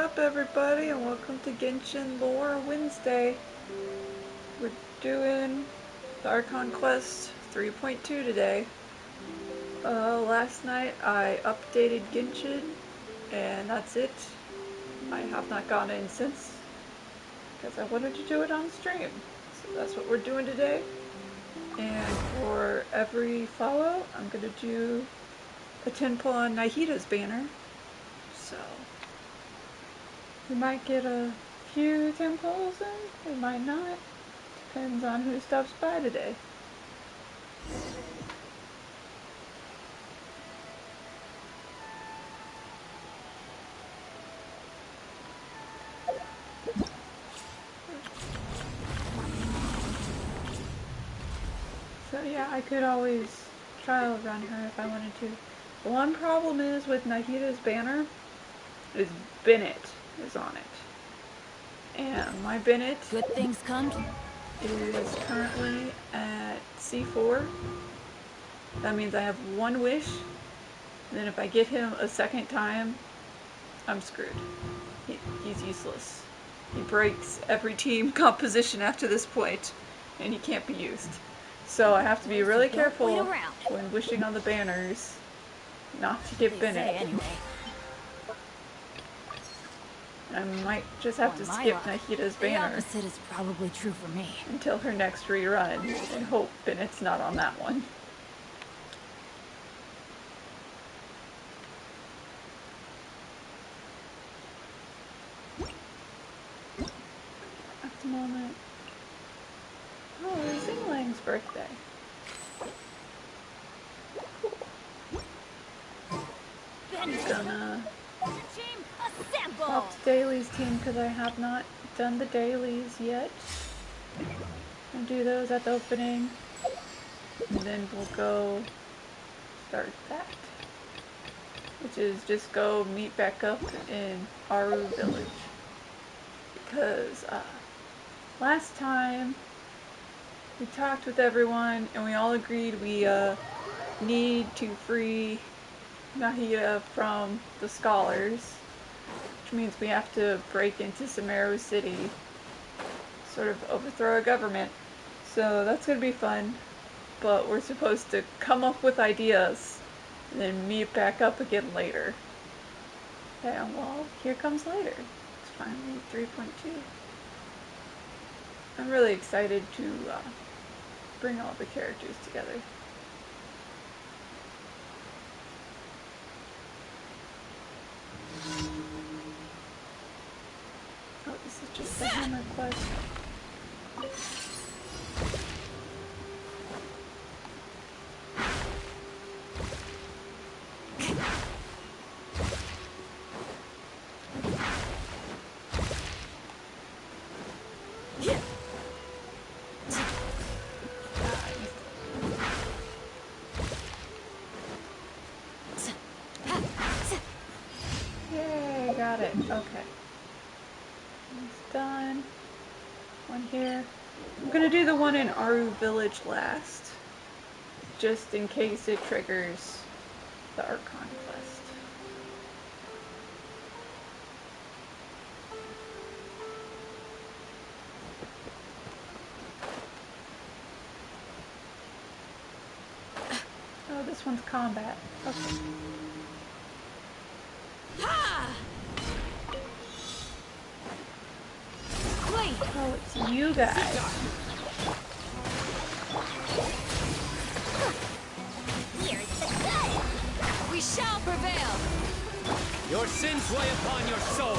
up, everybody, and welcome to Genshin Lore Wednesday. We're doing the Archon Quest 3.2 today. Last night I updated Genshin, and that's it. I have not gone in since, because I wanted to do it on stream. So that's what we're doing today. And for every follow, I'm going to do a 10 pull on Nahida's banner. So we might get a few 10 pulls in, we might not. Depends on who stops by today. So yeah, I could always trial run her if I wanted to. The one problem is with Nahida's banner is Bennett is on it. And my Bennett good things come is currently at C4. That means I have one wish, and then if I get him a second time, I'm screwed. He's useless. He breaks every team composition after this point, and he can't be used. So I have to be really careful when wishing on the banners not to get Bennett. I might just have to skip Nahida's banner. The opposite is probably true for me. Until her next rerun, and hope Bennett's not on that one. At the moment. Oh, it's Zingling's birthday. I'm gonna talk to Dailies team because I have not done the dailies yet. I'll do those at the opening, and then we'll go start that, which is just go meet back up in Aru village, because last time we talked with everyone and we all agreed we need to free Nahida from the scholars, which means we have to break into Sumeru city, sort of overthrow a government. So that's gonna be fun, but we're supposed to come up with ideas and then meet back up again later. And well, here comes later. It's finally 3.2. I'm really excited to bring all the characters together. Oh, this is just a hammer quest. Yay, got it. Okay. It's done. One here. I'm gonna do the one in Aru village last, just in case it triggers the Archon quest. Oh, this one's combat. Okay. Oh, it's you guys. Here's the good. We shall prevail. Your sins weigh upon your soul.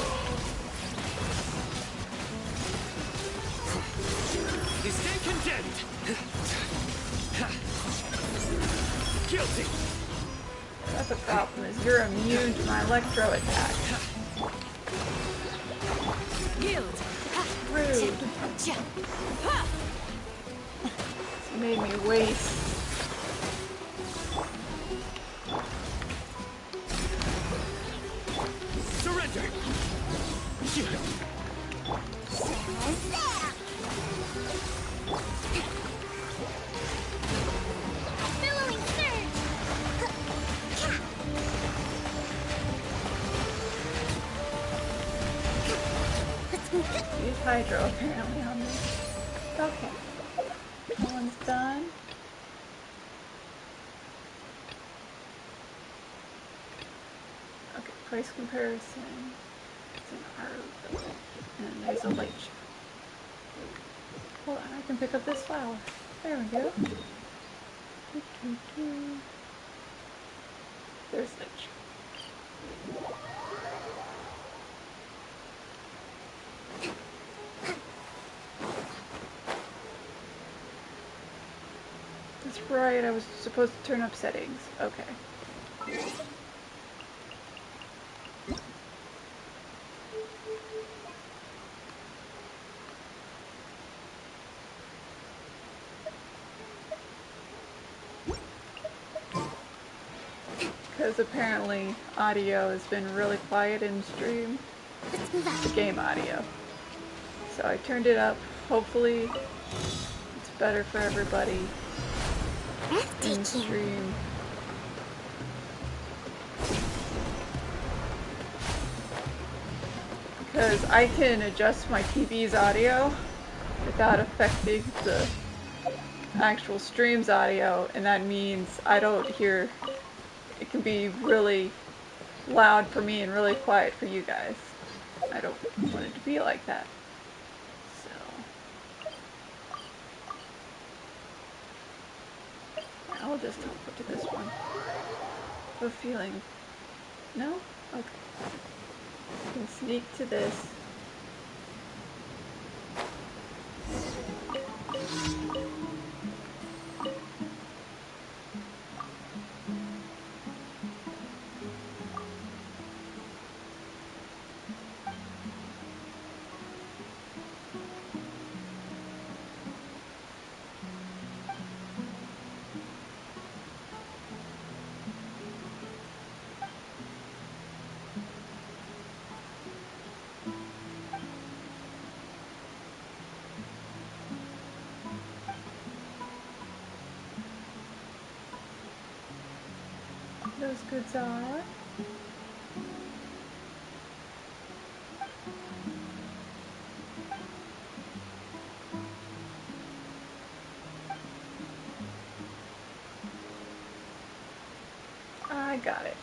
You stand condemned. Guilty. That's a problem, is you're immune to my electro attack. Guilt. Rude. It made me waste. Surrender. Billowing surge. Use hydro apparently on this. Okay. That one's done. Okay, price comparison. It's an art village. And there's a light show. Hold on, I can pick up this flower. There we go. There's light show. That's right, I was supposed to turn up settings. Okay. Because apparently audio has been really quiet in stream. Game audio. So I turned it up. Hopefully it's better for everybody in stream. Because I can adjust my TV's audio without affecting the actual stream's audio, and that means I don't hear. It can be really loud for me and really quiet for you guys. I don't want it to be like that. So yeah, I'll just teleport to this one. I have a feeling. No? Okay. I can sneak to this. Those goods are. I got it.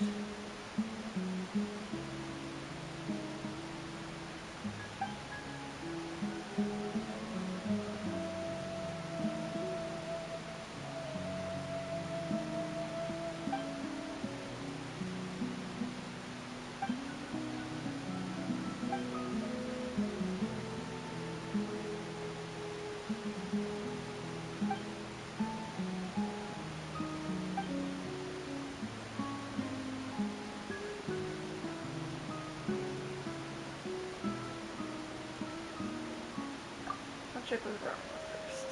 Check with Rock first.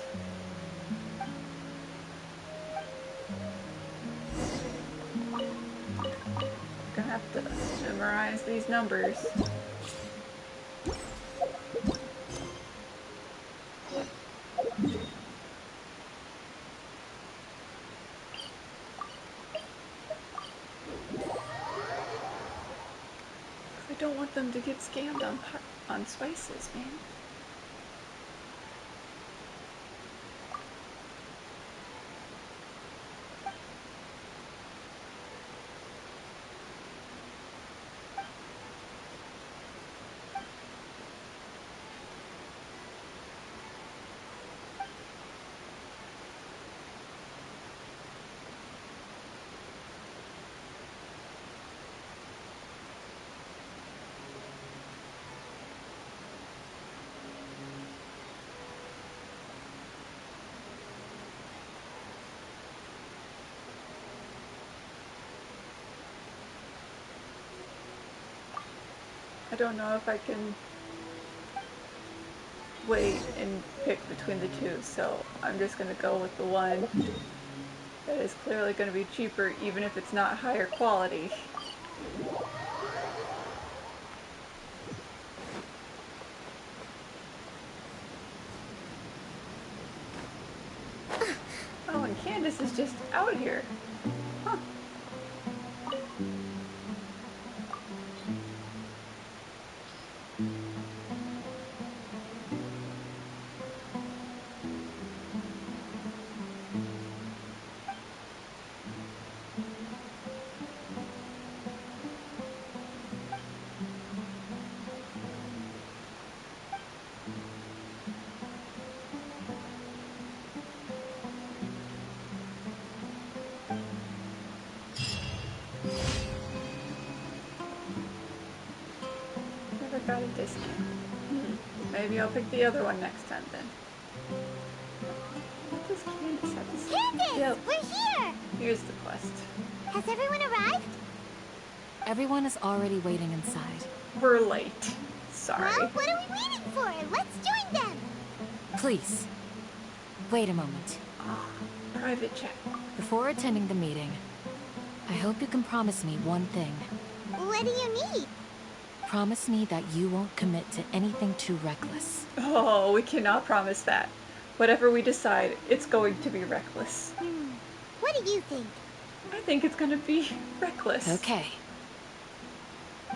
I'm gonna have to memorize these numbers. I don't want them to get scammed on spices, man. I don't know if I can wait and pick between the two, so I'm just going to go with the one that is clearly going to be cheaper, even if it's not higher quality. Oh, and Candace is just out here. Huh. never got a discount. Maybe I'll pick the other one next time then. What does Candace have to say? Candace! Yep. We're here! Here's the quest. Has everyone arrived? Everyone is already waiting inside. We're late. Sorry. Well, what are we waiting for? Let's join them! Please, wait a moment. Private chat. Before attending the meeting, I hope you can promise me one thing. What do you need? Promise me that you won't commit to anything too reckless. Oh, we cannot promise that. Whatever we decide, it's going to be reckless. What do you think? I think it's going to be reckless. Okay. I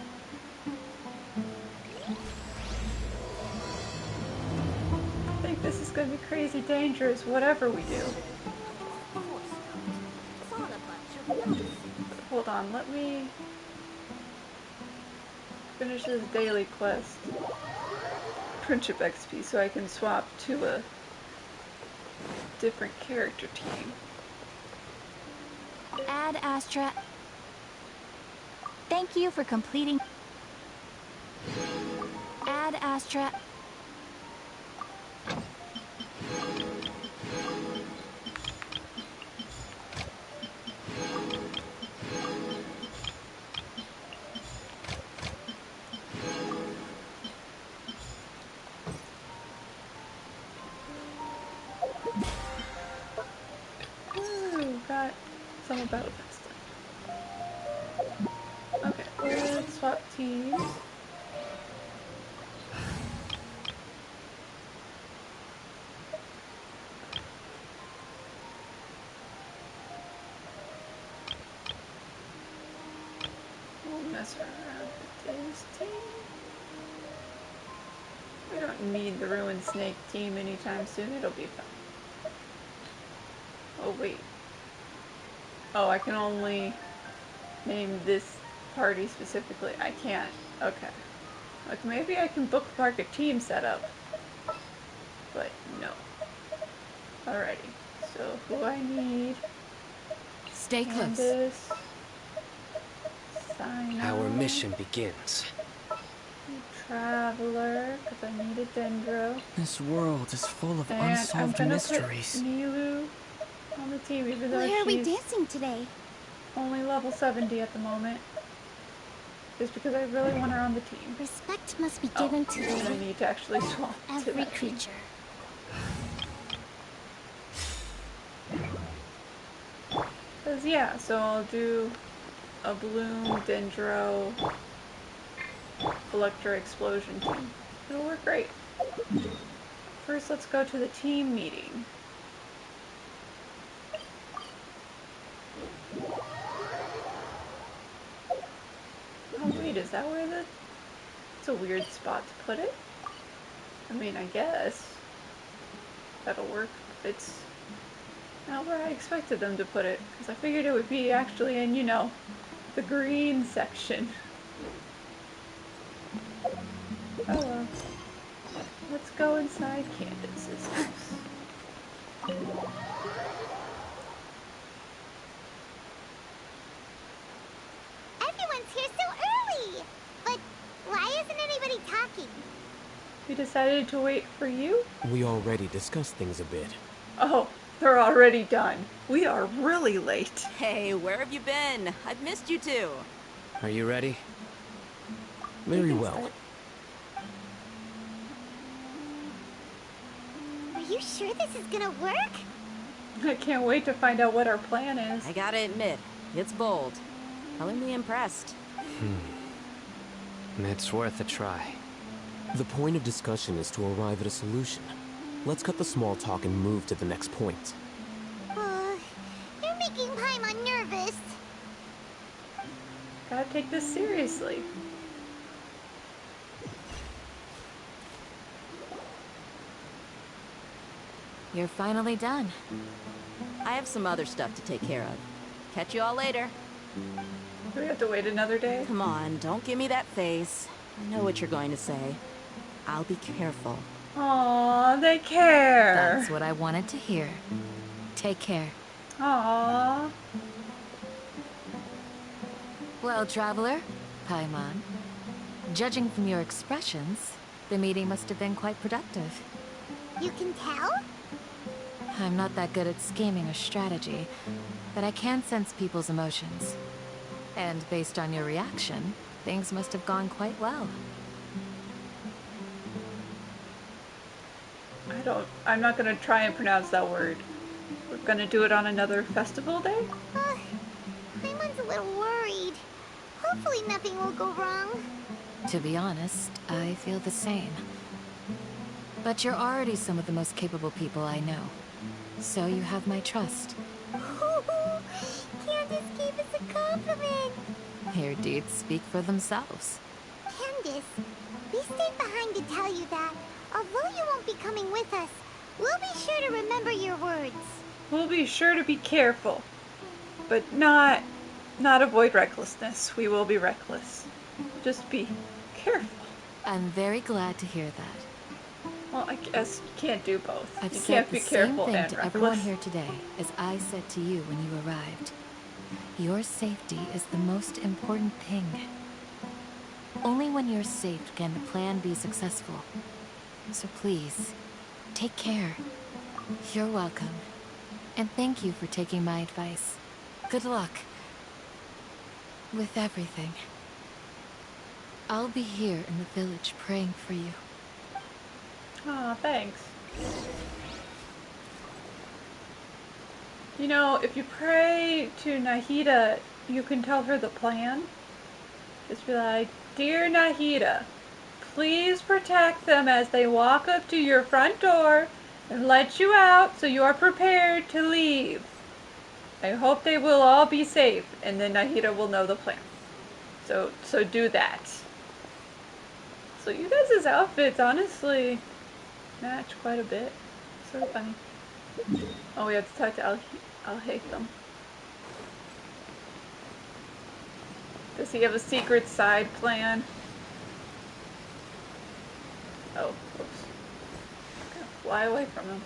think this is going to be crazy dangerous, whatever we do. Hold on, let me finish this daily quest. Friendship XP so I can swap to a different character team. Ad Astra. Thank you for completing. Ad Astra. Ooh, got some battle pass done. Okay, let's swap teams. We'll mess around with this team. We don't need the Ruined Snake team anytime soon, it'll be fun. Oh wait. Oh, I can only name this party specifically. I can't. Okay. Like maybe I can bookmark a team setup. But no. Alrighty. So who I need? Stay close. Candace. Cyno. Our mission begins. Traveler, because I need a Dendro. This world is full of And I'm unsolved gonna mysteries. put Nilou on the team, even though Where are we she's dancing today? only level 70 at the moment. Just because I really want her on the team. Respect must be given to And I need to actually swap to every that team. creature. Cause yeah, so I'll do a Bloom, Dendro, Electro Explosion team. It'll work great. First, let's go to the team meeting. Oh wait, is that where the... It's a weird spot to put it. I mean, I guess that'll work. It's not where I expected them to put it, because I figured it would be actually in, you know, the green section. Oh well. Let's go inside Candace's house. Everyone's here so early! But why isn't anybody talking? We decided to wait for you? We already discussed things a bit. Oh, they're already done. We are really late. Hey, where have you been? I've missed you too. Are you ready? Very well. Are you sure this is gonna work? I can't wait to find out what our plan is. I gotta admit, it's bold. Color me impressed. It's worth a try. The point of discussion is to arrive at a solution. Let's cut the small talk and move to the next point. You're making Paimon nervous. Gotta take this seriously. You're finally done. I have some other stuff to take care of. Catch you all later. Do we have to wait another day? Come on, don't give me that face. I know what you're going to say. I'll be careful. Aw, they care. That's what I wanted to hear. Take care. Aw. Well, traveler, Paimon, Judging from your expressions, the meeting must have been quite productive. You can tell? I'm not that good at scheming or strategy, but I can sense people's emotions. And based on your reaction, things must have gone quite well. I'm not gonna try and pronounce that word. We're gonna do it on another festival day? Paimon's a little worried. Hopefully nothing will go wrong. To be honest, I feel the same. But you're already some of the most capable people I know. So you have my trust. Candace gave us a compliment. Your deeds speak for themselves. Candace, we stayed behind to tell you that, although you won't be coming with us, we'll be sure to remember your words. We'll be sure to be careful, but not avoid recklessness. We will be reckless. Just be careful. I'm very glad to hear that. Well, I guess you can't do both. I've You said can't the be same careful thing and to reckless. everyone here today as I said to you when you arrived. Your safety is the most important thing. Only when you're safe can the plan be successful. So please, take care. You're welcome. And thank you for taking my advice. Good luck. With everything. I'll be here in the village praying for you. Aw, thanks. You know, if you pray to Nahida, you can tell her the plan. Just be like, "Dear Nahida, please protect them as they walk up to your front door and let you out so you are prepared to leave. I hope they will all be safe," and then Nahida will know the plan. So do that. So you guys' outfits honestly match quite a bit. So funny. Oh, we have to talk to Haitham. Does he have a secret side plan? Oh, whoops. I'm gonna fly away from him.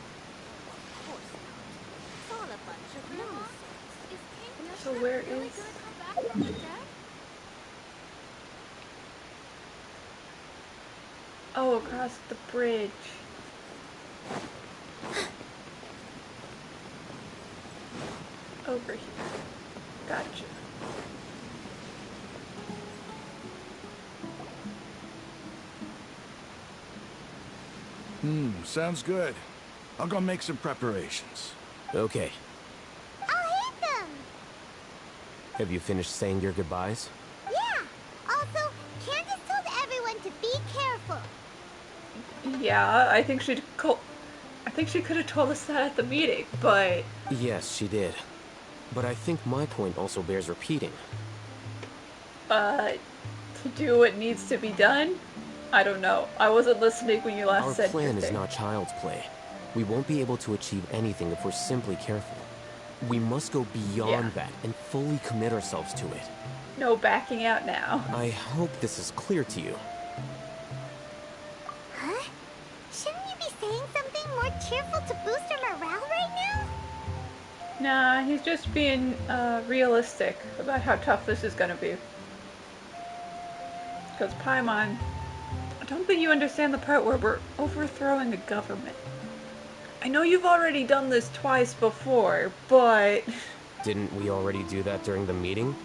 So where is... Oh, across the bridge. Over here. Gotcha. Sounds good. I'll go make some preparations. Okay. I'll hit them! Have you finished saying your goodbyes? Yeah! Also, Candace told everyone to be careful. Yeah, I think she could have told us that at the meeting, but... Yes, she did. But I think my point also bears repeating. To do what needs to be done? I don't know. I wasn't listening when you last said Our plan your is thing. not child's play. We won't be able to achieve anything if we're simply careful. We must go beyond that and fully commit ourselves to it. No backing out now. I hope this is clear to you. Huh? Shouldn't you be saying something more cheerful to boost our morale right now? Nah, he's just being realistic about how tough this is gonna be. Because Paimon, I don't think you understand the part where we're overthrowing a government. I know you've already done this twice before, but... Didn't we already do that during the meeting?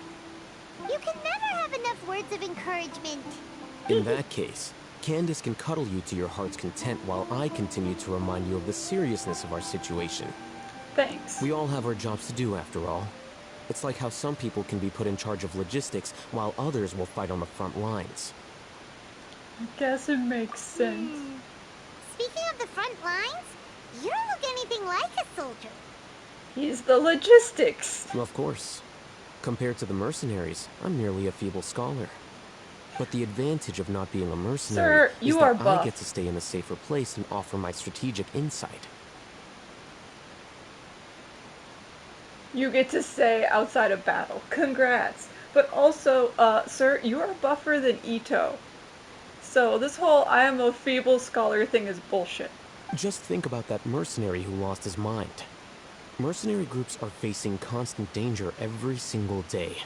You can never have enough words of encouragement. In that case, Candace can cuddle you to your heart's content while I continue to remind you of the seriousness of our situation. Thanks. We all have our jobs to do after all. It's like how some people can be put in charge of logistics while others will fight on the front lines. I guess it makes sense. Speaking of the front lines, you don't look anything like a soldier. He's the logistics. Of course. Compared to the mercenaries, I'm merely a feeble scholar. But the advantage of not being a mercenary Sir, you is are that buff. I get to stay in a safer place and offer my strategic insight. You get to stay outside of battle. Congrats. But also, sir, you are buffer than Ito. So this whole I am a feeble scholar thing is bullshit. Just think about that mercenary who lost his mind. Mercenary groups are facing constant danger every single day.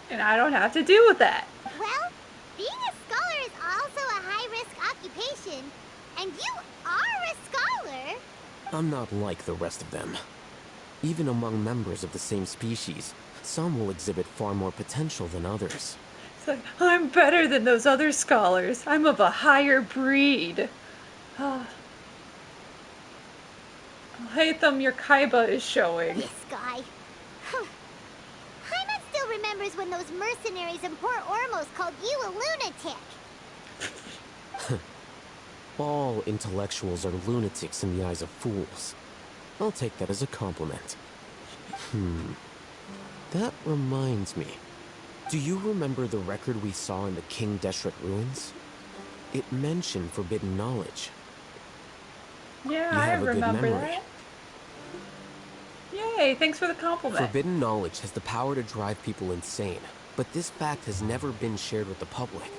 And I don't have to deal with that. Well, being a scholar is corruption. And you are a scholar. I'm not like the rest of them. Even among members of the same species, some will exhibit far more potential than others. It's like, I'm better than those other scholars. I'm of a higher breed. Haitham, your Kaiba is showing. This guy. Paimon still remembers when those mercenaries in Port Ormos called you a lunatic. All intellectuals are lunatics in the eyes of fools. I'll take that as a compliment. That reminds me. Do you remember the record we saw in the King Deshret ruins? It mentioned forbidden knowledge. Yeah, You I have a good remember memory. that. Yay, thanks for the compliment. Forbidden knowledge has the power to drive people insane, but this fact has never been shared with the public.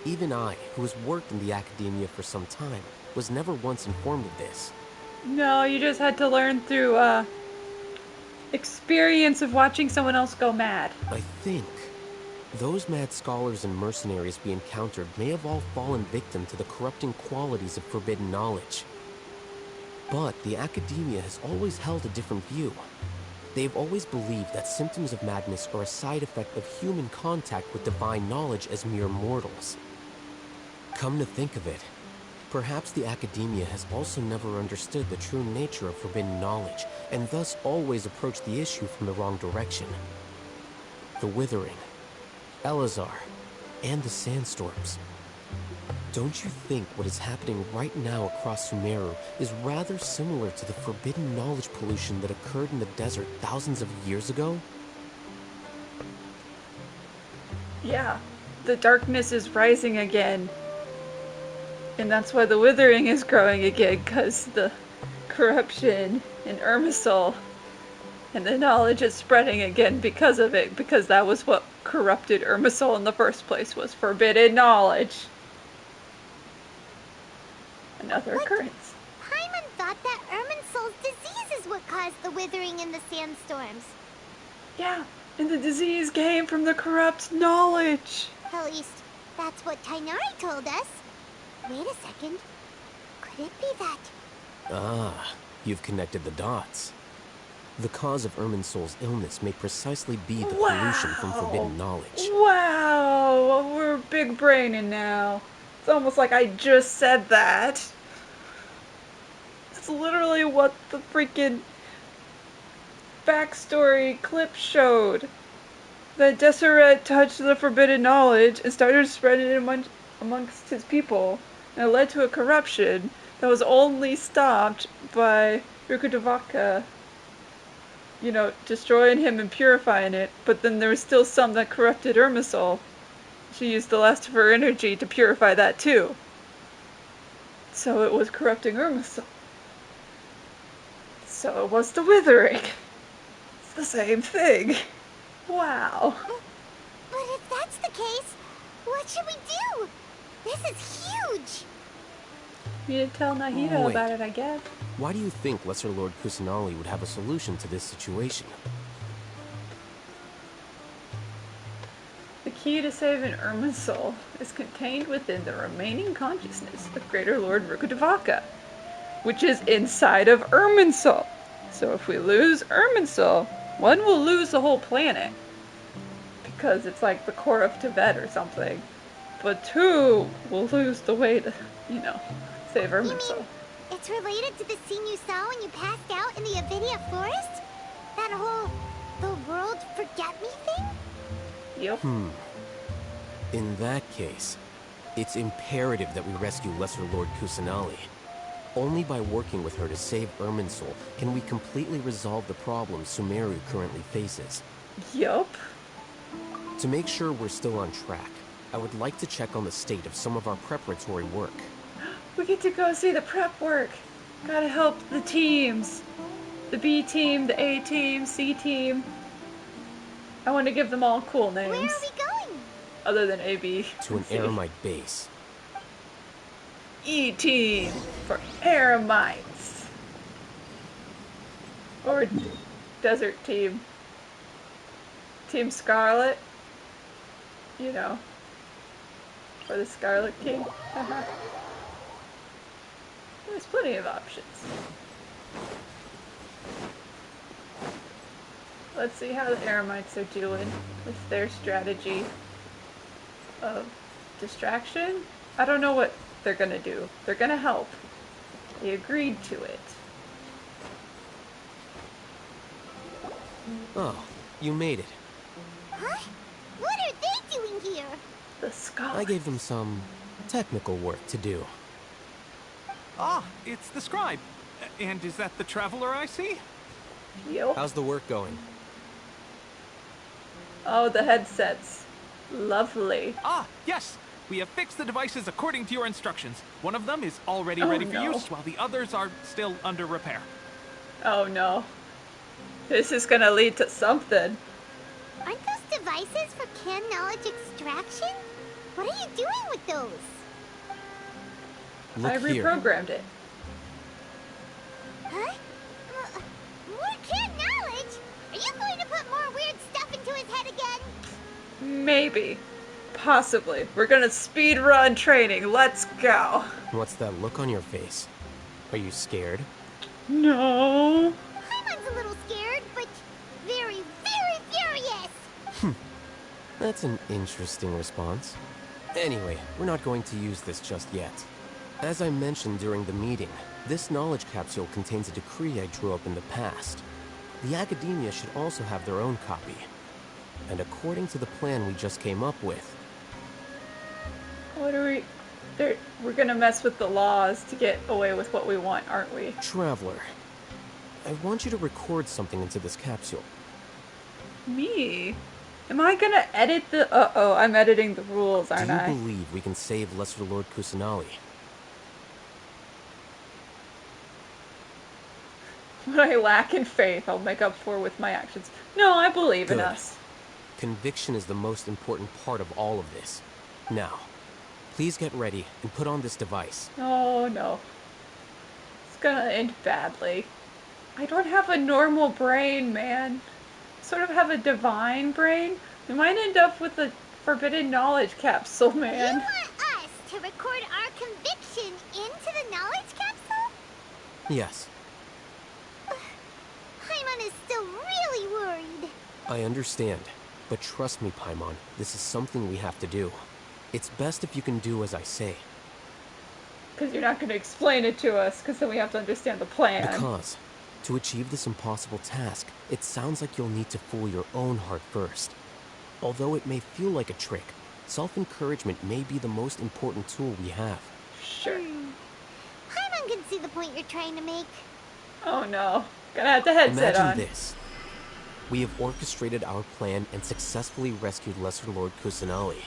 Even I, who has worked in the Akademiya for some time, was never once informed of this. No, you just had to learn through experience of watching someone else go mad. I think those mad scholars and mercenaries we encountered may have all fallen victim to the corrupting qualities of forbidden knowledge. But the Akademiya has always held a different view. They've always believed that symptoms of madness are a side effect of human contact with divine knowledge as mere mortals. Come to think of it, perhaps the Akademiya has also never understood the true nature of forbidden knowledge, and thus always approached the issue from the wrong direction. The Withering, Elazar, and the sandstorms. Don't you think what is happening right now across Sumeru is rather similar to the forbidden knowledge pollution that occurred in the desert thousands of years ago? Yeah, the darkness is rising again. And that's why the Withering is growing again, because the corruption in Irmisol and the knowledge is spreading again because of it, because that was what corrupted Irmisol in the first place, was forbidden knowledge. Another occurrence. Paimon thought that Irminsol's disease is what caused the withering in the sandstorms. Yeah, and the disease came from the corrupt knowledge. At least, that's what Tighnari told us. Wait a second. Could it be that? Ah, you've connected the dots. The cause of Irminsol's illness may precisely be the pollution from forbidden knowledge. Wow, we're big braining now. It's almost like I just said that. It's literally what the freaking backstory clip showed. That Deseret touched the forbidden knowledge and started spreading it amongst his people. And it led to a corruption that was only stopped by Rukudavaka, you know, destroying him and purifying it. But then there was still some that corrupted Irmisol. She used the last of her energy to purify that too. So it was corrupting Irmisol. So it was the Withering. It's the same thing. Wow. But if that's the case, what should we do? This is huge! You need to tell Nahida Wait. about it, I guess. Why do you think Lesser Lord Kusanali would have a solution to this situation? The key to saving Irminsul is contained within the remaining consciousness of Greater Lord Rukudavaka, which is inside of Irminsul. So if we lose Irminsul, one will lose the whole planet, because it's like the core of Tibet or something. But two will lose the way to, you know, save Irminsul. You mean it's related to the scene you saw when you passed out in the Avidia forest? That whole the world forget me thing? Yep. In that case, it's imperative that we rescue Lesser Lord Kusanali. Only by working with her to save Irminsul can we completely resolve the problems Sumeru currently faces. Yup. To make sure we're still on track, I would like to check on the state of some of our preparatory work. We get to go see the prep work. Gotta help the teams. The B team, the A team, C team. I want to give them all cool names. Where are we going? Other than A, B, To an C. Eremite base. E team for Eremites. Or Desert team. Team Scarlet. You know. For the Scarlet King. There's plenty of options. Let's see how the Eremites are doing with their strategy of distraction. I don't know what they're gonna do. They're gonna help. They agreed to it. Oh, you made it. Huh? What are they doing here? The scholars. I gave them some technical work to do. Ah, it's the scribe. And is that the traveler I see? Yo. How's the work going? Oh, the headsets. Lovely. Ah, yes. We have fixed the devices according to your instructions. One of them is already ready for no. use, while the others are still under repair. Oh no. This is gonna lead to something. Aren't those devices for canned knowledge extraction? What are you doing with those? Look I here. reprogrammed it. Huh? More canned knowledge? Are you going to put more weird stuff into his head again? Maybe. Possibly. We're gonna speed run training. Let's go. What's that look on your face? Are you scared? No. Paimon's a little scared, but very, very furious. That's an interesting response. Anyway, we're not going to use this just yet. As I mentioned during the meeting, this knowledge capsule contains a decree I drew up in the past. The Akademiya should also have their own copy. And according to the plan we just came up with... What are we... We're gonna mess with the laws to get away with what we want, aren't we? Traveler, I want you to record something into this capsule. Me? Am I gonna edit the... Uh-oh, I'm editing the rules, aren't I? Do you believe we can save Lesser Lord Kusanali? What I lack in faith, I'll make up for with my actions. No, I believe in Good. us. Conviction is the most important part of all of this. Now, please get ready and put on this device. Oh, no. It's gonna end badly. I don't have a normal brain, man. I sort of have a divine brain. We might end up with a forbidden knowledge capsule, man. You want us to record our conviction into the knowledge capsule? Yes, Paimon is still really worried. I understand. But trust me, Paimon, this is something we have to do. It's best if you can do as I say. Because you're not going to explain it to us, because then we have to understand the plan. Because, to achieve this impossible task, it sounds like you'll need to fool your own heart first. Although it may feel like a trick, self-encouragement may be the most important tool we have. Sure. Paimon can see the point you're trying to make. Oh no. Gonna have the headset Imagine on. this. We have orchestrated our plan and successfully rescued Lesser Lord Kusanali.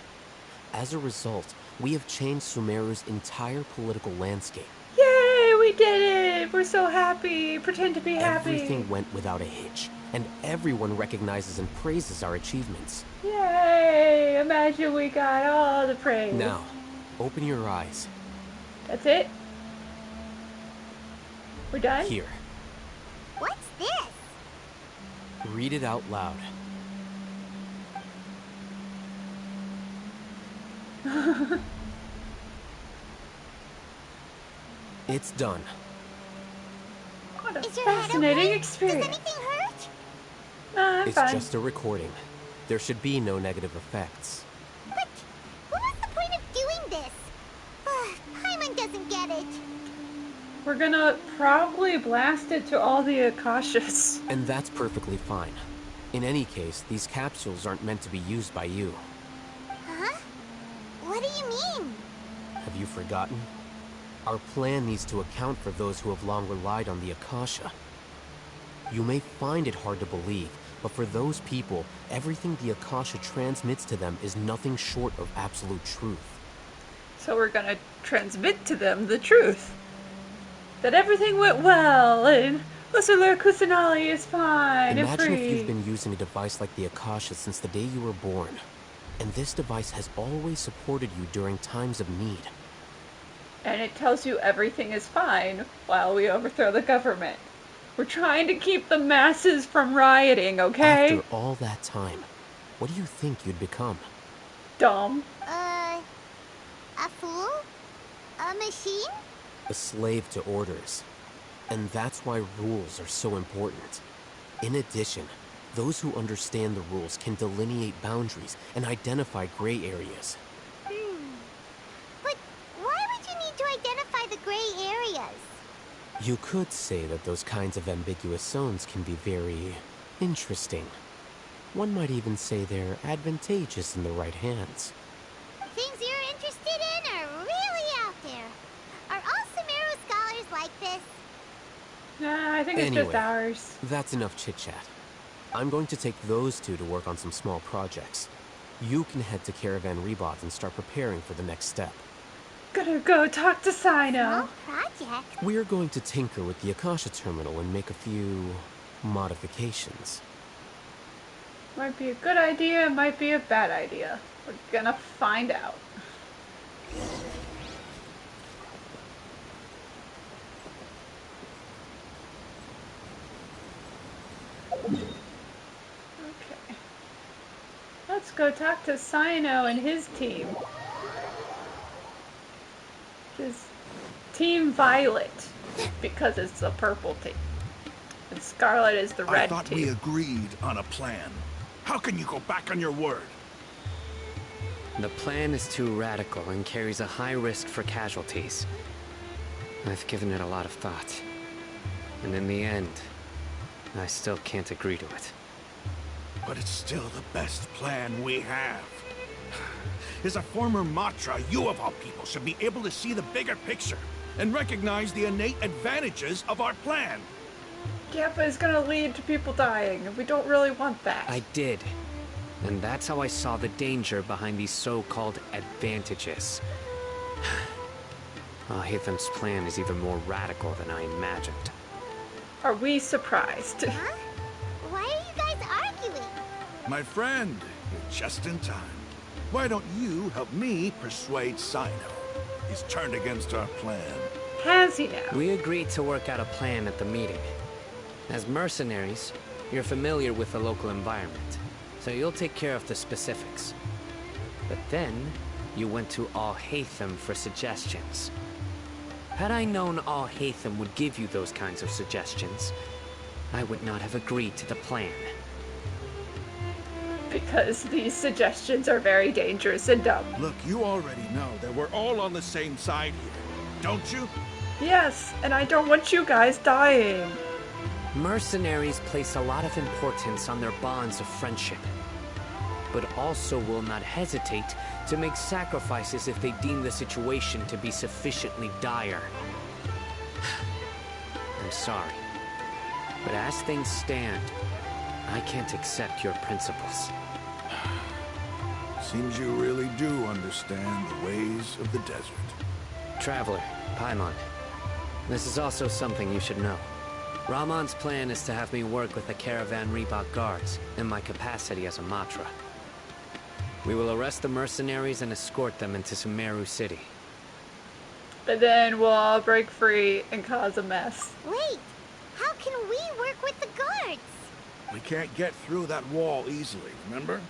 As a result, we have changed Sumeru's entire political landscape. Yay, we did it! We're so happy. Pretend to be happy. Everything went without a hitch, and everyone recognizes and praises our achievements. Yay! Imagine we got all the praise. Now, open your eyes. That's it? We're done? Here, What's this? read it out loud. It's done. What a Is your head fascinating okay? experience. Does anything hurt? Nah, I'm It's fine. just a recording. There should be no negative effects. But what was the point of doing this? Paimon doesn't get it. We're gonna probably blast it to all the Akashas. And that's perfectly fine. In any case, these capsules aren't meant to be used by you. Huh? What do you mean? Have you forgotten? Our plan needs to account for those who have long relied on the Akasha. You may find it hard to believe, but for those people, everything the Akasha transmits to them is nothing short of absolute truth. So we're gonna transmit to them the truth. That everything went well, and Lesser Lord Kusanali is fine and Imagine free. if you've been using a device like the Akasha since the day you were born, and this device has always supported you during times of need. And it tells you everything is fine while we overthrow the government. We're trying to keep the masses from rioting, okay? After all that time, what do you think you'd become? Dumb. A fool? A machine? a slave to orders. And that's why rules are so important. In addition, those who understand the rules can delineate boundaries and identify gray areas. But why would you need to identify the gray areas? You could say that those kinds of ambiguous zones can be very interesting. One might even say they're advantageous in the right hands. Things you're interested in are really out there. Are all Sumeru scholars like this? Nah, I think it's just ours. That's enough chit-chat. I'm going to take those two to work on some small projects. You can head to Caravan Rebot and start preparing for the next step. Gonna go talk to Cyno. Small project? We're going to tinker with the Akasha terminal and make a few modifications. Might be a good idea, might be a bad idea. We're gonna find out. Okay. Let's go talk to Cyno and his team. His Team Violet, because it's the purple team. And Scarlet is the red team. I thought we agreed on a plan. How can you go back on your word? The plan is too radical and carries a high risk for casualties. I've given it a lot of thought. And in the end, I still can't agree to it. But it's still the best plan we have. As a former Matra, you of all people should be able to see the bigger picture and recognize the innate advantages of our plan. Yeah, but it's gonna lead to people dying, and we don't really want that. I did. And that's how I saw the danger behind these so-called advantages. Haitham's plan is even more radical than I imagined. Are we surprised? Huh? Why are you guys arguing? My friend, you're just in time. Why don't you help me persuade Cyno? He's turned against our plan. Has he now? We agreed to work out a plan at the meeting. As mercenaries, you're familiar with the local environment, so you'll take care of the specifics. But then, you went to Haitham for suggestions. Had I known Haitham would give you those kinds of suggestions, I would not have agreed to the plan. Because these suggestions are very dangerous and dumb. Look, you already know that we're all on the same side here, don't you? Yes, and I don't want you guys dying. Mercenaries place a lot of importance on their bonds of friendship, but also will not hesitate to make sacrifices if they deem the situation to be sufficiently dire. I'm sorry, but as things stand, I can't accept your principles. Seems you really do understand the ways of the desert. Traveler, Paimon, this is also something you should know. Rahman's plan is to have me work with the Caravan Rebot guards in my capacity as a Matra. We will arrest the mercenaries and escort them into Sumeru City. And then we'll all break free and cause a mess. Wait, how can we work with the guards? We can't get through that wall easily, remember?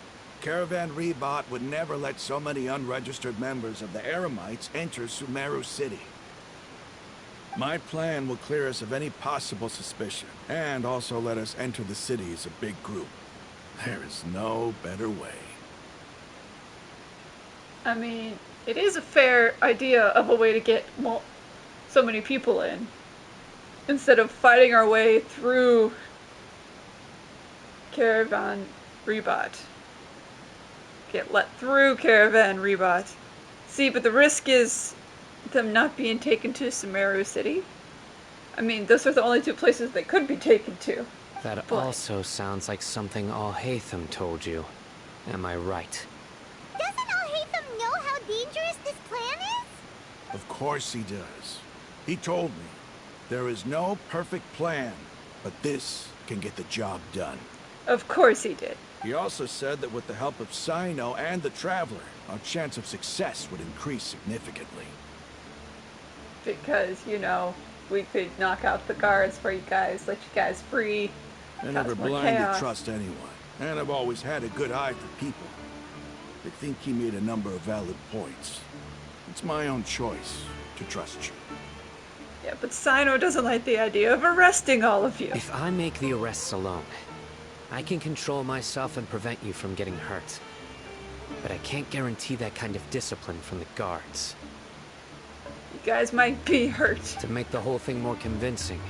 Caravan Rebot would never let so many unregistered members of the Eremites enter Sumeru City. My plan will clear us of any possible suspicion, and also let us enter the city as a big group. There is no better way. I mean, it is a fair idea of a way to get so many people in. Instead of fighting our way through Caravan Rebot. Get let through Caravan Rebot. See, but the risk is them not being taken to Sumeru City. I mean, those are the only two places they could be taken to. That also sounds like something Haitham told you. Am I right? Doesn't Haitham know how dangerous this plan is? Of course he does. He told me, there is no perfect plan, but this can get the job done. Of course he did. He also said that with the help of Cyno and the Traveler, our chance of success would increase significantly. Because, you know, we could knock out the guards for you guys, let you guys free. I never blindly trust anyone, and I've always had a good eye for people. I think he made a number of valid points. It's my own choice to trust you. Yeah, but Cyno doesn't like the idea of arresting all of you. If I make the arrests alone, I can control myself and prevent you from getting hurt. But I can't guarantee that kind of discipline from the guards. You guys might be hurt. To make the whole thing more convincing,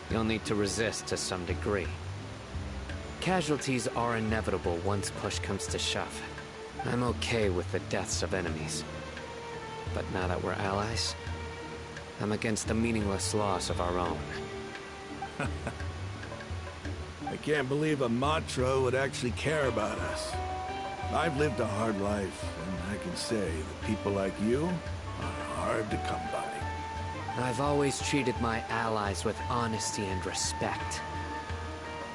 you'll need to resist to some degree. Casualties are inevitable once push comes to shove. I'm okay with the deaths of enemies. But now that we're allies, I'm against the meaningless loss of our own. I can't believe a Matra would actually care about us. I've lived a hard life, and I can say that people like you are hard to come by. I've always treated my allies with honesty and respect.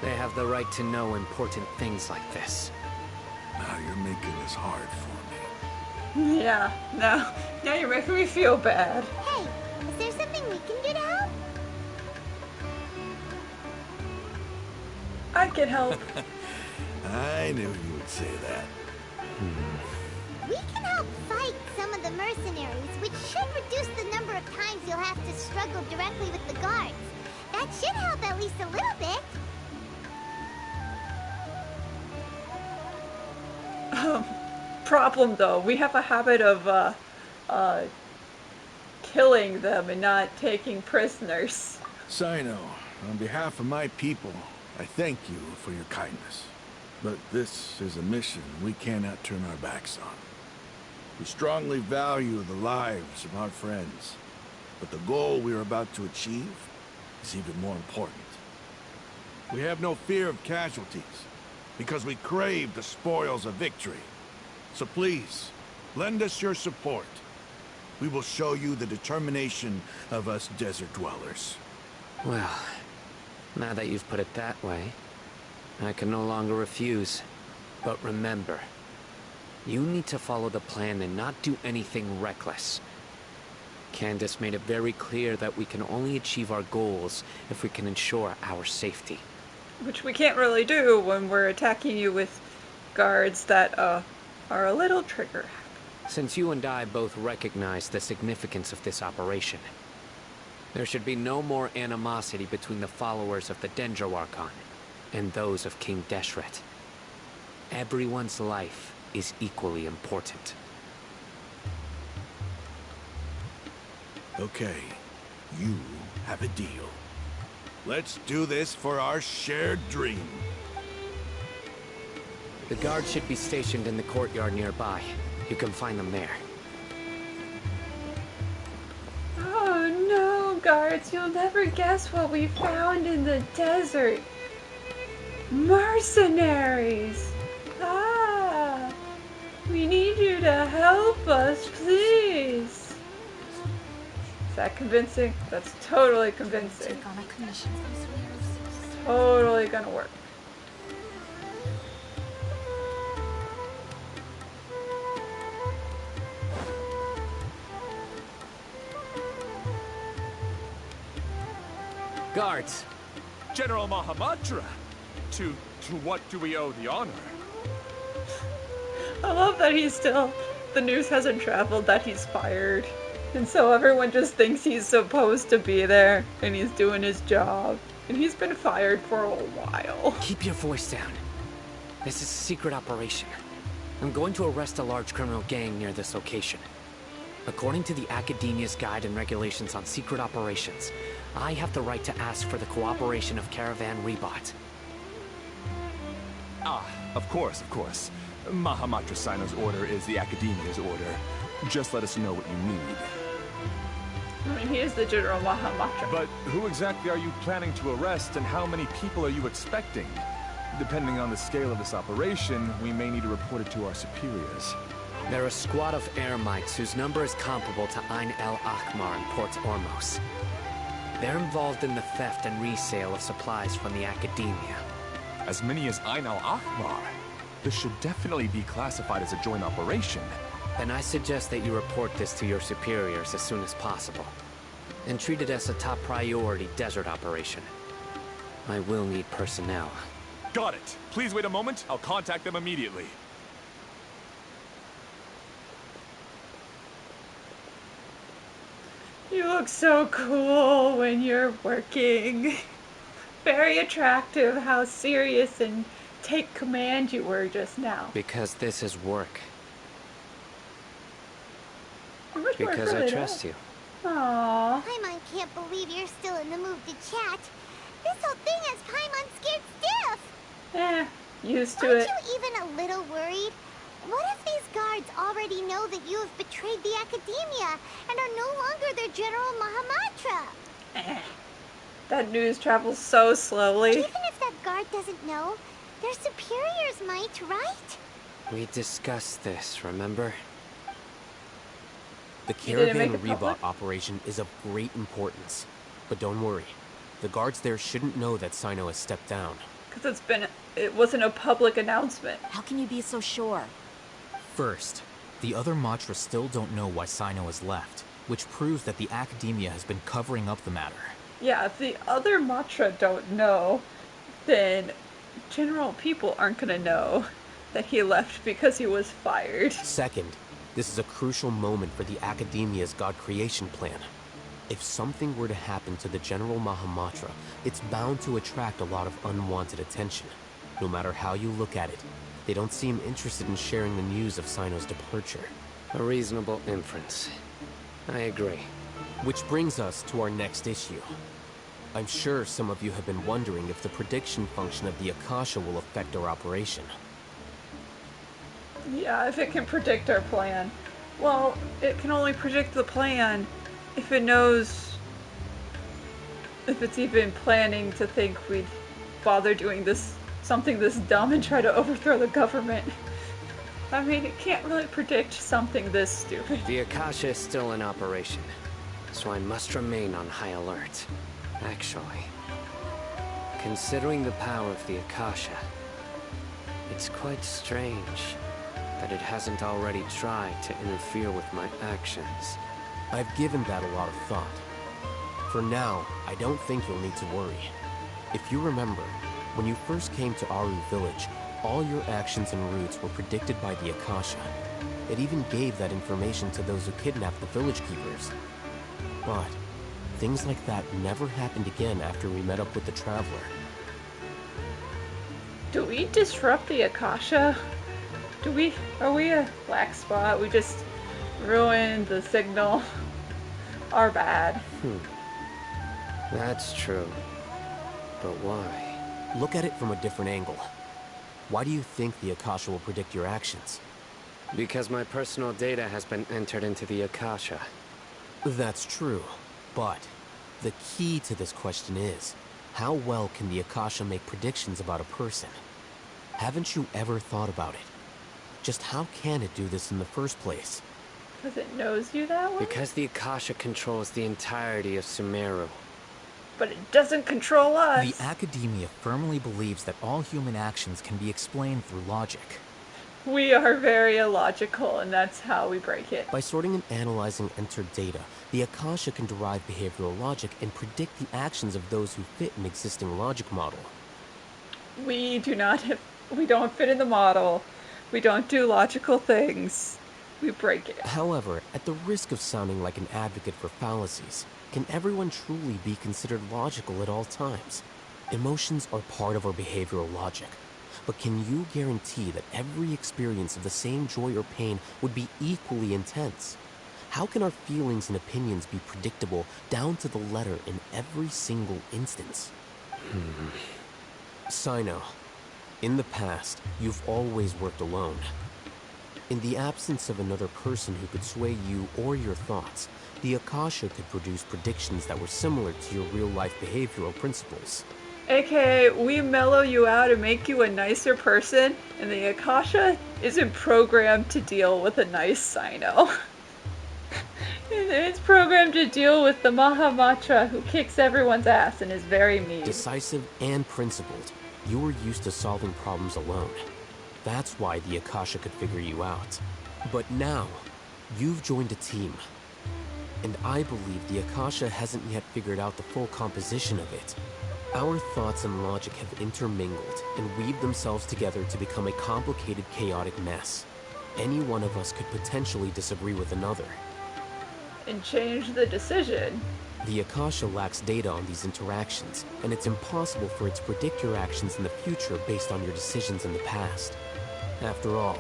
They have the right to know important things like this. Now you're making this hard for me. Yeah, now you're making me feel bad. Hey, is there something we can do to help? I can help. I knew you would say that. We can help fight some of the mercenaries, which should reduce the number of times you'll have to struggle directly with the guards. That should help at least a little bit. Problem though, we have a habit of killing them and not taking prisoners. Cyno, on behalf of my people, I thank you for your kindness. But this is a mission we cannot turn our backs on. We strongly value the lives of our friends, but the goal we are about to achieve is even more important. We have no fear of casualties, because we crave the spoils of victory. So please, lend us your support. We will show you the determination of us desert dwellers. Well, now that you've put it that way, I can no longer refuse. But remember, you need to follow the plan and not do anything reckless. Candace made it very clear that we can only achieve our goals if we can ensure our safety. Which we can't really do when we're attacking you with guards that are a little trigger happy. Since you and I both recognize the significance of this operation, there should be no more animosity between the followers of the Dendro Archon and those of King Deshret. Everyone's life is equally important. Okay, you have a deal. Let's do this for our shared dream. The guards should be stationed in the courtyard nearby. You can find them there. Oh no, guards, you'll never guess what we found in the desert. Mercenaries! Ah! We need you to help us, please! Is that convincing? That's totally convincing. Totally gonna work. Guards! General Mahamatra! To what do we owe the honor? I love that he's still... The news hasn't traveled that he's fired. And so everyone just thinks he's supposed to be there, and he's doing his job. And he's been fired for a while. Keep your voice down. This is a secret operation. I'm going to arrest a large criminal gang near this location. According to the Akademiya's Guide and Regulations on Secret Operations, I have the right to ask for the cooperation of Caravan Rebot. Ah, of course, of course. Mahamatra Cyno's order is the Akademiya's order. Just let us know what you need. I mean, he is the General Mahamatra. But who exactly are you planning to arrest, and how many people are you expecting? Depending on the scale of this operation, we may need to report it to our superiors. They're a squad of Eremites whose number is comparable to Ain el Akhmar in Port Ormos. They're involved in the theft and resale of supplies from the Akademiya. As many as Ain el Akhmar? This should definitely be classified as a joint operation. Then I suggest that you report this to your superiors as soon as possible, and treat it as a top priority desert operation. I will need personnel. Got it. Please wait a moment. I'll contact them immediately. You look so cool when you're working. Very attractive how serious and take command you were just now. Because this is work. You're much more Because I further trust up. you. Aww. Paimon can't believe you're still in the mood to chat. This whole thing has Paimon scared stiff. Used to Aren't it. you even a little worried? What if these guards already know that you have betrayed the Akademiya and are no longer their General Mahamatra? That news travels so slowly. Even if that guard doesn't know, their superiors might, right? We discussed this, remember? The You didn't make caravan it public? rebot operation is of great importance. But don't worry, the guards there shouldn't know that Cyno has stepped down. Because it wasn't a public announcement. How can you be so sure? First, the other Matra still don't know why Cyno has left, which proves that the Akademiya has been covering up the matter. Yeah, if the other Matra don't know, then general people aren't gonna know that he left because he was fired. Second, this is a crucial moment for the Akademiya's God creation plan. If something were to happen to the General Mahamatra, it's bound to attract a lot of unwanted attention. No matter how you look at it, they don't seem interested in sharing the news of Cyno's departure. A reasonable inference. I agree. Which brings us to our next issue. I'm sure some of you have been wondering if the prediction function of the Akasha will affect our operation. Yeah, if it can predict our plan. Well, it can only predict the plan if it knows, if it's even planning to think we'd bother doing something this dumb and try to overthrow the government. I mean, it can't really predict something this stupid. The Akasha is still in operation, so I must remain on high alert. Actually, considering the power of the Akasha, it's quite strange that it hasn't already tried to interfere with my actions. I've given that a lot of thought. For now, I don't think you'll need to worry. If you remember, when you first came to Aru Village, all your actions and routes were predicted by the Akasha. It even gave that information to those who kidnapped the village keepers. But things like that never happened again after we met up with the Traveler. Do we disrupt the Akasha? Are we a black spot? We just ruined the signal. Our bad. That's true. But why? Look at it from a different angle. Why do you think the Akasha will predict your actions? Because my personal data has been entered into the Akasha. That's true, but the key to this question is, how well can the Akasha make predictions about a person? Haven't you ever thought about it? Just how can it do this in the first place? Because it knows you that way? Because the Akasha controls the entirety of Sumeru. But it doesn't control us. The Akademiya firmly believes that all human actions can be explained through logic. We are very illogical, and that's how we break it. By sorting and analyzing entered data, the Akasha can derive behavioral logic and predict the actions of those who fit an existing logic model. We don't fit in the model. We don't do logical things. We break it. However, at the risk of sounding like an advocate for fallacies, can everyone truly be considered logical at all times? Emotions are part of our behavioral logic. But can you guarantee that every experience of the same joy or pain would be equally intense? How can our feelings and opinions be predictable down to the letter in every single instance? Cyno, in the past, you've always worked alone. In the absence of another person who could sway you or your thoughts, the Akasha could produce predictions that were similar to your real-life behavioral principles. AKA, we mellow you out and make you a nicer person, and the Akasha isn't programmed to deal with a nice Cyno. It's programmed to deal with the Mahamatra who kicks everyone's ass and is very mean. Decisive and principled, you were used to solving problems alone. That's why the Akasha could figure you out. But now, you've joined a team. And I believe the Akasha hasn't yet figured out the full composition of it. Our thoughts and logic have intermingled and weaved themselves together to become a complicated, chaotic mess. Any one of us could potentially disagree with another. and change the decision. The Akasha lacks data on these interactions, and it's impossible for it to predict your actions in the future based on your decisions in the past. After all,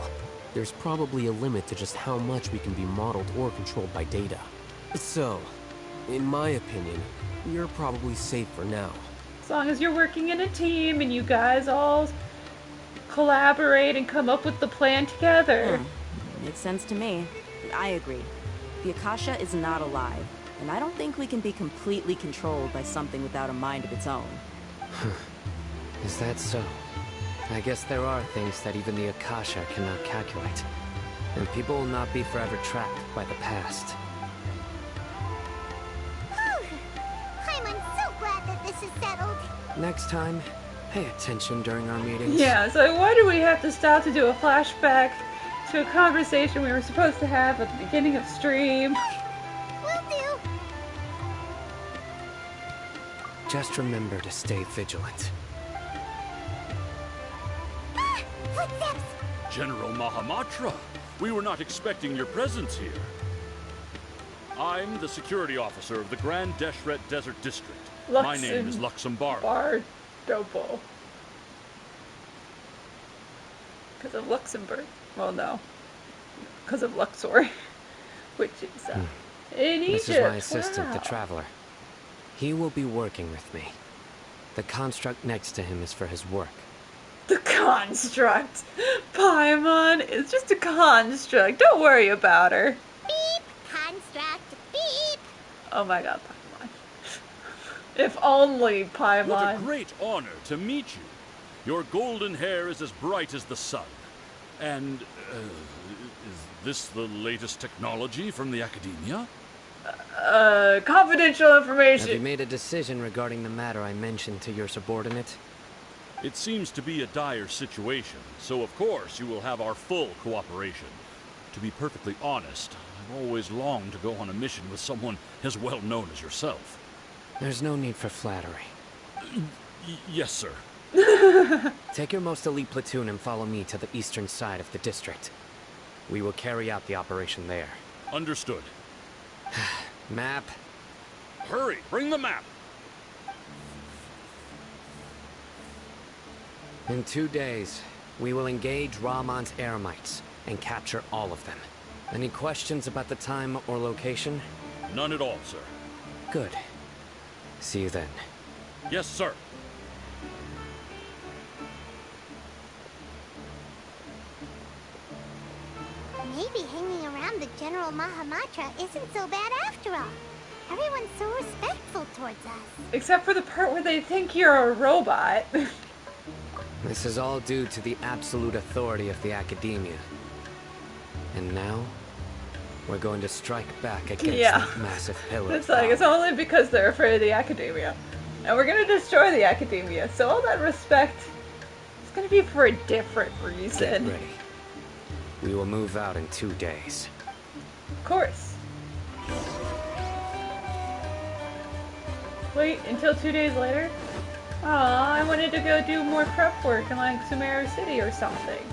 there's probably a limit to just how much we can be modeled or controlled by data. So, in my opinion, you're probably safe for now. As long as you're working in a team and you guys all collaborate and come up with the plan together. Makes sense to me. I agree. The Akasha is not alive, and I don't think we can be completely controlled by something without a mind of its own. Is that so? I guess there are things that even the Akasha cannot calculate. And people will not be forever trapped by the past. Whew. I'm so glad that this is settled. Next time, pay attention during our meetings. Yeah, so why do we have to stop to do a flashback to a conversation we were supposed to have at the beginning of stream? Will do. Just remember to stay vigilant. Ah! Footsteps! General Mahamatra, we were not expecting your presence here. I'm the security officer of the Grand Deshret Desert District. My name is Luxembourg. Dopo. Because of Luxembourg. Well, no. Because of Luxor. Which is in Egypt. This is my assistant, the Traveler. He will be working with me. The construct next to him is for his work. The construct! Paimon is just a construct. Don't worry about her. Beep! Construct! Beep! Oh my god, Paimon. If only Paimon. What a great honor to meet you. Your golden hair is as bright as the sun. And, is this the latest technology from the Akademiya? Confidential information. Have you made a decision regarding the matter I mentioned to your subordinate? It seems to be a dire situation, so of course you will have our full cooperation. To be perfectly honest, I've always longed to go on a mission with someone as well known as yourself. There's no need for flattery. Yes, sir. Take your most elite platoon and follow me to the eastern side of the district. We will carry out the operation there. Understood. Map. Hurry, bring the map! In 2 days, we will engage Rahman's Eremites and capture all of them. Any questions about the time or location? None at all, sir. Good. See you then. Yes, sir. Maybe hanging around the General Mahamatra isn't so bad after all. Everyone's so respectful towards us. Except for the part where they think you're a robot. This is all due to the absolute authority of the Akademiya. And now, we're going to strike back against that massive pillar. It's like, it's only because they're afraid of the Akademiya. And we're gonna destroy the Akademiya. So all that respect is gonna be for a different reason. Get ready. We will move out in 2 days. Of course. Wait, until 2 days later? Aw, I wanted to go do more prep work in like Sumeru City or something.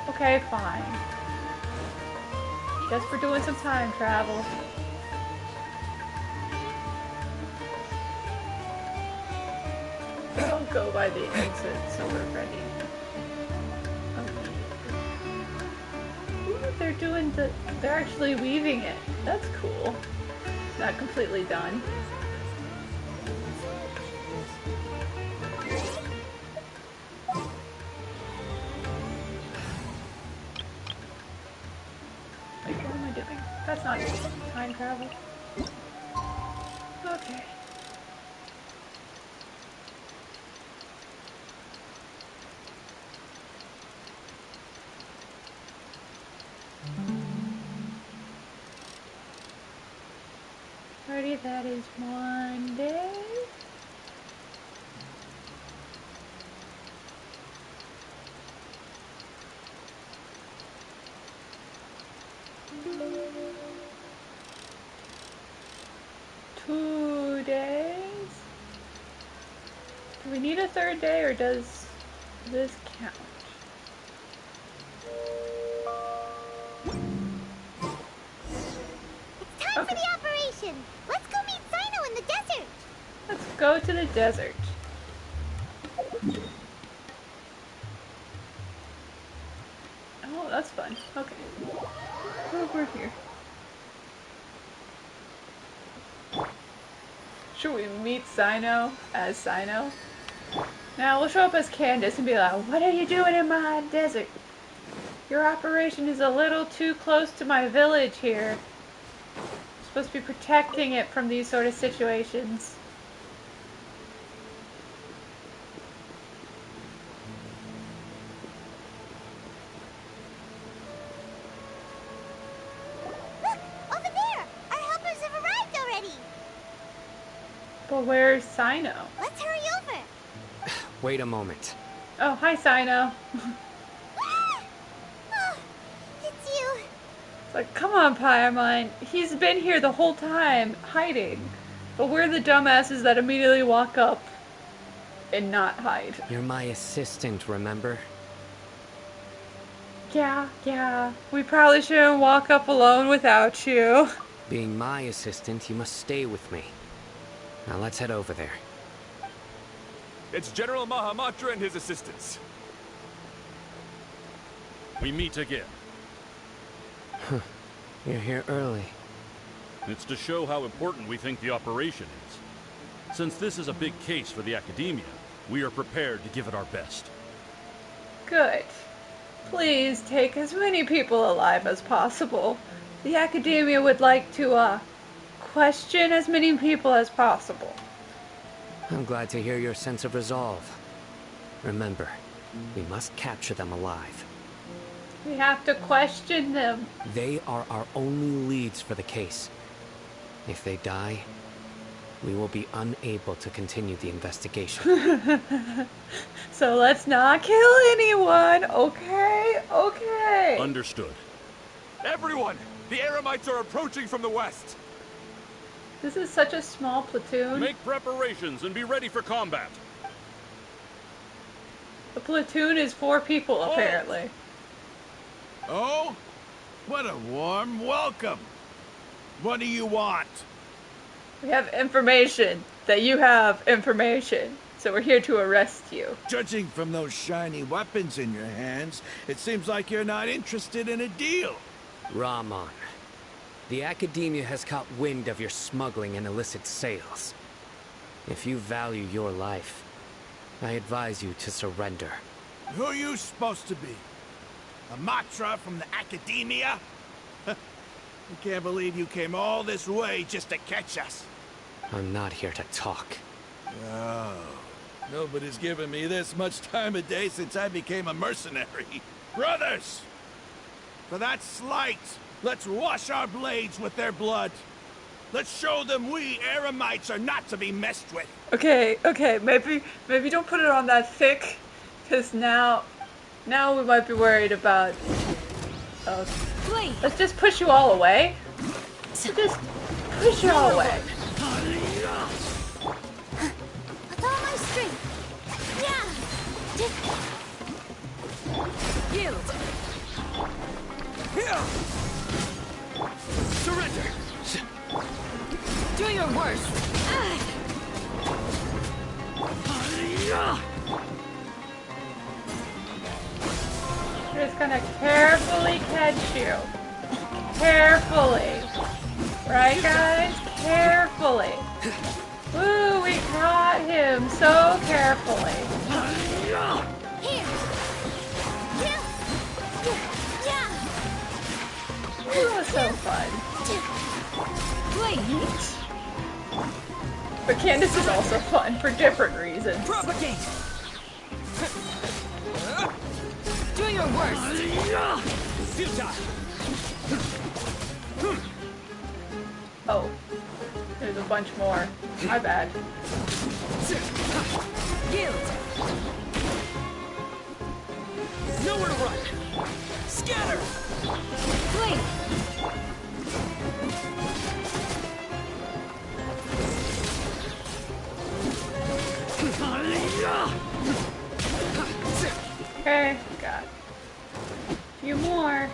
Okay, fine. Guess we're doing some time travel. Don't go by the exit, so we're ready. Okay. Ooh, they're actually weaving it. That's cool. Not completely done. Wait, what am I doing? That's not time travel. Okay. Alrighty, that is Monday. Do we need a third day, or does this count? It's time for the go to the desert. Oh, that's fun. Okay. Oh, we're here. Should we meet Cyno as Cyno? Now we'll show up as Candace and be like, what are you doing in my desert? Your operation is a little too close to my village here. I'm supposed to be protecting it from these sort of situations. Look! Over there! Our helpers have arrived already! But where's Cyno? Let's hurry over! Wait a moment. Oh, hi Cyno. Oh, it's you! It's like, come on, Paimon. He's been here the whole time, hiding. But we're the dumbasses that immediately walk up and not hide. You're my assistant, remember? Yeah. We probably shouldn't walk up alone without you. Being my assistant, you must stay with me. Now let's head over there. It's General Mahamatra and his assistants. We meet again. You're here early. It's to show how important we think the operation is. Since this is a big case for the Akademiya, we are prepared to give it our best. Good. Please take as many people alive as possible. The Akademiya would like to, question as many people as possible. I'm glad to hear your sense of resolve. Remember, we must capture them alive. We have to question them. They are our only leads for the case. If they die, we will be unable to continue the investigation. So let's not kill anyone, okay? Okay. Understood. Everyone! The Eremites are approaching from the west! This is such a small platoon. Make preparations and be ready for combat. The platoon is 4 people, apparently. Oh? What a warm welcome. What do you want? We have information that you have information. So we're here to arrest you. Judging from those shiny weapons in your hands, it seems like you're not interested in a deal. Rahman, the Akademiya has caught wind of your smuggling and illicit sales. If you value your life, I advise you to surrender. Who are you supposed to be? A Matra from the Akademiya? I can't believe you came all this way just to catch us. I'm not here to talk. Oh, nobody's given me this much time of day since I became a mercenary. Brothers! For that slight, let's wash our blades with their blood. Let's show them we Eremites are not to be messed with. Okay, maybe don't put it on that thick, because now we might be worried about... let's just push you all away. Just push you all away. With all my strength. Yeah. Yield. Here! Surrender! Do your worst. We're just gonna carefully catch you. Carefully. Right, guys? Carefully. Woo, we caught him so carefully. Here. That was so fun. Wait. But Candace is also fun for different reasons. Propagate. Do your worst. Oh, there's a bunch more. My bad. Yield. Nowhere to run! Scatter! Flee. Okay, got a few more.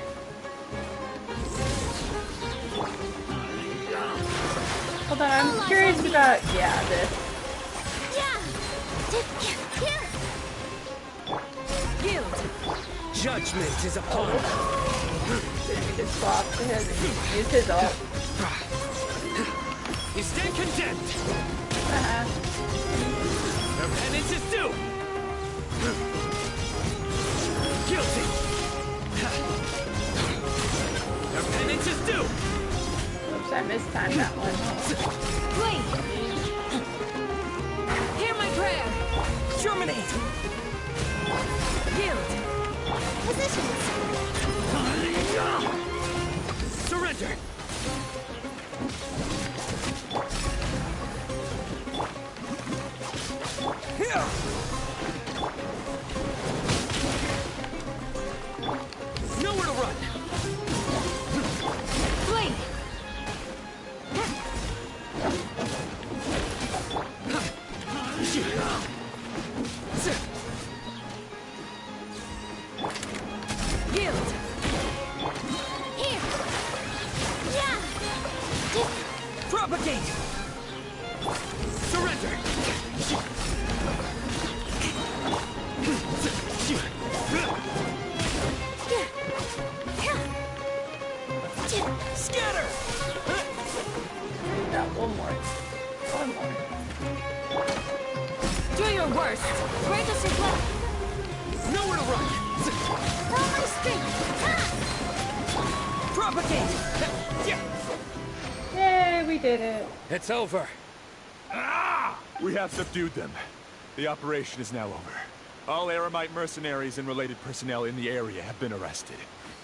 Hold on, I'm curious about, yeah, this. Judgment is upon us. He just swapped to his and used his ult. You stand condemned. Your penance is due. Guilty. Your penance is due. Oops, I mistimed that one. Wait! Hear my prayer! Germinate. Yield! Positions. Surrender. Nowhere to run. Blade! Yield! Here. Yeah. Propagate. Surrender. Scatter. Got one more. One more. Do your worst! Break us your blood! Nowhere to run. All my strength. Propagate. Yay, we did it. It's over. We have subdued them. The operation is now over. All Eremite mercenaries and related personnel in the area have been arrested.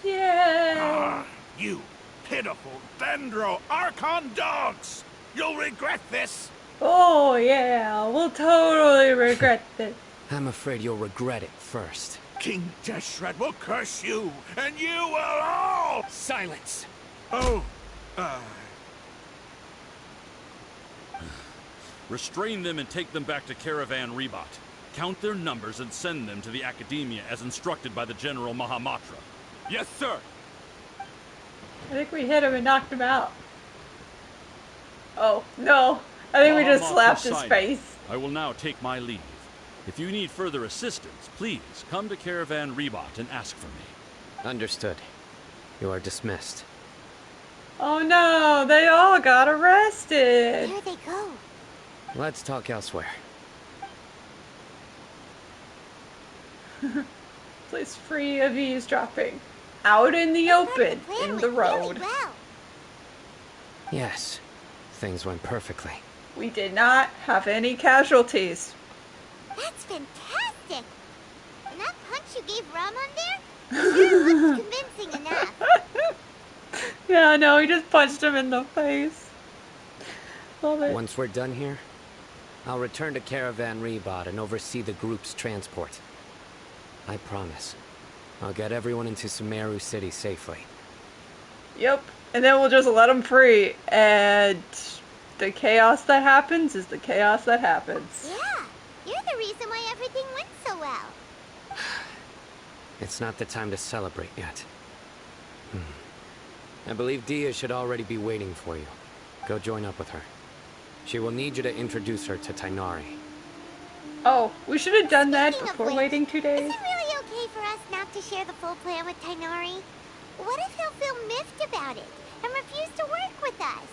Yay! You pitiful Dendro Archon dogs! You'll regret this! Oh yeah, we'll totally regret this. I'm afraid you'll regret it first. King Deshret will curse you, and you will all... Silence! Oh, Restrain them and take them back to Caravan Rebot. Count their numbers and send them to the Akademiya as instructed by the General Mahamatra. Yes, sir! I think we hit him and knocked him out. Oh, no. I think we just Mahamatra slapped his Cyno. face. I will now take my leave. If you need further assistance, please come to Caravan Rebot and ask for me. Understood. You are dismissed. Oh no, they all got arrested. There they go. Let's talk elsewhere. Place free of eavesdropping. Out in the open, in the road. Well. Yes. Things went perfectly. We did not have any casualties. That's fantastic. And that punch you gave Ramon there? Sure looks convincing enough. Yeah, no, he just punched him in the face. Love it. Once we're done here, I'll return to Caravan Rebot and oversee the group's transport. I promise. I'll get everyone into Sumeru City safely. Yep. And then we'll just let him free. And the chaos that happens is the chaos that happens. Yeah, you're the reason why everything went so well. It's not the time to celebrate yet. I believe Deyha should already be waiting for you. Go join up with her. She will need you to introduce her to Tighnari. Oh, we should have done that Speaking of before which, waiting 2 days. Is it really okay for us not to share the full plan with Tighnari? What if he'll feel miffed about it and refuse to work with us?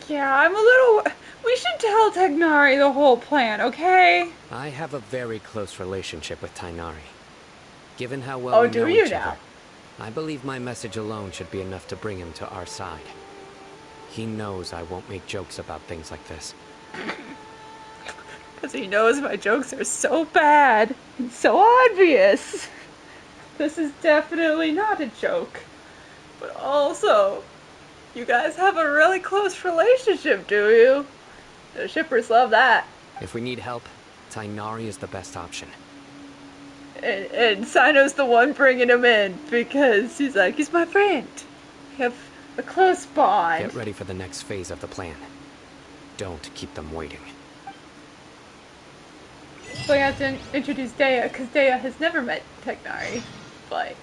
Yeah, I'm a little... We should tell Tighnari the whole plan, okay? I have a very close relationship with Tighnari. Given how well we do know you each now? other, I believe my message alone should be enough to bring him to our side. He knows I won't make jokes about things like this. Because he knows my jokes are so bad and so obvious. This is definitely not a joke. But also, you guys have a really close relationship, do you? The shippers love that. If we need help, Tighnari is the best option. And Cyno's the one bringing him in because he's like, he's my friend. We have a close bond. Get ready for the next phase of the plan. Don't keep them waiting. So I have to introduce Deyha because Deyha has never met Tighnari. But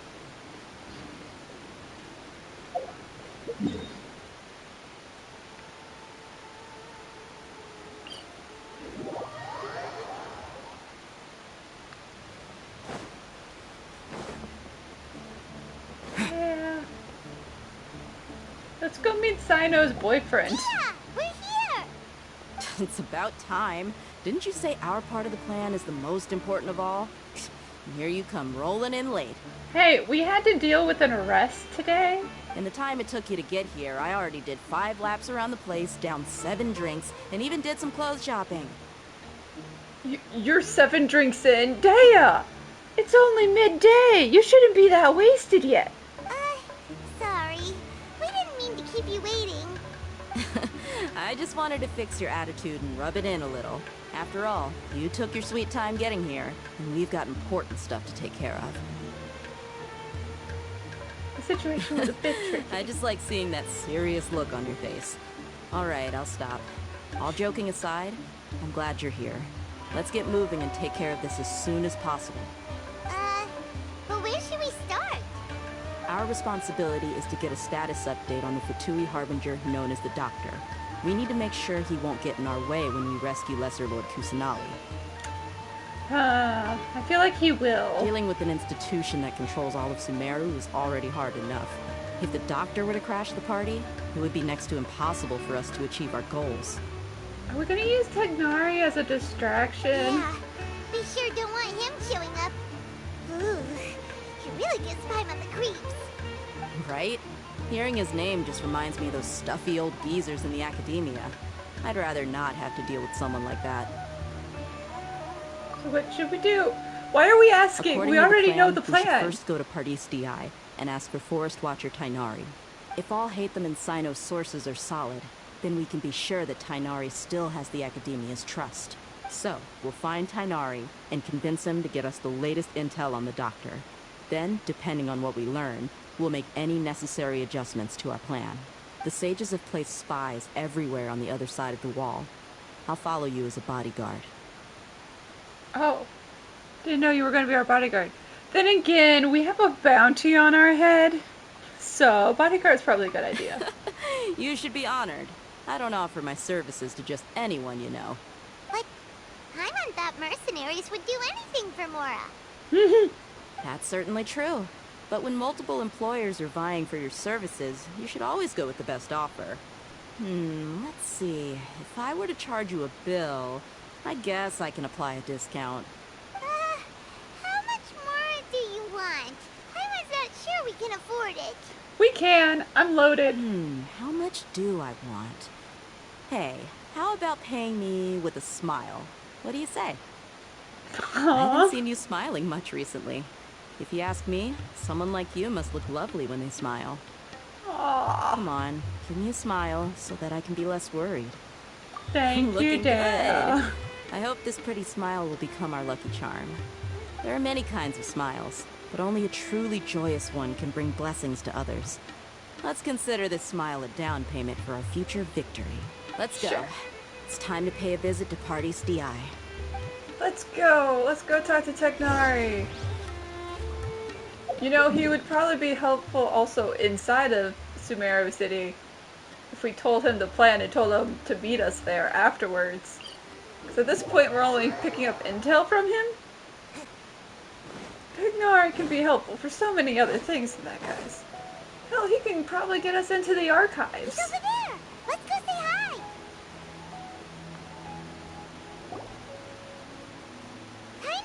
Let's go meet Cyno's boyfriend. Yeah, we're here. It's about time. Didn't you say our part of the plan is the most important of all? And here you come rolling in late. Hey, we had to deal with an arrest today. In the time it took you to get here, I already did 5 laps around the place, downed 7 drinks, and even did some clothes shopping. You're 7 drinks in. Deyha! It's only midday. You shouldn't be that wasted yet. Sorry. We didn't mean to keep you waiting. I just wanted to fix your attitude and rub it in a little. After all, you took your sweet time getting here, and we've got important stuff to take care of. The situation was a bit tricky. I just like seeing that serious look on your face. All right, I'll stop. All joking aside, I'm glad you're here. Let's get moving and take care of this as soon as possible. But where should we start? Our responsibility is to get a status update on the Fatui Harbinger known as the Doctor. We need to make sure he won't get in our way when we rescue Lesser Lord Kusanali. I feel like he will. Dealing with an institution that controls all of Sumeru is already hard enough. If the Doctor were to crash the party, it would be next to impossible for us to achieve our goals. Are we gonna use Tighnari as a distraction? Yeah, we sure don't want him showing up. Ooh, he really gives 5 on the creeps. Right? Hearing his name just reminds me of those stuffy old geezers in the Akademiya. I'd rather not have to deal with someone like that. So what should we do? Why are we asking? According We to already know the We should plan. first go to Pardis Di and ask for Forest Watcher Tighnari. If all Haitham and Cyno's sources are solid, then we can be sure that Tighnari still has the Akademiya's trust. So, we'll find Tighnari and convince him to get us the latest intel on the Doctor. Then, depending on what we learn, we'll make any necessary adjustments to our plan. The sages have placed spies everywhere on the other side of the wall. I'll follow you as a bodyguard. Oh, didn't know you were going to be our bodyguard. Then again, we have a bounty on our head. So, bodyguard's probably a good idea. You should be honored. I don't offer my services to just anyone you know. But Paimon thought mercenaries would do anything for Mora. That's certainly true. But when multiple employers are vying for your services, you should always go with the best offer. Let's see. If I were to charge you a bill, I guess I can apply a discount. How much more do you want? I was not sure we can afford it. We can. I'm loaded. How much do I want? Hey, how about paying me with a smile? What do you say? I haven't seen you smiling much recently. If you ask me, someone like you must look lovely when they smile. Aww. Come on, give me a smile so that I can be less worried. Thank you, Deyha. I hope this pretty smile will become our lucky charm. There are many kinds of smiles, but only a truly joyous one can bring blessings to others. Let's consider this smile a down payment for our future victory. Let's go. Sure. It's time to pay a visit to Pardis Di. Let's go. Let's go talk to Tighnari. You know, he would probably be helpful also inside of Sumeru City if we told him the plan and told him to meet us there afterwards. Because at this point, we're only picking up intel from him. Tighnari can be helpful for so many other things than that, guys. Hell, he can probably get us into the archives. He's over there. Let's go say hi.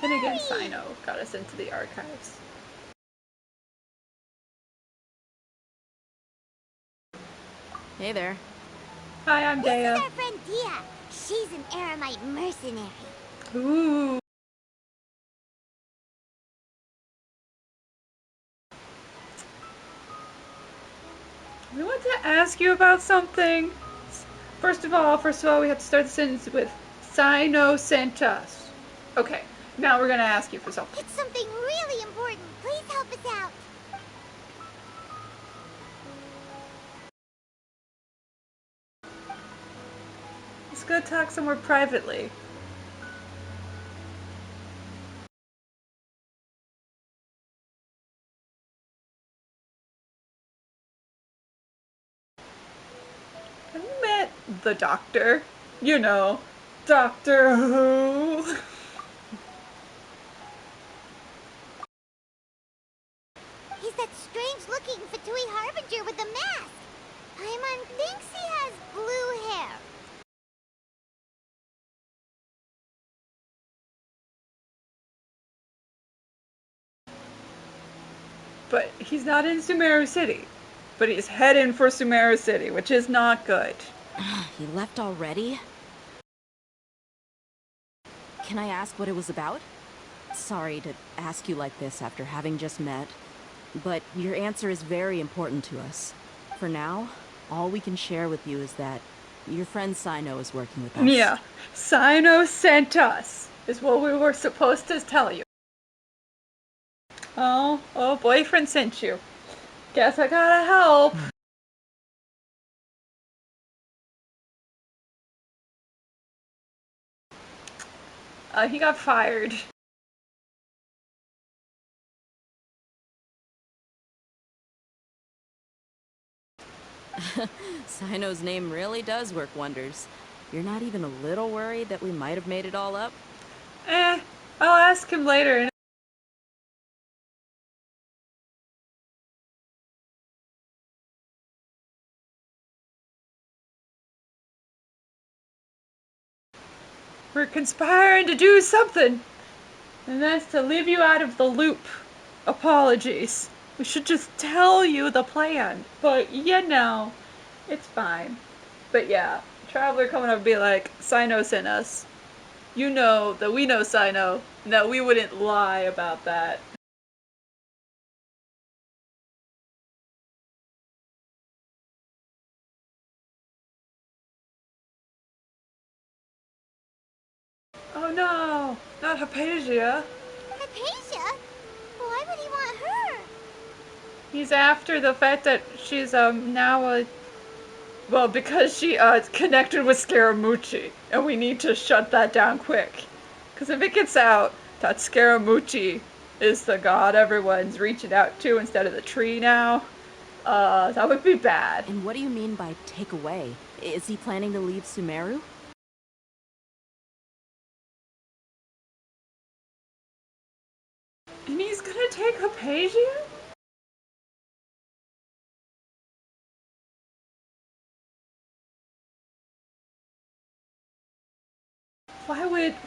Then again, Cyno got us into the archives. Hey there. Hi, I'm This Deyha. is our friend Deyha. She's an Aramite mercenary. Ooh. We want to ask you about something. First of all, we have to start the sentence with Cyno sent us. Okay, now we're gonna ask you for something. It's something really important. Please help us out. Let's go talk somewhere privately. Have you met the Doctor? You know, Doctor Who. He's that strange-looking Fatui Harbinger with the mask. Paimon But he's not in Sumeru City. But he's heading for Sumeru City, which is not good. He left already? Can I ask what it was about? Sorry to ask you like this after having just met, but your answer is very important to us. For now, all we can share with you is that your friend Cyno is working with us. Yeah, Cyno sent us, is what we were supposed to tell you. Oh, boyfriend sent you. Guess I gotta help. He got fired. Cyno's name really does work wonders. You're not even a little worried that we might have made it all up? I'll ask him later. We're conspiring to do something, and that's to leave you out of the loop. Apologies. We should just tell you the plan, but you know, it's fine. But yeah, Traveler coming up and be like, Cyno sent us. You know that we know Cyno, and that we wouldn't lie about that. Oh no, not Hypatia. Hypatia? Why would he want her? He's after the fact that she's now well, because she connected with Scaramouche, and we need to shut that down quick. Because if it gets out that Scaramouche is the god everyone's reaching out to instead of the tree now, that would be bad. And what do you mean by take away? Is he planning to leave Sumeru? And he's gonna take Hypatia?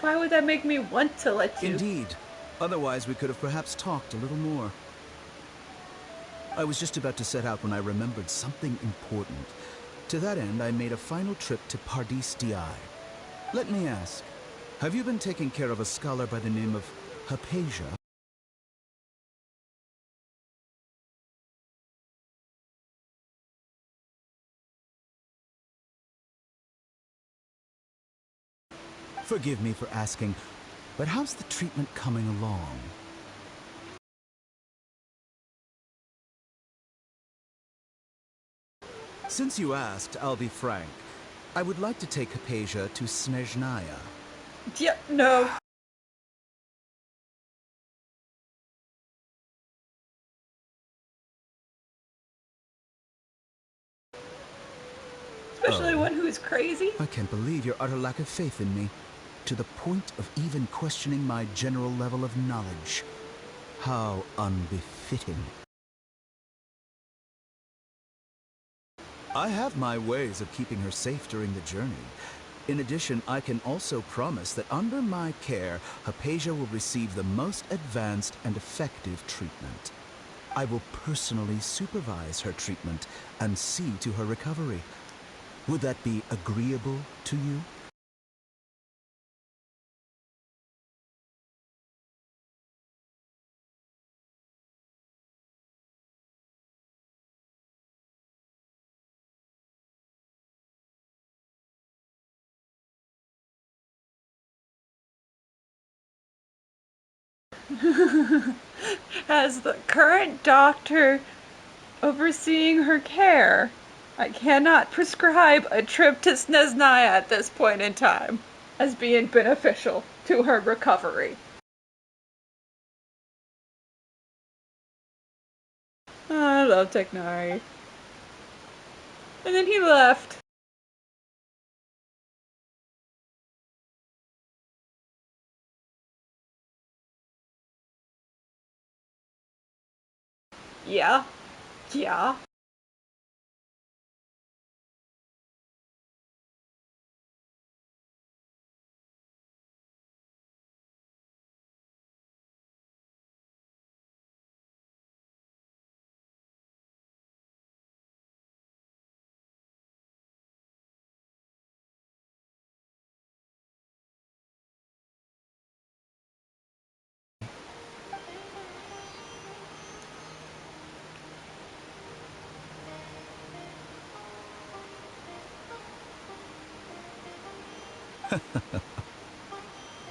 Why would that make me want to let you? Indeed. Otherwise, we could have perhaps talked a little more. I was just about to set out when I remembered something important. To that end, I made a final trip to Pardis Di. Let me ask, have you been taking care of a scholar by the name of Hypatia? Forgive me for asking, but how's the treatment coming along? Since you asked, I'll be frank. I would like to take Hypatia to Snezhnaya. Yeah, no. Especially one who is crazy. I can't believe your utter lack of faith in me, to the point of even questioning my general level of knowledge. How unbefitting. I have my ways of keeping her safe during the journey. In addition, I can also promise that under my care, Hypatia will receive the most advanced and effective treatment. I will personally supervise her treatment and see to her recovery. Would that be agreeable to you? As the current doctor overseeing her care, I cannot prescribe a trip to Snezhnaya at this point in time as being beneficial to her recovery. Oh, I love Tighnari. And then he left. Yeah. Yeah.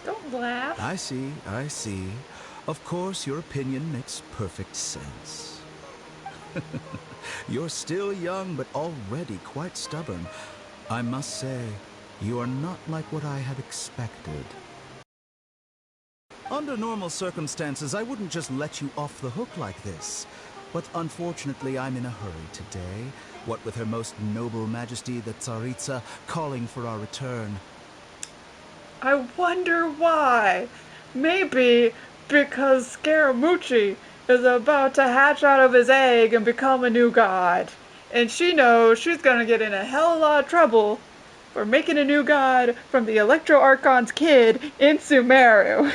Don't laugh. I see, I see. Of course, your opinion makes perfect sense. You're still young, but already quite stubborn. I must say, you are not like what I had expected. Under normal circumstances, I wouldn't just let you off the hook like this. But unfortunately, I'm in a hurry today. What with Her Most Noble Majesty, the Tsaritsa, calling for our return. I wonder why. Maybe because Scaramouche is about to hatch out of his egg and become a new god. And she knows she's gonna get in a hell of a lot of trouble for making a new god from the Electro Archon's kid in Sumeru.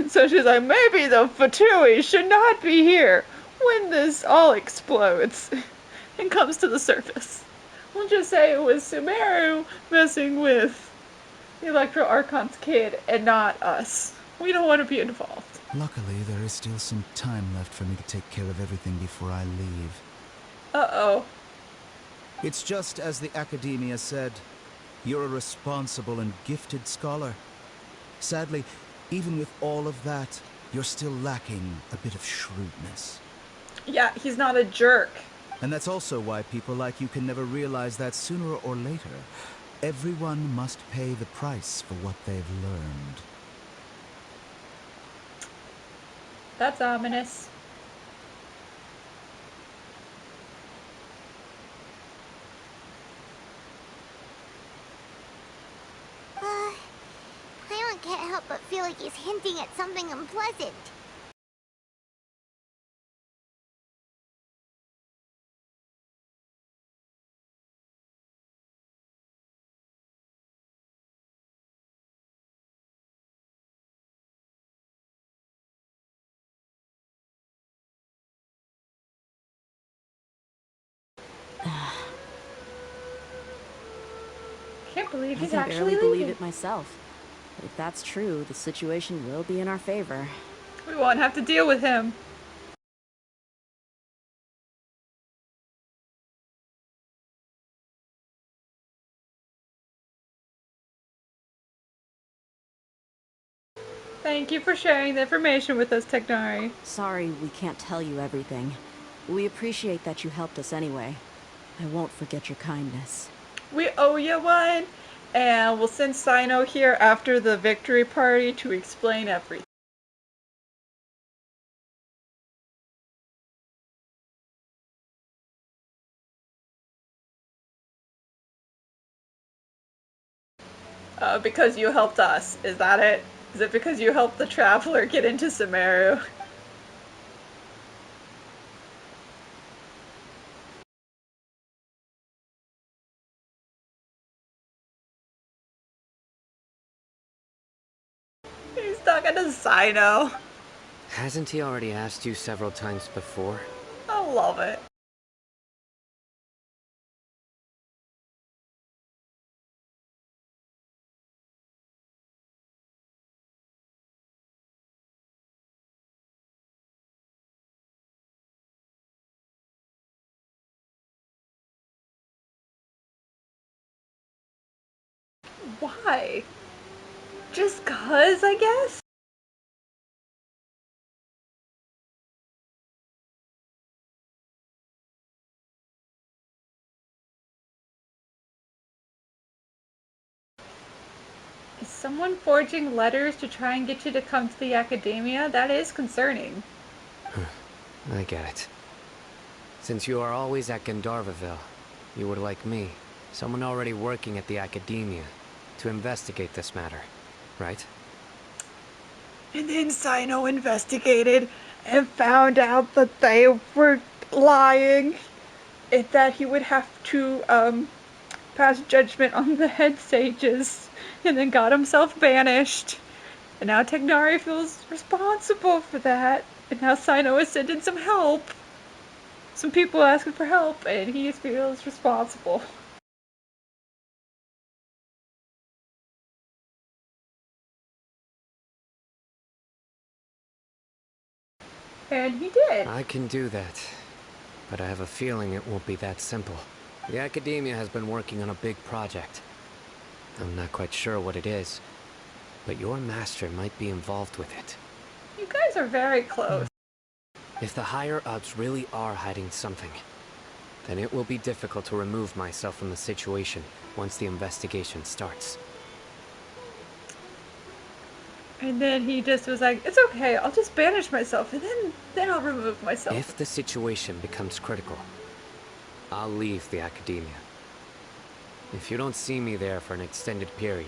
So she's like, maybe the Fatui should not be here when this all explodes and comes to the surface. We'll just say it was Sumeru messing with the Electro Archon's kid and not us. We don't want to be involved. Luckily, there is still some time left for me to take care of everything before I leave. Uh-oh. It's just as the Akademiya said. You're a responsible and gifted scholar. Sadly, even with all of that, you're still lacking a bit of shrewdness. Yeah, he's not a jerk. And that's also why people like you can never realize that sooner or later, everyone must pay the price for what they've learned. That's ominous. Paimon can't help but feel like he's hinting at something unpleasant. Can't believe he's I can actually barely believe leaving. it myself. But if that's true, the situation will be in our favor. We won't have to deal with him. Thank you for sharing the information with us, Tighnari. Sorry we can't tell you everything. We appreciate that you helped us anyway. I won't forget your kindness. We owe you one, and we'll send Cyno here after the victory party to explain everything. Because you helped us. Is that it? Is it because you helped the traveler get into Sumeru? He's talking to Cyno. Hasn't he already asked you several times before? I love it. Why? Just 'cause, I guess? Is someone forging letters to try and get you to come to the Akademiya? That is concerning. I get it. Since you are always at Gandharvaville, you would like me, someone already working at the Akademiya, to investigate this matter, right? And then Cyno investigated and found out that they were lying and that he would have to pass judgment on the head sages and then got himself banished. And now Tighnari feels responsible for that. And now Cyno is sending some help. Some people asking for help and he feels responsible. And he did. I can do that, but I have a feeling it won't be that simple. The Akademiya has been working on a big project. I'm not quite sure what it is, but your master might be involved with it. You guys are very close. If the higher-ups really are hiding something, then it will be difficult to remove myself from the situation once the investigation starts. And then he just was like, it's okay, I'll just banish myself, and then I'll remove myself. If the situation becomes critical, I'll leave the Akademiya. If you don't see me there for an extended period,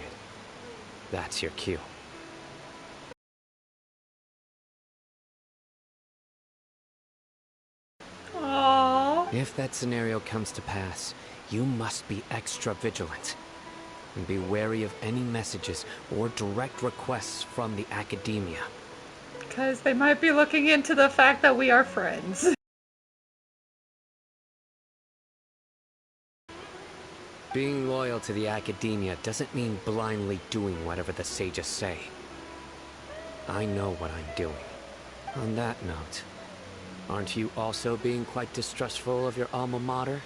that's your cue. Aww. If that scenario comes to pass, you must be extra vigilant. And be wary of any messages or direct requests from the Akademiya. Because they might be looking into the fact that we are friends. Being loyal to the Akademiya doesn't mean blindly doing whatever the sages say. I know what I'm doing. On that note, aren't you also being quite distrustful of your alma mater?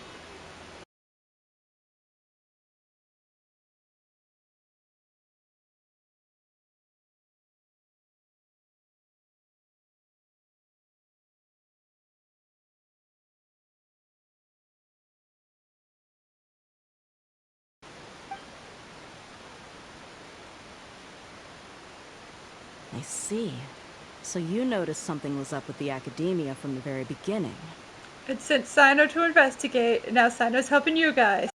I see. So you noticed something was up with the Akademiya from the very beginning. It sent Cyno to investigate, and now Cyno's helping you guys.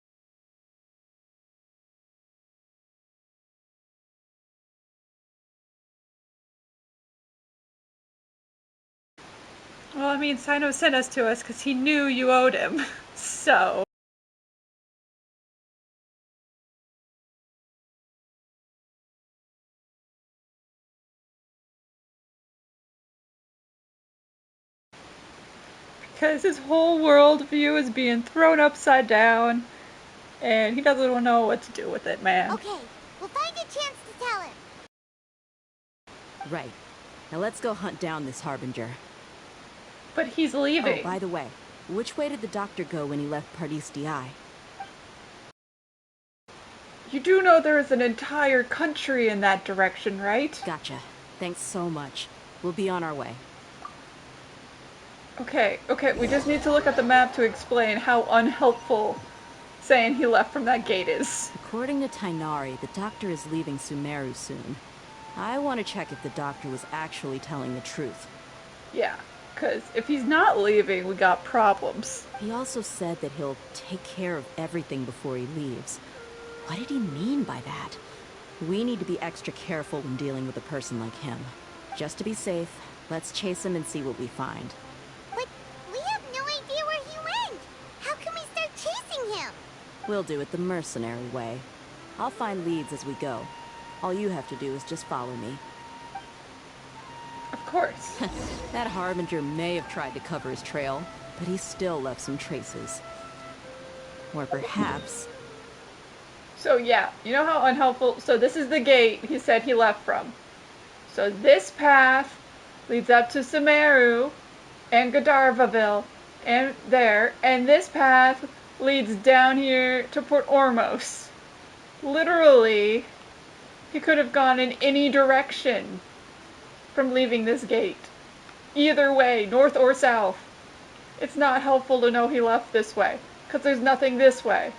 Well, I mean, Cyno sent us to us because he knew you owed him, so... Because his whole worldview is being thrown upside down, and he doesn't know what to do with it, man. Okay, we'll find a chance to tell him. Right. Now let's go hunt down this Harbinger. But he's leaving. Oh, by the way, which way did the doctor go when he left Pardis Di? You do know there is an entire country in that direction, right? Gotcha. Thanks so much. We'll be on our way. Okay, we just need to look at the map to explain how unhelpful saying he left from that gate is. According to Tighnari, the doctor is leaving Sumeru soon. I want to check if the doctor was actually telling the truth. Yeah, because if he's not leaving, we got problems. He also said that he'll take care of everything before he leaves. What did he mean by that? We need to be extra careful when dealing with a person like him. Just to be safe, let's chase him and see what we find. But we have no idea where he went. How can we start chasing him? We'll do it the mercenary way. I'll find leads as we go. All you have to do is just follow me. Of course. That Harbinger may have tried to cover his trail, but he still left some traces. Or perhaps... So yeah, you know how unhelpful... So this is the gate he said he left from. So this path leads up to Sumeru and G'Darvaville and there, and this path leads down here to Port Ormos. Literally, he could have gone in any direction from leaving this gate. Either way, north or south. It's not helpful to know he left this way, because there's nothing this way,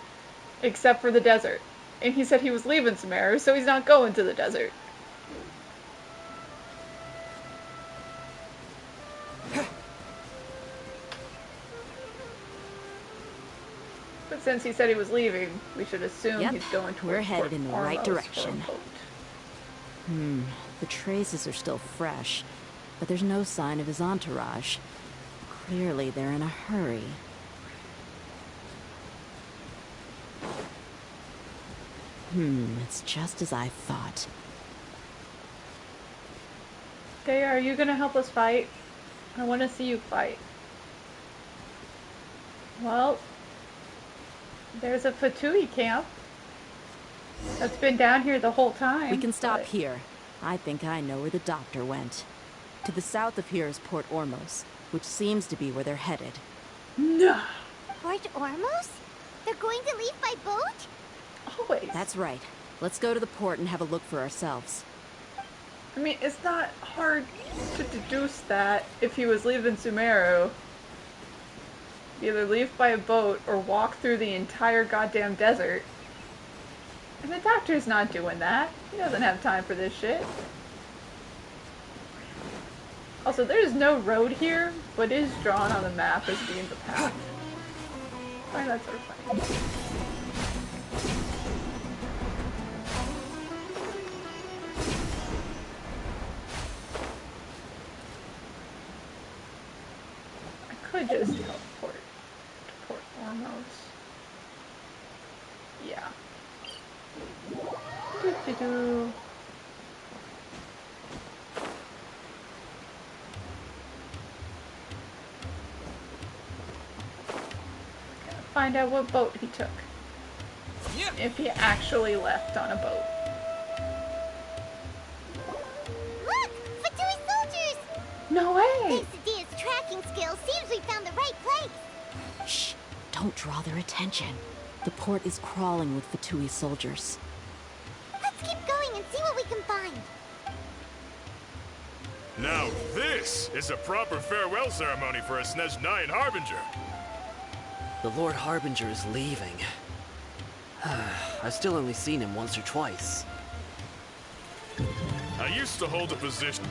except for the desert. And he said he was leaving Sumeru, so he's not going to the desert. But since he said he was leaving, we should assume he's going towards we're headed in the right Ormos direction. The traces are still fresh, but there's no sign of his entourage. Clearly, they're in a hurry. It's just as I thought. Deyha, are you gonna help us fight? I want to see you fight. Well, there's a Fatui camp that's been down here the whole time. We can stop here. I think I know where the doctor went. To the south of here is Port Ormos, which seems to be where they're headed. No. Port Ormos? They're going to leave by boat? Always. That's right. Let's go to the port and have a look for ourselves. I mean, it's not hard to deduce that if he was leaving Sumeru. Either leave by a boat or walk through the entire goddamn desert. And the doctor's not doing that. He doesn't have time for this shit. Also, there's no road here, but it is drawn on the map as being the path. I find that sort of funny. I could just teleport to Port Ormos. Yeah. Doo-doo-doo. Find out what boat he took. If he actually left on a boat. Look! Fatui soldiers! No way! Thanks to Deyha's tracking skills, seems we found the right place. Shh! Don't draw their attention. The port is crawling with Fatui soldiers. Let's keep going and see what we can find. Now this is a proper farewell ceremony for a Snežnayan Harbinger. The Lord Harbinger is leaving. I've still only seen him once or twice. I used to hold a position.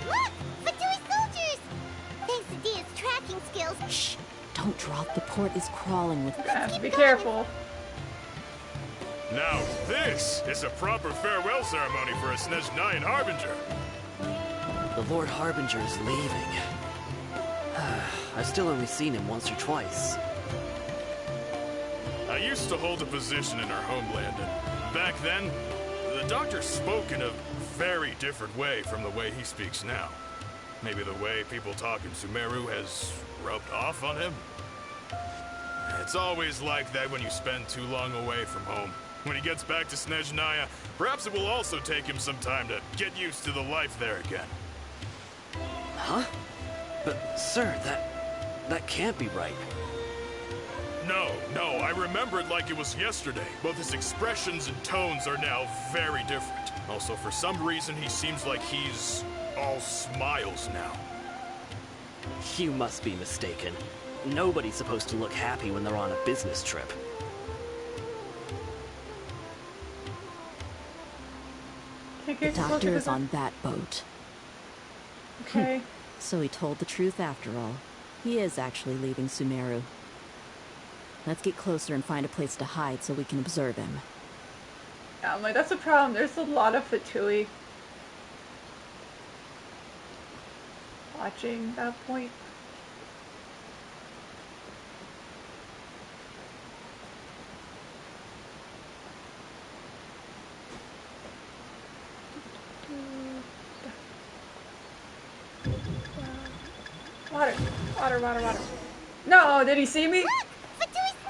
Look! Fatui soldiers! Thanks to Deyha's tracking skills. Shh! Don't drop. The port is crawling with... Be careful. Now this is a proper farewell ceremony for a Snežnayan Harbinger. The Lord Harbinger is leaving. I've still only seen him once or twice. I used to hold a position in our homeland, and back then, the doctor spoke in a very different way from the way he speaks now. Maybe the way people talk in Sumeru has rubbed off on him? It's always like that when you spend too long away from home. When he gets back to Snežnaya, perhaps it will also take him some time to get used to the life there again. Huh? But, sir, that can't be right. No, I remember it like it was yesterday. Both his expressions and tones are now very different. Also, for some reason, he seems like he's all smiles now. You must be mistaken. Nobody's supposed to look happy when they're on a business trip. The doctor is on that boat. Okay. So he told the truth after all. He is actually leaving Sumeru. Let's get closer and find a place to hide so we can observe him. Yeah, I'm like, that's a problem. There's a lot of Fatui watching that point. Water. No, did he see me?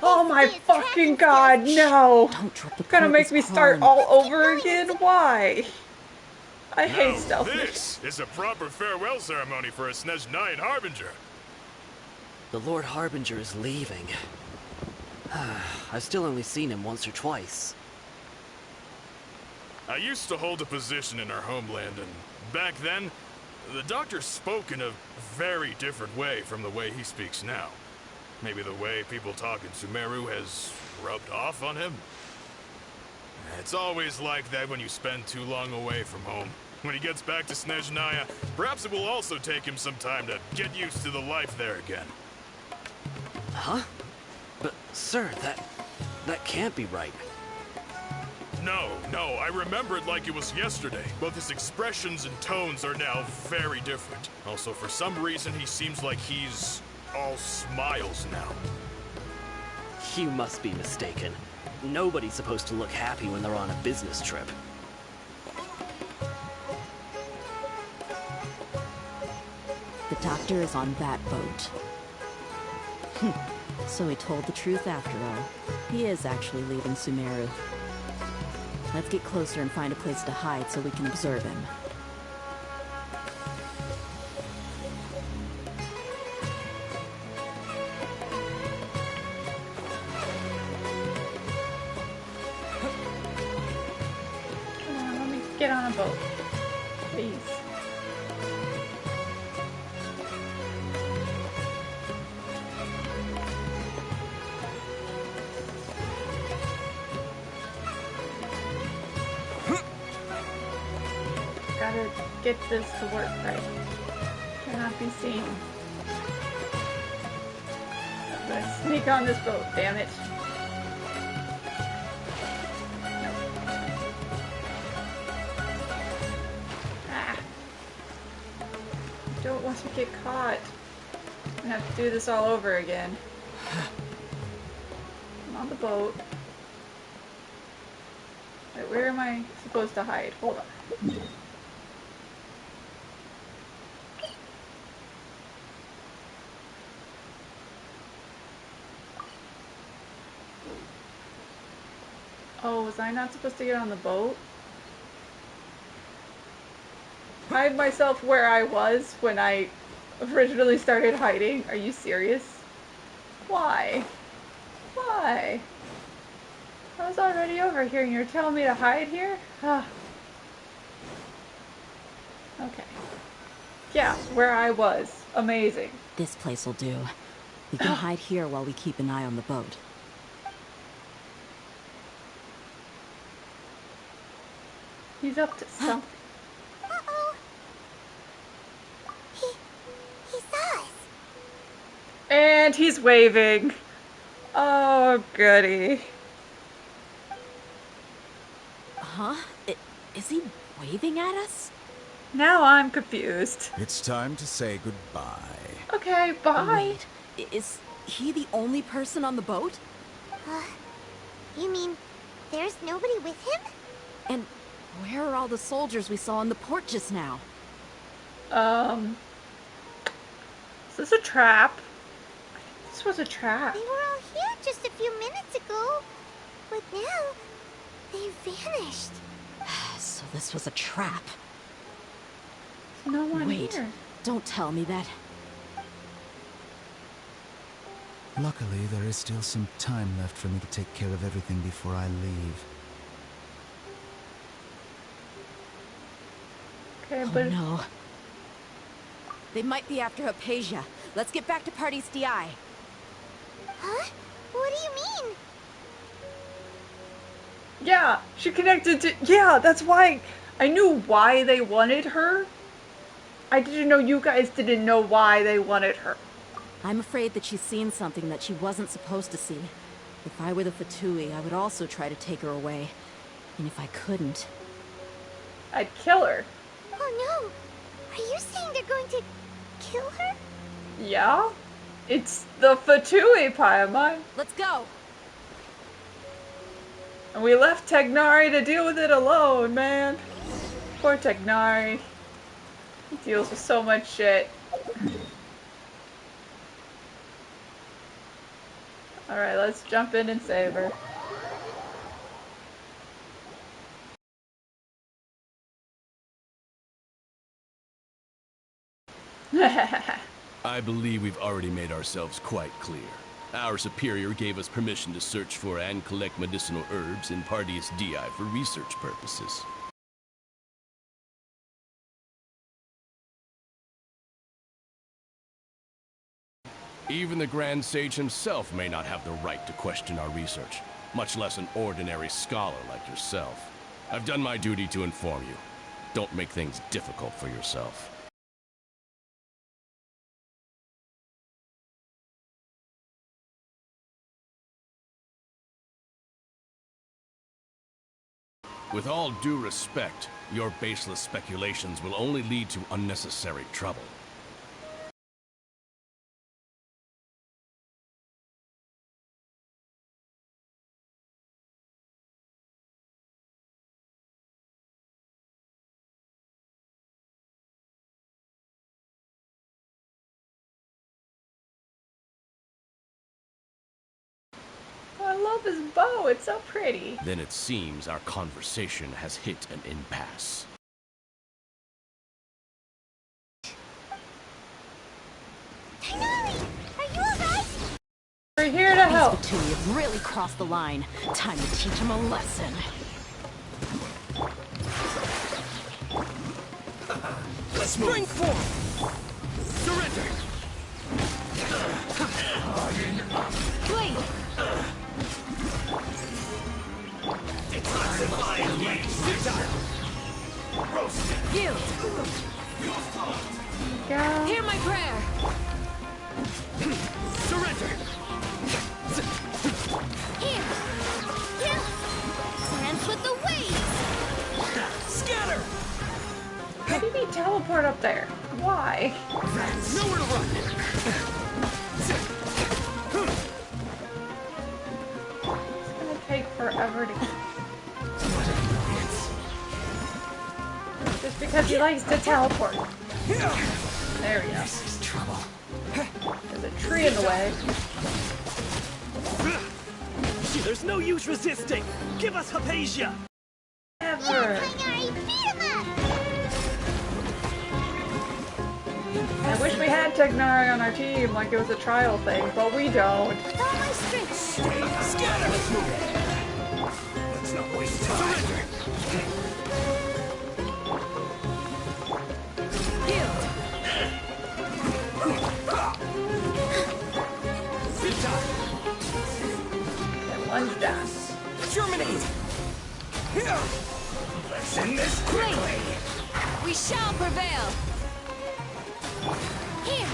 Oh my fucking god, no! Gonna make me start all over again? Why? I hate stealth missions. This is a proper farewell ceremony for a Snežnayan Harbinger. The Lord Harbinger is leaving. I've still only seen him once or twice. I used to hold a position in our homeland, and back then, the doctor spoke in a very different way from the way he speaks now. Maybe the way people talk in Sumeru has rubbed off on him? It's always like that when you spend too long away from home. When he gets back to Snežnaya, perhaps it will also take him some time to get used to the life there again. Huh? But, sir, that can't be right. No, I remember it like it was yesterday. Both his expressions and tones are now very different. Also, for some reason, he seems like he's all smiles now. You must be mistaken. Nobody's supposed to look happy when they're on a business trip. The doctor is on that boat. So he told the truth after all. He is actually leaving Sumeru. Let's get closer and find a place to hide so we can observe him. get on a boat. Please. Gotta get this to work right. Cannot be seen. I'm gonna sneak on this boat, damn it. Ah. Don't want to get caught. I'm gonna have to do this all over again. I'm on the boat. Wait, where am I supposed to hide? Hold on. Oh, was I not supposed to get on the boat? Hide myself where I was when I originally started hiding? Are you serious? Why? Why? I was already over here and you're telling me to hide here? Ah. Okay. Yeah, where I was. Amazing. This place will do. We can hide here while we keep an eye on the boat. He's up to something. Uh-oh. He saw us. And he's waving. Oh, goody. Huh? Is he waving at us? Now I'm confused. It's time to say goodbye. Okay, bye. Wait, is he the only person on the boat? You mean there's nobody with him? And where are all the soldiers we saw on the port just now? Is this a trap? I think this was a trap. They were all here just a few minutes ago. But now, they vanished. So this was a trap. There's no one Wait, here. don't tell me that. Luckily, there is still some time left for me to take care of everything before I leave. Okay, Oh but no. They might be after Hypatia. Let's get back to Party's DI. Huh? What do you mean? yeah, she connected to. Yeah, that's why I knew why they wanted her. I didn't know you guys didn't know why they wanted her. I'm afraid that she's seen something that she wasn't supposed to see. If I were the Fatui, I would also try to take her away. And if I couldn't... I'd kill her. Oh no! Are you saying they're going to kill her? Yeah? It's the Fatui, Paimon. Let's go! And we left Tighnari to deal with it alone, man. Poor Tighnari. He deals with so much shit. Alright, let's jump in and save her. I believe we've already made ourselves quite clear. Our superior gave us permission to search for and collect medicinal herbs in Party's DI for research purposes. Even the Grand Sage himself may not have the right to question our research, much less an ordinary scholar like yourself. I've done my duty to inform you. Don't make things difficult for yourself. With all due respect, your baseless speculations will only lead to unnecessary trouble. I love his bow, it's so pretty. Then it seems our conversation has hit an impasse. Tighnari! Are you alright? We're here to help. These Fatui have really crossed the line. Time to teach them a lesson. Spring forth! Surrender! Wait! Yield! Go. Hear my prayer! Surrender! Here! Here! Dance with the waves! Scatter! How did he teleport up there? Why? Nowhere to run! It's gonna take forever to... Just because he likes to teleport. There we go. This is trouble. There's a tree in the way. There's no use resisting! Give us Hypatia! Ever. Tighnari, beat him up! I wish we had Tighnari on our team like it was a trial thing, but we don't. With all my strength! Scatter! Let's move it! Let's not waste time! Surrender! Yield! And one's down. Germinate! Let's end this quickly! We shall prevail! Here!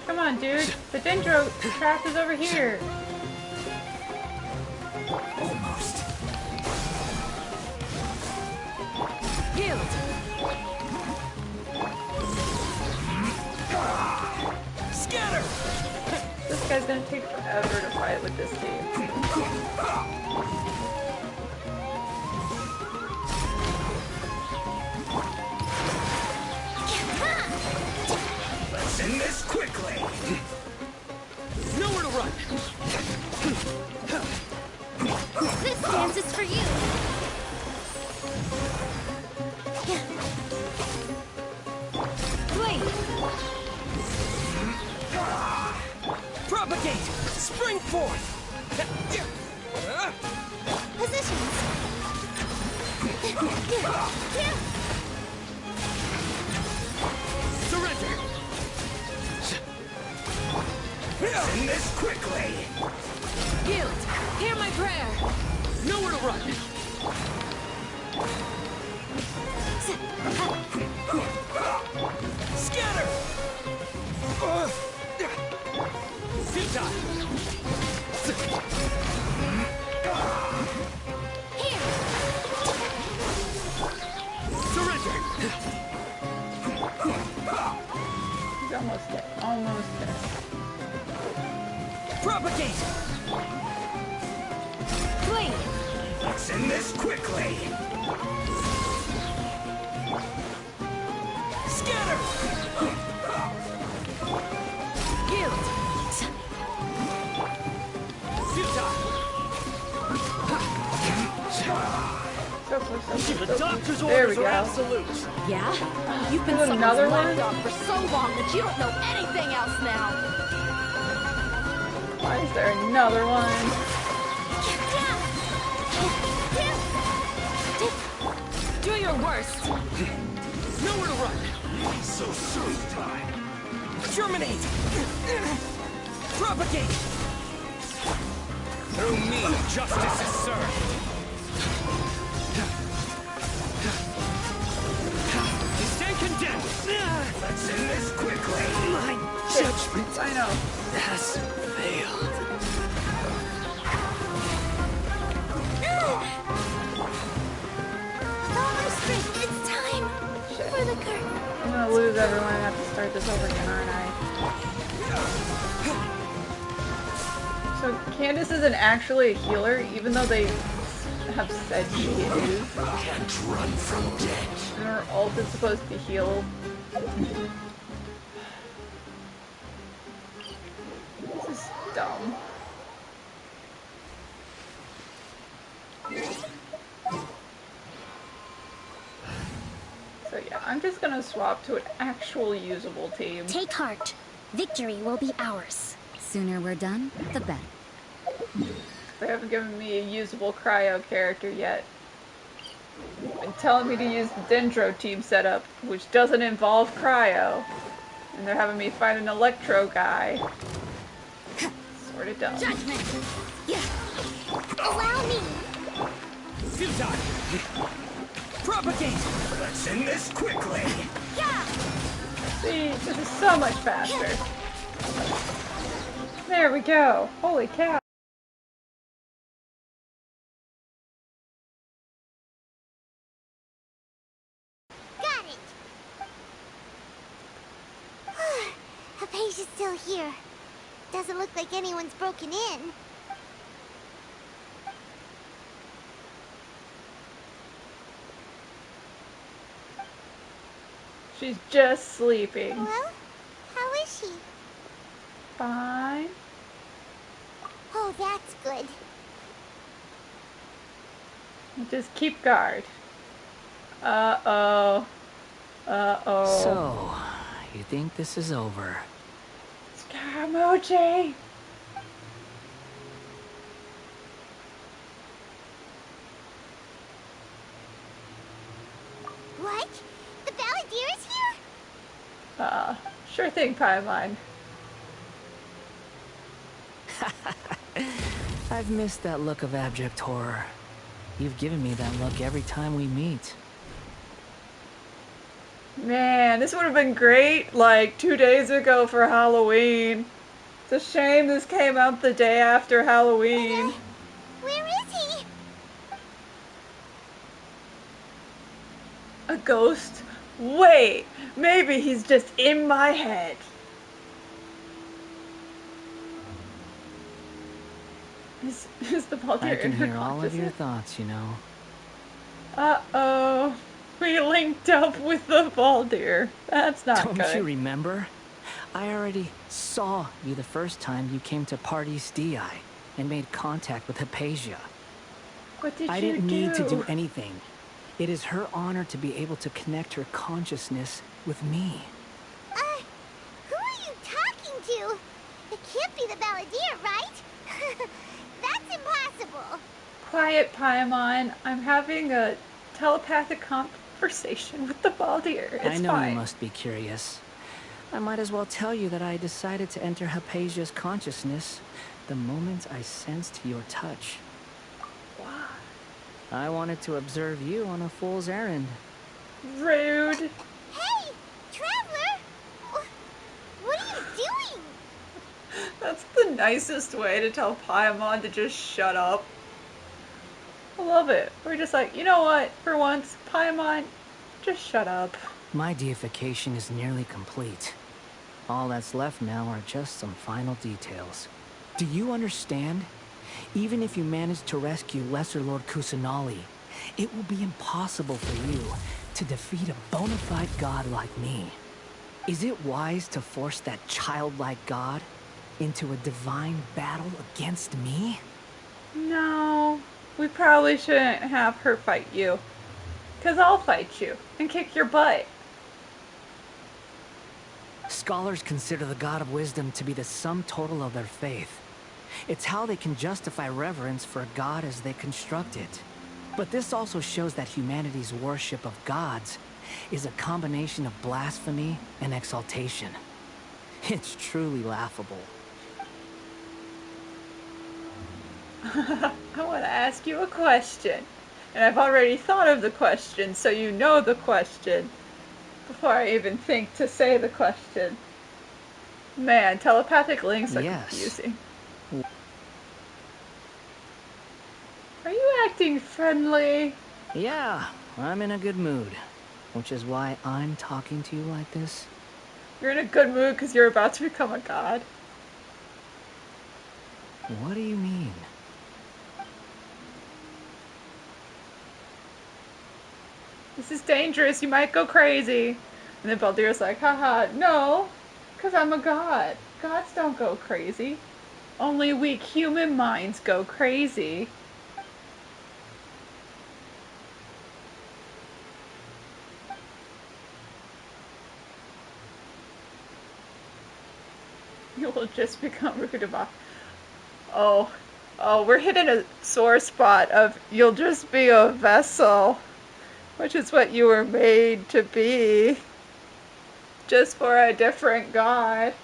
Come on, dude. The dendro track is over here. Almost. Yield! Scatter! This guy's gonna take forever to fight with this team. Let's end this quickly! Nowhere to run! This dance is for you! Blade! Propagate! Spring forth! Positions! Surrender! Let's end this quickly! Yield! Hear my prayer! Nowhere to run! Scatter! Futile! Here! Surrender! He's almost dead. Almost dead. Propagate! Blade! Let's end this quickly! Scatter! Yield! Futile! So close, so close, The so close. doctor's There we orders are go. absolute! Yeah? You've been There's someone's another one? lapdog for so long that you don't know anything else now! Why is there another one? Do your worst! Nowhere to run! So soon time! Germinate! Propagate! Through me, justice is served! Stand condemned! Let's end this quickly! My judgment I know. has failed. All my strength! It's time! For the curtain! I'm gonna lose everyone and have to start this over again, aren't I? So Candace isn't actually a healer, even though they have said she is. Can't run from death. And her ult is supposed to heal. This is dumb. So yeah, I'm just gonna swap to an actual usable team. Take heart. Victory will be ours. Sooner we're done, the better. They haven't given me a usable cryo character yet. Been telling me to use the Dendro team setup, which doesn't involve cryo. And they're having me fight an electro guy. Sorta dumb. Judgment! Yeah. Allow me! Futile! Propagate! Let's end this quickly! Yeah! See, this is so much faster. There we go. Holy cow. Got it! Hypatia's still here. Doesn't look like anyone's broken in. She's just sleeping. Well, how is she? Fine. Oh, that's good. Just keep guard. Uh-oh. Uh-oh. So, you think this is over? Scaramouche! What? The Balladeer is here? Sure thing, Paimon. I've missed that look of abject horror. You've given me that look every time we meet. Man, this would have been great like 2 days ago for Halloween. It's a shame this came out the day after Halloween. Where is he? A ghost? Wait, maybe he's just in my head. Is the Baldur I can in her hear all of your consciousness? thoughts, you know. Uh-oh. We linked up with the Baldur. That's not Don't good. you remember? I already saw you the first time you came to Party's DI and made contact with Hypatia. What did I you didn't need to do do? anything. It is her honor to be able to connect her consciousness with me. Who are you talking to? It can't be the Balladeer, right? That's impossible. Quiet, Paimon. I'm having a telepathic conversation with the Baldur. It's I know fine. you must be curious. I might as well tell you that I decided to enter Hypatia's consciousness the moment I sensed your touch. Why? I wanted to observe you on a fool's errand. Rude. Hey, Traveler! What are you doing? That's the nicest way to tell Paimon to just shut up. I love it. We're just like, you know what? For once, Paimon, just shut up. My deification is nearly complete. All that's left now are just some final details. Do you understand? Even if you manage to rescue Lesser Lord Kusanali, it will be impossible for you to defeat a bona fide god like me. Is it wise to force that childlike god into a divine battle against me? No, we probably shouldn't have her fight you. 'Cause I'll fight you and kick your butt. Scholars consider the God of Wisdom to be the sum total of their faith. It's how they can justify reverence for a god as they construct it. But this also shows that humanity's worship of gods is a combination of blasphemy and exaltation. It's truly laughable. I want to ask you a question. And I've already thought of the question, so you know the question before I even think to say the question. Man, telepathic links are confusing. Are you acting friendly? Yeah, I'm in a good mood. Which is why I'm talking to you like this. You're in a good mood because you're about to become a god. What do you mean? This is dangerous, you might go crazy. And then Baldur's like, haha, no, because I'm a god. Gods don't go crazy. Only weak human minds go crazy. You will just become Rukadaba. Oh, we're hitting a sore spot of you'll just be a vessel. Which is what you were made to be. Just for a different god.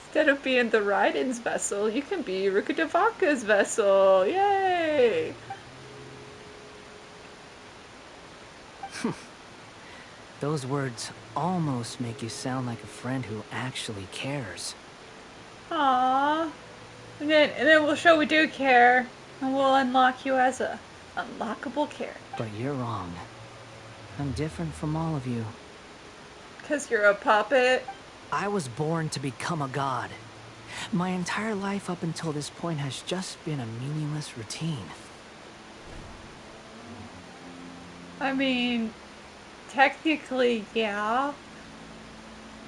Instead of being the Raiden's vessel, you can be Rukkhadevaka's vessel. Yay! Those words almost make you sound like a friend who actually cares. Aww. And then we'll show we do care. And we'll unlock you as a unlockable character. But you're wrong. I'm different from all of you. 'Cause you're a puppet? I was born to become a god. My entire life up until this point has just been a meaningless routine. I mean, technically, yeah.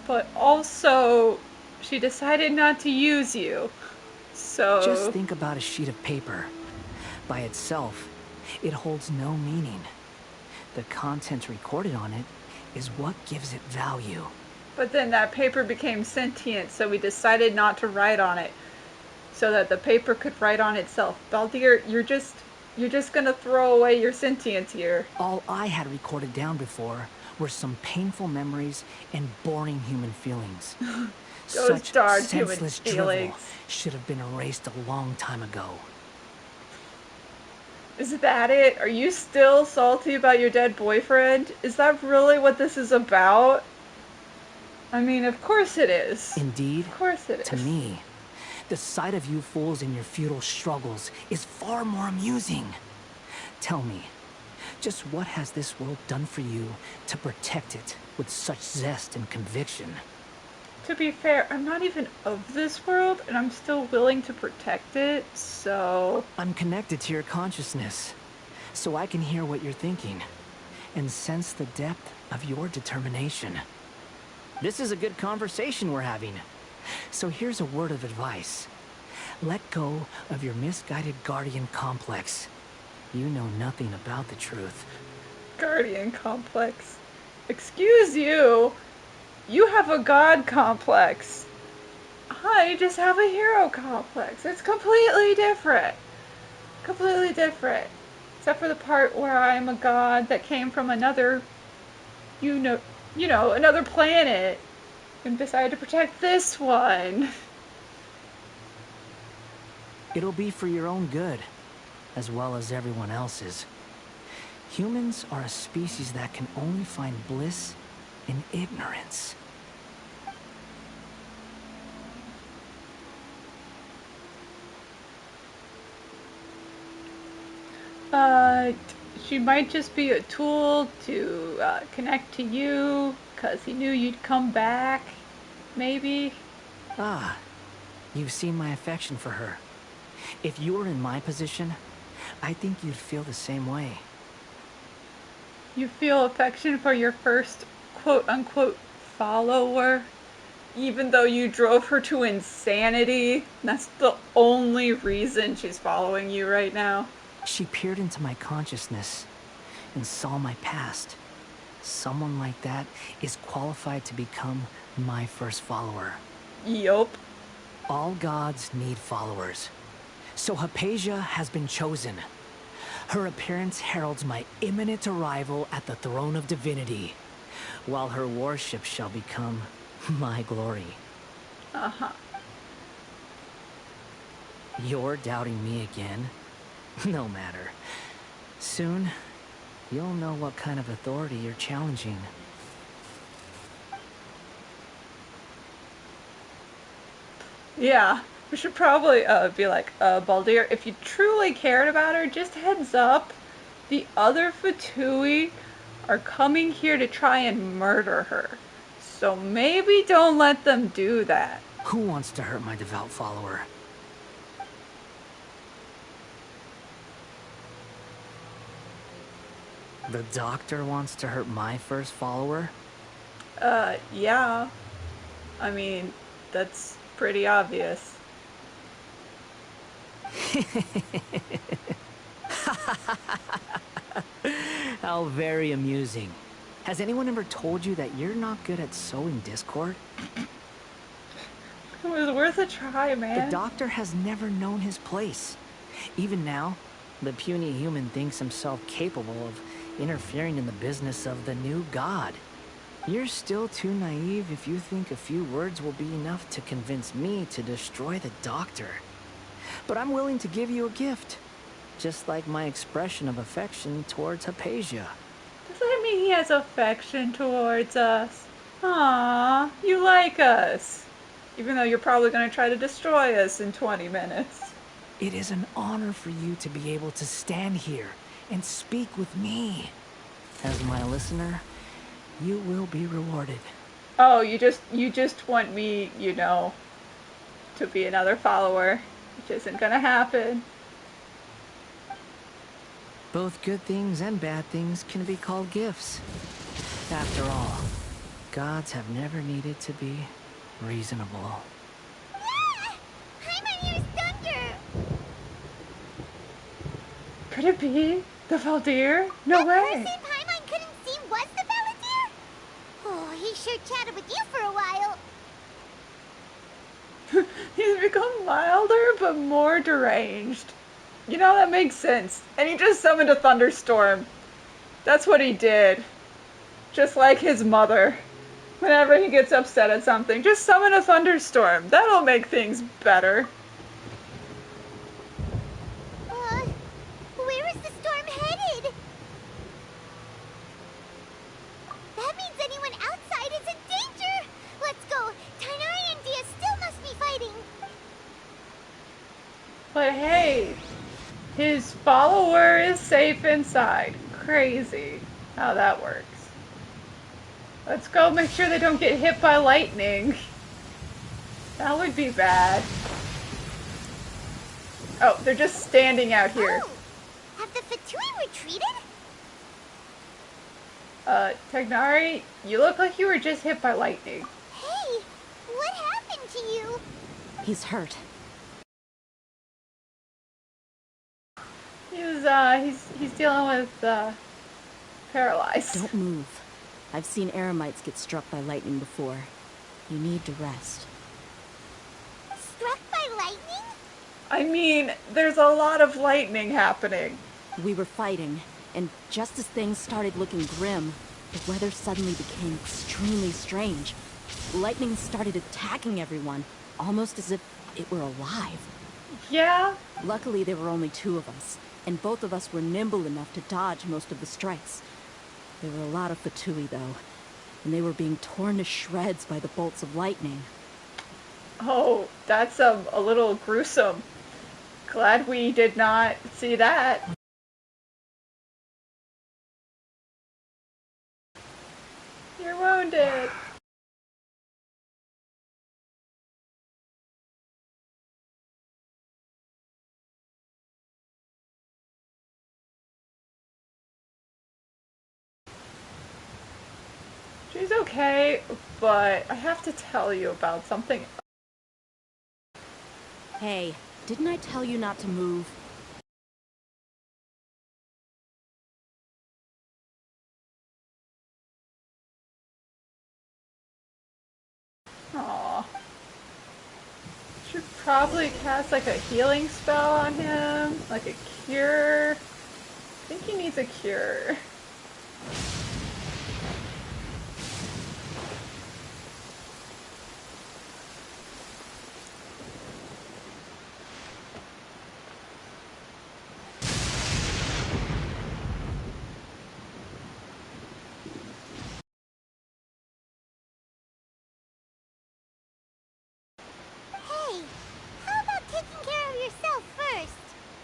But also, she decided not to use you. So... Just think about a sheet of paper. By itself, it holds no meaning. The content recorded on it is what gives it value. But then that paper became sentient, so we decided not to write on it. So that the paper could write on itself. Baldir, you're just gonna throw away your sentience here. All I had recorded down before were some painful memories and boring human feelings. Those darn human senseless feelings. drivel should have been erased a long time ago. Is that it? Are you still salty about your dead boyfriend? Is that really what this is about? I mean, of course it is. Indeed, of course it is. To me, the sight of you fools in your futile struggles is far more amusing. Tell me, just what has this world done for you to protect it with such zest and conviction? To be fair, I'm not even of this world, and I'm still willing to protect it, so... I'm connected to your consciousness, so I can hear what you're thinking, and sense the depth of your determination. This is a good conversation we're having. So here's a word of advice. Let go of your misguided guardian complex. You know nothing about the truth. Guardian complex. Excuse you. You have a god complex. I just have a hero complex. It's completely different. Completely different. Except for the part where I'm a god that came from another, you know, another planet. And decided to protect this one. It'll be for your own good, as well as everyone else's. Humans are a species that can only find bliss in ignorance. She might just be a tool to connect to you, because he knew you'd come back, maybe? Ah, you've seen my affection for her. If you were in my position, I think you'd feel the same way. You feel affection for your first quote-unquote follower? Even though you drove her to insanity? That's the only reason she's following you right now? She peered into my consciousness and saw my past. Someone like that is qualified to become my first follower. Yup. All gods need followers. So Hypatia has been chosen. Her appearance heralds my imminent arrival at the throne of divinity, while her worship shall become my glory. Uh-huh. You're doubting me again? No matter. Soon, you'll know what kind of authority you're challenging. Yeah, we should probably be like, Baldir, if you truly cared about her, just heads up. The other Fatui are coming here to try and murder her. So maybe don't let them do that. Who wants to hurt my devout follower? The doctor wants to hurt my first follower? Yeah. I mean, that's pretty obvious. How very amusing. Has anyone ever told you that you're not good at sowing discord? It was worth a try, man. The doctor has never known his place. Even now, the puny human thinks himself capable of interfering in the business of the new god. You're still too naive if you think a few words will be enough to convince me to destroy the Doctor. But I'm willing to give you a gift, just like my expression of affection towards Hypatia. Does that mean he has affection towards us? Aww, you like us. Even though you're probably going to try to destroy us in 20 minutes. It is an honor for you to be able to stand here and speak with me. As my listener, you will be rewarded. Oh, you just want me, you know, to be another follower, which isn't gonna happen. Both good things and bad things can be called gifts. After all, gods have never needed to be reasonable. Ah! Paimon used thunder! Could it be the Valdir? No way! The person Paimon couldn't see was the Valdir? Oh, he sure chatted with you for a while. He's become milder, but more deranged. You know, that makes sense. And he just summoned a thunderstorm. That's what he did. Just like his mother. Whenever he gets upset at something, just summon a thunderstorm. That'll make things better. Where is the storm headed? That means anyone outside is in danger. Let's go. Tighnari and Deyha still must be fighting. But hey, his follower is safe inside. Crazy how that works. Let's go make sure they don't get hit by lightning. That would be bad. Oh, they're just standing out here. Oh, have the Fatui retreated? Tighnari, you look like you were just hit by lightning. Hey, what happened to you? He's hurt. He's dealing with, paralyzed. Don't move. I've seen eremites get struck by lightning before. You need to rest. Struck by lightning? I mean, there's a lot of lightning happening. We were fighting, and just as things started looking grim, the weather suddenly became extremely strange. Lightning started attacking everyone, almost as if it were alive. Yeah? Luckily, there were only two of us, and both of us were nimble enough to dodge most of the strikes. There were a lot of Fatui, though, and they were being torn to shreds by the bolts of lightning. Oh, that's a little gruesome. Glad we did not see that. You're wounded. She's okay, but I have to tell you about something. Hey, didn't I tell you not to move? Aww. Should probably cast like a healing spell on him, like a cure. I think he needs a cure.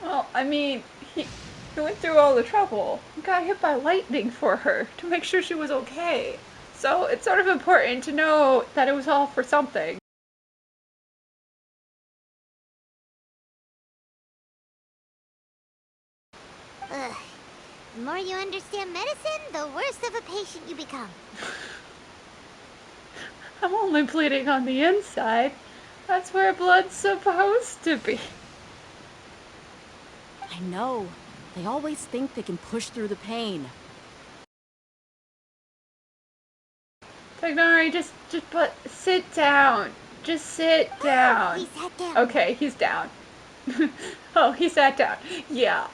Well, I mean, he went through all the trouble. He got hit by lightning for her to make sure she was okay. So it's sort of important to know that it was all for something. Ugh. The more you understand medicine, the worse of a patient you become. I'm only bleeding on the inside. That's where blood's supposed to be. I know. They always think they can push through the pain. Tighnari, just sit down. Just sit down. He sat down. Okay, he's down. Oh, he sat down. Yeah.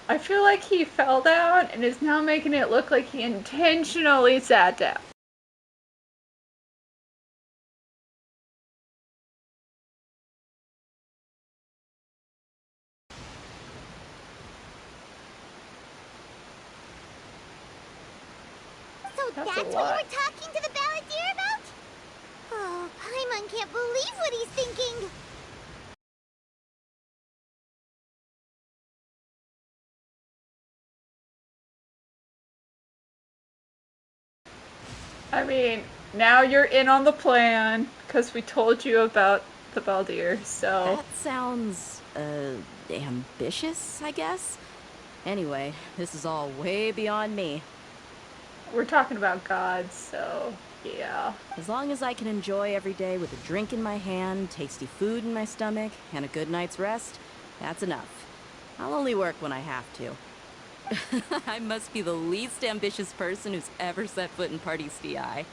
I feel like he fell down and is now making it look like he intentionally sat down. So that's what you were talking to the balladeer about? Oh, Paimon can't believe what he's thinking. I mean, now you're in on the plan, because we told you about the balladeer, so... That sounds, ambitious, I guess? Anyway, this is all way beyond me. We're talking about gods, so yeah. As long as I can enjoy every day with a drink in my hand, tasty food in my stomach, and a good night's rest, that's enough. I'll only work when I have to. I must be the least ambitious person who's ever set foot in Party's DI.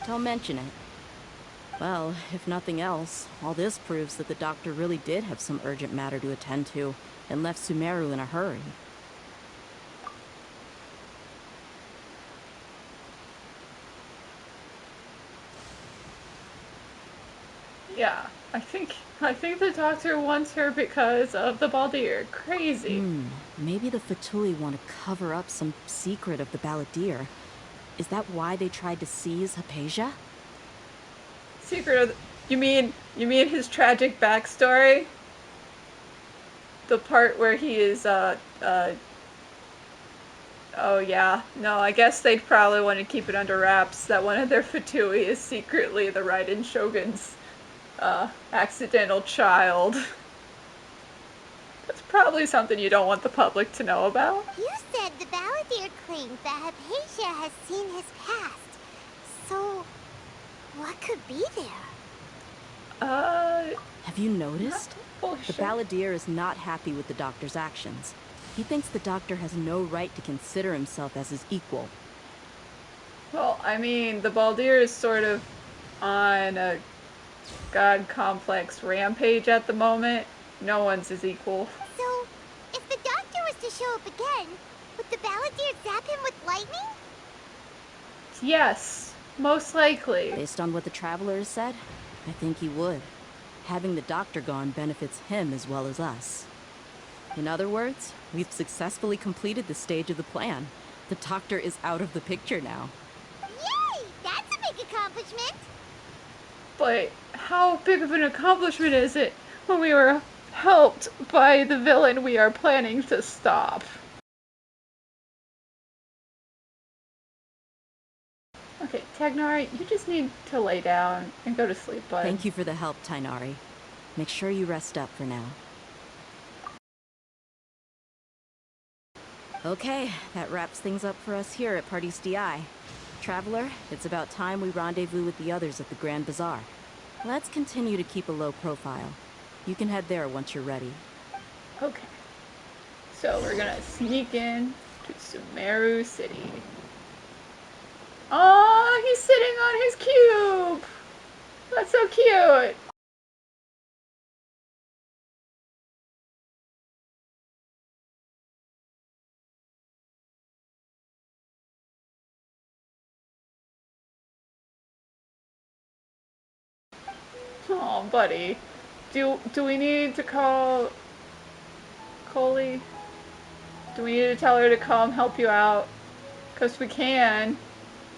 Don't mention it. Well, if nothing else, all this proves that the doctor really did have some urgent matter to attend to, and left Sumeru in a hurry. Yeah, I think the doctor wants her because of the balladeer. Crazy. Maybe the Fatui want to cover up some secret of the balladeer. Is that why they tried to seize Hypatia? Secret of you mean his tragic backstory? The part where he is oh yeah. No, I guess they'd probably want to keep it under wraps that one of their Fatui is secretly the Raiden Shogun's accidental child. That's probably something you don't want the public to know about. You said the balladeer claims that Hypatia has seen his past. So, what could be there? Have you noticed? Holy The shit. balladeer is not happy with the doctor's actions. He thinks the doctor has no right to consider himself as his equal. Well, I mean, the balladeer is sort of on a god complex rampage at the moment. No one's his equal. So, if the doctor was to show up again, would the balladeer zap him with lightning? Yes, most likely. Based on what the traveler has said, I think he would. Having the doctor gone benefits him as well as us. In other words, we've successfully completed the stage of the plan. The doctor is out of the picture now. Yay! That's a big accomplishment! But how big of an accomplishment is it when we were helped by the villain we are planning to stop? Okay, Tighnari, you just need to lay down and go to sleep, bud. Thank you for the help, Tighnari. Make sure you rest up for now. Okay, that wraps things up for us here at Party's DI. Traveler, it's about time we rendezvous with the others at the Grand Bazaar. Let's continue to keep a low profile. You can head there once you're ready. Okay. So we're gonna sneak in to Sumeru City. Oh, he's sitting on his cube! That's so cute! Oh, buddy. Do we need to call Coley? Do we need to tell her to come help you out? 'Cause we can.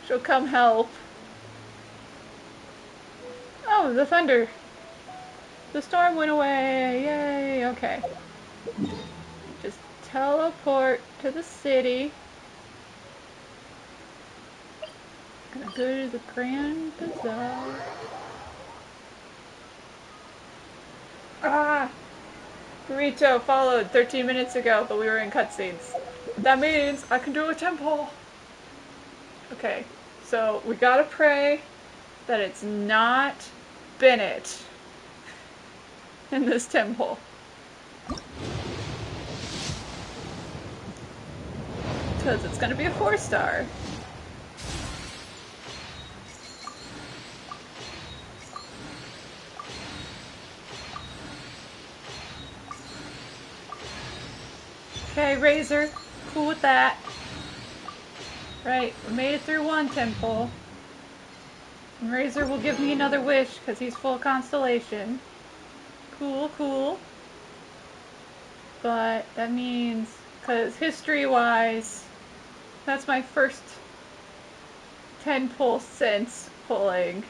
She'll come help. Oh, the thunder. The storm went away. Yay. Okay. Just teleport to the city. Gonna go to the Grand Bazaar. Ah! Burrito followed 13 minutes ago, but we were in cutscenes. That means I can do a temple. Okay, so we gotta pray that it's not Bennett in this temple. Because it's gonna be a 4-star. Okay, Razor. Cool with that. Right, we made it through one temple. And Razor will give me another wish because he's full constellation. Cool, cool. But that means, because history-wise, that's my first 10 pull since pulling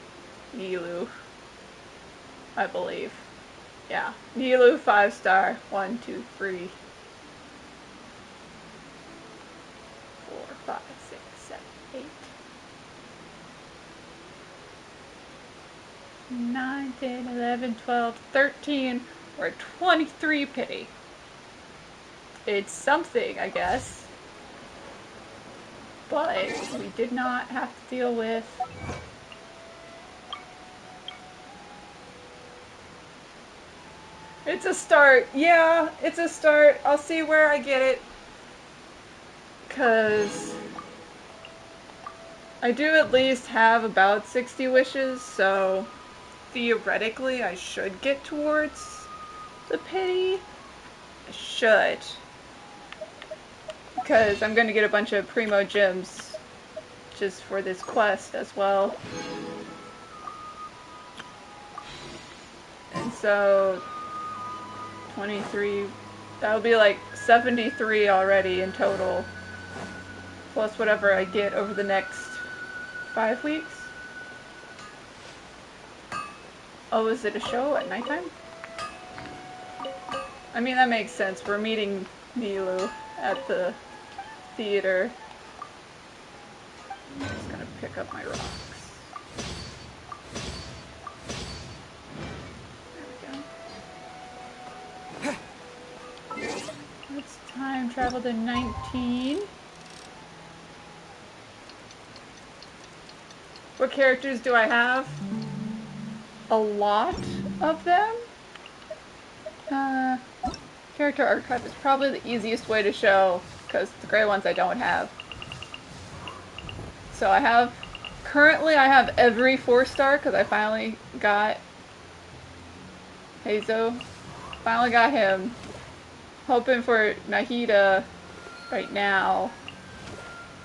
Nilou, I believe. Yeah, Nilou 5-star. 1, 2, 3, 4, 5, 6, 7, 8, 9, 10, 11, 12, 13, or 23 pity. It's something, I guess. But we did not have to deal with it's a start. Yeah, it's a start. I'll see where I get it. 'Cause I do at least have about 60 wishes, so theoretically I should get towards the pity. I should. Because I'm going to get a bunch of primo gems just for this quest as well. And so 23, that'll be like 73 already in total. Plus whatever I get over the next 5 weeks. Oh, is it a show at nighttime? I mean, that makes sense. We're meeting Nilou at the theater. I'm just gonna pick up my rocks. There we go. Let's time travel to 19. What characters do I have? A lot of them. Character archive is probably the easiest way to show, because the gray ones I don't have. So currently I have every 4-star, because I finally got Haitham. Finally got him. Hoping for Nahida right now.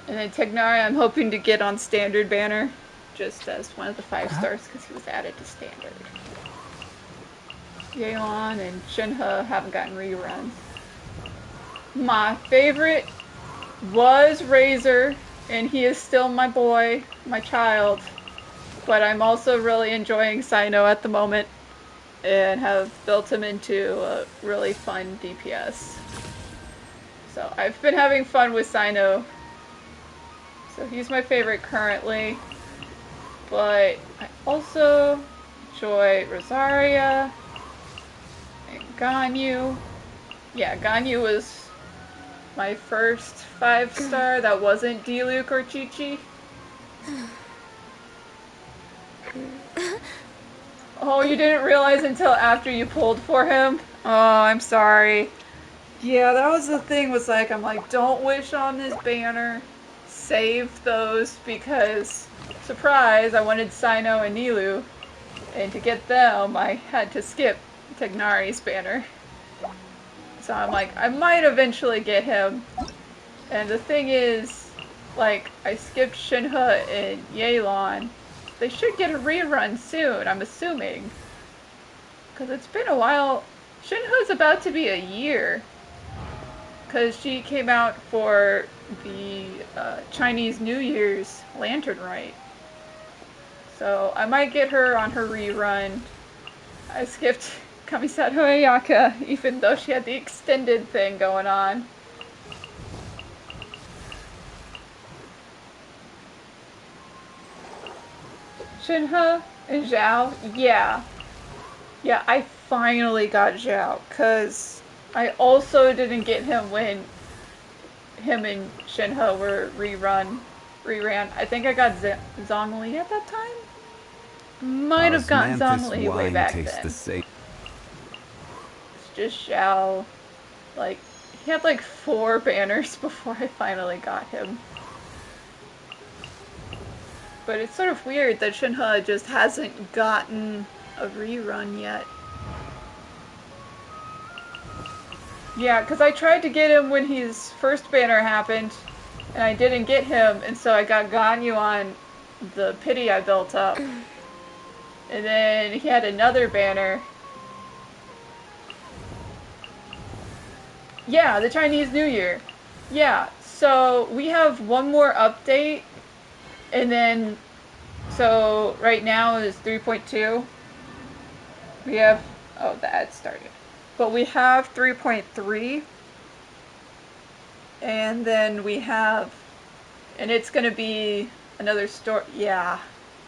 And then Tighnari I'm hoping to get on standard banner, just as one of the 5-stars, because he was added to standard. Yelan and Shinha haven't gotten reruns. My favorite was Razor, and he is still my boy, my child. But I'm also really enjoying Cyno at the moment, and have built him into a really fun DPS. So I've been having fun with Cyno. So he's my favorite currently. But I also enjoy Rosaria and Ganyu. Yeah, Ganyu was my first 5-star that wasn't Diluc or Chi-Chi. Oh, you didn't realize until after you pulled for him? Oh, I'm sorry. Yeah, that was the thing, was like, I'm like, don't wish on this banner. Save those because, surprise, I wanted Cyno and Nilou. And to get them, I had to skip Tighnari's banner. So I'm like, I might eventually get him. And the thing is, like, I skipped Shinha and Yelan. They should get a rerun soon, I'm assuming. Because it's been a while. Shinha's about to be a year. Because she came out for the Chinese New Year's Lantern Rite. So I might get her on her rerun. I skipped Kamisato Ayaka, even though she had the extended thing going on. Shinha and Zhao, yeah. Yeah, I finally got Zhao, because I also didn't get him when him and Shinha were reran. I think I got Zhongli at that time? Might have gotten Zhongli way back then. It's just Zhao. Like, he had like 4 banners before I finally got him. But it's sort of weird that Shinha just hasn't gotten a rerun yet. Yeah, because I tried to get him when his first banner happened, and I didn't get him, and so I got Ganyu on the pity I built up. And then he had another banner. Yeah, the Chinese New Year. Yeah, so we have one more update, and then, so right now is 3.2. We have, oh, the ad started. But we have 3.3, and then we have, and it's going to be another story. Yeah,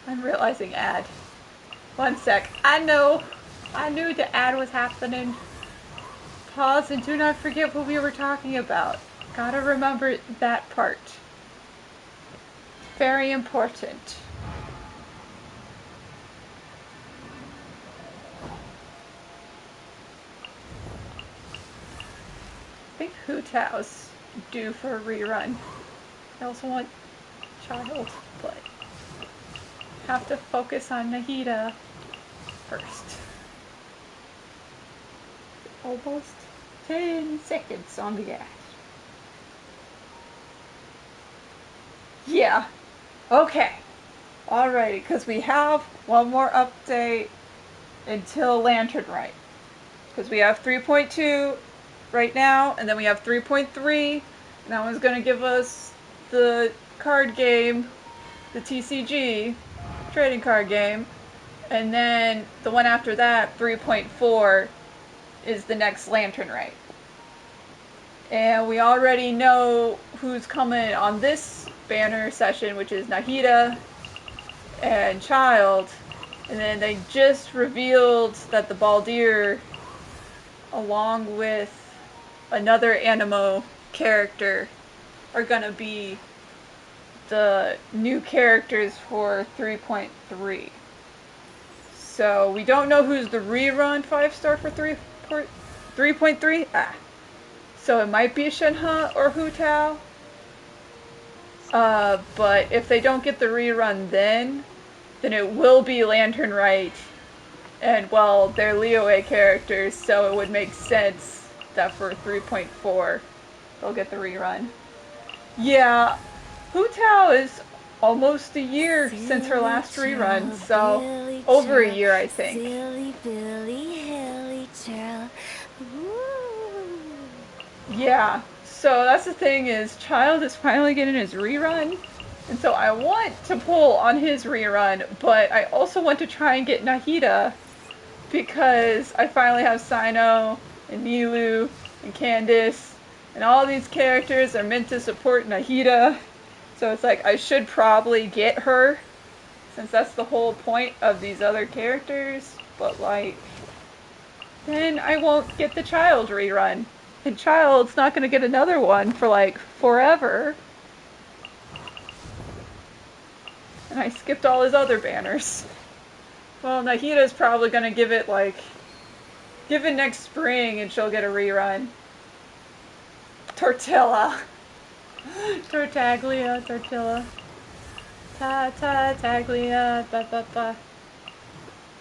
I'm realizing ad. One sec. I knew the ad was happening. Pause and do not forget what we were talking about. Gotta remember that part. Very important. I think Hu Tao's due for a rerun. I also want Child, but have to focus on Nahida first. Almost 10 seconds on the ad. Yeah. Okay. Alrighty, because we have one more update until Lantern Rite. Because we have 3.2 right now, and then we have 3.3, and that one's going to give us the card game, the TCG, trading card game, and then the one after that, 3.4, is the next Lantern Rite. And we already know who's coming on this banner session, which is Nahida and Child, and then they just revealed that the Baldir, along with another Animo character, are gonna be the new characters for 3.3. So we don't know who's the rerun 5-star for 3.3. So it might be Shenhe or Hu Tao. But if they don't get the rerun then it will be Lantern Rite. And well, they're Liyue characters, so it would make sense that for 3.4 they'll get the rerun. Yeah, Hu Tao is almost a year since her last rerun, so over a year, I think. Silly Billy, hilly churl. Yeah, so that's the thing is, Child is finally getting his rerun, and so I want to pull on his rerun, but I also want to try and get Nahida, because I finally have Cyno, and Nilou, and Candace, and all these characters are meant to support Nahida, so it's like I should probably get her, since that's the whole point of these other characters, but like, then I won't get the Child rerun. And Child's not going to get another one for like forever. And I skipped all his other banners. Well, Nahida's probably going to give it next spring and she'll get a rerun. Tortilla. Tortaglia, Tortilla. Taglia, ba.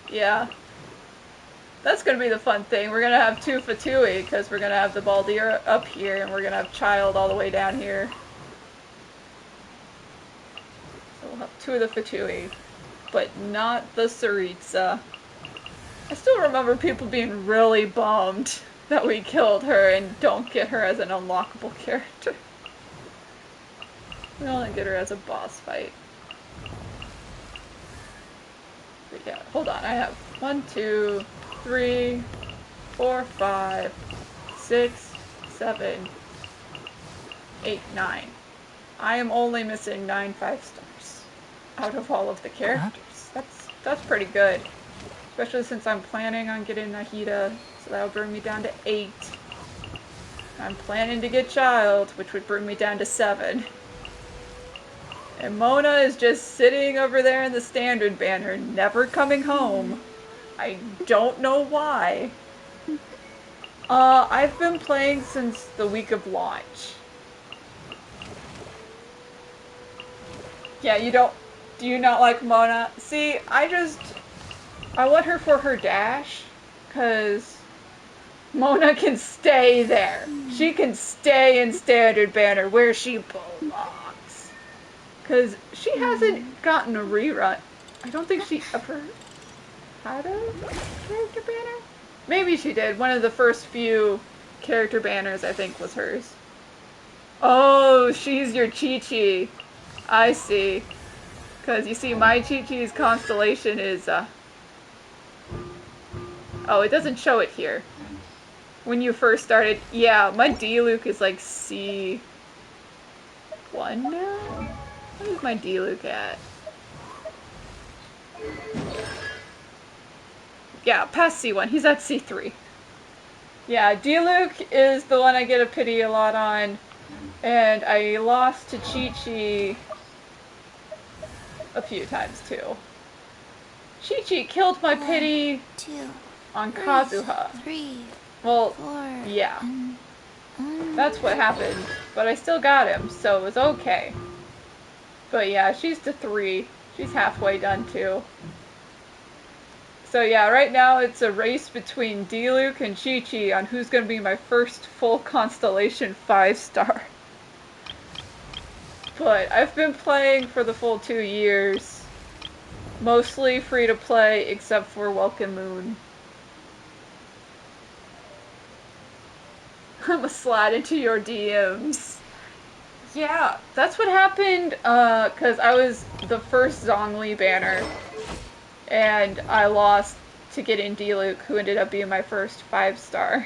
Yeah. That's going to be the fun thing. We're going to have two Fatui, because we're going to have the Baldir up here, and we're going to have Child all the way down here. So we'll have two of the Fatui, but not the Tsaritsa. I still remember people being really bummed that we killed her and don't get her as an unlockable character. We only get her as a boss fight. But yeah, hold on. I have 1, 2, 3, 4, 5, 6, 7, 8, 9. I am only missing 9 5-stars out of all of the characters. That's pretty good. Especially since I'm planning on getting Nahida, so that'll bring me down to 8. I'm planning to get Child, which would bring me down to 7. And Mona is just sitting over there in the standard banner, never coming home. I don't know why. I've been playing since the week of launch. Yeah, do you not like Mona? See, I want her for her dash, because Mona can stay there. She can stay in Standard Banner where she belongs. Because she hasn't gotten a rerun. I don't think she ever had a character banner? Maybe she did. One of the first few character banners, I think, was hers. Oh, she's your Chi-Chi. I see. Because you see, my Chi-Chi's constellation is, oh, it doesn't show it here. When you first started, yeah, my D-Luke is like C1 now? What is my D-Luke at? Yeah, past C1. He's at C3. Yeah, D-Luke is the one I get a pity a lot on. And I lost to Chi-Chi a few times too. Chi-Chi killed my pity on Kazuha. 3, well, 4, yeah. That's what happened. But I still got him, so it was okay. But yeah, she's to 3. She's halfway done too. So yeah, right now it's a race between D-Luke and Chi-Chi on who's going to be my first full Constellation 5-star. But I've been playing for the full 2 years. Mostly free to play, except for Welcome Moon. I'ma slide into your DMs. Yeah, that's what happened, cause I was the first Zhongli banner. And I lost to get in D-Luke, who ended up being my first 5-star.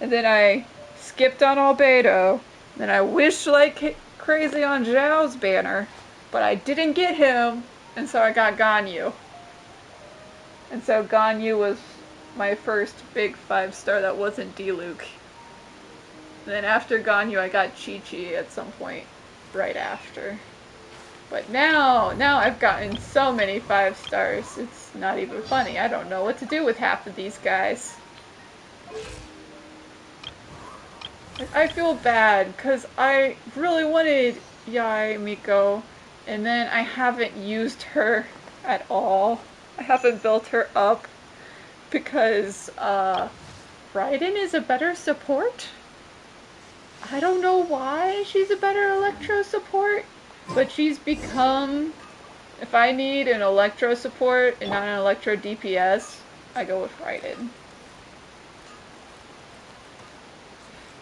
And then I skipped on Albedo. Then I wished like crazy on Zhao's banner, but I didn't get him, and so I got Ganyu. And so Ganyu was my first big 5-star that wasn't D-Luke. Then after Ganyu, I got Chi-Chi at some point right after. But now I've gotten so many 5-stars, it's not even funny. I don't know what to do with half of these guys. I feel bad, because I really wanted Yae Miko, and then I haven't used her at all. I haven't built her up, because Raiden is a better support? I don't know why she's a better Electro support, but she's become, if I need an Electro support and not an Electro DPS, I go with Raiden.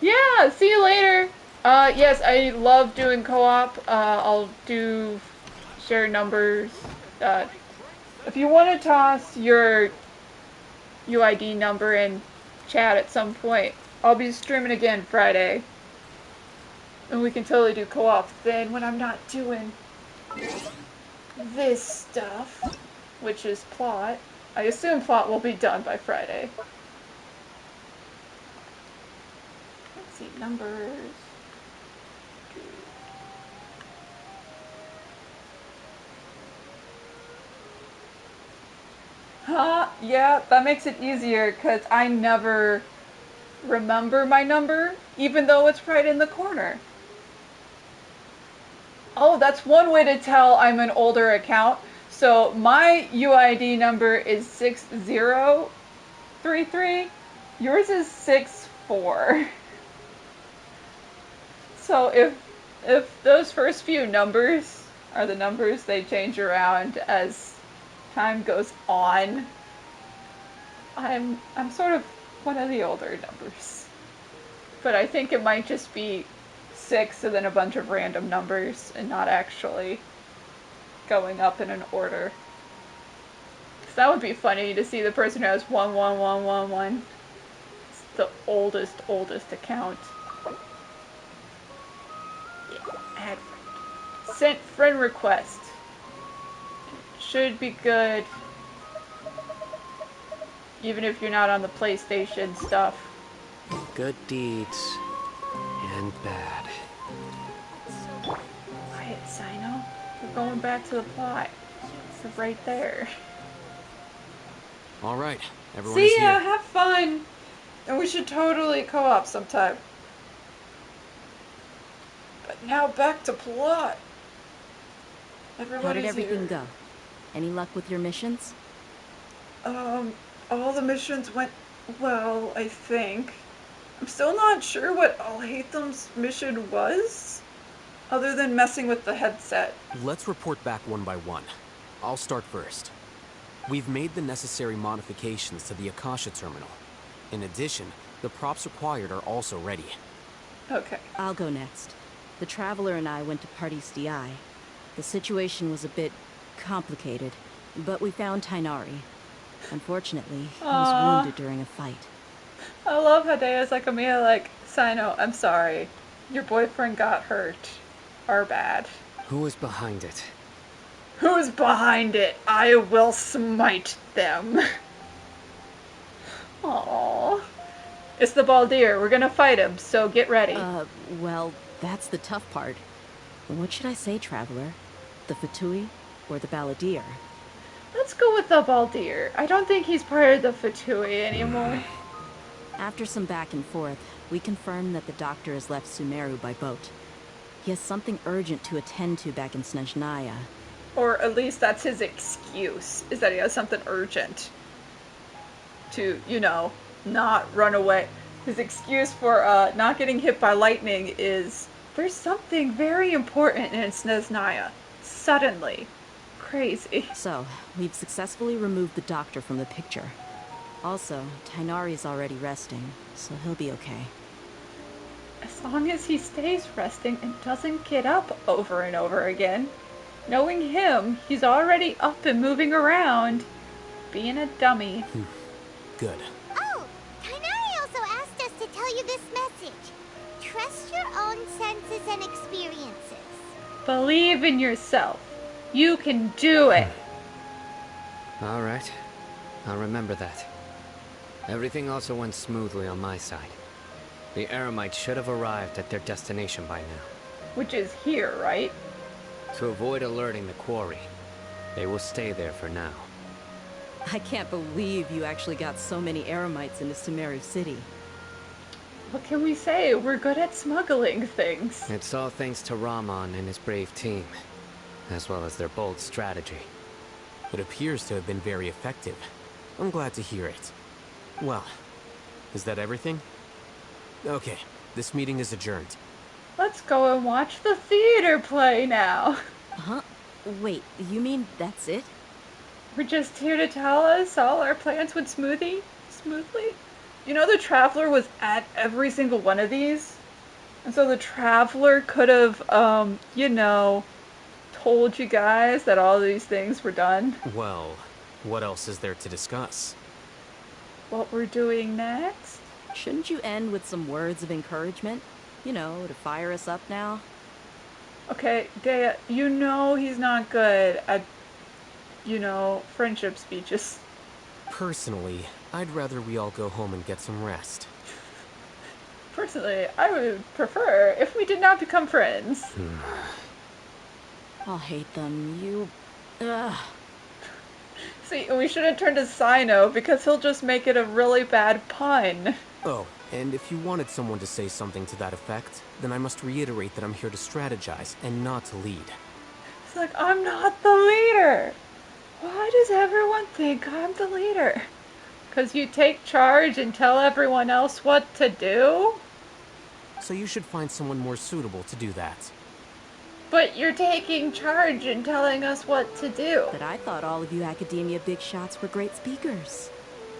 Yeah, see you later! Yes, I love doing co-op. I'll do share numbers. If you want to toss your UID number in chat at some point, I'll be streaming again Friday. And we can totally do co-op then when I'm not doing this stuff, which is plot. I assume plot will be done by Friday. Let's see, numbers. Huh? Yeah, that makes it easier because I never remember my number, even though it's right in the corner. Oh, that's one way to tell I'm an older account. So my UID number is 6033. Yours is 64. So if those first few numbers are the numbers they change around as time goes on, I'm sort of one of the older numbers. But I think it might just be 6 and then a bunch of random numbers and not actually going up in an order. So that would be funny to see the person who has 11111. It's the oldest account. Yeah, add friend. Sent friend request. Should be good. Even if you're not on the PlayStation stuff. Good deeds and bad. Quiet, Cyno. We're going back to the plot. It's right there. All right, everyone See is ya, here. have fun. And we should totally co-op sometime. But now back to plot. Everybody's How did everything here. go? Any luck with your missions? All the missions went Well, I think. I'm still not sure what all Haytham's mission was, other than messing with the headset. Let's report back one by one. I'll start first. We've made the necessary modifications to the Akasha terminal. In addition, the props required are also ready. Okay. I'll go next. The Traveler and I went to Party's DI. The situation was a bit complicated, but we found Tighnari. Unfortunately, he was wounded during a fight. I love how Deyha's like, Amia, like, Cyno, I'm sorry. Your boyfriend got hurt. Our bad. Who is behind it? Who's behind it? I will smite them. Aww. It's the Baldir. We're gonna fight him, so get ready. Well, that's the tough part. What should I say, Traveler? The Fatui or the Balladeer? Let's go with the Baldir. I don't think he's part of the Fatui anymore. After some back and forth, we confirmed that the doctor has left Sumeru by boat. He has something urgent to attend to back in Snezhnaya. Or at least that's his excuse, is that he has something urgent to, you know, not run away. His excuse for not getting hit by lightning is there's something very important in Snezhnaya. Suddenly. Crazy. So, we've successfully removed the doctor from the picture. Also, Tighnari's already resting, so he'll be okay. As long as he stays resting and doesn't get up over and over again. Knowing him, he's already up and moving around. Being a dummy. Good. Oh, Tighnari also asked us to tell you this message. Trust your own senses and experiences. Believe in yourself. You can do it. All right. I'll remember that. Everything also went smoothly on my side. The Eremites should have arrived at their destination by now. Which is here, right? To avoid alerting the quarry, they will stay there for now. I can't believe you actually got so many Eremites into Sumeru City. What can we say? We're good at smuggling things. It's all thanks to Rahman and his brave team, as well as their bold strategy. It appears to have been very effective. I'm glad to hear it. Well, is that everything? Okay, this meeting is adjourned. Let's go and watch the theater play now. Huh? Wait, you mean that's it? We're just here to tell us all our plans went smoothly? You know the Traveler was at every single one of these? And so the Traveler could have, you know, told you guys that all these things were done. Well, what else is there to discuss? What we're doing next? Shouldn't you end with some words of encouragement? You know, to fire us up now? Okay, Deyha, you know he's not good at, you know, friendship speeches. Personally, I'd rather we all go home and get some rest. Personally, I would prefer if we did not become friends. I'll hate them. You... Ugh. See, we shouldn't turn to Cyno because he'll just make it a really bad pun. Oh, and if you wanted someone to say something to that effect, then I must reiterate that I'm here to strategize and not to lead. It's like, I'm not the leader. Why does everyone think I'm the leader? Because you take charge and tell everyone else what to do? So you should find someone more suitable to do that. But you're taking charge and telling us what to do. But I thought all of you Akademiya big shots were great speakers.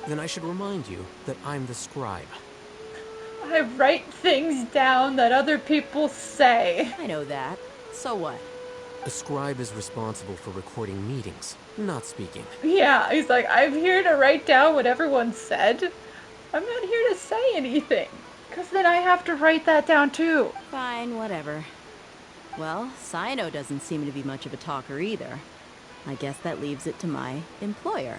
Then I should remind you that I'm the scribe. I write things down that other people say. I know that. So what? A scribe is responsible for recording meetings, not speaking. Yeah, he's like, I'm here to write down what everyone said. I'm not here to say anything. Because then I have to write that down too. Fine, whatever. Well, Cyno doesn't seem to be much of a talker either. I guess that leaves it to my employer.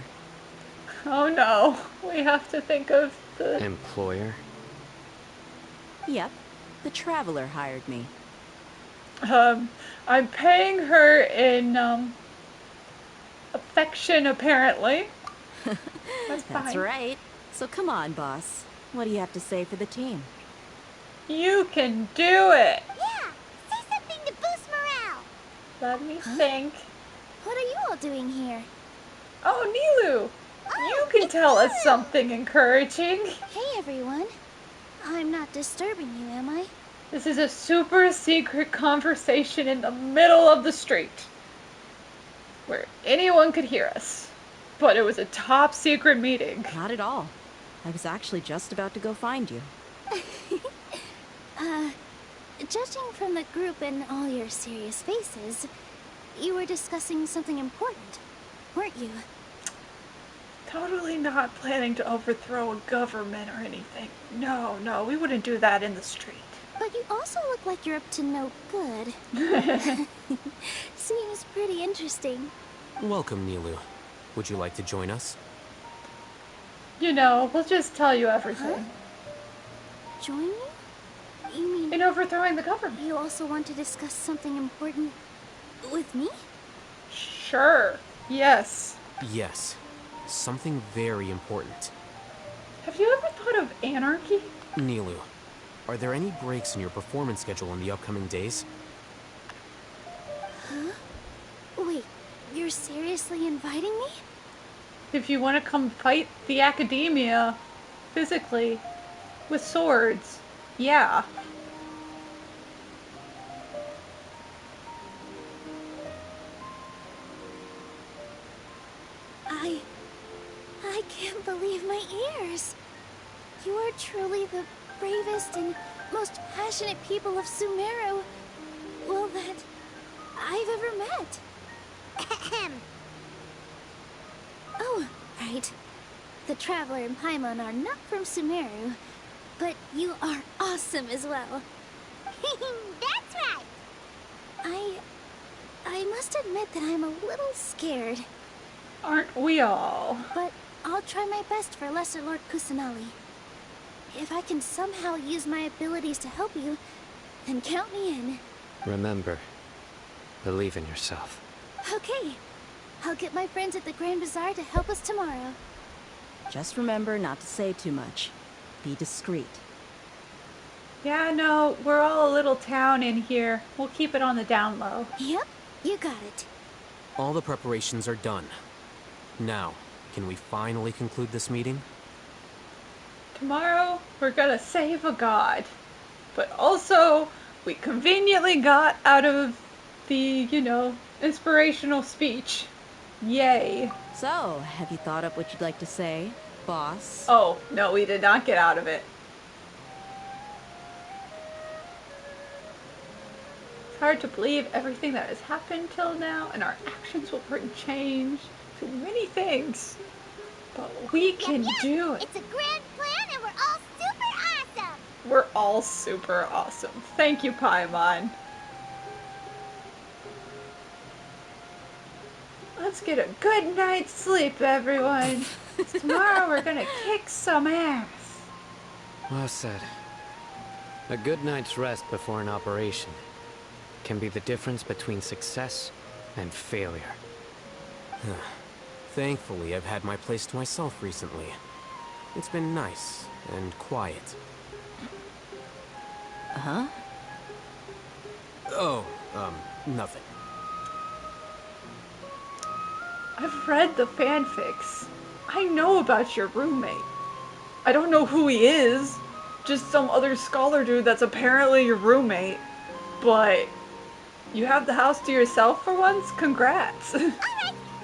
Oh no, we have to think of the... Employer? Yep, the Traveler hired me. I'm paying her in, affection, apparently. That's right. So come on, boss. What do you have to say for the team? You can do it! Yeah, say something to boost morale. Let me think. What are you all doing here? Oh, Nilou! You can tell us something encouraging. Hey, everyone. I'm not disturbing you, am I? This is a super secret conversation in the middle of the street, where anyone could hear us. But it was a top secret meeting. Not at all. I was actually just about to go find you. Judging from the group and all your serious faces, you were discussing something important, weren't you? Totally not planning to overthrow a government or anything. No, we wouldn't do that in the street. But you also look like you're up to no good. Seems pretty interesting. Welcome, Nilou. Would you like to join us? You know, we'll just tell you everything. Huh? Join me? You mean... in overthrowing the government. You also want to discuss something important with me? Sure. Yes. Yes. Something very important. Have you ever thought of anarchy? Nilou, are there any breaks in your performance schedule in the upcoming days? Huh? Wait, you're seriously inviting me? If you want to come fight the Akademiya physically with swords, yeah. I can't believe my ears. You are truly the bravest and most passionate people of Sumeru, well, that I've ever met. Oh, right. The Traveler and Paimon are not from Sumeru, but you are awesome as well. That's right! I must admit that I'm a little scared. Aren't we all? But I'll try my best for Lesser Lord Kusanali. If I can somehow use my abilities to help you, then count me in. Remember, believe in yourself. Okay. I'll get my friends at the Grand Bazaar to help us tomorrow. Just remember not to say too much. Be discreet. Yeah, no, we're all a little town in here. We'll keep it on the down low. Yep, you got it. All the preparations are done. Now, can we finally conclude this meeting? Tomorrow, we're gonna save a god. But also, we conveniently got out of the, inspirational speech. Yay. So, have you thought up what you'd like to say, boss? Oh, no, we did not get out of it. It's hard to believe everything that has happened till now, and our actions will bring change to many things. But we can do it. It's a grand plan and we're all super awesome! We're all super awesome. Thank you, Paimon. Let's get a good night's sleep, everyone. Tomorrow we're gonna kick some ass. Well said. A good night's rest before an operation can be the difference between success and failure. Thankfully, I've had my place to myself recently. It's been nice and quiet. Huh? Oh, nothing. I've read the fanfics. I know about your roommate. I don't know who he is. Just some other scholar dude that's apparently your roommate. But you have the house to yourself for once? Congrats. Alright,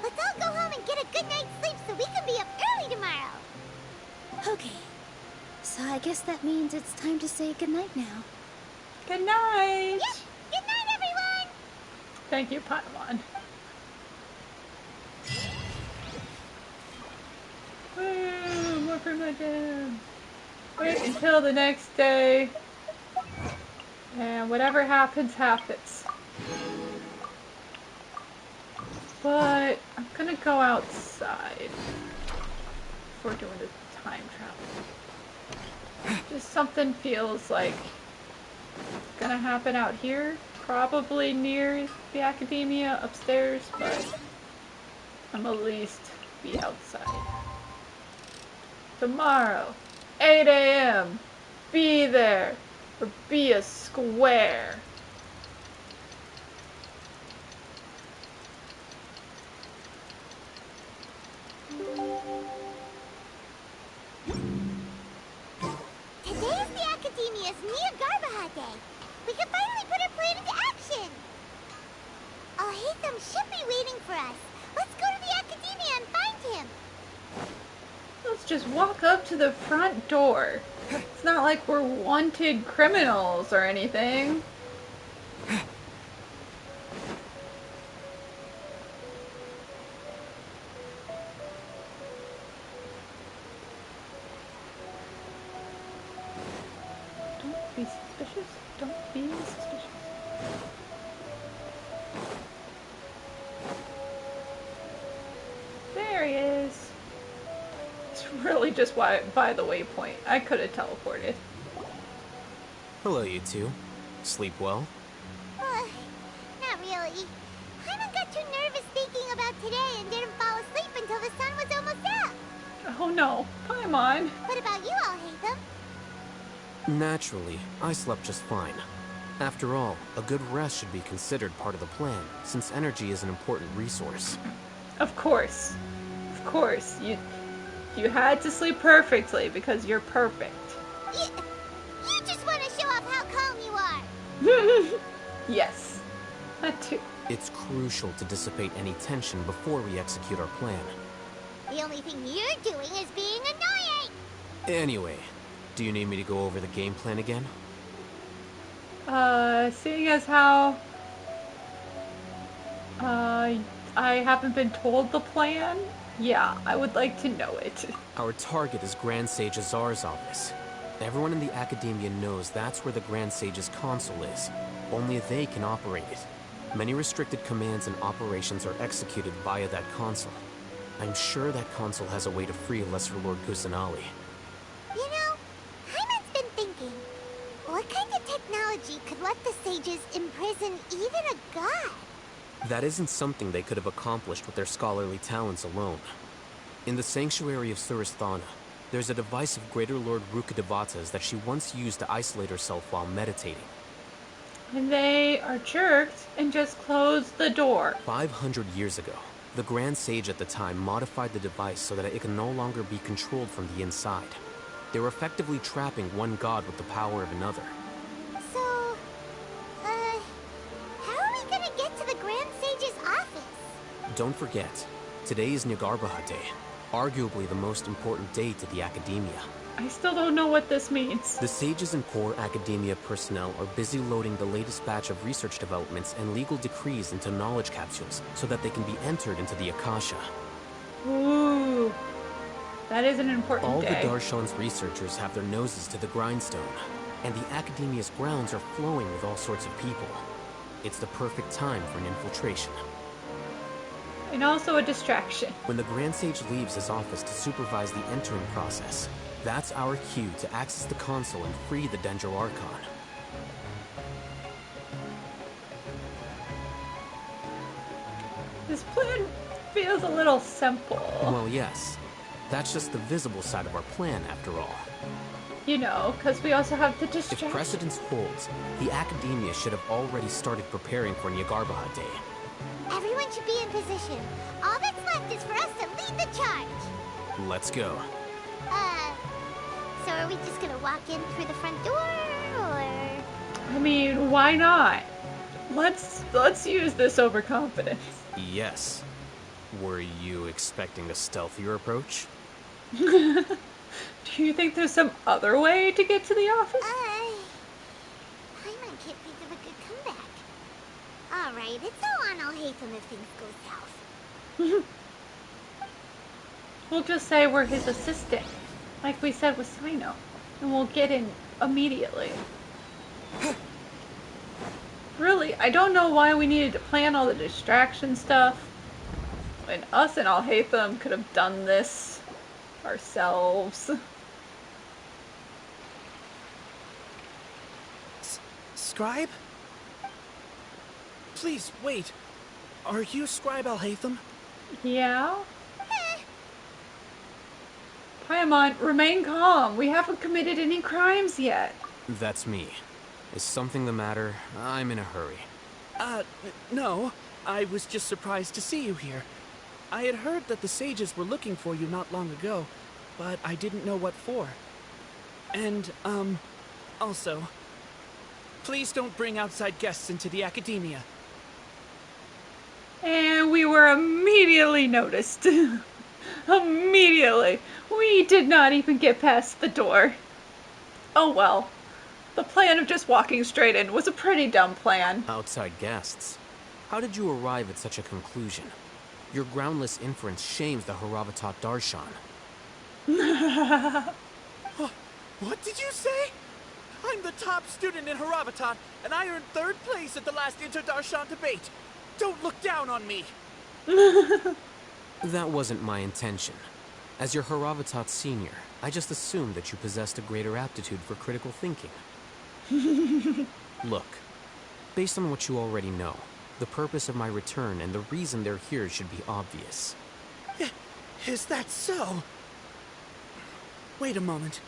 let's all go home and get a good night's sleep so we can be up early tomorrow. Okay, so I guess that means it's time to say goodnight now. Good night. Yep, good night everyone. Thank you, Paimon. Woo, more for my jam. Wait until the next day. And whatever happens, happens. But I'm gonna go outside before doing the time travel. Just something feels like it's gonna happen out here. Probably near the Akademiya upstairs, but I'm at least be outside. Tomorrow, 8 a.m. Be there, or be a square. Akademiya's Neogarbaha Day. We can finally put our plan into action. Haitham should be waiting for us. Let's go to the Akademiya and find him. Let's just walk up to the front door. It's not like we're wanted criminals or anything. Don't be suspicious. Don't be suspicious. There he is. It's really just by the waypoint. I could have teleported. Hello, you two. Sleep well? Not really. Paimon got too nervous thinking about today and didn't fall asleep until the sun was almost out. Oh no, Paimon. What about you all, Haitham? Naturally, I slept just fine. After all, a good rest should be considered part of the plan, since energy is an important resource. Of course. Of course. You had to sleep perfectly because you're perfect. You just want to show off how calm you are. Yes. That too. It's crucial to dissipate any tension before we execute our plan. The only thing you're doing is being annoying. Anyway, do you need me to go over the game plan again? Seeing as how I haven't been told the plan, yeah, I would like to know it. Our target is Grand Sage Azar's office. Everyone in the Akademiya knows that's where the Grand Sage's console is. Only they can operate it. Many restricted commands and operations are executed via that console. I'm sure that console has a way to free Lesser Lord Kusanali. You know, Paimon's been thinking, what kind of technology could let the sages imprison even a god? That isn't something they could have accomplished with their scholarly talents alone. In the sanctuary of Suristhana, there's a device of Greater Lord Rukkhadevata's that she once used to isolate herself while meditating. And they are jerks and just closed the door. 500 years ago, the Grand Sage at the time modified the device so that it can no longer be controlled from the inside. They were effectively trapping one god with the power of another. So, how are we gonna get to the Grand Sage's office? Don't forget, today is Neogarbaha Day, arguably the most important day to the Akademiya. I still don't know what this means. The sages and core Akademiya personnel are busy loading the latest batch of research developments and legal decrees into knowledge capsules so that they can be entered into the Akasha. Ooh, that is an important day. All the Darshan's researchers have their noses to the grindstone, and the Akademiya's grounds are flowing with all sorts of people. It's the perfect time for an infiltration. And also a distraction. When the Grand Sage leaves his office to supervise the entering process, that's our cue to access the console and free the Dendro Archon. This plan feels a little simple. Well, yes. That's just the visible side of our plan, after all. You know, because we also have the distraction. If precedence holds, the Akademiya should have already started preparing for Neogarbaha Day. Everyone should be in position. All that's left is for us to lead the charge. Let's go. So are we just gonna walk in through the front door, or...? I mean, why not? Let's use this overconfidence. Yes. Were you expecting a stealthier approach? Do you think there's some other way to get to the office? Paimon can't think of a good comeback. Alright, it's all on Haitham if things go south. We'll just say we're his assistant, like we said with Cyno, and we'll get in immediately. Really, I don't know why we needed to plan all the distraction stuff when us and Haitham could have done this ourselves. Scribe? Please, wait. Are you Scribe Haitham? Yeah? Paimon, remain calm. We haven't committed any crimes yet. That's me. Is something the matter? I'm in a hurry. No. I was just surprised to see you here. I had heard that the sages were looking for you not long ago, but I didn't know what for. And, Also, please don't bring outside guests into the Akademiya. And we were immediately noticed. Immediately. We did not even get past the door. Oh well. The plan of just walking straight in was a pretty dumb plan. Outside guests? How did you arrive at such a conclusion? Your groundless inference shames the Haravatat Darshan. What did you say? I'm the top student in Haravatat, and I earned 3rd place at the last Inter-Darshan debate. Don't look down on me. That wasn't my intention. As your Haravatat senior, I just assumed that you possessed a greater aptitude for critical thinking. Look, based on what you already know, the purpose of my return and the reason they're here should be obvious. Is that so? Wait a moment.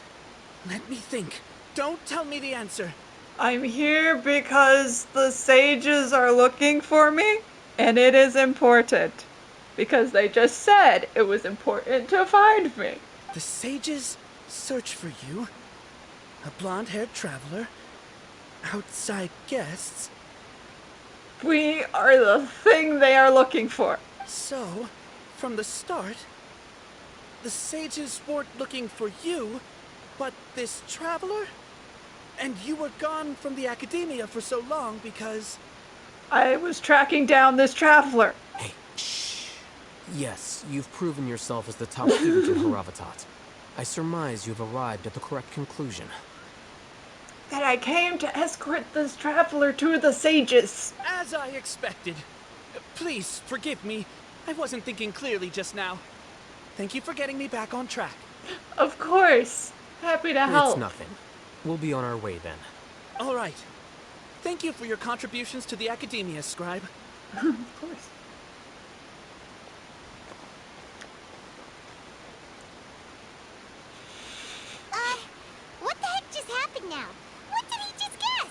Let me think. Don't tell me the answer. I'm here because the sages are looking for me, and it is important. Because they just said it was important to find me. The sages search for you? A blonde-haired traveler? Outside guests? We are the thing they are looking for. So, from the start, the sages weren't looking for you, but this traveler? And you were gone from the Akademiya for so long because... I was tracking down this traveler. Hey, shh. Yes, you've proven yourself as the top student in Haravatat. I surmise you've arrived at the correct conclusion. That I came to escort this traveler to the sages. As I expected. Please, forgive me. I wasn't thinking clearly just now. Thank you for getting me back on track. Of course. Happy to help. It's nothing. We'll be on our way then. All right. Thank you for your contributions to the Akademiya, Scribe. Of course. What the heck just happened now? What did he just guess?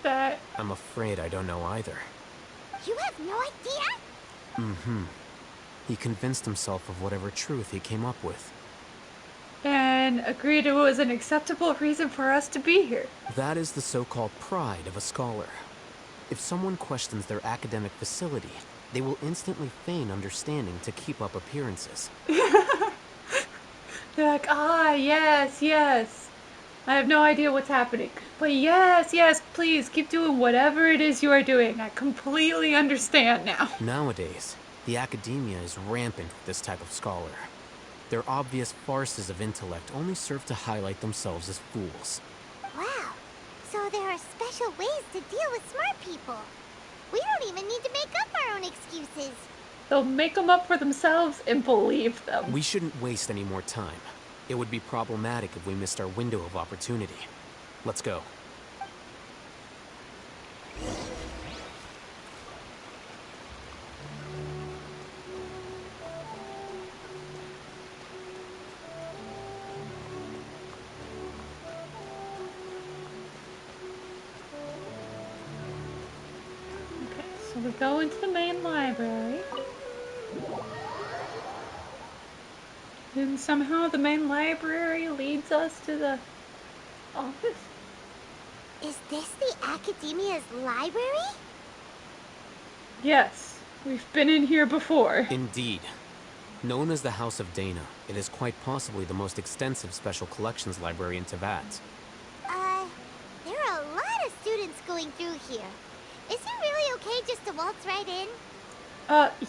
That... I'm afraid I don't know either. You have no idea? Mm-hmm. He convinced himself of whatever truth he came up with. And agreed it was an acceptable reason for us to be here. That is the so-called pride of a scholar. If someone questions their academic facility, they will instantly feign understanding to keep up appearances. They're like, ah, yes, yes. I have no idea what's happening. But yes, yes, please keep doing whatever it is you are doing. I completely understand now. Nowadays, the Akademiya is rampant with this type of scholar. Their obvious farces of intellect only serve to highlight themselves as fools. Wow. So there are special ways to deal with smart people. We don't even need to make up our own excuses. They'll make them up for themselves and believe them. We shouldn't waste any more time. It would be problematic if we missed our window of opportunity. Let's go. So we go into the main library. And somehow the main library leads us to the office. Is this the Akademiya's library? Yes, we've been in here before. Indeed. Known as the House of Deyha, it is quite possibly the most extensive special collections library in Teyvat. There are a lot of students going through here. Is it really okay just to waltz right in?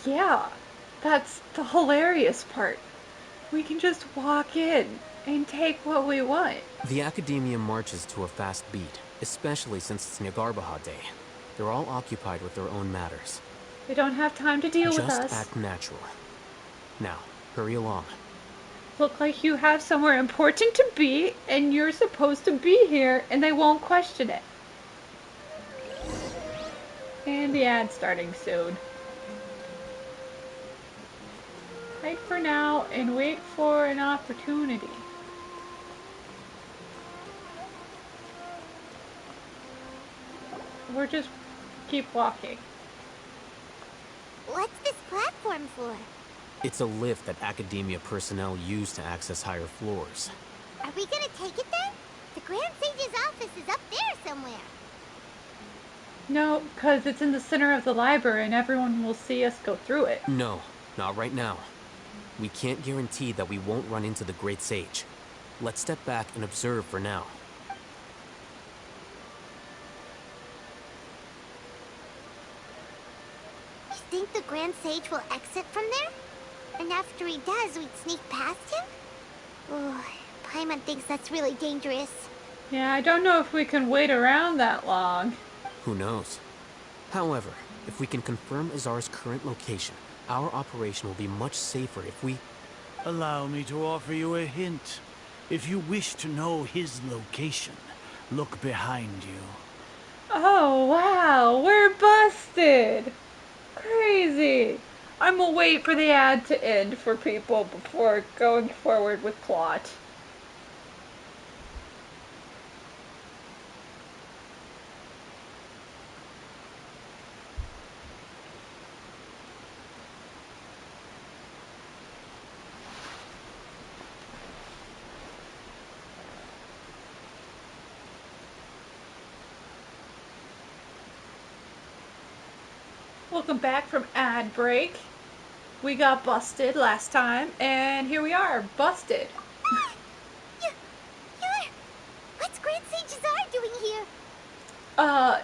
Yeah. That's the hilarious part. We can just walk in and take what we want. The Akademiya marches to a fast beat, especially since it's Nagarbaha Day. They're all occupied with their own matters. They don't have time to deal with us. Just act natural. Now, hurry along. Look like you have somewhere important to be, and you're supposed to be here, and they won't question it. And the ad's starting soon. Hide for now and wait for an opportunity. Or just keep walking. What's this platform for? It's a lift that Akademiya personnel use to access higher floors. Are we gonna take it then? The Grand Sage's office is up there somewhere. No, because it's in the center of the library and everyone will see us go through it. No, not right now. We can't guarantee that we won't run into the Great Sage. Let's step back and observe for now. You think the Grand Sage will exit from there? And after he does, we'd sneak past him? Oh, Paimon thinks that's really dangerous. Yeah, I don't know if we can wait around that long. Who knows? However, if we can confirm Azar's current location, our operation will be much safer if we... Allow me to offer you a hint. If you wish to know his location, look behind you. Oh, wow, we're busted! Crazy! I'm gonna wait for the ad to end for people before going forward with plot. Welcome back from ad break. We got busted last time, and here we are, busted. What's Grand Sage Azar doing here?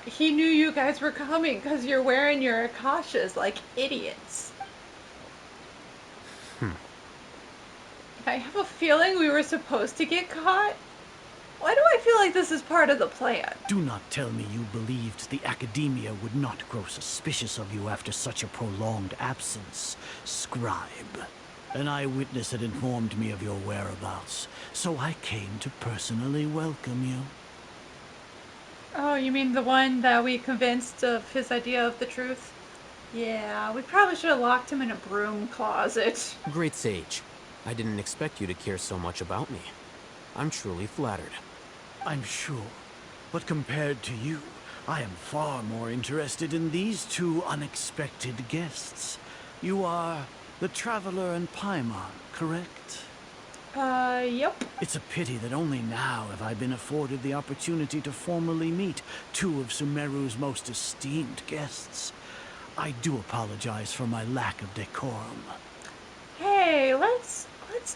He knew you guys were coming because you're wearing your Akashas like idiots. I have a feeling we were supposed to get caught. Why do I feel like this is part of the plan? Do not tell me you believed the Akademiya would not grow suspicious of you after such a prolonged absence, Scribe. An eyewitness had informed me of your whereabouts, so I came to personally welcome you. Oh, you mean the one that we convinced of his idea of the truth? Yeah, we probably should have locked him in a broom closet. Great Sage, I didn't expect you to care so much about me. I'm truly flattered. I'm sure, but compared to you, I am far more interested in these two unexpected guests. You are the Traveler and Paimon, correct? Yep. It's a pity that only now have I been afforded the opportunity to formally meet two of Sumeru's most esteemed guests. I do apologize for my lack of decorum. Hey, let's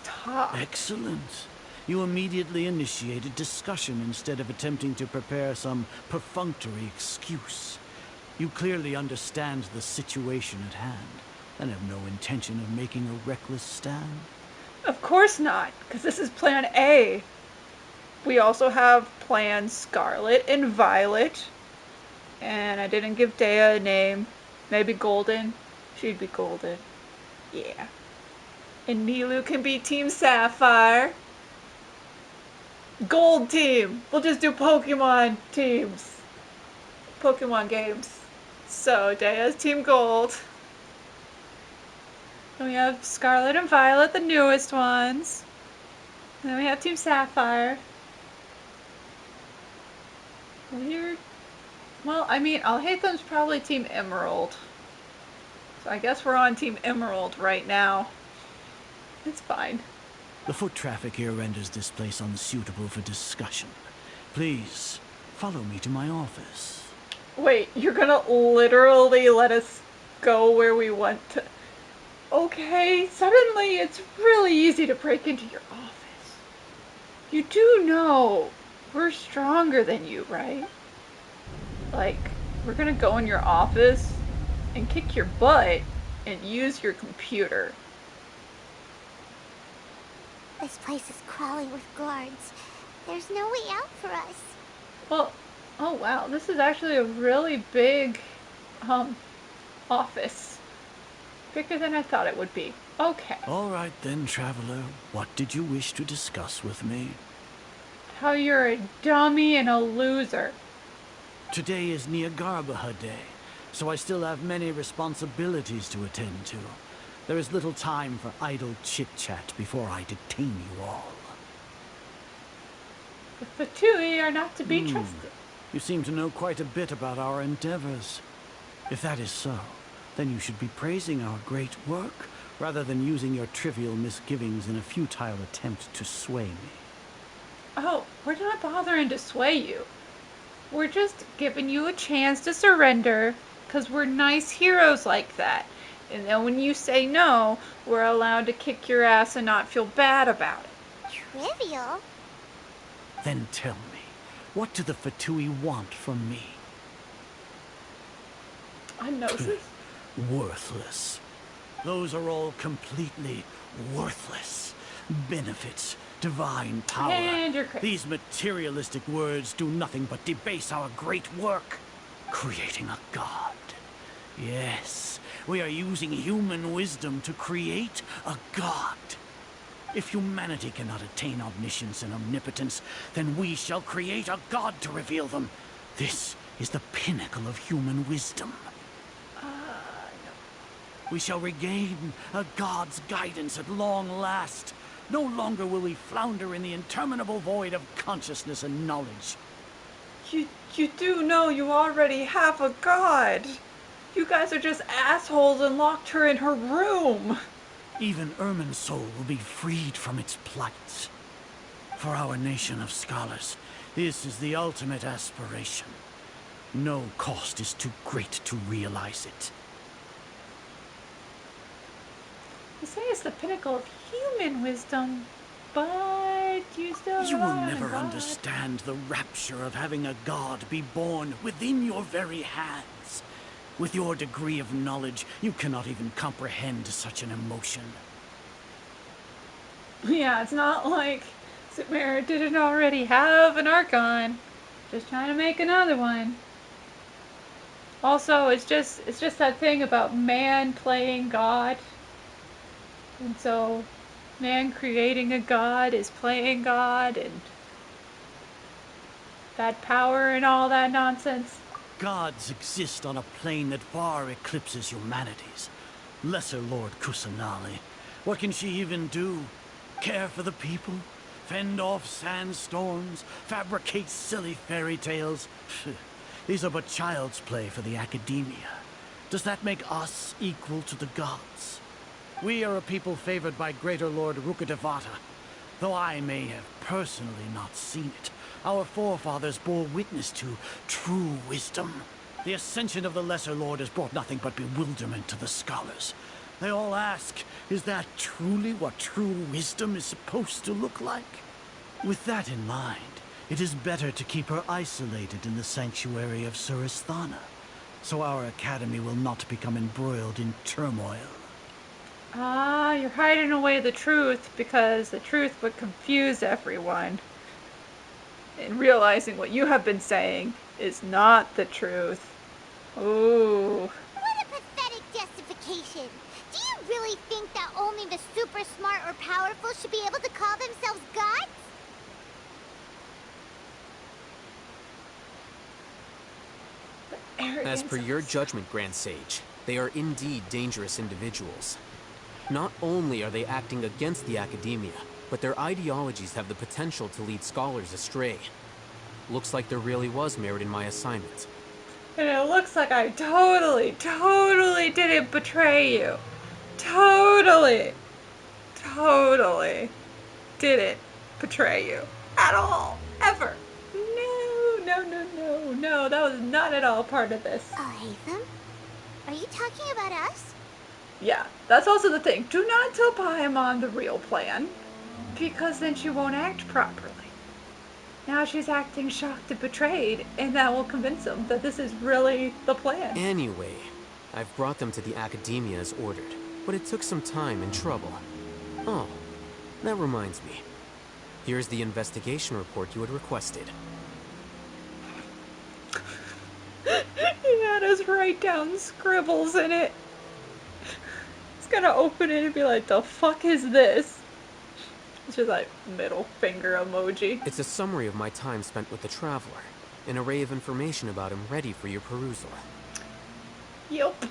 talk. Excellent. You immediately initiated discussion instead of attempting to prepare some perfunctory excuse. You clearly understand the situation at hand, and have no intention of making a reckless stand. Of course not, because this is Plan A. We also have Plan Scarlet and Violet. And I didn't give Deyha a name. Maybe Golden. She'd be Golden. Yeah. And Nilou can be Team Sapphire. Gold team. We'll just do Pokemon teams. Pokemon games. So Deyha's Team Gold. And we have Scarlet and Violet, the newest ones. And then we have Team Sapphire. Weird. Well, I mean, Haitham's probably Team Emerald. So I guess we're on Team Emerald right now. It's fine. The foot traffic here renders this place unsuitable for discussion. Please, follow me to my office. Wait, you're gonna literally let us go where we want to... Okay, suddenly it's really easy to break into your office. You do know we're stronger than you, right? Like, we're gonna go in your office and kick your butt and use your computer. This place is crawling with guards. There's no way out for us. Well, oh wow, this is actually a really big, office. Bigger than I thought it would be. Okay. All right then, Traveler. What did you wish to discuss with me? How you're a dummy and a loser. Today is Niagarbaha Day, so I still have many responsibilities to attend to. There is little time for idle chit-chat before I detain you all. The Fatui are not to be trusted. You seem to know quite a bit about our endeavors. If that is so, then you should be praising our great work, rather than using your trivial misgivings in a futile attempt to sway me. Oh, we're not bothering to sway you. We're just giving you a chance to surrender, because we're nice heroes like that. And then when you say no, we're allowed to kick your ass and not feel bad about it. Trivial? Then tell me, what do the Fatui want from me? Gnosis? Worthless. Those are all completely worthless. Benefits, divine power. And you're crazy. These materialistic words do nothing but debase our great work. Creating a god. Yes, we are using human wisdom to create a god. If humanity cannot attain omniscience and omnipotence, then we shall create a god to reveal them. This is the pinnacle of human wisdom. No. We shall regain a god's guidance at long last. No longer will we flounder in the interminable void of consciousness and knowledge. You do know you already have a god. You guys are just assholes and locked her in her room. Even Ermin's soul will be freed from its plight. For our nation of scholars, this is the ultimate aspiration. No cost is too great to realize it. You say it's the pinnacle of human wisdom, but you still You will rely on a never god. understand the rapture of having a god be born within your very hands. With your degree of knowledge, you cannot even comprehend such an emotion. Yeah, it's not like Sumeru didn't already have an Archon. Just trying to make another one. Also, it's just that thing about man playing God. And so, man creating a god is playing God, and that power and all that nonsense. Gods exist on a plane that far eclipses humanity's. Lesser Lord Kusanali. What can she even do? Care for the people? Fend off sandstorms? Fabricate silly fairy tales? These are but child's play for the Akademiya. Does that make us equal to the gods? We are a people favored by Greater Lord Rukkhadevata. Though I may have personally not seen it, our forefathers bore witness to true wisdom. The ascension of the Lesser Lord has brought nothing but bewilderment to the scholars. They all ask, is that truly what true wisdom is supposed to look like? With that in mind, it is better to keep her isolated in the sanctuary of Suristhana, so our academy will not become embroiled in turmoil. Ah, you're hiding away the truth because the truth would confuse everyone. And realizing what you have been saying is not the truth. Ooh. What a pathetic justification. Do you really think that only the super smart or powerful should be able to call themselves gods? As per your judgment, Grand Sage, they are indeed dangerous individuals. Not only are they acting against the Akademiya, but their ideologies have the potential to lead scholars astray. Looks like there really was merit in my assignment. And it looks like I totally didn't betray you. Totally didn't betray you. At all. Ever. No. That was not at all part of this. Haitham? Are you talking about us? Yeah, that's also the thing. Do not tell Paimon the real plan, because then she won't act properly. Now she's acting shocked and betrayed, and that will convince him that this is really the plan. Anyway, I've brought them to the Akademiya as ordered, but it took some time and trouble. Oh, that reminds me. Here's the investigation report you had requested. He had us write down scribbles in it. He's gonna open it and be like, the fuck is this? It's just like middle finger emoji. It's a summary of my time spent with the Traveler. An array of information about him ready for your perusal. Yup.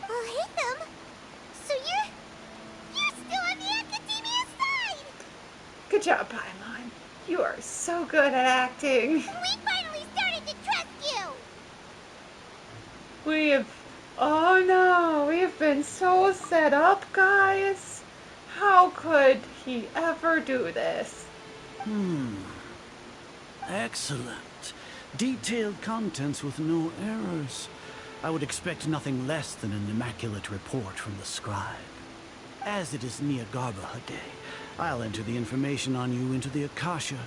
Oh, Haitham! So you're still on the Akademiya side! Good job, Paimon. You are so good at acting. We finally started to trust you! Oh no, we've been so set up, guys. How could he ever do this? Excellent. Detailed contents with no errors. I would expect nothing less than an immaculate report from the scribe. As it is Nahida Day, I'll enter the information on you into the Akasha.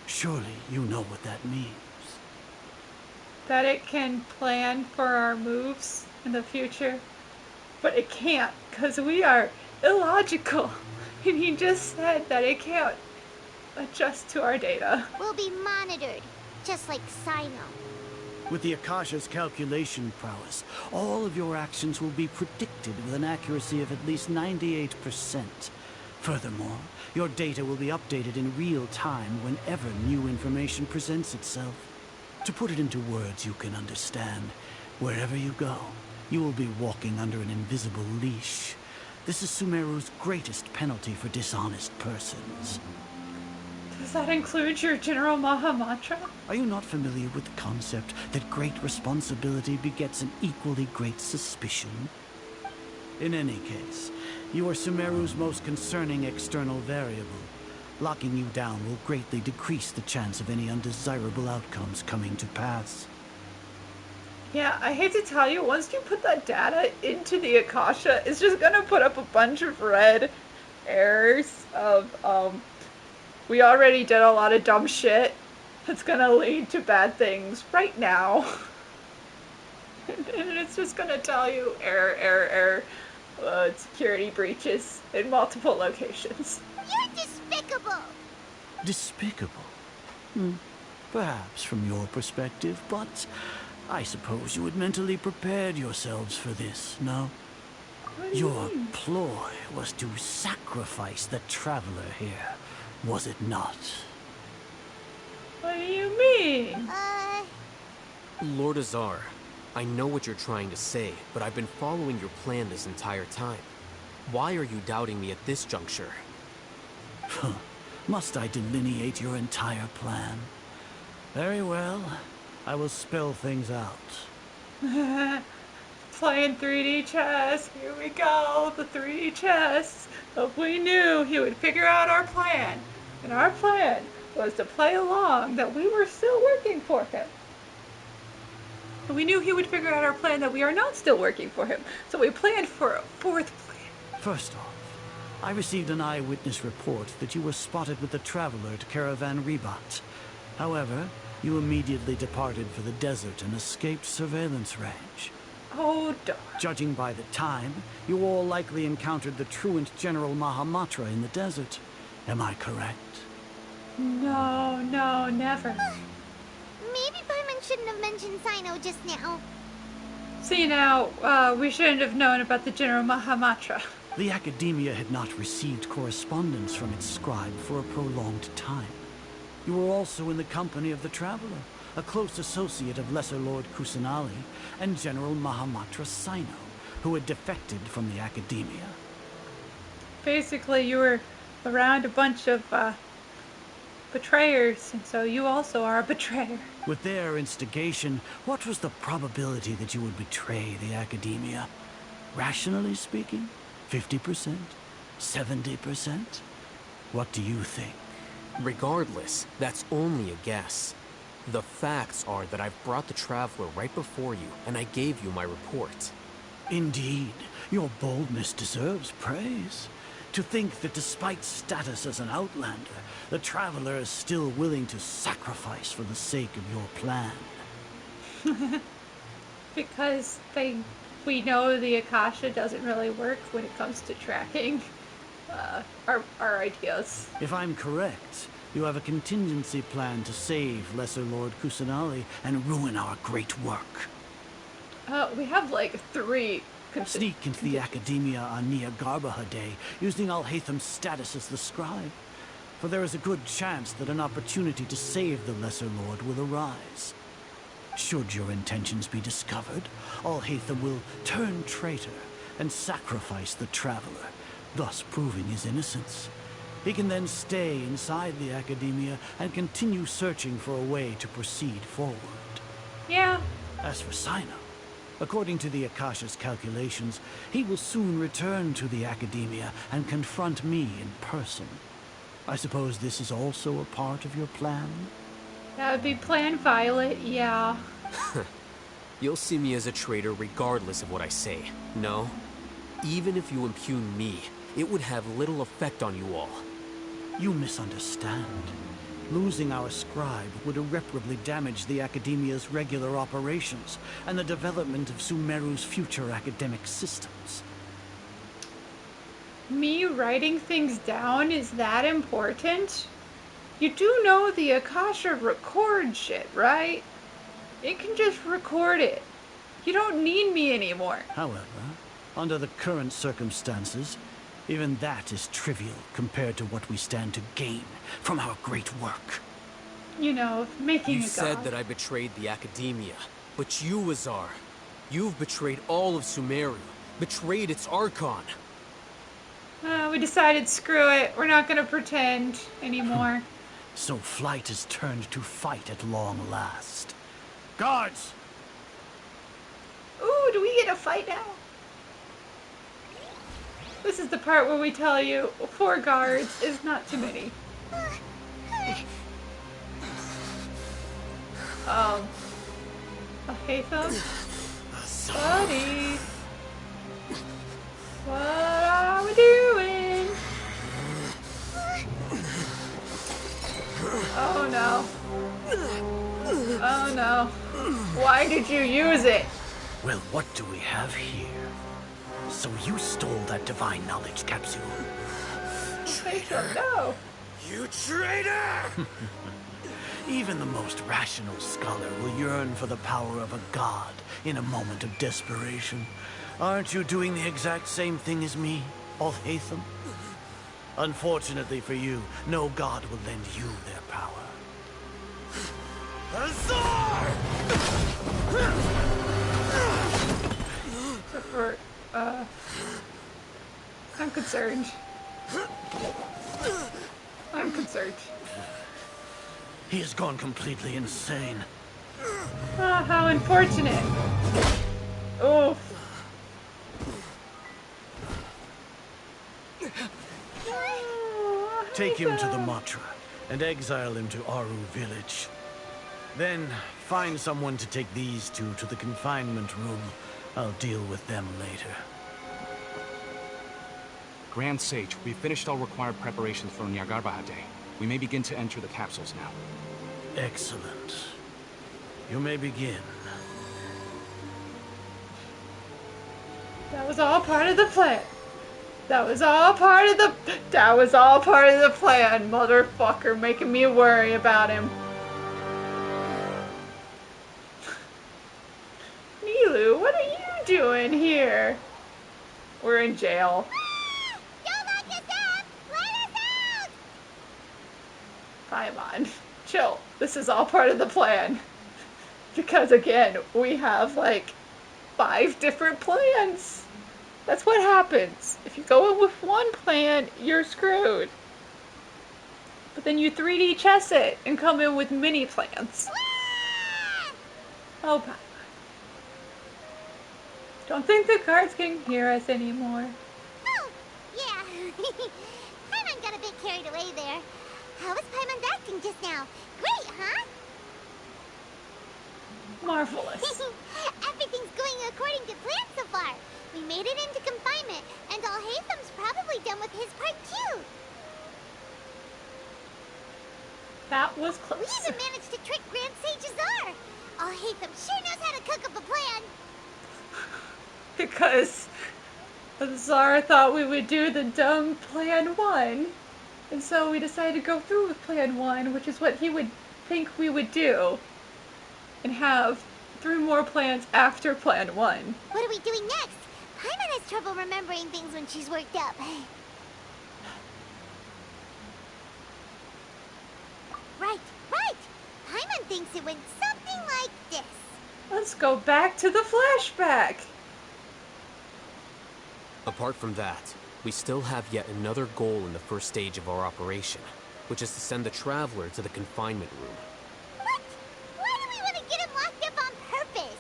Surely you know what that means. That it can plan for our moves in the future, but it can't because we are illogical. And he just said that it can't adjust to our data. We'll be monitored, just like Cyno. With the Akasha's calculation prowess, all of your actions will be predicted with an accuracy of at least 98%. Furthermore, your data will be updated in real time whenever new information presents itself. To put it into words you can understand, wherever you go, you will be walking under an invisible leash. This is Sumeru's greatest penalty for dishonest persons. Does that include your General Mahamatra? Are you not familiar with the concept that great responsibility begets an equally great suspicion? In any case, you are Sumeru's most concerning external variable. Locking you down will greatly decrease the chance of any undesirable outcomes coming to pass. Yeah, I hate to tell you, once you put that data into the Akasha, it's just gonna put up a bunch of red errors of, we already did a lot of dumb shit that's gonna lead to bad things right now. And it's just gonna tell you error, security breaches in multiple locations. You're despicable! Despicable? Perhaps from your perspective, but I suppose you had mentally prepared yourselves for this, no? Your ploy was to sacrifice the traveler here, was it not? What do you mean? Lord Azar, I know what you're trying to say, but I've been following your plan this entire time. Why are you doubting me at this juncture? Must I delineate your entire plan? Very well. I will spell things out. Playing 3D chess. Here we go. The 3D chess. If we knew he would figure out our plan, and our plan was to play along that we were still working for him. But we knew he would figure out our plan that we are not still working for him. So we planned for a fourth plan. First off, I received an eyewitness report that you were spotted with the traveler to Caravan Rebat. However, you immediately departed for the desert and escaped surveillance range. Oh, darn. Judging by the time, you all likely encountered the truant General Mahamatra in the desert. Am I correct? No, never. Maybe Paimon shouldn't have mentioned Cyno just now. See now, we shouldn't have known about the General Mahamatra. The Akademiya had not received correspondence from its scribe for a prolonged time. You were also in the company of the Traveler, a close associate of Lesser Lord Kusanali and General Mahamatra Cyno, who had defected from the Akademiya. Basically, you were around a bunch of betrayers, and so you also are a betrayer. With their instigation, what was the probability that you would betray the Akademiya? Rationally speaking, 50%? 70%? What do you think? Regardless, that's only a guess. The facts are that I've brought the Traveler right before you, and I gave you my report. Indeed, your boldness deserves praise. To think that despite status as an outlander, the Traveler is still willing to sacrifice for the sake of your plan. Because we know the Akasha doesn't really work when it comes to tracking our ideas. If I'm correct, you have a contingency plan to save Lesser Lord Kusanali and ruin our great work. We have like 3. Sneak into the Akademiya on Nahida Day, using Haitham's status as the scribe. For there is a good chance that an opportunity to save the Lesser Lord will arise. Should your intentions be discovered, Haitham will turn traitor and sacrifice the Traveler, thus proving his innocence. He can then stay inside the Akademiya and continue searching for a way to proceed forward. Yeah. As for Cyno, according to the Akasha's calculations, he will soon return to the Akademiya and confront me in person. I suppose this is also a part of your plan? That would be Plan Violet, yeah. You'll see me as a traitor regardless of what I say. No? Even if you impugn me, it would have little effect on you all. You misunderstand. Losing our scribe would irreparably damage the Akademiya's regular operations and the development of Sumeru's future academic systems. Me writing things down is that important? You do know the Akasha records shit, right? It can just record it. You don't need me anymore. However, under the current circumstances, even that is trivial compared to what we stand to gain from our great work. You know, making a god. You said that I betrayed the Akademiya, but you, Azar, you've betrayed all of Sumeru, betrayed its Archon. We decided, screw it, we're not gonna pretend anymore. So flight is turned to fight at long last. Guards! Ooh, do we get a fight now? This is the part where we tell you 4 guards is not too many. Haitham? Buddy? What are we doing? Oh no. Oh no. Why did you use it? Well, what do we have here? So you stole that divine knowledge capsule. Traitor, no. You traitor! Even the most rational scholar will yearn for the power of a god in a moment of desperation. Aren't you doing the exact same thing as me, Haitham? Unfortunately for you, no god will lend you their power. Azar! Except for, I'm concerned. I'm concerned. He has gone completely insane. Ah, how unfortunate. Oof. Take him to the Matra and exile him to Aru village. Then find someone to take these two to the confinement room. I'll deal with them later. Grand Sage, we've finished all required preparations for Nyagarbahate. We may begin to enter the capsules now. Excellent. You may begin. That was all part of the plan. That was all part of the plan, motherfucker, making me worry about him. Nilou, what are you doing here? We're in jail. Don't lock us up! Let us out! Paimon, chill. This is all part of the plan. Because again, we have like 5 different plans. That's what happens. If you go in with one plan, you're screwed. But then you 3D chess it and come in with mini plans. Oh, Paimon. Don't think the guards can hear us anymore. Oh, yeah. Paimon got a bit carried away there. How was Paimon's acting just now? Great, huh? Marvelous. Everything's going according to plan so far. We made it into confinement, and Haytham's probably done with his part too. That was close. We even managed to trick Grand Sage Azar. Haytham sure knows how to cook up a plan. Because Azar thought we would do the dumb plan 1. And so we decided to go through with plan 1, which is what he would think we would do. And have 3 more plans after plan 1. What are we doing next? Paimon has trouble remembering things when she's worked up. Right. Paimon thinks it went something like this. Let's go back to the flashback. Apart from that, we still have yet another goal in the first stage of our operation, which is to send the Traveler to the confinement room. What? Why do we want to get him locked up on purpose?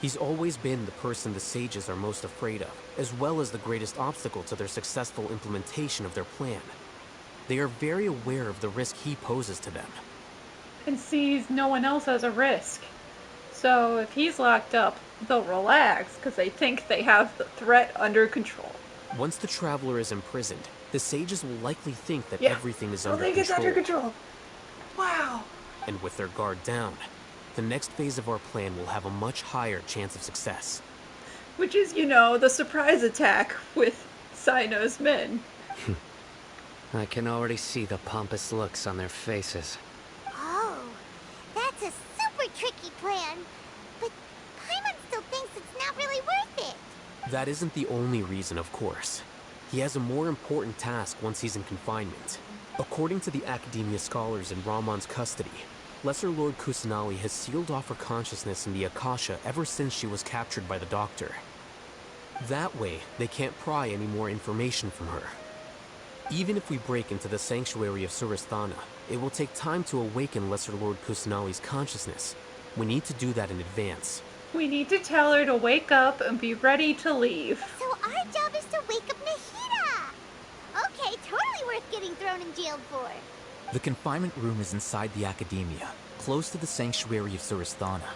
He's always been the person the sages are most afraid of, as well as the greatest obstacle to their successful implementation of their plan. They are very aware of the risk he poses to them. And sees no one else as a risk. So if he's locked up, they'll relax because they think they have the threat under control. Once the Traveler is imprisoned, the sages will likely think that everything is under think control. it's under control. Wow. And with their guard down, the next phase of our plan will have a much higher chance of success. Which is, you know, the surprise attack with Cyno's men. I can already see the pompous looks on their faces. Oh, that's a super tricky plan. But Paimon still thinks it's not really worth it. That isn't the only reason, of course. He has a more important task once he's in confinement. According to the Akademiya scholars in Ramon's custody, Lesser Lord Kusanali has sealed off her consciousness in the Akasha ever since she was captured by the Doctor. That way, they can't pry any more information from her. Even if we break into the sanctuary of Surasthana, it will take time to awaken Lesser Lord Kusanali's consciousness. We need to do that in advance. We need to tell her to wake up and be ready to leave. So our job is to wake up Nahida! Okay, totally worth getting thrown in jail for. The confinement room is inside the Akademiya, close to the sanctuary of Surasthana.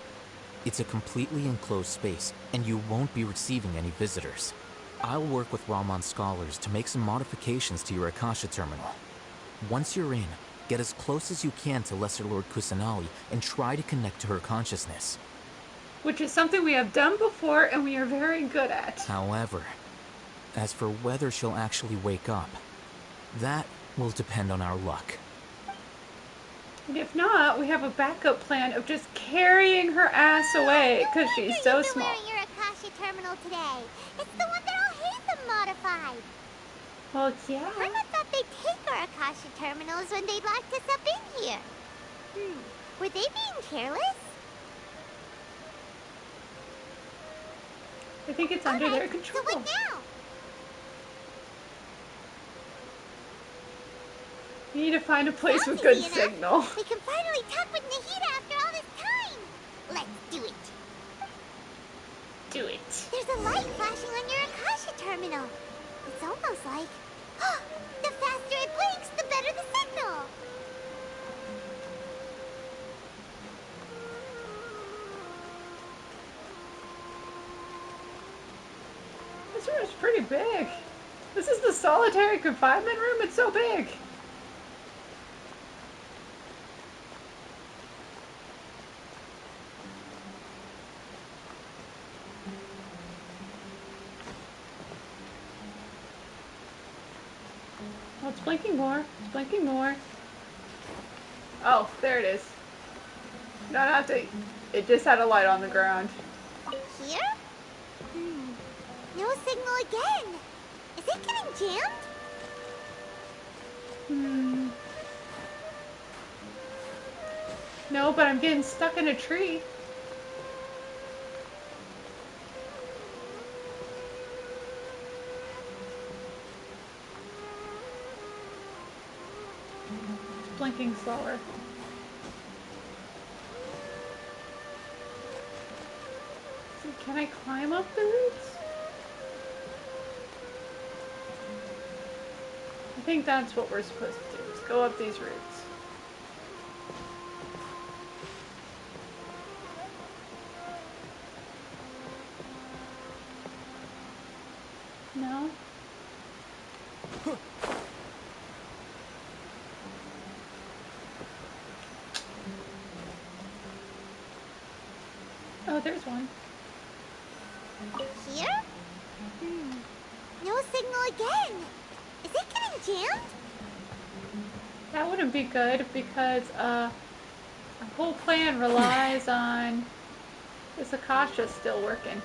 It's a completely enclosed space, and you won't be receiving any visitors. I'll work with Ramon's scholars to make some modifications to your Akasha terminal. Once you're in, get as close as you can to Lesser Lord Kusanali and try to connect to her consciousness. Which is something we have done before and we are very good at. However, as for whether she'll actually wake up, that will depend on our luck. And if not, we have a backup plan of just carrying her ass away because she's so small. You've been wearing your Akasha terminal today. It's the one that Haitham modified. Well, yeah. Paimon thought they'd take our Akasha terminals when they locked us up in here. Were they being careless? I think it's under their control. So what now? We need to find a place with good Easy enough. signal. We can finally talk with Nahida after all this time. Let's do it. Do it. There's a light flashing on your Akasha terminal. It's almost like... the faster it blinks, the better the signal. This room is pretty big. This is the solitary confinement room. It's so big. Oh, it's blinking more. It's blinking more. Oh, there it is. No, not the... It just had a light on the ground. Here? No signal again. Is it getting jammed? No, but I'm getting stuck in a tree. It's blinking slower. So can I climb up the roots? I think that's what we're supposed to do, is go up these roots. No? Oh, there's one. Here? No signal again. Is it getting jammed? That wouldn't be good because our whole plan relies on this Akasha still working.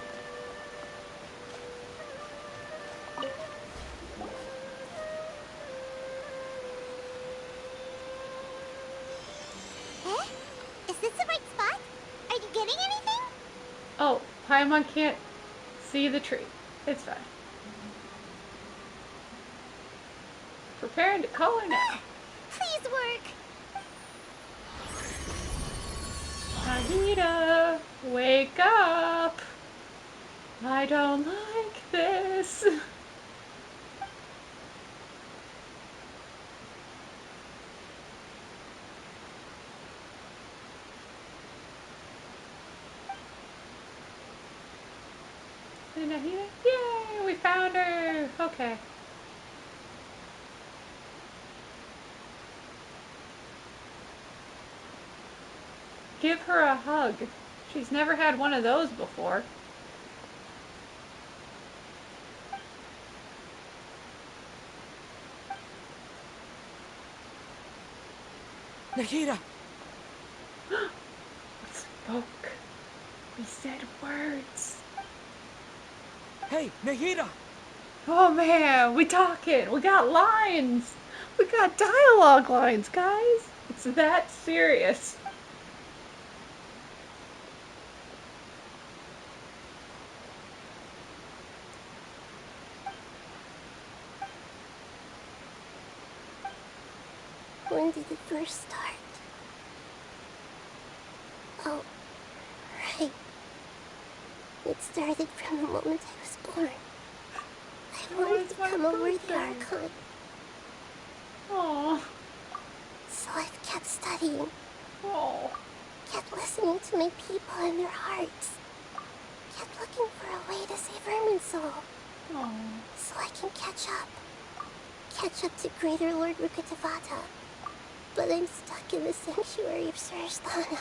Is this the right spot? Are you getting anything? Oh, Paimon can't see the tree. It's fine. Preparing to color now. Please work. Nahida, wake up. I don't like this. Hey, Nahida? Yay! We found her! Okay. Give her a hug. She's never had one of those before. Nahida! We spoke. We said words. Hey, Nahida! Oh man, we talking. We got lines. We got dialogue lines, guys. It's that serious. When did it first start? Oh, right. It started from the moment I was born. I wanted to become a worthy Archon. Aww. So I've kept studying. Aww. Kept listening to my people and their hearts. Kept looking for a way to save Irminsul. Aww. So I can catch up. Catch up to Greater Lord Rukkhadevata. But I'm stuck in the sanctuary of Surasthana.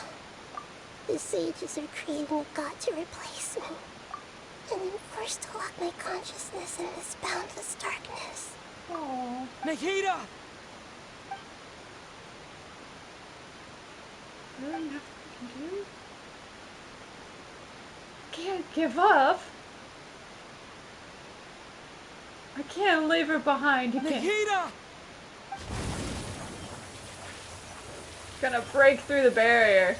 The sages are creating a god to replace me. And I'm forced to lock my consciousness in this boundless darkness. Aww. Nahida! Really nothing we can do? Can't give up. I can't leave her behind. You can't. Nahida! Gonna break through the barrier.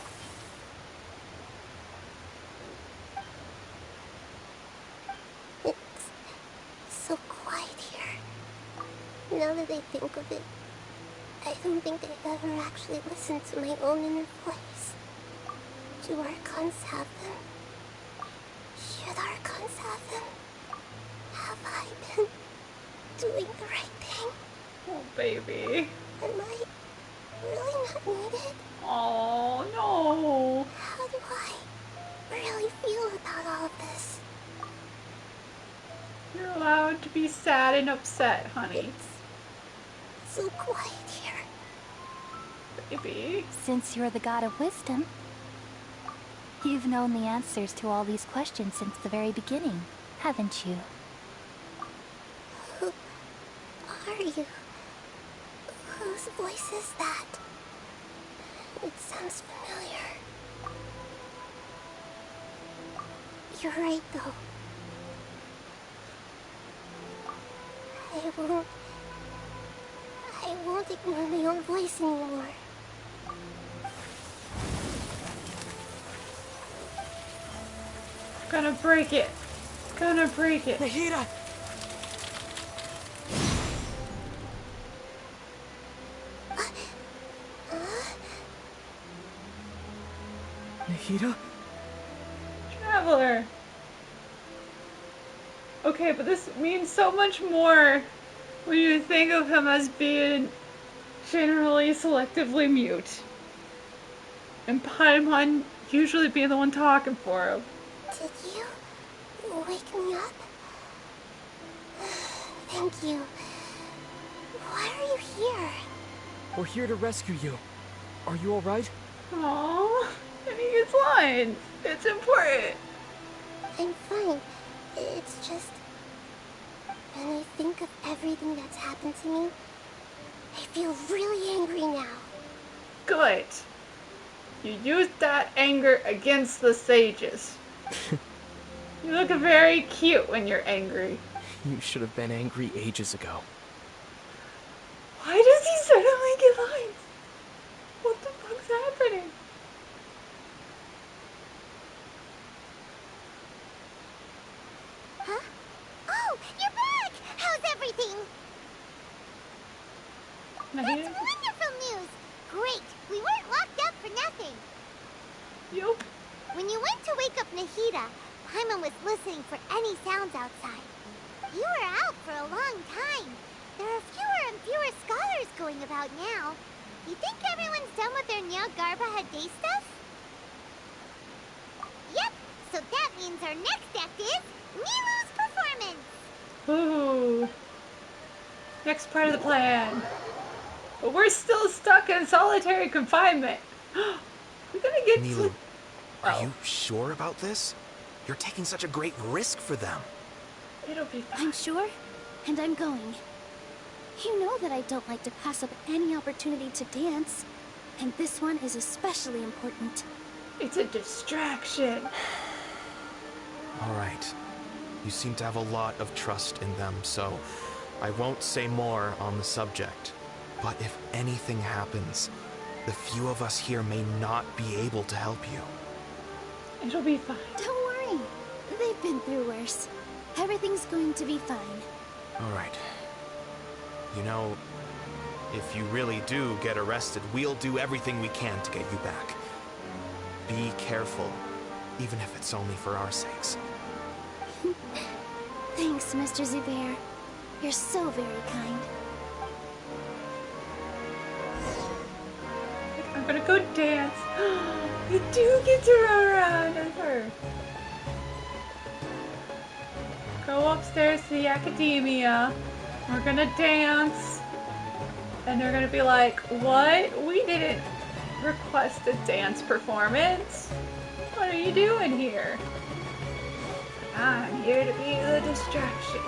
It's so quiet here. Now that I think of it, I don't think I've ever actually listened to my own inner voice. Do Archons have them? Should Archons have them? Have I been doing the right thing? Oh, baby. Am I really not needed? Oh, no. How do I really feel about all of this? You're allowed to be sad and upset, honey. It's so quiet here. Baby. Since you're the god of wisdom, you've known the answers to all these questions since the very beginning, haven't you? Who are you? Whose voice is that? It sounds familiar. You're right, though. I won't ignore my own voice anymore. Gonna break it. Gonna break it. Nahida! Nahida? Traveler. Okay, but this means so much more when you think of him as being generally selectively mute. And Paimon usually being the one talking for him. Did you wake me up? Thank you. Why are you here? We're here to rescue you. Are you alright? Aww. And he gets lines. It's important. I'm fine. It's just... when I think of everything that's happened to me, I feel really angry now. Good. You used that anger against the sages. You look very cute when you're angry. You should have been angry ages ago. Why does he suddenly get lines? What the fuck's happening? Huh? Oh, you're back! How's everything? Nahida? That's wonderful news! Great! We weren't locked up for nothing. Yup. When you went to wake up Nahida, Paimon was listening for any sounds outside. You were out for a long time. There are fewer and fewer scholars going about now. You think everyone's done with their Nyagarba day stuff? Yep, so that means our next act is Nilou's performance! Ooh. Next part of the plan. But we're still stuck in solitary confinement. We're gonna get Nilou, to... are you sure about this? You're taking such a great risk for them. It'll be fine. I'm sure, and I'm going. You know that I don't like to pass up any opportunity to dance, and this one is especially important. It's a distraction. All right. You seem to have a lot of trust in them, so I won't say more on the subject. But if anything happens, the few of us here may not be able to help you. It'll be fine. Don't worry. They've been through worse. Everything's going to be fine. All right. You know, if you really do get arrested, we'll do everything we can to get you back. Be careful, even if it's only for our sakes. Thanks, Mr. Zubair. You're so very kind. I'm gonna go dance. You do get to run around as her. Go upstairs to the Akademiya. We're gonna dance. And they're gonna be like, what? We didn't request a dance performance. What are you doing here? I'm here to be the distraction.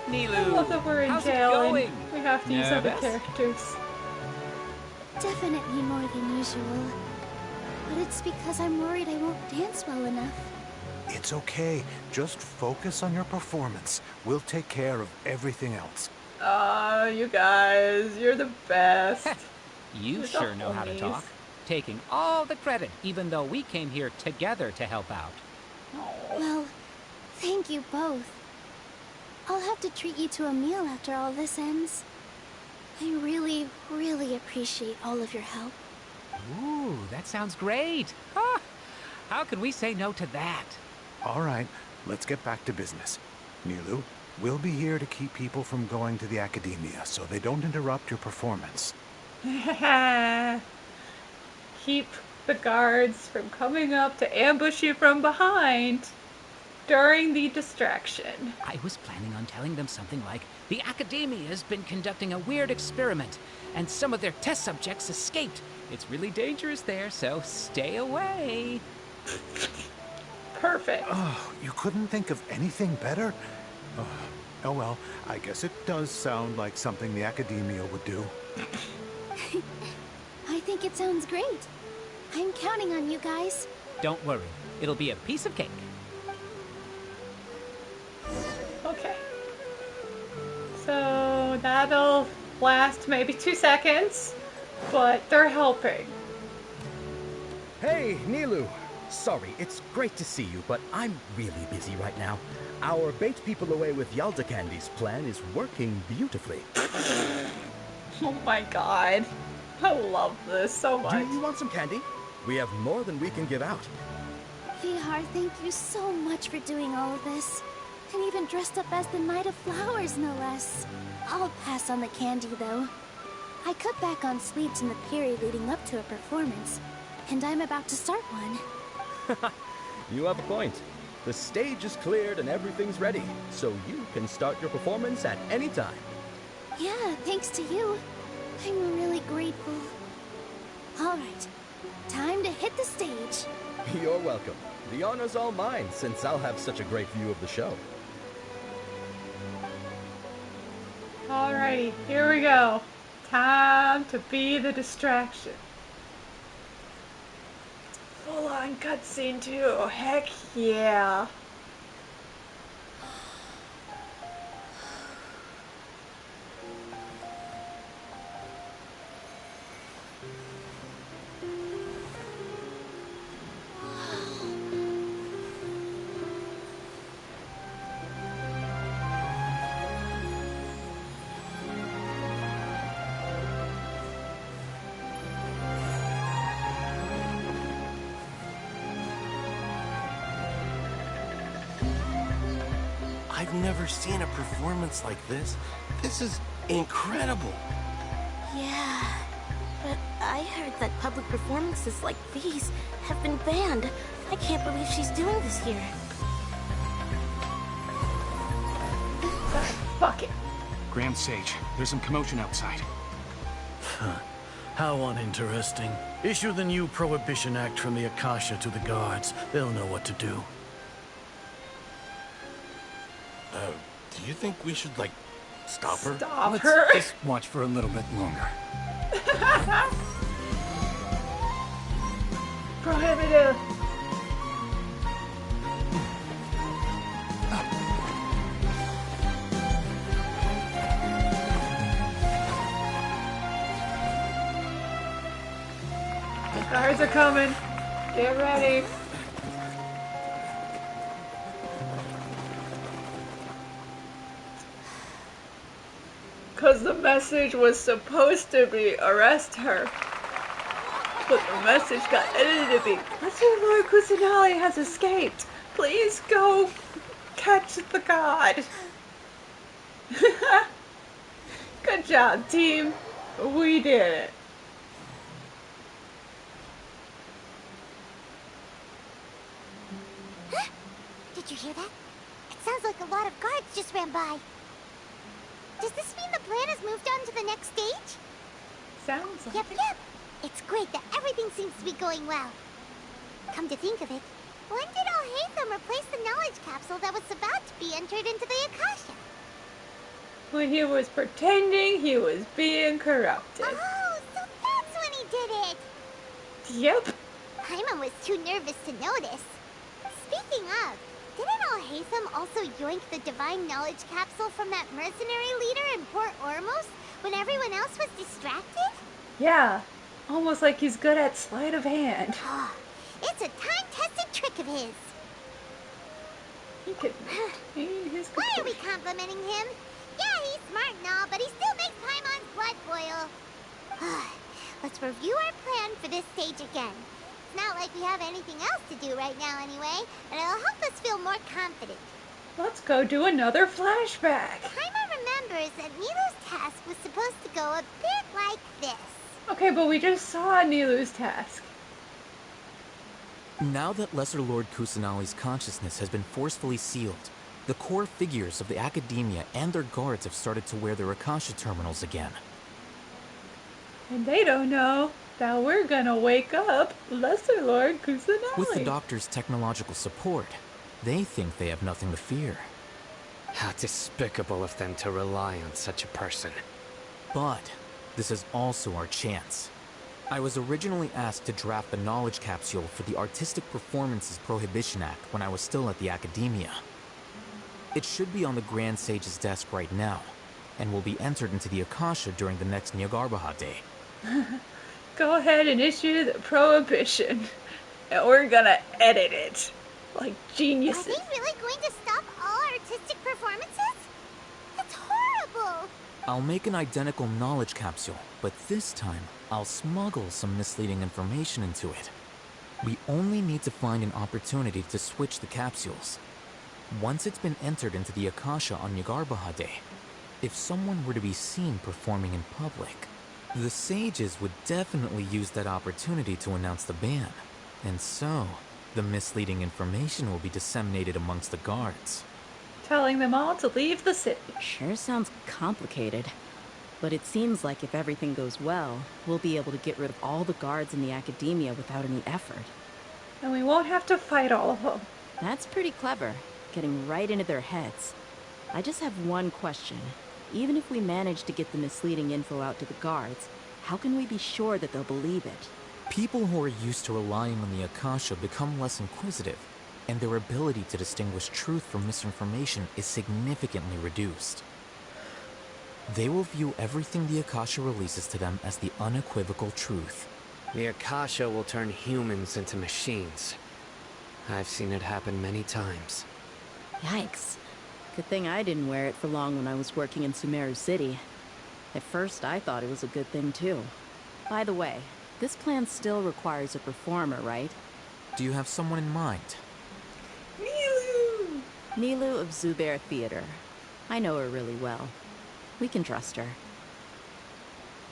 Nilou, I love that we're in how's jail it going? and we have to use other Nervous? characters. Definitely more than usual. But it's because I'm worried I won't dance well enough. It's okay. Just focus on your performance. We'll take care of everything else. You guys, you're the best. You You're sure the know how to homies. talk. Taking all the credit, even though we came here together to help out. Well, thank you both. I'll have to treat you to a meal after all this ends. I really, really appreciate all of your help. Ooh, that sounds great. Ah, how could we say no to that? All right, let's get back to business. Nilou, we'll be here to keep people from going to the Akademiya so they don't interrupt your performance. Keep the guards from coming up to ambush you from behind during the distraction. I was planning on telling them something like, the Akademiya has been conducting a weird experiment, and some of their test subjects escaped. It's really dangerous there, so stay away. Perfect. Oh, you couldn't think of anything better? Oh well, I guess it does sound like something the Akademiya would do. I think it sounds great. I'm counting on you guys. Don't worry, it'll be a piece of cake. Okay. So that'll last maybe 2 seconds, but they're helping. Hey, Nilou. Sorry, it's great to see you, but I'm really busy right now. Our bait people away with Yalda Candy's plan is working beautifully. Oh my god. I love this so much. Do you want some candy? We have more than we can give out. Vihar, thank you so much for doing all of this. And even dressed up as the Knight of Flowers, no less. I'll pass on the candy, though. I cut back on sleeps in the period leading up to a performance, and I'm about to start one. You have a point. The stage is cleared and everything's ready, so you can start your performance at any time. Yeah, thanks to you. I'm really grateful. All right, time to hit the stage. You're welcome. The honor's all mine, since I'll have such a great view of the show. Alrighty, here we go. Time to be the distraction. Full on cutscene too. Heck yeah. I've never seen a performance like this. This is incredible. Yeah, But I heard that public performances like these have been banned. I can't believe she's doing this here. Fuck it. Grand Sage, there's some commotion outside. How uninteresting. Issue the new Prohibition Act from the Akasha to the guards. They'll know what to do. Do you think we should, like, stop her? Stop Let's her. just watch for a little bit longer. Prohibitive. The guards are coming. Get ready. Because the message was supposed to be arrest her. But the message got edited to be, Lesser Lord Kusanali has escaped. Please go catch the god. Good job, team. We did it. Did you hear that? It sounds like a lot of guards just ran by. Does this mean the plan has moved on to the next stage? Sounds like Yep. It's great that everything seems to be going well. Come to think of it, when did Haitham replace the knowledge capsule that was about to be entered into the Akasha? when he was pretending he was being corrupted. Oh, so that's when he did it! Yep. Paimon was too nervous to notice. Speaking of, didn't Haitham also yoink the divine knowledge capsule from that mercenary leader in Port Ormos when everyone else was distracted? Yeah, almost like he's good at sleight of hand. It's a time-tested trick of his. He could. Why are we complimenting him? Yeah, he's smart and all, but he still makes Paimon's blood boil. Let's review our plan for this stage again. It's not like we have anything else to do right now anyway, and it'll help us feel more confident. Let's go do another flashback. Paimon remembers that Nilou's task was supposed to go a bit like this. Okay, but we just saw Nilou's task. Now that Lesser Lord Kusanali's consciousness has been forcefully sealed, the core figures of the Akademiya and their guards have started to wear their Akasha terminals again. And they don't know that we're gonna wake up Lesser Lord Kusanali. With the Doctor's technological support, they think they have nothing to fear. How despicable of them to rely on such a person. But this is also our chance. I was originally asked to draft the knowledge capsule for the Artistic Performances Prohibition Act when I was still at the Akademiya. It should be on the Grand Sage's desk right now, and will be entered into the Akasha during the next Nyagarbaha Day. Go ahead and issue the prohibition, and we're gonna edit it like geniuses. Are they really going to stop all artistic performances? That's horrible! I'll make an identical knowledge capsule, but this time, I'll smuggle some misleading information into it. We only need to find an opportunity to switch the capsules. Once it's been entered into the Akasha on Nyagarbaha Day, if someone were to be seen performing in public, the sages would definitely use that opportunity to announce the ban. And so, the misleading information will be disseminated amongst the guards. Telling them all to leave the city. Sure sounds complicated. But it seems like if everything goes well, we'll be able to get rid of all the guards in the Akademiya without any effort. And we won't have to fight all of them. That's pretty clever, getting right into their heads. I just have one question. Even if we manage to get the misleading info out to the guards, how can we be sure that they'll believe it? People who are used to relying on the Akasha become less inquisitive, and their ability to distinguish truth from misinformation is significantly reduced. They will view everything the Akasha releases to them as the unequivocal truth. The Akasha will turn humans into machines. I've seen it happen many times. Yikes. Good thing I didn't wear it for long when I was working in Sumeru City. At first, I thought it was a good thing too. By the way, this plan still requires a performer, right? Do you have someone in mind? Nilou! Nilou of Zubair Theater. I know her really well. We can trust her.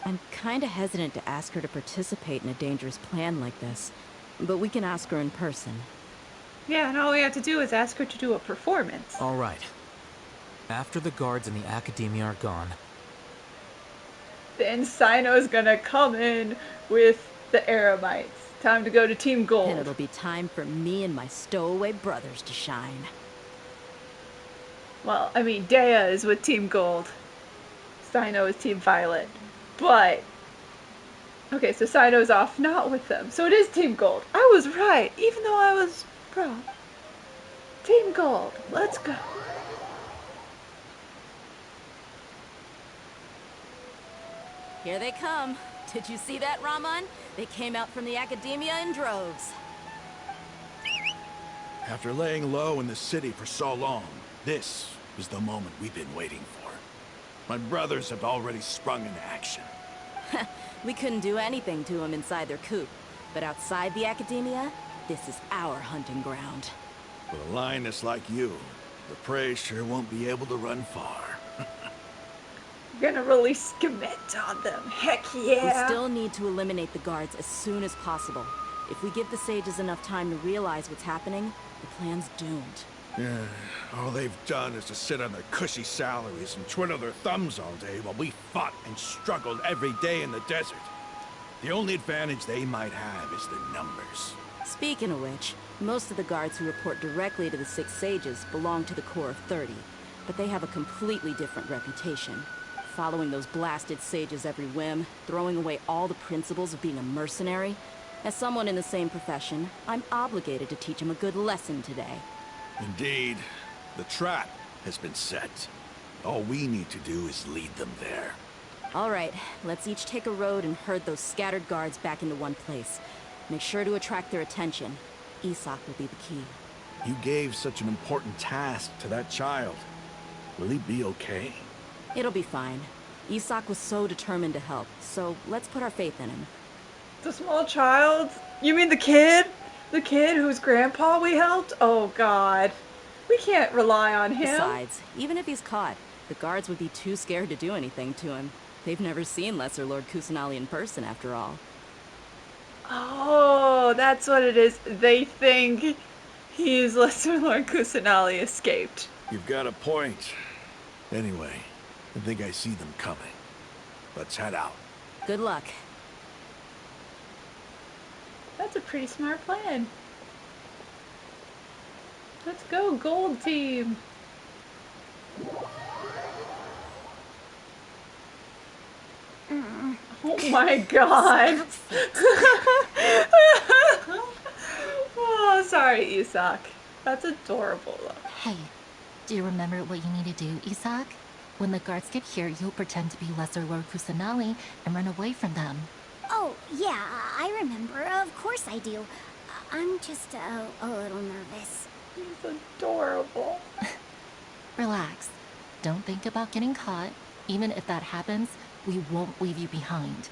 I'm kinda hesitant to ask her to participate in a dangerous plan like this, but we can ask her in person. Yeah, and all we have to do is ask her to do a performance. All right. After the guards in the Akademiya are gone, then Cyno's gonna come in with the Eremites. Time to go to Team Gold. And it'll be time for me and my stowaway brothers to shine. Well, I mean, Deyha is with Team Gold. Cyno is Team Violet. But... okay, so Cyno's off not with them. So it is Team Gold. I was right, even though I was wrong. Team Gold, let's go. Here they come. Did you see that, Raman? They came out from the Akademiya in droves. After laying low in the city for so long, this is the moment we've been waiting for. My brothers have already sprung into action. We couldn't do anything to them inside their coop, but outside the Akademiya, this is our hunting ground. With a lioness like you, the prey sure won't be able to run far. We're gonna release commit on them. Heck yeah! We still need to eliminate the guards as soon as possible. If we give the sages enough time to realize what's happening, the plan's doomed. Yeah, all they've done is to sit on their cushy salaries and twiddle their thumbs all day while we fought and struggled every day in the desert. The only advantage they might have is the numbers. Speaking of which, most of the guards who report directly to the 6 sages belong to the core of 30, but they have a completely different reputation. Following those blasted sages every whim, throwing away all the principles of being a mercenary. As someone in the same profession, I'm obligated to teach them a good lesson today. Indeed. The trap has been set. All we need to do is lead them there. All right, let's each take a road and herd those scattered guards back into one place. Make sure to attract their attention. Isak will be the key. You gave such an important task to that child. Will he be okay? It'll be fine. Isak was so determined to help, so let's put our faith in him. The small child? You mean the kid? The kid whose grandpa we helped? Oh god. We can't rely on him. Besides, even if he's caught, the guards would be too scared to do anything to him. They've never seen Lesser Lord Kusanali in person, after all. Oh, that's what it is. They think he's Lesser Lord Kusanali escaped. You've got a point. Anyway, I think I see them coming. Let's head out. Good luck. That's a pretty smart plan. Let's go, Gold Team! Oh my god! Oh, sorry, Isak. That's adorable, though. Hey, do you remember what you need to do, Isak? When the guards get here, you'll pretend to be Lesser Lord Kusanali and run away from them. Oh, yeah, I remember. Of course I do. I'm just a little nervous. He's adorable. Relax. Don't think about getting caught. Even if that happens, we won't leave you behind.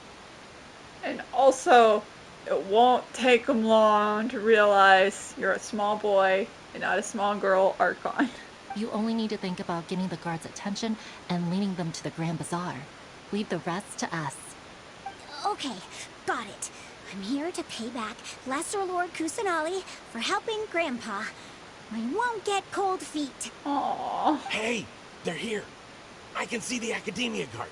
And also, it won't take them long to realize you're a small boy and not a small girl, Archon. You only need to think about getting the guards' attention and leading them to the Grand Bazaar. Leave the rest to us. Okay, got it. I'm here to pay back Lesser Lord Kusanali for helping Grandpa. I won't get cold feet. Aww. Hey, they're here. I can see the Akademiya guards.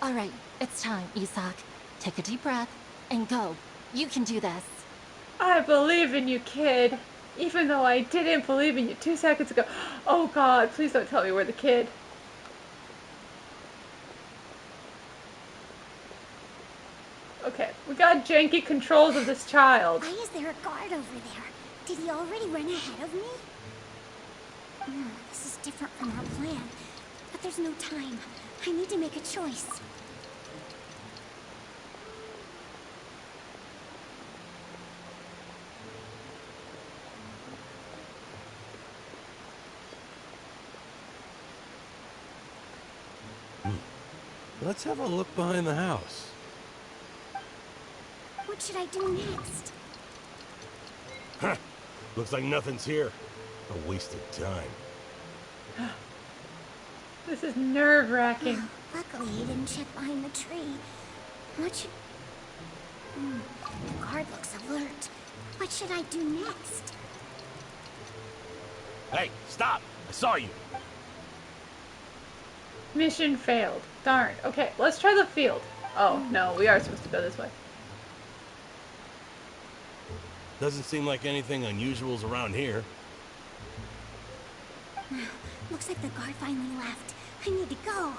All right, it's time, Isak. Take a deep breath and go. You can do this. I believe in you, kid. Even though I didn't believe in you 2 seconds ago. Oh god, please don't tell me we're the kid. Okay, we got janky controls of this child. Why is there a guard over there? Did he already run ahead of me? This is different from our plan. But there's no time. I need to make a choice. Let's have a look behind the house. What should I do next? Huh. Looks like nothing's here. A wasted time. This is nerve-wracking. Luckily, he didn't check behind the tree. What should... the guard looks alert. What should I do next? Hey, stop! I saw you. Mission failed. Darn. Okay, let's try the field. Oh, no, we are supposed to go this way. Doesn't seem like anything unusual's around here. Looks like the guard finally left. I need to go.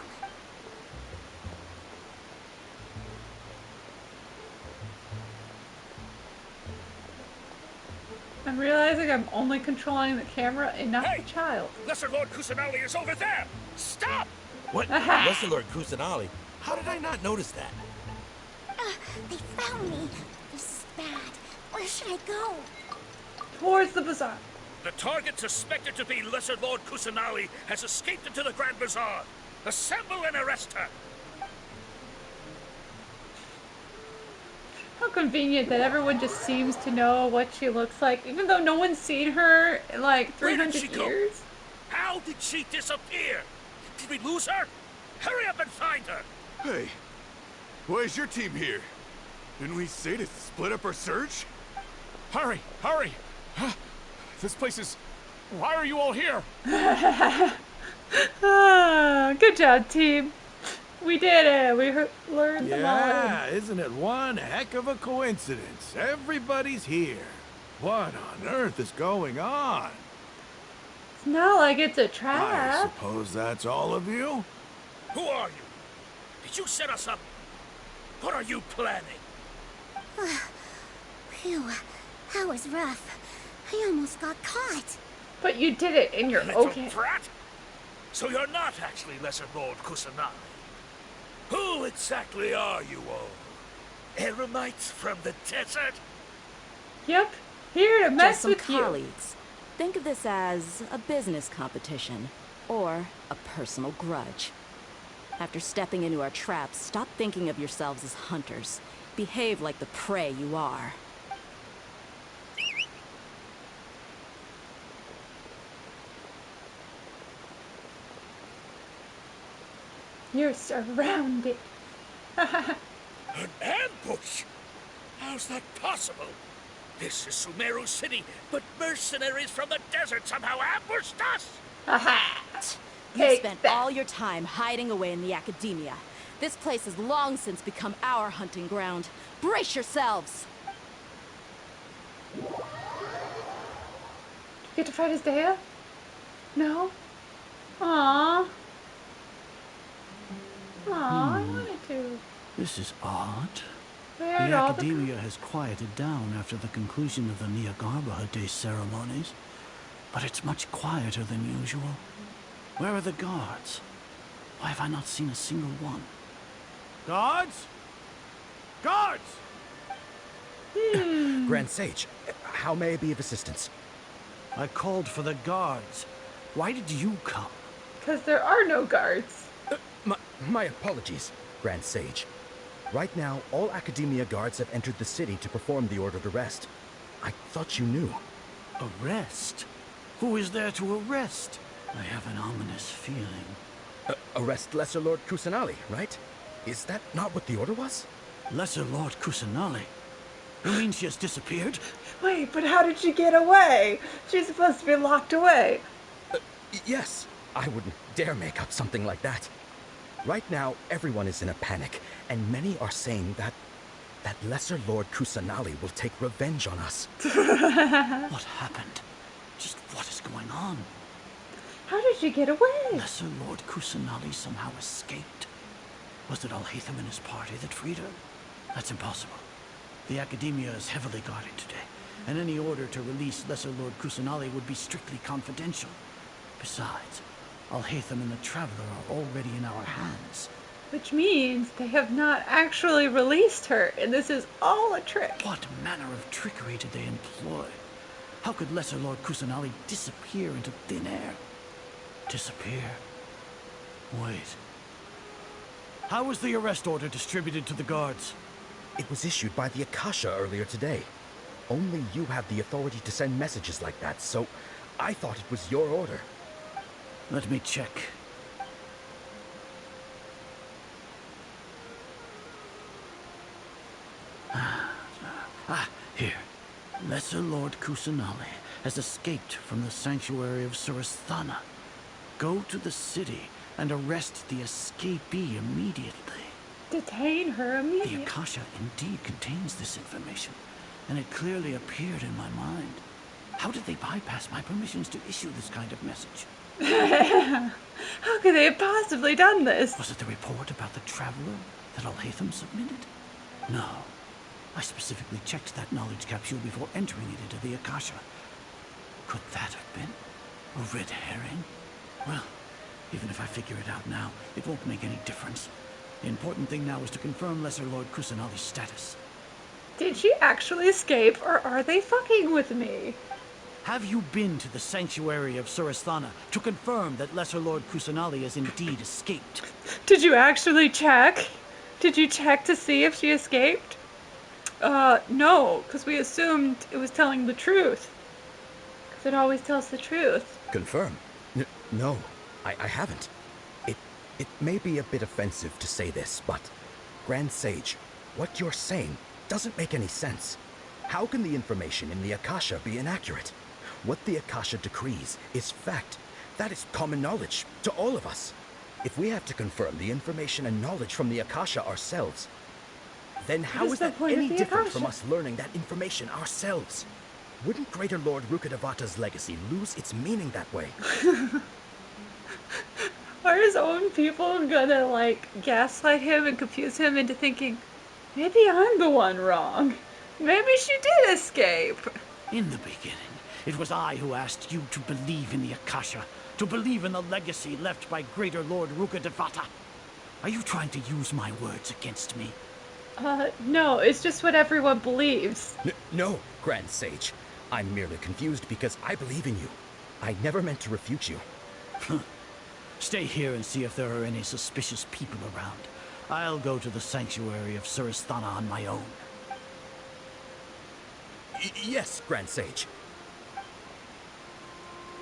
I'm realizing I'm only controlling the camera and not the child. Lesser Lord Kusanali is over there! Stop! What? Lesser Lord Kusanali? How did I not notice that? They found me. This is bad. Where should I go? Towards the bazaar. The target suspected to be Lesser Lord Kusanali has escaped into the Grand Bazaar. Assemble and arrest her! How convenient that everyone just seems to know what she looks like, even though no one's seen her in like 300 years. How did she disappear? Did we lose her? Hurry up and find her! Hey, why is your team here? Didn't we say to split up our search? Hurry, hurry! This place is... Why are you all here? Good job, team. We did it. We learned them all. Yeah, isn't it one heck of a coincidence? Everybody's here. What on earth is going on? It's not like it's a I trap. suppose that's all of you? Who are you? Did you set us up? What are you planning? Phew, that was rough. I almost got caught. But you did it, and you're Little okay. brat? So you're not actually Lesser Lord Kusanali. Who exactly are you all? Eremites from the desert? Yep, here to mess Just some with colleagues. Think of this as a business competition, or a personal grudge. After stepping into our traps, stop thinking of yourselves as hunters. Behave like the prey you are. You're surrounded. An ambush? How's that possible? This is Sumeru City, but mercenaries from the desert somehow ambushed us! You spent all your time hiding away in the Akademiya. This place has long since become our hunting ground. Brace yourselves! You get to fight as Deyha? No? Aww. Aww, I wanted to. This is odd. The Where'd all the- Akademiya has quieted down after the conclusion of the Nahida Day ceremonies, but it's much quieter than usual. Where are the guards? Why have I not seen a single one? Guards? Guards! Grand Sage, how may I be of assistance? I called for the guards. Why did you come? Because there are no guards. My apologies, Grand Sage. Right now, all Akademiya guards have entered the city to perform the ordered arrest. I thought you knew. Arrest? Who is there to arrest? I have an ominous feeling. Arrest Lesser Lord Kusanali, right? Is that not what the order was? Lesser Lord Kusanali? You mean she has disappeared? Wait, but how did she get away? She's supposed to be locked away. Yes. I wouldn't dare make up something like that. Right now, everyone is in a panic, and many are saying that Lesser Lord Kusanali will take revenge on us. What happened? Just what is going on? How did she get away? Lesser Lord Kusanali somehow escaped. Was it Haitham and his party that freed her? That's impossible. The Akademiya is heavily guarded today, and any order to release Lesser Lord Kusanali would be strictly confidential. Besides, Haitham and the Traveler are already in our hands. Which means they have not actually released her, and this is all a trick. What manner of trickery did they employ? How could Lesser Lord Kusanali disappear into thin air? Disappear? Wait. How was the arrest order distributed to the guards? It was issued by the Akasha earlier today. Only you have the authority to send messages like that, so I thought it was your order. Let me check. Lesser Lord Kusanali has escaped from the sanctuary of Suristhana. Go to the city and arrest the escapee immediately. Detain her immediately. The Akasha indeed contains this information, and it clearly appeared in my mind. How did they bypass my permissions to issue this kind of message? How could they have possibly done this? Was it the report about the traveler that Haitham submitted? No. I specifically checked that knowledge capsule before entering it into the Akasha. Could that have been a red herring? Well, even if I figure it out now, it won't make any difference. The important thing now is to confirm Lesser Lord Kusanali's status. Did she actually escape, or are they fucking with me? Have you been to the sanctuary of Suristhana to confirm that Lesser Lord Kusanali has indeed escaped? Did you actually check? Did you check to see if she escaped? No, because we assumed it was telling the truth. Because it always tells the truth. Confirm? No, I haven't. It may be a bit offensive to say this, but Grand Sage, what you're saying doesn't make any sense. How can the information in the Akasha be inaccurate? What the Akasha decrees is fact. That is common knowledge to all of us. If we have to confirm the information and knowledge from the Akasha ourselves, then how is that any different from us learning that information ourselves? Wouldn't Greater Lord Rukkhadevata's legacy lose its meaning that way? Are his own people gonna, like, gaslight him and confuse him into thinking, maybe I'm the one wrong? Maybe she did escape. In the beginning, it was I who asked you to believe in the Akasha, to believe in the legacy left by Greater Lord Rukkhadevata. Are you trying to use my words against me? No, it's just what everyone believes. No, Grand Sage. I'm merely confused because I believe in you. I never meant to refute you. Stay here and see if there are any suspicious people around. I'll go to the sanctuary of Suristhana on my own. Yes, Grand Sage.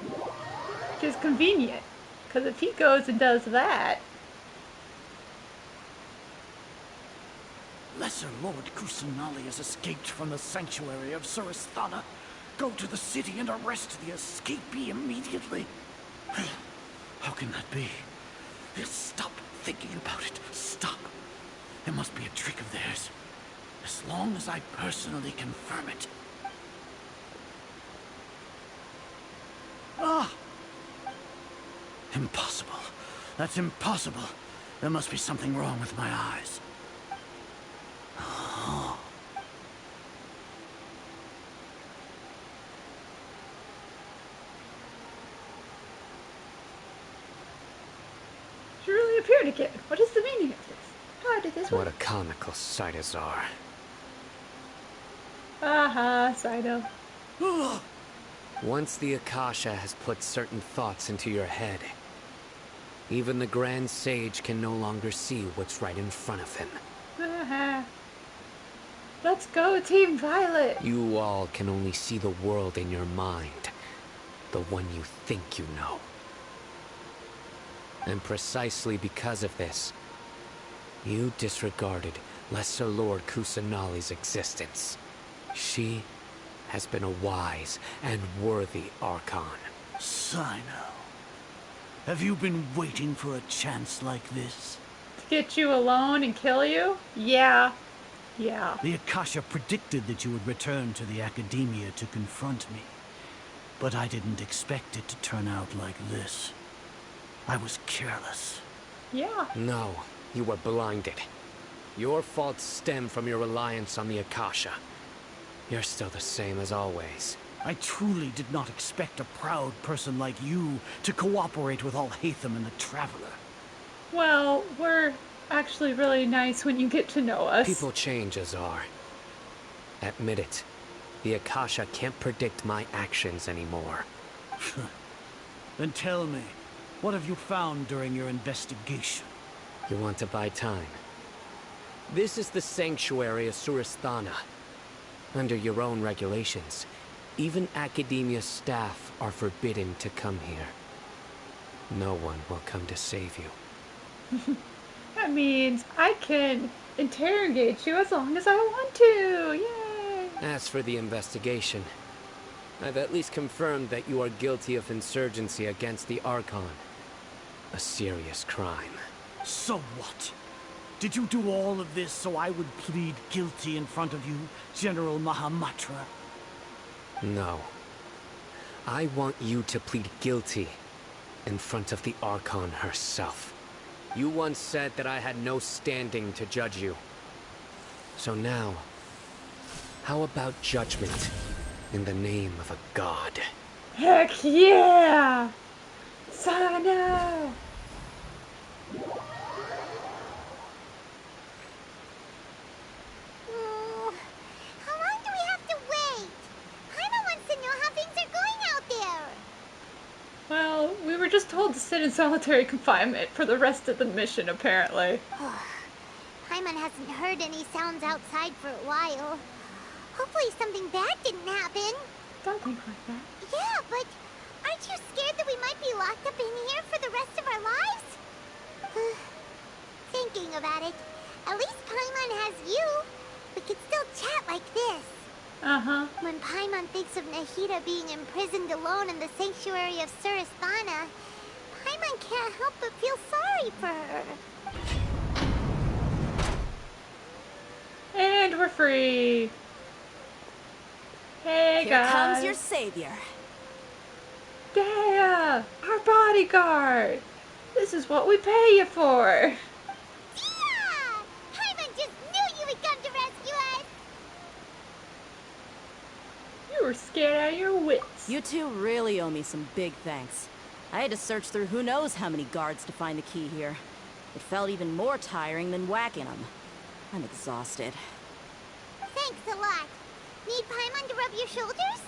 Which is convenient, because if he goes and does that... Lesser Lord Kusanali has escaped from the sanctuary of Suristhana. Go to the city and arrest the escapee immediately. How can that be? Stop thinking about it. Stop. It must be a trick of theirs. As long as I personally confirm it. Ah! Impossible. That's impossible. There must be something wrong with my eyes. She really appeared again. What is the meaning of this? How did this What work? a comical sight is are. Aha, Cyno. Once the Akasha has put certain thoughts into your head, even the Grand Sage can no longer see what's right in front of him. Aha. Let's go, Team Violet. You all can only see the world in your mind, the one you think you know. And precisely because of this, you disregarded Lesser Lord Kusanali's existence. She has been a wise and worthy Archon. Cyno, have you been waiting for a chance like this? To get you alone and kill you? Yeah. Yeah. The Akasha predicted that you would return to the Akademiya to confront me. But I didn't expect it to turn out like this. I was careless. Yeah. No, you were blinded. Your faults stem from your reliance on the Akasha. You're still the same as always. I truly did not expect a proud person like you to cooperate with all Haitham and the Traveler. Well, we're actually really nice when you get to know us. People change, Azar. Admit it. The Akasha can't predict my actions anymore. Then tell me, what have you found during your investigation? You want to buy time? This is the sanctuary of Suristhana. Under your own regulations, even Akademiya staff are forbidden to come here. No one will come to save you. That means I can interrogate you as long as I want to. Yay! As for the investigation, I've at least confirmed that you are guilty of insurgency against the Archon. A serious crime. So what? Did you do all of this so I would plead guilty in front of you, General Mahamatra? No. I want you to plead guilty in front of the Archon herself. You once said that I had no standing to judge you. So now, how about judgment in the name of a god? Heck yeah! Cyno! How long do we have to wait? Paimon wants to know how things are going out there. Well, we were just told to sit in solitary confinement for the rest of the mission, apparently. Paimon hasn't heard any sounds outside for a while. Hopefully something bad didn't happen. Don't think like that. Yeah, but aren't you scared that we might be locked up in here for the rest of our lives? Thinking about it, at least Paimon has you. We could still chat like this. Uh-huh. When Paimon thinks of Nahida being imprisoned alone in the sanctuary of Surasthana, Paimon can't help but feel sorry for her. And we're free. Hey, Here guys. comes your savior. Deyha, our bodyguard. This is what we pay you for. Yeah! Paimon just knew you would come to rescue us. You were scared out of your wits. You two really owe me some big thanks. I had to search through who knows how many guards to find the key here. It felt even more tiring than whacking them. I'm exhausted. Thanks a lot. Need Paimon to rub your shoulders?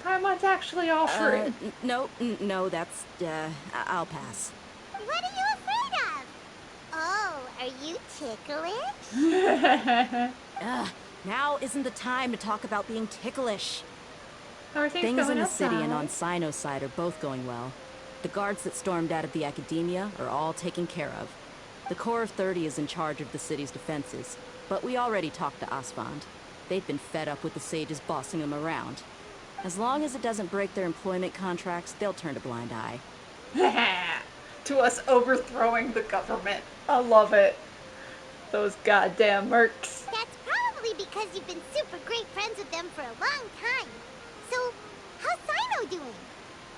Paimon's actually offering. No, that's, I'll pass. What are you afraid of? Oh, are you ticklish? Now isn't the time to talk about being ticklish. How are things in going the city and on outside? Cyno's side are both going well. The guards that stormed out of the Akademiya are all taken care of. The Corps of 30 is in charge of the city's defenses, but we already talked to Asfand. They've been fed up with the sages bossing them around. As long as it doesn't break their employment contracts, they'll turn a blind eye. To us overthrowing the government. I love it. Those goddamn mercs. That's probably because you've been super great friends with them for a long time. So, how's Cyno doing?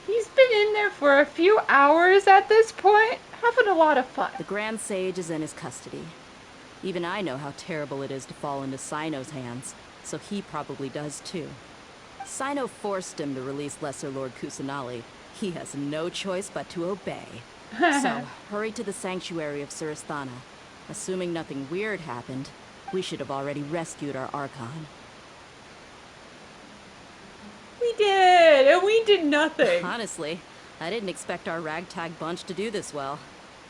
He's been in there for a few hours at this point, having a lot of fun. The Grand Sage is in his custody. Even I know how terrible it is to fall into Cyno's hands, so he probably does too. Cyno forced him to release Lesser Lord Kusanali. He has no choice but to obey. So, hurry to the sanctuary of Surasthana. Assuming nothing weird happened, we should have already rescued our Archon. We did, and we did nothing. Honestly, I didn't expect our ragtag bunch to do this well.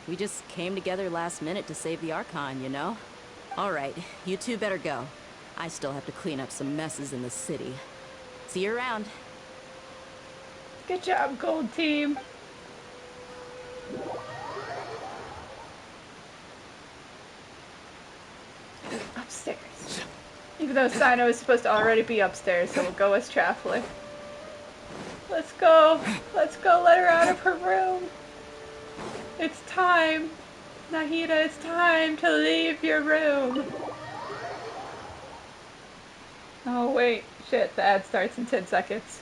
We just came together last minute to save the Archon, you know? Alright, you two better go. I still have to clean up some messes in the city. See you around. Good job, Gold Team. Upstairs. Even though Cyno is supposed to already be upstairs, so we'll go as Traveler. Let's go. Let's go let her out of her room. It's time. Nahida, it's time to leave your room. Oh wait, shit, the ad starts in 10 seconds.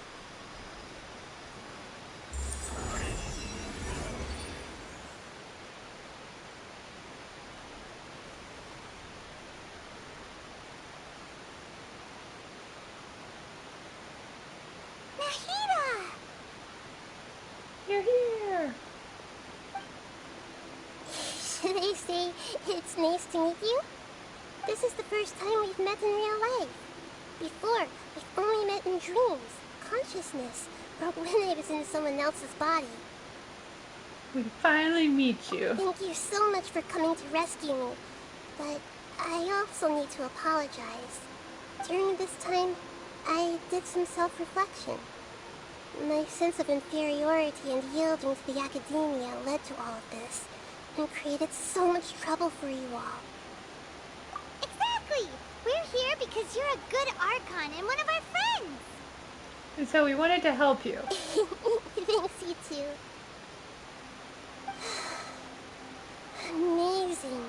Nahida! You're here. Should I say it's nice to meet you? This is the first time we've met in real life. Before, we've only met in dreams, consciousness, or when I was in someone else's body. We finally meet you. Thank you so much for coming to rescue me, but I also need to apologize. During this time, I did some self-reflection. My sense of inferiority and yielding to the Akademiya led to all of this, and created so much trouble for you all. Exactly! We're here because you're a good Archon and one of our friends. And so we wanted to help you. Thanks, you too. Amazing.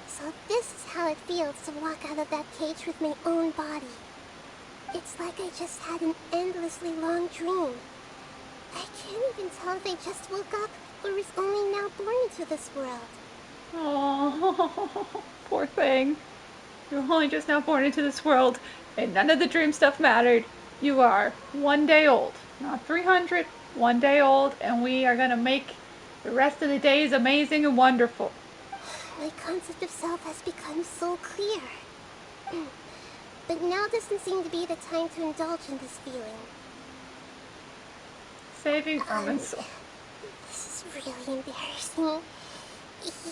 So this is how it feels to walk out of that cage with my own body. It's like I just had an endlessly long dream. I can't even tell if I just woke up or was only now born into this world. Oh, poor thing. You're only just now born into this world, and none of the dream stuff mattered. You are 1 day old, not 300, 1 day old, and we are going to make the rest of the days amazing and wonderful. My concept of self has become so clear. But now doesn't seem to be the time to indulge in this feeling. Saving Ermin's soul. This is really embarrassing.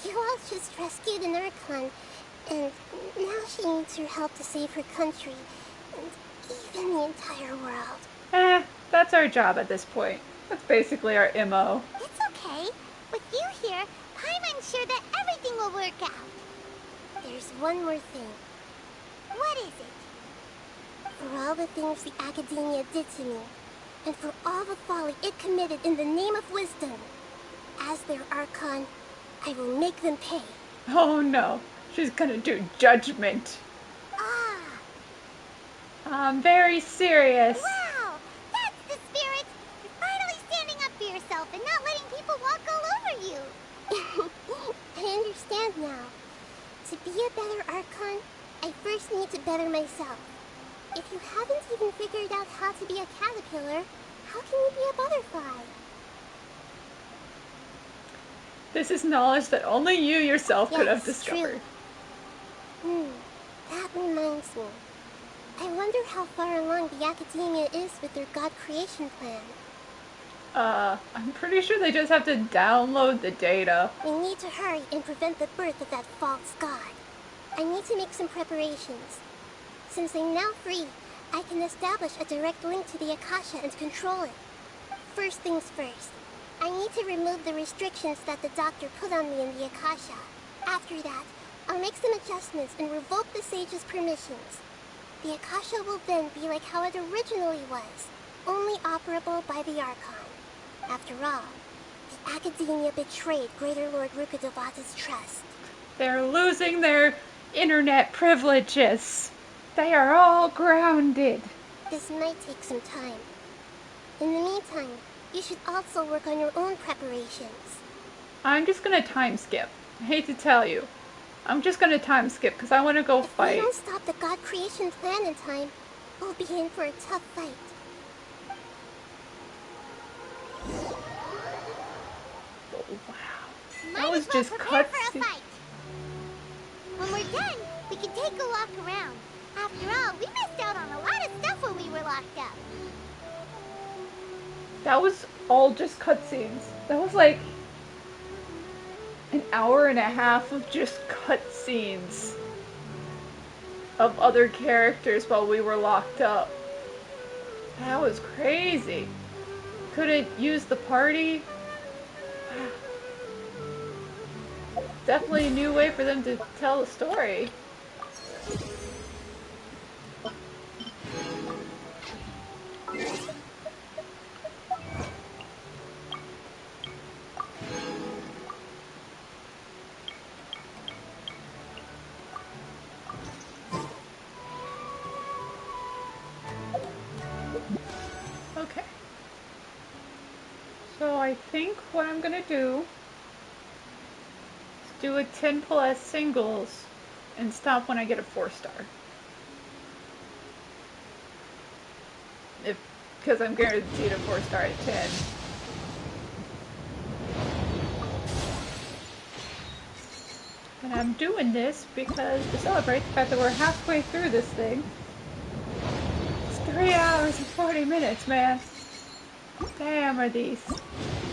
You all just rescued an Archon, and now she needs your help to save her country, and even the entire world. That's our job at this point. That's basically our MO. It's okay. With you here, I'm sure that everything will work out. There's one more thing. What is it? For all the things the Akademiya did to me, and for all the folly it committed in the name of wisdom, as their Archon, I will make them pay. Oh no, she's gonna do judgment. Ah! I'm very serious. Wow! That's the spirit! You're finally standing up for yourself and not letting people walk all over you. I understand now. To be a better Archon, I first need to better myself. If you haven't even figured out how to be a caterpillar, how can you be a butterfly? This is knowledge that only you yourself could have discovered. True. That reminds me. I wonder how far along the Akademiya is with their God creation plan. I'm pretty sure they just have to download the data. We need to hurry and prevent the birth of that false god. I need to make some preparations. Since I'm now free, I can establish a direct link to the Akasha and control it. First things first, I need to remove the restrictions that the doctor put on me in the Akasha. After that, I'll make some adjustments and revoke the sage's permissions. The Akasha will then be like how it originally was, only operable by the Archon. After all, the Akademiya betrayed Greater Lord Rukkhadevata's trust. They're losing their internet privileges. They are all grounded. This might take some time. In the meantime, you should also work on your own preparations. I'm just gonna time skip. I hate to tell you. I'm just gonna time skip because I want to go fight. If we don't stop the God creation plan in time, we'll be in for a tough fight. Oh, wow. Might was as well just prepare cutscene. for a fight. When we're done, we can take a walk around. After all, we missed out on a lot of stuff when we were locked up. That was all just cutscenes. That was like an hour and a half of just cutscenes of other characters while we were locked up. That was crazy. Couldn't use the party. Definitely a new way for them to tell the story. Okay. So I think what I'm gonna do is do a 10 plus singles and stop when I get a 4-star. Because I'm guaranteed a 4-star at 10. And I'm doing this because to celebrate the fact that we're halfway through this thing. It's 3 hours and 40 minutes, man. Damn, are these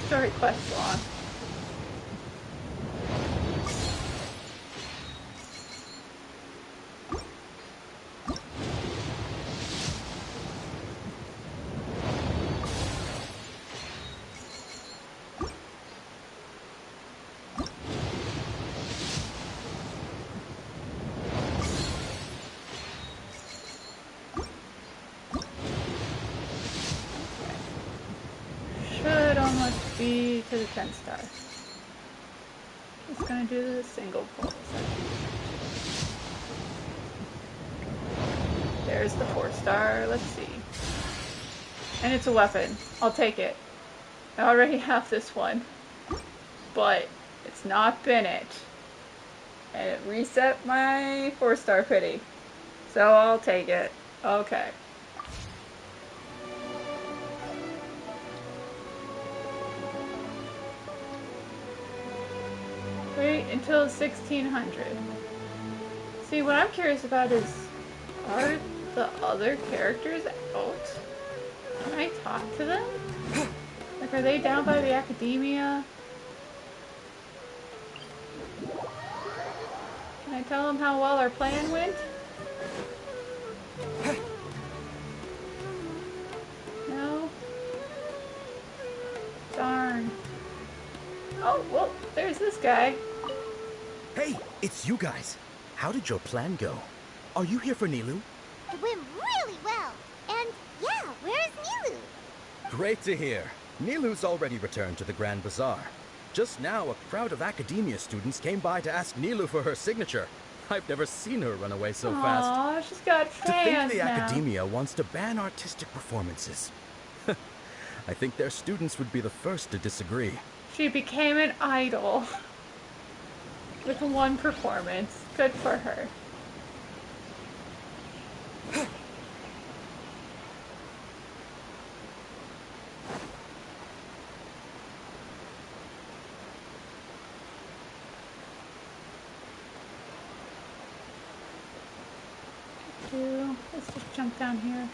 story quests long. must be to the 10 star. It's gonna do the single pulse. There's the 4 star. Let's see. And it's a weapon. I'll take it. I already have this one. But it's not been it. And it reset my 4 star pity. So I'll take it. Okay. Wait until 1600. See, what I'm curious about is, are the other characters out? Can I talk to them? Like, are they down by the Akademiya? Can I tell them how well our plan went? No? Darn. Oh, well, there's this guy. Hey, it's you guys. How did your plan go? Are you here for Nilou? It went really well. And yeah, where's Nilou? Great to hear. Nilou's already returned to the Grand Bazaar. Just now, a crowd of Akademiya students came by to ask Nilou for her signature. I've never seen her run away so fast. Aw, she's got fans To think the now. Akademiya wants to ban artistic performances. I think their students would be the first to disagree. She became an idol. With one performance. Good for her. Let's just jump down here.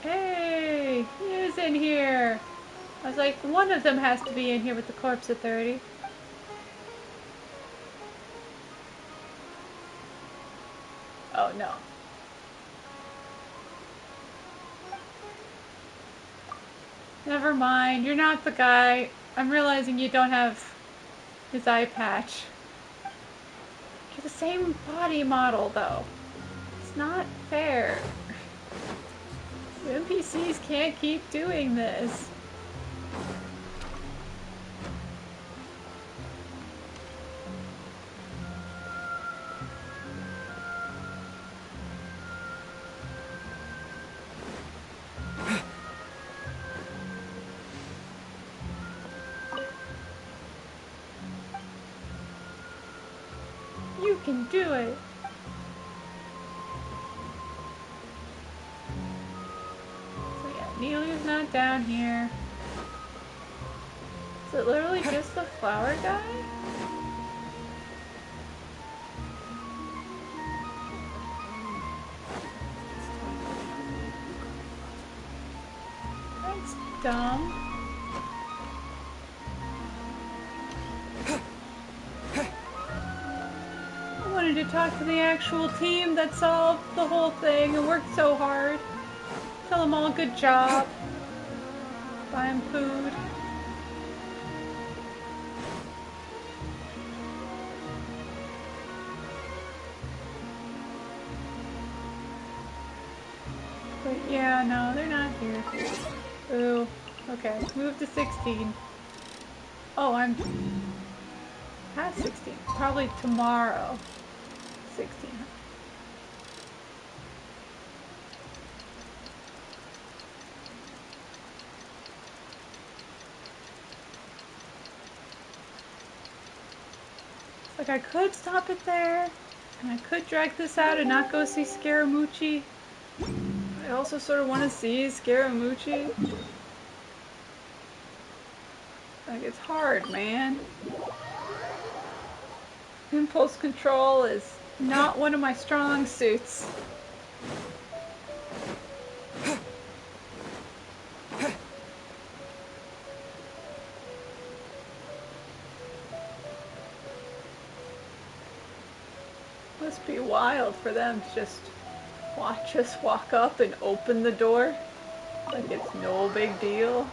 Hey, he is in here. I was like, one of them has to be in here with the corpse authority. Oh no. Never mind, you're not the guy. I'm realizing you don't have his eye patch. You're the same body model, though. It's not fair. The NPCs can't keep doing this. You can do it. So yeah, Nilou's not down here. Is it literally just the flower guy? That's dumb. I wanted to talk to the actual team that solved the whole thing and worked so hard. Tell them all good job. Buy them food. But yeah, no, they're not here. Ooh, okay, move to 16. Oh, I'm past 16. Probably tomorrow. 16. Like, I could stop it there, and I could drag this out and not go see Scaramouche. I also sort of want to see Scaramouche. Like, it's hard, man. Impulse control is not one of my strong suits. Must be wild for them to just watch us walk up and open the door like it's no big deal.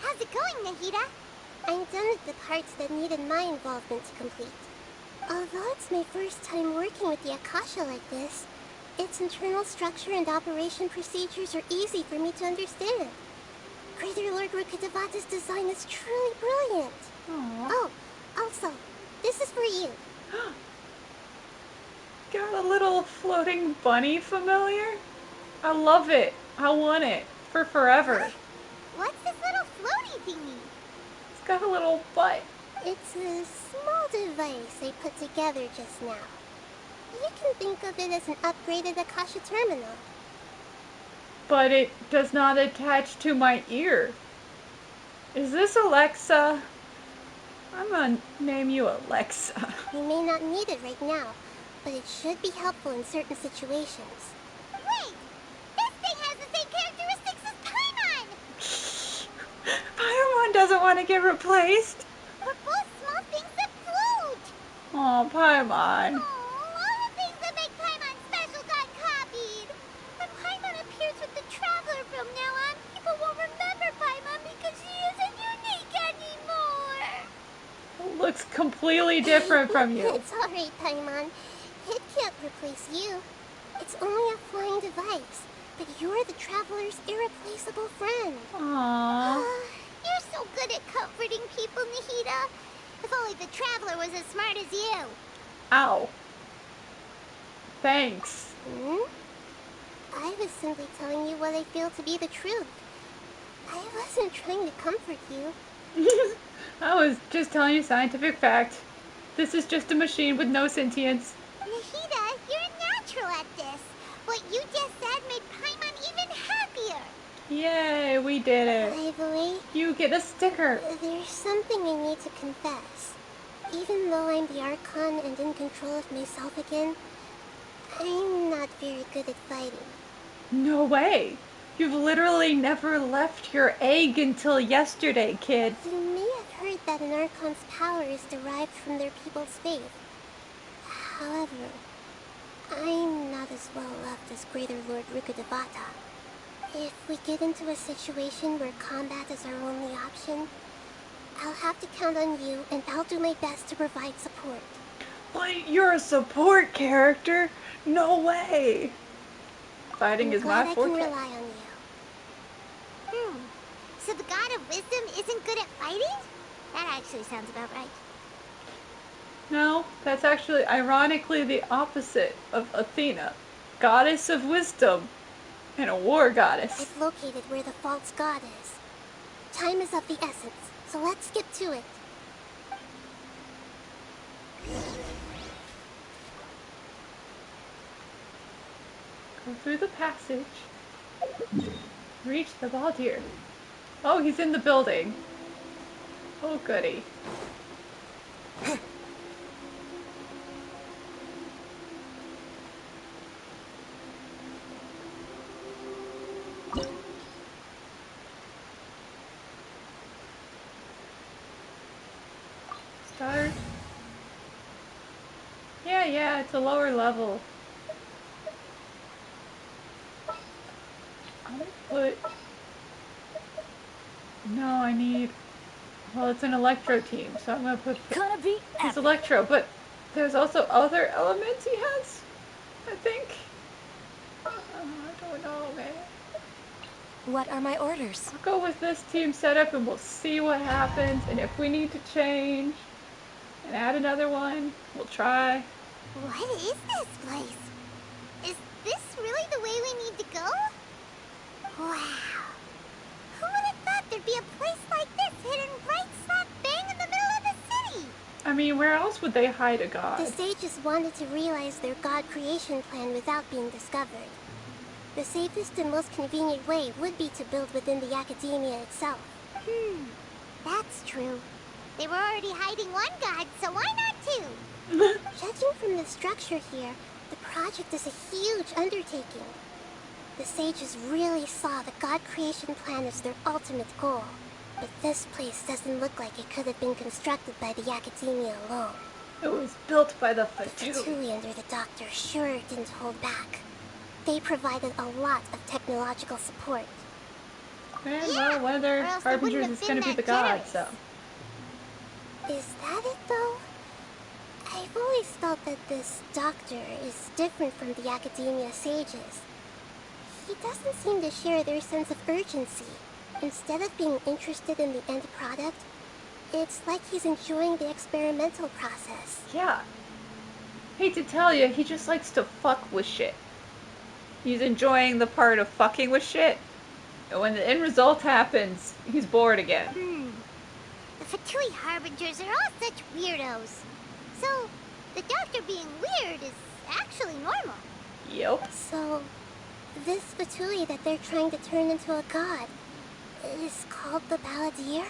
Has How's it going, Nahida? I'm done with the parts that needed my involvement to complete. Although it's my first time working with the Akasha like this, its internal structure and operation procedures are easy for me to understand. Greater Lord Rukkhadevata's design is truly brilliant. Aww. Oh, also, this is for you. Got a little floating bunny familiar? I love it. I want it for forever. What's this little floaty thingy? It's got a little butt. It's a small device I put together just now. You can think of it as an upgraded Akasha terminal. But it does not attach to my ear. Is this Alexa? I'm gonna name you Alexa. You may not need it right now, but it should be helpful in certain situations. Wait! This thing has the same characteristics as Paimon! Paimon doesn't want to get replaced. We're both small things that float! Aw, Paimon. All the things that make Paimon special got copied! When Paimon appears with the Traveler from now on, people won't remember Paimon because she isn't unique anymore! Looks completely different from you. It's alright, Paimon. It can't replace you. It's only a flying device, but you're the Traveler's irreplaceable friend. Aww. You're so good at comforting people, Nahida. If only the Traveler was as smart as you. Ow. Thanks. I was simply telling you what I feel to be the truth. I wasn't trying to comfort you. I was just telling you scientific fact. This is just a machine with no sentience. Nahida, you're natural at this. What you just said made Paimon even happier. Yay, we did it. By the way, you get a sticker. There's something I need to confess. Even though I'm the Archon and in control of myself again, I'm not very good at fighting. No way. You've literally never left your egg until yesterday, kid. You may have heard that an Archon's power is derived from their people's faith. However, I'm not as well loved as Greater Lord Rukkhadevata. If we get into a situation where combat is our only option, I'll have to count on you, and I'll do my best to provide support. But you're a support character? No way! Fighting is my forte. I'm glad I can rely on you. So the God of Wisdom isn't good at fighting? That actually sounds about right. No, that's actually ironically the opposite of Athena, goddess of wisdom and a war goddess. I've located where the false god is. Time is of the essence, so let's get to it. Go through the passage. Reach the Baldir. Oh, he's in the building. Oh, goody. Start. Yeah, it's a lower level. I'm gonna put... No, I need... Well, it's an Electro team, so I'm gonna put... He's Electro, but there's also other elements he has, I think. I don't know, man. What are my orders? I'll go with this team setup and we'll see what happens, and if we need to change and add another one, we'll try. What is this place? Is this really the way we need to go? Wow. Who would have thought there'd be a place like this hidden right slap bang in the middle of the city? I mean, where else would they hide a god? The sages wanted to realize their god creation plan without being discovered. The safest and most convenient way would be to build within the Akademiya itself. That's true. They were already hiding one god, so why not two? Judging from the structure here, the project is a huge undertaking. The sages really saw the god creation plan as their ultimate goal. But this place doesn't look like it could have been constructed by the Akademiya alone. It was built by the Fatui. The Fatui under the Doctor sure didn't hold back. They provided a lot of technological support. Okay, well, one of their harbingers is gonna be the god, so. Is that it, though? I've always felt that this doctor is different from the Akademiya sages. He doesn't seem to share their sense of urgency. Instead of being interested in the end product, it's like he's enjoying the experimental process. Yeah. Hate to tell you, he just likes to fuck with shit. He's enjoying the part of fucking with shit, and when the end result happens, he's bored again. The Fatui Harbingers are all such weirdos. So, the doctor being weird is actually normal. Yep. So, this Fatui that they're trying to turn into a god is called the Balladeer?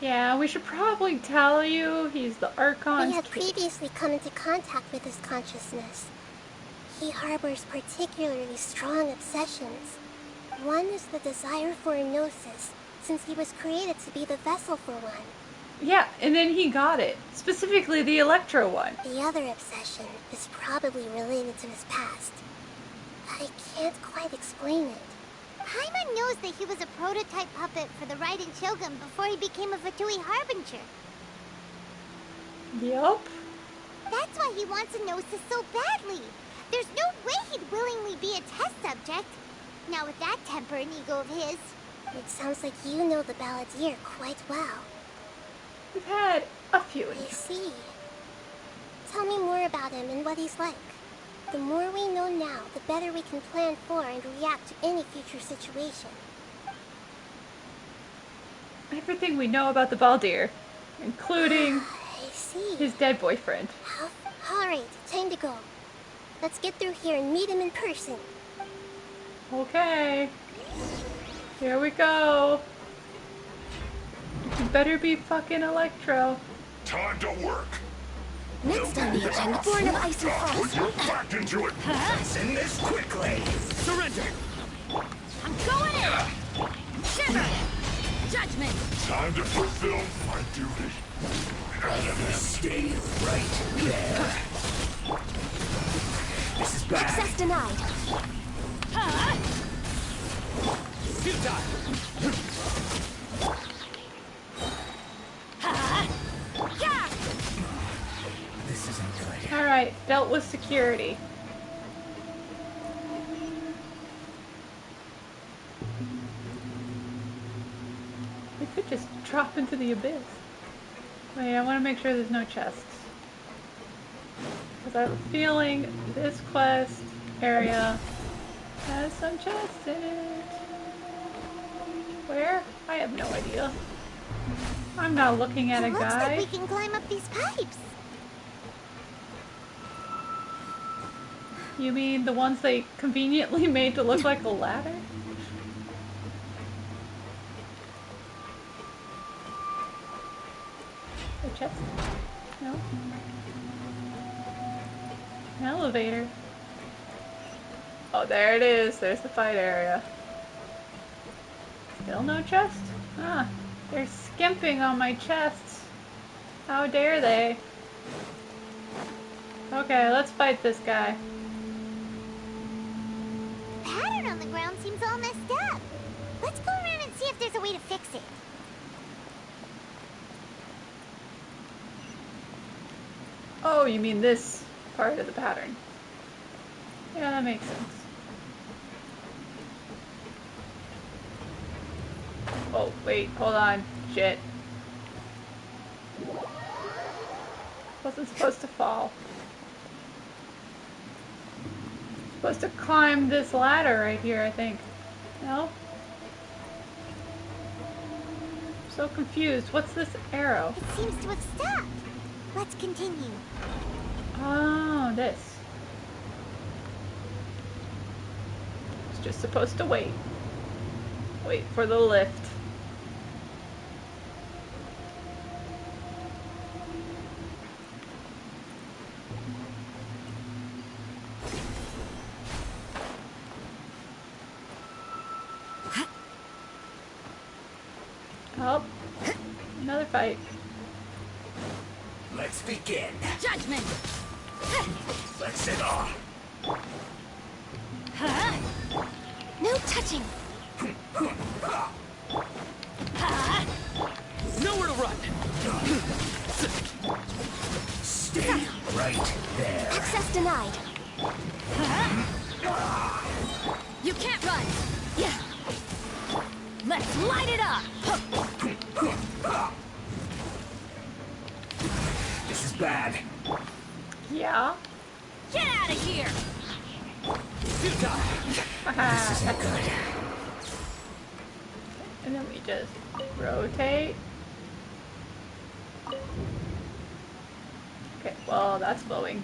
Yeah, we should probably tell you he's the Archon's We had kid. previously come into contact with his consciousness. He harbors particularly strong obsessions. One is the desire for a gnosis, since he was created to be the vessel for one. Yeah, and then he got it. Specifically the Electro one. The other obsession is probably related to his past. I can't quite explain it. Paimon knows that he was a prototype puppet for the Raiden Shogun before he became a Fatui Harbinger. Yup. That's why he wants a gnosis so badly. There's no way he'd willingly be a test subject. Not with that temper and ego of his. It sounds like you know the Balladeer quite well. We've had a few. I see. Tell me more about him and what he's like. The more we know now, the better we can plan for and react to any future situation. Everything we know about the Baldir, including I see. his dead boyfriend. Alright, time to go. Let's get through here and meet him in person. Okay. Here we go. You better be fucking Electro. Time to work. Next on the agenda, Born of Ice and Frost. Put your back into it. In this quickly. Surrender! I'm going in! Shiver! Judgment! Time to fulfill my duty. Enemy, stay right there. This is bad. Access denied. This isn't good. Alright, dealt with security. We could just drop into the abyss. Wait, I want to make sure there's no chests. Because I have a feeling this quest area has some chests in it. Where? I have no idea. I'm not looking at a It looks guide. like we can climb up these pipes. You mean the ones they conveniently made to look like a ladder? A chest? No. An elevator. Oh, there it is. There's the fight area. Still no chest? Ah, they're skimping on my chests. How dare they? Okay, let's fight this guy. The pattern on the ground seems all messed up. Let's go around and see if there's a way to fix it. Oh, you mean this part of the pattern. Yeah, that makes sense. Oh, wait, hold on. Shit. Wasn't supposed to fall. Supposed to climb this ladder right here, I think. No? I'm so confused. What's this arrow? It seems to have stopped. Let's continue. Oh, this. It's just supposed to wait. Wait for the lift. Oh, another fight. Let's begin. Judgment! Let's it on. No touching! Nowhere to run! Stay right there. Access denied. You can't run! Yeah! Let's light it up! This is bad. Yeah. Get out of here! This isn't good. And then we just rotate. Okay, well, that's flowing.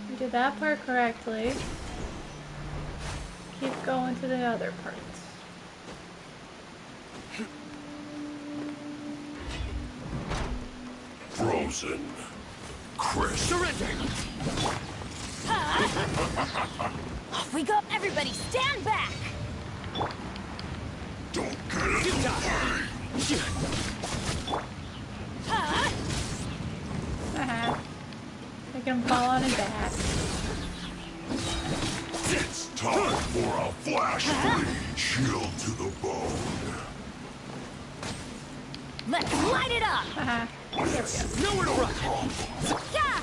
We did that part correctly. Keep going to the other parts. Frozen. Chris. Surrender! Off we go! Everybody stand back! Don't get it away. Making him fall on his back. It's time for a flash freeze. Chill to the bone. Let's light it up! There we go. Nowhere to run! Yeah!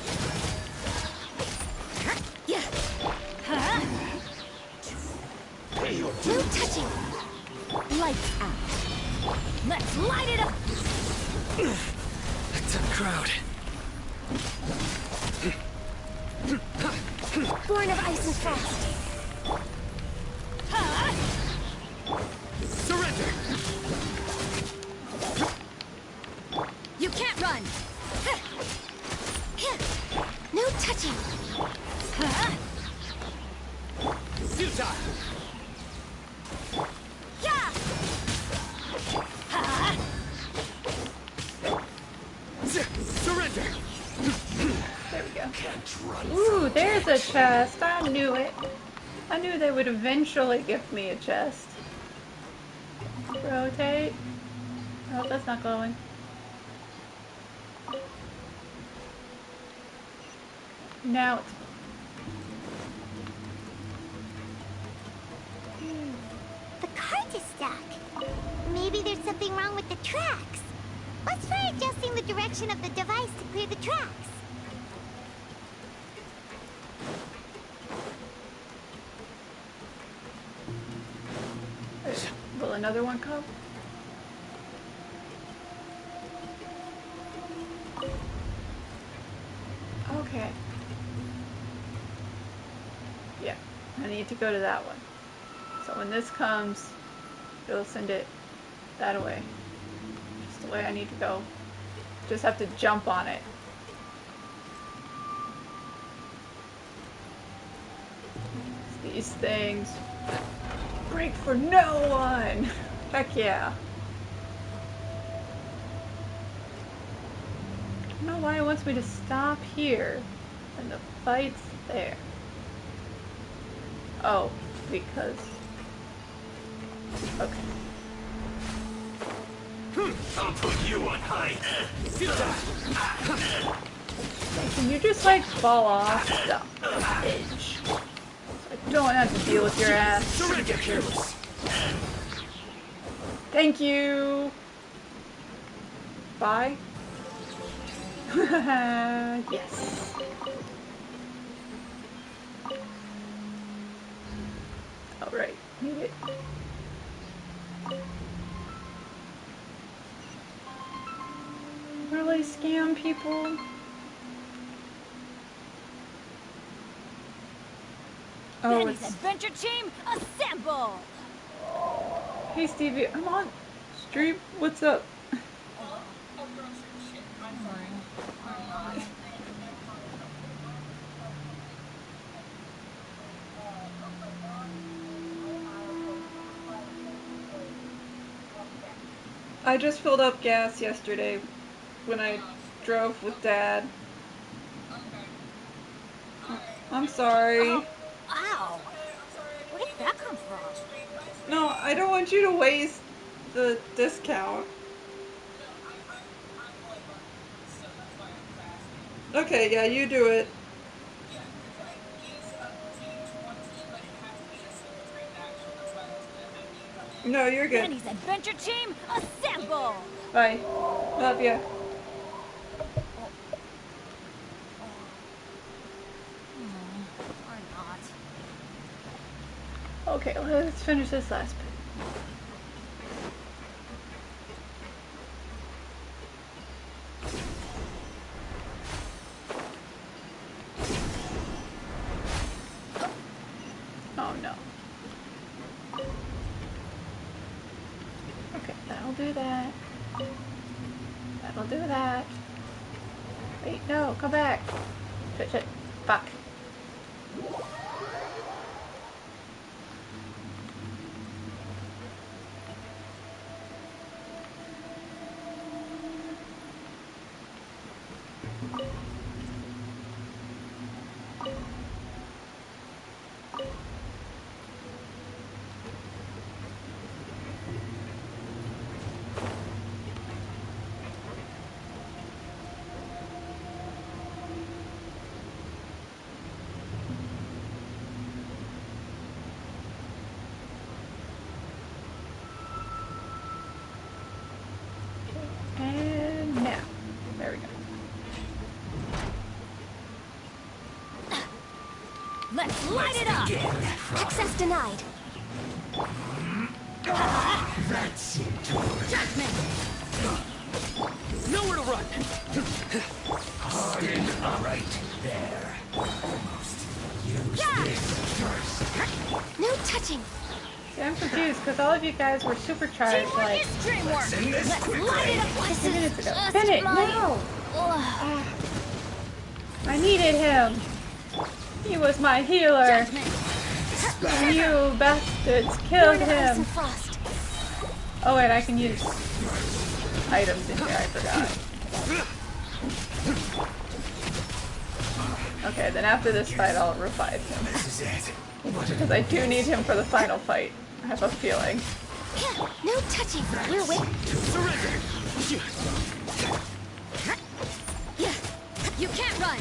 Yeah! No touching. Lights out. Let's light it up! It's a crowd. Born of ice and frost. Surrender! You can't run! No touching. Futile! Yeah! Surrender! There we go. Ooh, there's a chest. I knew it. I knew they would eventually give me a chest. Rotate. Oh, that's not glowing. Now it's... The cart is stuck. Maybe there's something wrong with the tracks. Let's try adjusting the direction of the device to clear the tracks. Will another one come? Okay. Yeah, I need to go to that one. So when this comes, it'll send it that way. Just the way I need to go. Just have to jump on it. These things break for no one! Heck yeah. I don't know why it wants me to stop here and the fight's there. Oh, because... Okay. I'll put you on high. Hey, can you just like fall off the edge? I don't have to deal with your ass. Surrender, careless. Thank you! Bye. Yes. Alright, need it. Really scam people? Oh, Benny's it's... adventure team, assemble! Hey Stevie, I'm on stream. What's up? I just filled up gas yesterday when I drove with Dad. I'm sorry. Oh, ow! Where did that come from? No, I don't want you to waste the discount. Okay, yeah, you do it. No, you're good. Danny's adventure team, assemble! Bye. Love ya. Or not. Okay, let's finish this last bit. Oh no. Okay, that'll do that. That'll do that. Wait, no, come back. Shit, shit. Fuck. And now. There we go. Let's light it up! Access denied. That's it. Judgment! Nowhere to run! Harden right there. Use this first. No touching. See, I'm confused because all of you guys were supercharged Teamwork like is dreamwork! Send this Let's quickly. light it up! This 2 is minutes ago. just Bennett, my... no! I needed him. He was my healer. Judgment! And you bastards killed him. Oh wait, I can use items in here, I forgot. Okay, then after this fight I'll revive him. This is it. Because I do need him for the final fight. I have a feeling. No touching. We're waiting. Surrender! You can't run!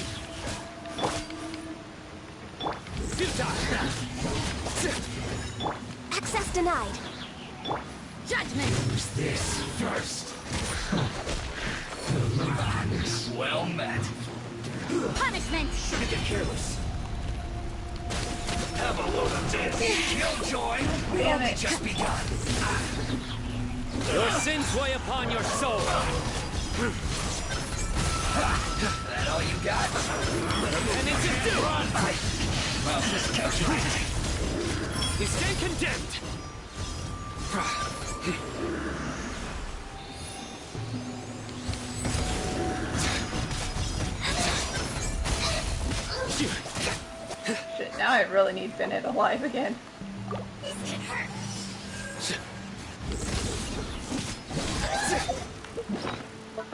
Access denied. Judgment! Use this first. Well met. Punishment! Shouldn't get careless. Have a load of this. Killjoy will Damn only it. just begun. Your sins weigh upon your soul. That all you got? And it's just do. Well, this calculated. You stand condemned. Shit, now I really need Bennett alive again.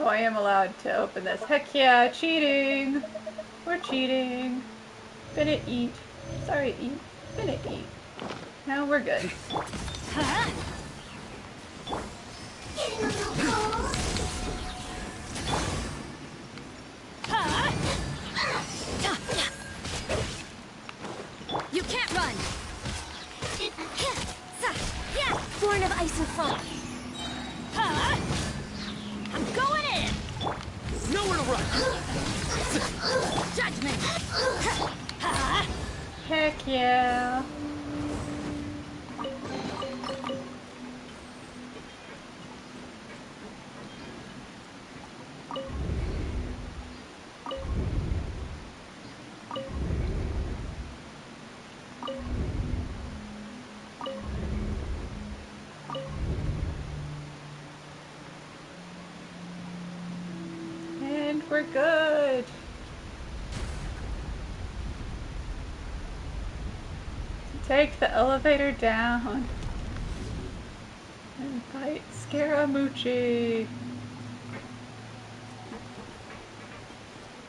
Oh, I am allowed to open this. Heck yeah, cheating! We're cheating. Bennett eat. Sorry, eat. Bennett eat. Now we're good. You can't run! Born of ice and fog. I'm going in! Nowhere to run! Judgment! Heck yeah. And we're good. Take the elevator down and fight Scaramouche.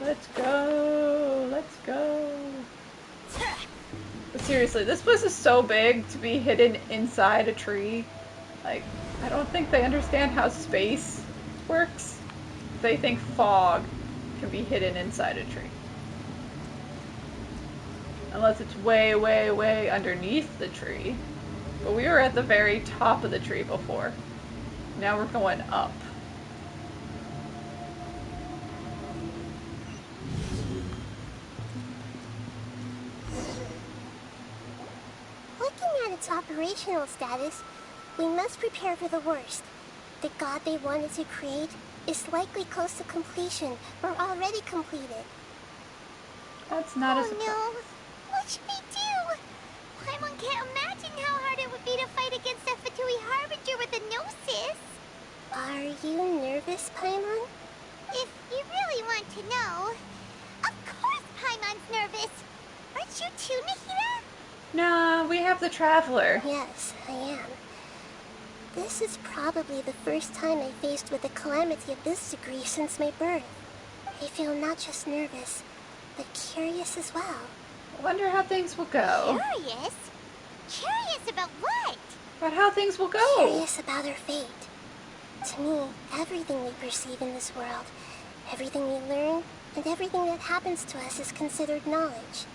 Let's go. Let's go. But seriously, this place is so big to be hidden inside a tree. Like, I don't think they understand how space works. They think fog can be hidden inside a tree. Unless it's way, way, way underneath the tree. But we were at the very top of the tree before. Now we're going up. Looking at its operational status, we must prepare for the worst. The god they wanted to create is likely close to completion, or already completed. That's not a surprise. Oh no! What should we do? Paimon can't imagine how hard it would be to fight against the Fatui Harbinger with a Gnosis. Are you nervous, Paimon? If you really want to know, of course Paimon's nervous. Aren't you too, Nahida? Nah, we have the Traveler. Yes, I am. This is probably the first time I faced with a calamity of this degree since my birth. I feel not just nervous, but curious as well. I wonder how things will go. Curious? Curious about what? About how things will go. Curious about our fate. To me, everything we perceive in this world, everything we learn, and everything that happens to us is considered knowledge.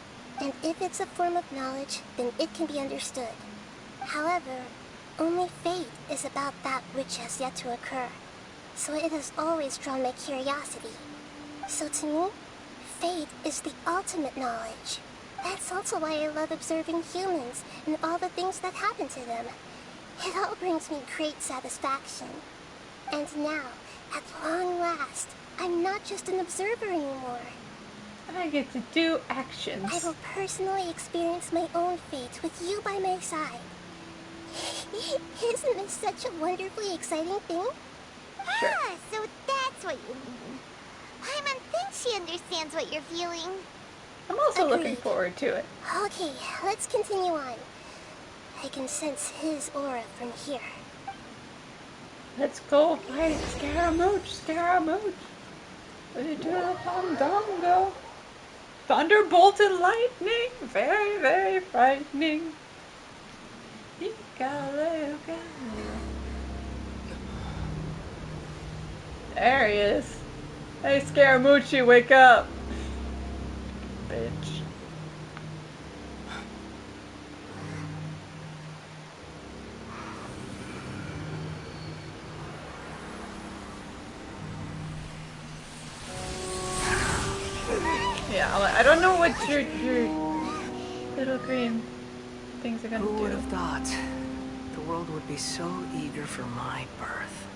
And if it's a form of knowledge, then it can be understood. However, only fate is about that which has yet to occur. So it has always drawn my curiosity. So to me, fate is the ultimate knowledge. That's also why I love observing humans and all the things that happen to them. It all brings me great satisfaction. And now, at long last, I'm not just an observer anymore. I get to do actions. I will personally experience my own fate with you by my side. Isn't this such a wonderfully exciting thing? Sure. Ah, so that's what you mean. Paimon thinks she understands what you're feeling. I'm also Agreed. looking forward to it. Okay, let's continue on. I can sense his aura from here. Let's go fight Scaramouche, Scaramouche. We do the Fandango. Thunderbolt and lightning. Very, very frightening. There he is. Hey, Scaramouche, wake up. Bitch. Yeah, I don't know what your little green things are gonna do. Who would have thought the world would be so eager for my birth?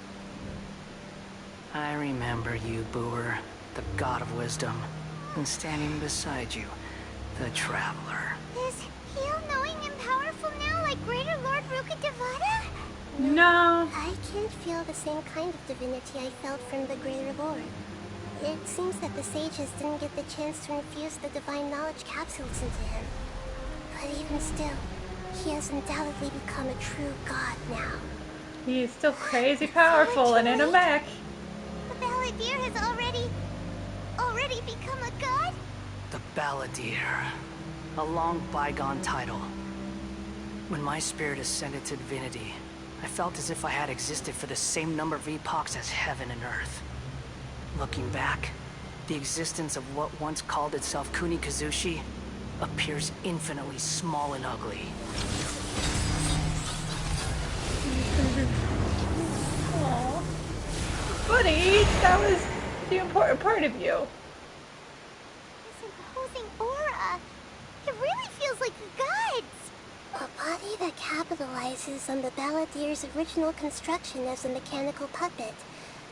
I remember you, Booer, the god of wisdom, and standing beside you, the traveler. Is he all-knowing and powerful now, like Greater Lord Rukkhadevata? No. I can't feel the same kind of divinity I felt from the Greater Lord. It seems that the sages didn't get the chance to infuse the divine knowledge capsules into him. But even still, he has undoubtedly become a true god now. He is still crazy powerful and in a mech. The Balladeer has already become a god? The Balladeer. A long bygone title. When my spirit ascended to divinity, I felt as if I had existed for the same number of epochs as heaven and earth. Looking back, the existence of what once called itself Kunikazushi appears infinitely small and ugly. Aww. Buddy, that was the important part of you. This imposing aura. It really feels like the gods. A body that capitalizes on the Balladeer's original construction as a mechanical puppet,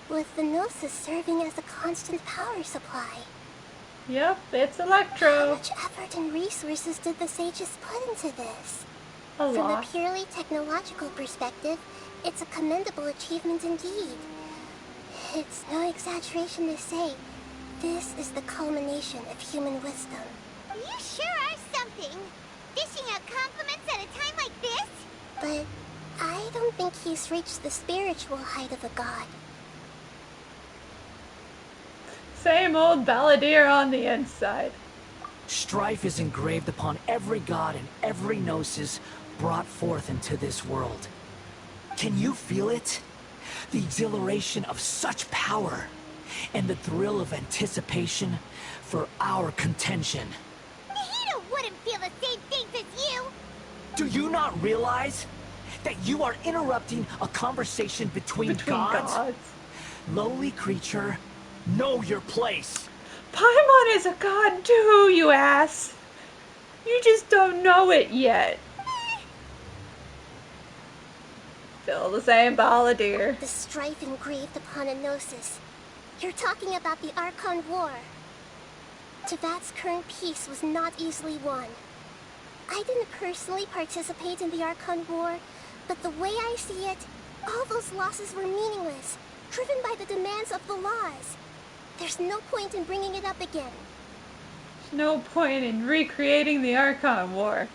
with the Gnosis serving as a constant power supply. Yep, it's Electro. How much effort and resources did the sages put into this? A From lot. a purely technological perspective, it's a commendable achievement indeed. It's no exaggeration to say, this is the culmination of human wisdom. You sure are something. Dishing out compliments at a time like this? But I don't think he's reached the spiritual height of a god. Same old Balladeer on the inside. Strife is engraved upon every god and every gnosis brought forth into this world. Can you feel it? The exhilaration of such power, and the thrill of anticipation for our contention. Nahida wouldn't feel the same things as you. Do you not realize? that you are interrupting a conversation between gods? Lowly creature, know your place. Paimon is a god too, you ass. You just don't know it yet. Still the same balladeer. The strife engraved upon a gnosis. You're talking about the Archon War. Tevat's current peace was not easily won. I didn't personally participate in the Archon War, but the way I see it, all those losses were meaningless, driven by the demands of the laws. There's no point in bringing it up again. There's no point in recreating the Archon War.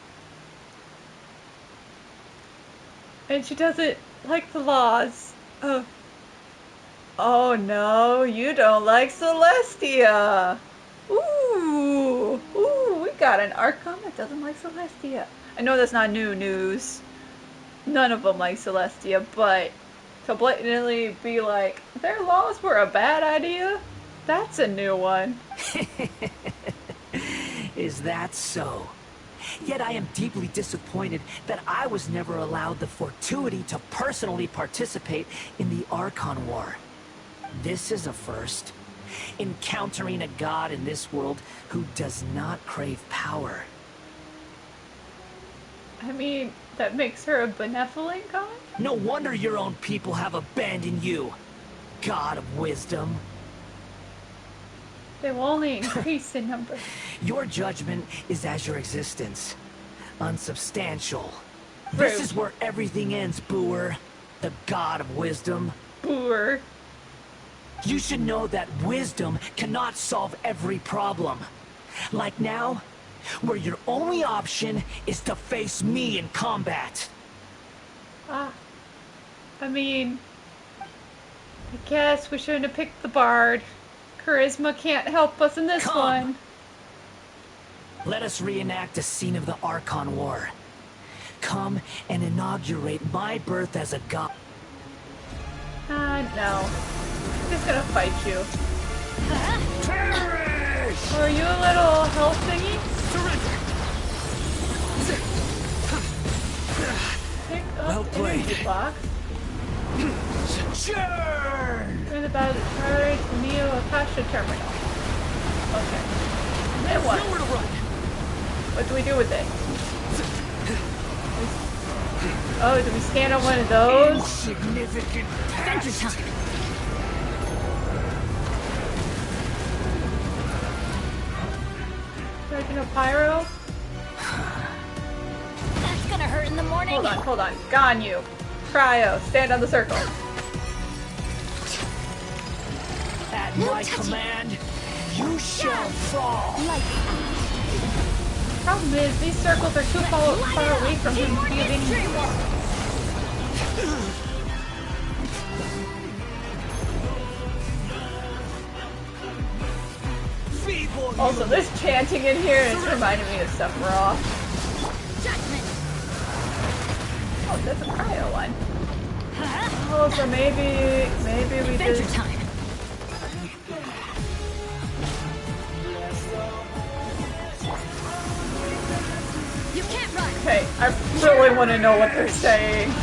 And she doesn't like the laws of... Oh no, you don't like Celestia! Ooh, we got an Archon that doesn't like Celestia. I know that's not new news. None of them like Celestia, but to blatantly be like, their laws were a bad idea? That's a new one. Is that so? Yet I am deeply disappointed that I was never allowed the fortuity to personally participate in the Archon War. This is a first. Encountering a god in this world who does not crave power. I mean, that makes her a benevolent god? No wonder your own people have abandoned you, god of wisdom. They will only increase in number. Your judgment is as your existence. Unsubstantial. Rude. This is where everything ends, Booer. The god of wisdom. Booer. You should know that wisdom cannot solve every problem. Like now, where your only option is to face me in combat. I mean, I guess we shouldn't have picked the bard. Charisma can't help us in this one. Let us reenact a scene of the Archon War. Come and inaugurate my birth as a god. No. I'm just gonna fight you. Perish! Are you a little health thingy? Pick up energy box. Churn! During the battle to charge the Neo Akasha terminal. Okay. Then what? Nowhere to run. What do we do with it? Oh, do we stand on one of those? Insignificant Adventure time. Charging a pyro? That's gonna hurt in the morning. Hold on. Gone you. Cryo, stand on the circle. At my command, you shall fall. Problem is, these circles are too far away from him to be of any use. Also, this chanting in here is reminding me of Sephiroth. Oh, that's a cryo one. Oh, so maybe we just... time. You can't run. Okay, I really want to know what they're saying.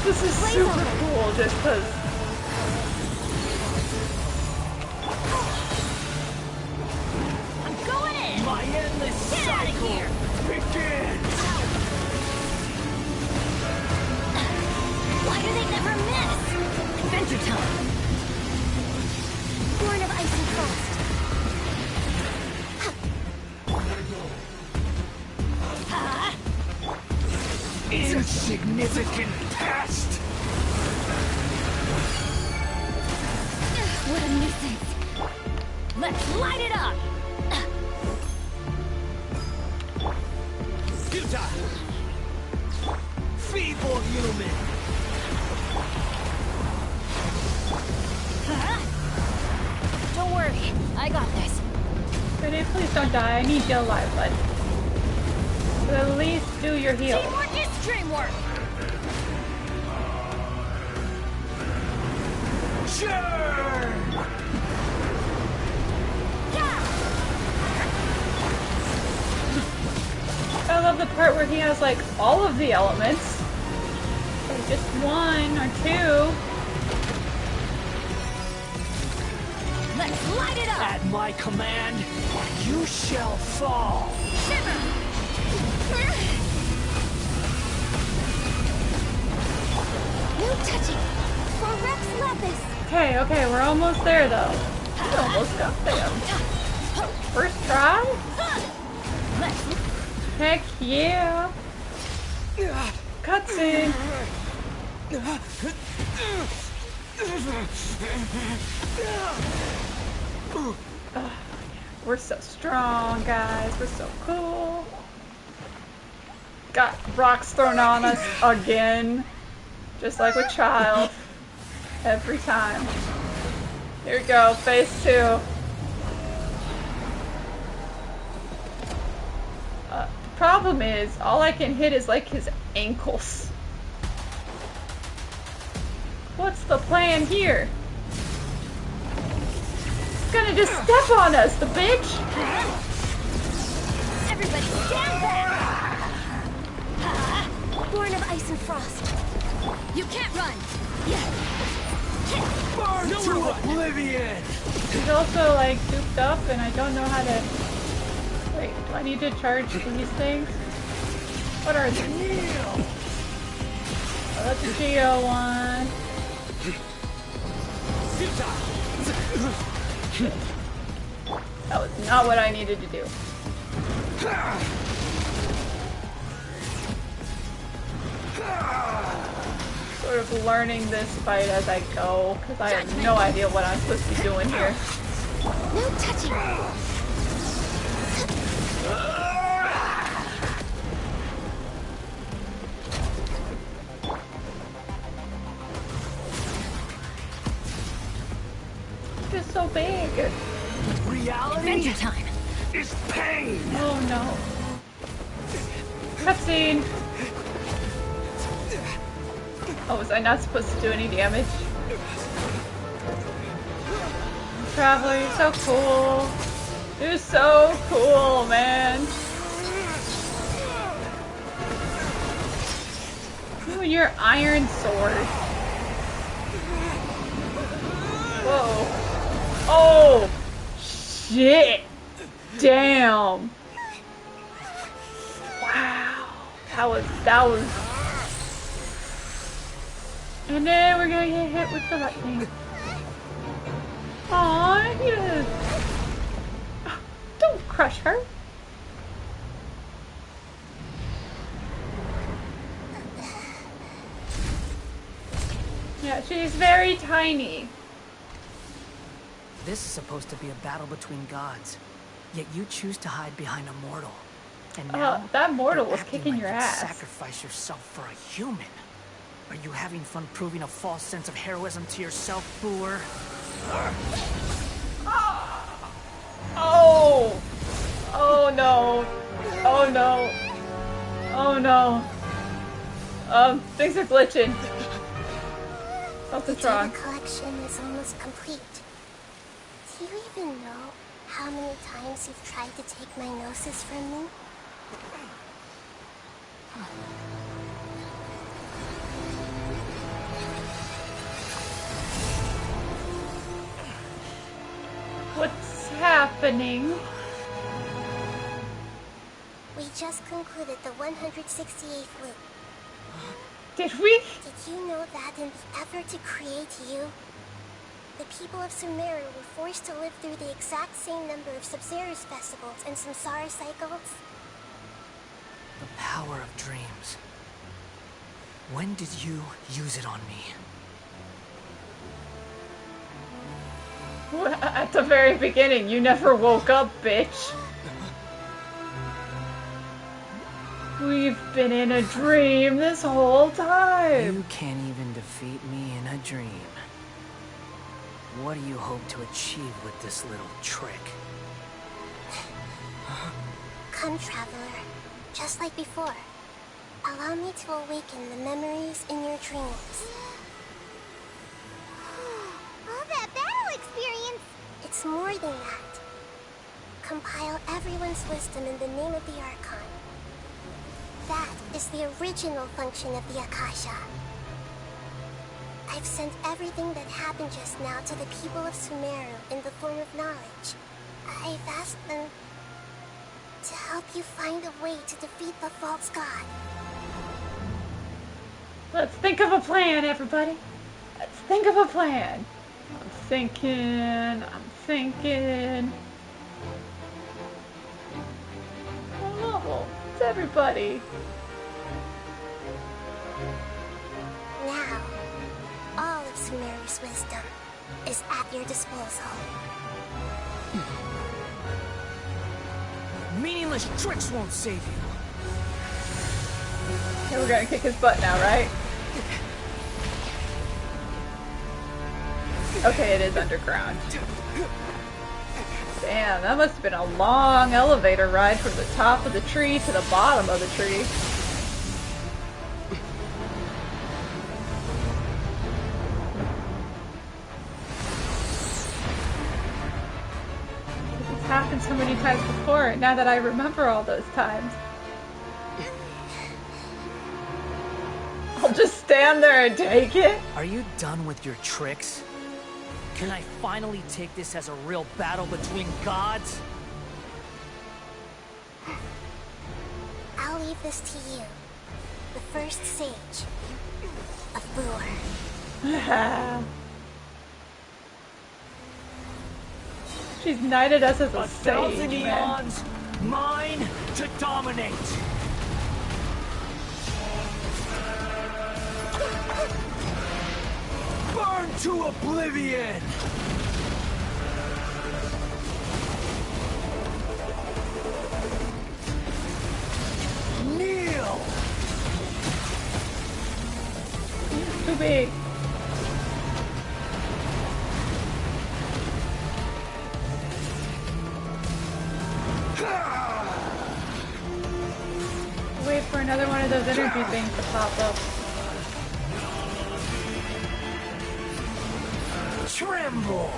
This is super cool just because... I'm going in. My endless Get out of here. begins. Why do they never miss? Adventure time. Born of ice and frost. Insignificant pest. What a nuisance. Let's light it up. Futile. Feeble human. Don't worry, I got this. Renee, please don't die. I need you alive, bud. But at least do your heal. Teamwork is dreamwork. Sure. I love the part where he has like all of the elements. just one or two. Let's light it up! At my command, you shall fall! Shiver! No touching! For Rex Lapis! Okay, we're almost there though. We almost got there. First try? Heck yeah! Cutscene! We're so strong, guys. We're so cool. Got rocks thrown on us again. Just like with Child. Every time. Here we go, phase 2. The problem is, all I can hit is like his ankles. What's the plan here? He's gonna just step on us, the bitch! Everybody stand back! Born of ice and frost. You can't run! Burn to oblivion! He's also like souped up and I don't know how to... Wait, do I need to charge these things? What are these? Oh, that's a Geo one. That was not what I needed to do. Sort of learning this fight as I go, because I have no idea what I'm supposed to be doing here. No touching! It's so big. Reality Adventure time! is pain! Oh no. Cutscene! Oh, was I not supposed to do any damage? Traveler, you're so cool. You're so cool, man. You and your iron sword. Whoa. Oh! Shit! Damn! Wow. That was... And then we're gonna get hit with the lightning. Aw, yes. Don't crush her. Yeah, she's very tiny. This is supposed to be a battle between gods, yet you choose to hide behind a mortal. And now that mortal you're was acting kicking like your you'd ass. Sacrifice yourself for a human. Are you having fun proving a false sense of heroism to yourself, Boor? Oh! Oh no! Oh no! Oh no! Things are glitching. Something's wrong. The collection is almost complete. Do you even know how many times you've tried to take my gnosis from me? What's happening? We just concluded the 168th loop. Did we? Did you know that in the effort to create you, the people of Sumeru were forced to live through the exact same number of Sub-Zerus festivals and samsara cycles? The power of dreams. When did you use it on me? At the very beginning, you never woke up, bitch. We've been in a dream this whole time. You can't even defeat me in a dream. What do you hope to achieve with this little trick? Come, Traveler. Just like before. Allow me to awaken the memories in your dreams. All that battle experience! It's more than that. Compile everyone's wisdom in the name of the Archon. That is the original function of the Akasha. I've sent everything that happened just now to the people of Sumeru in the form of knowledge. I've asked them to help you find a way to defeat the false god. Let's think of a plan, everybody. Let's think of a plan. I'm thinking. Oh, it's everybody. Now, all of Sumeru's wisdom is at your disposal. Meaningless tricks won't save you. Okay, we're gonna kick his butt now, right? Okay, it is underground. Damn, that must have been a long elevator ride from the top of the tree to the bottom of the tree. It's happened so many times before, now that I remember all those times. I'll just stand there and take it? Are you done with your tricks? Can I finally take this as a real battle between gods? I'll leave this to you. The first sage of Boor. She's knighted us as a sage, 1,000 man. eons, mine to dominate. Burn to oblivion! Kneel! Too big. Wait for another one of those energy things to pop up. Tremble!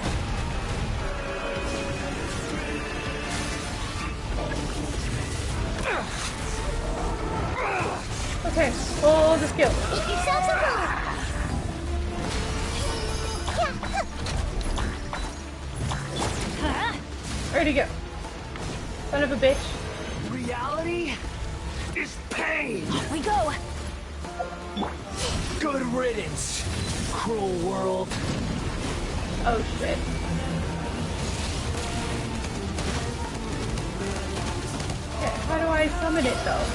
Okay, hold the skill. Make yourselves a Where'd he go? Son of a bitch. Reality is pain! Off we go! Good riddance, cruel world. Oh shit. Okay, how do I summon it though?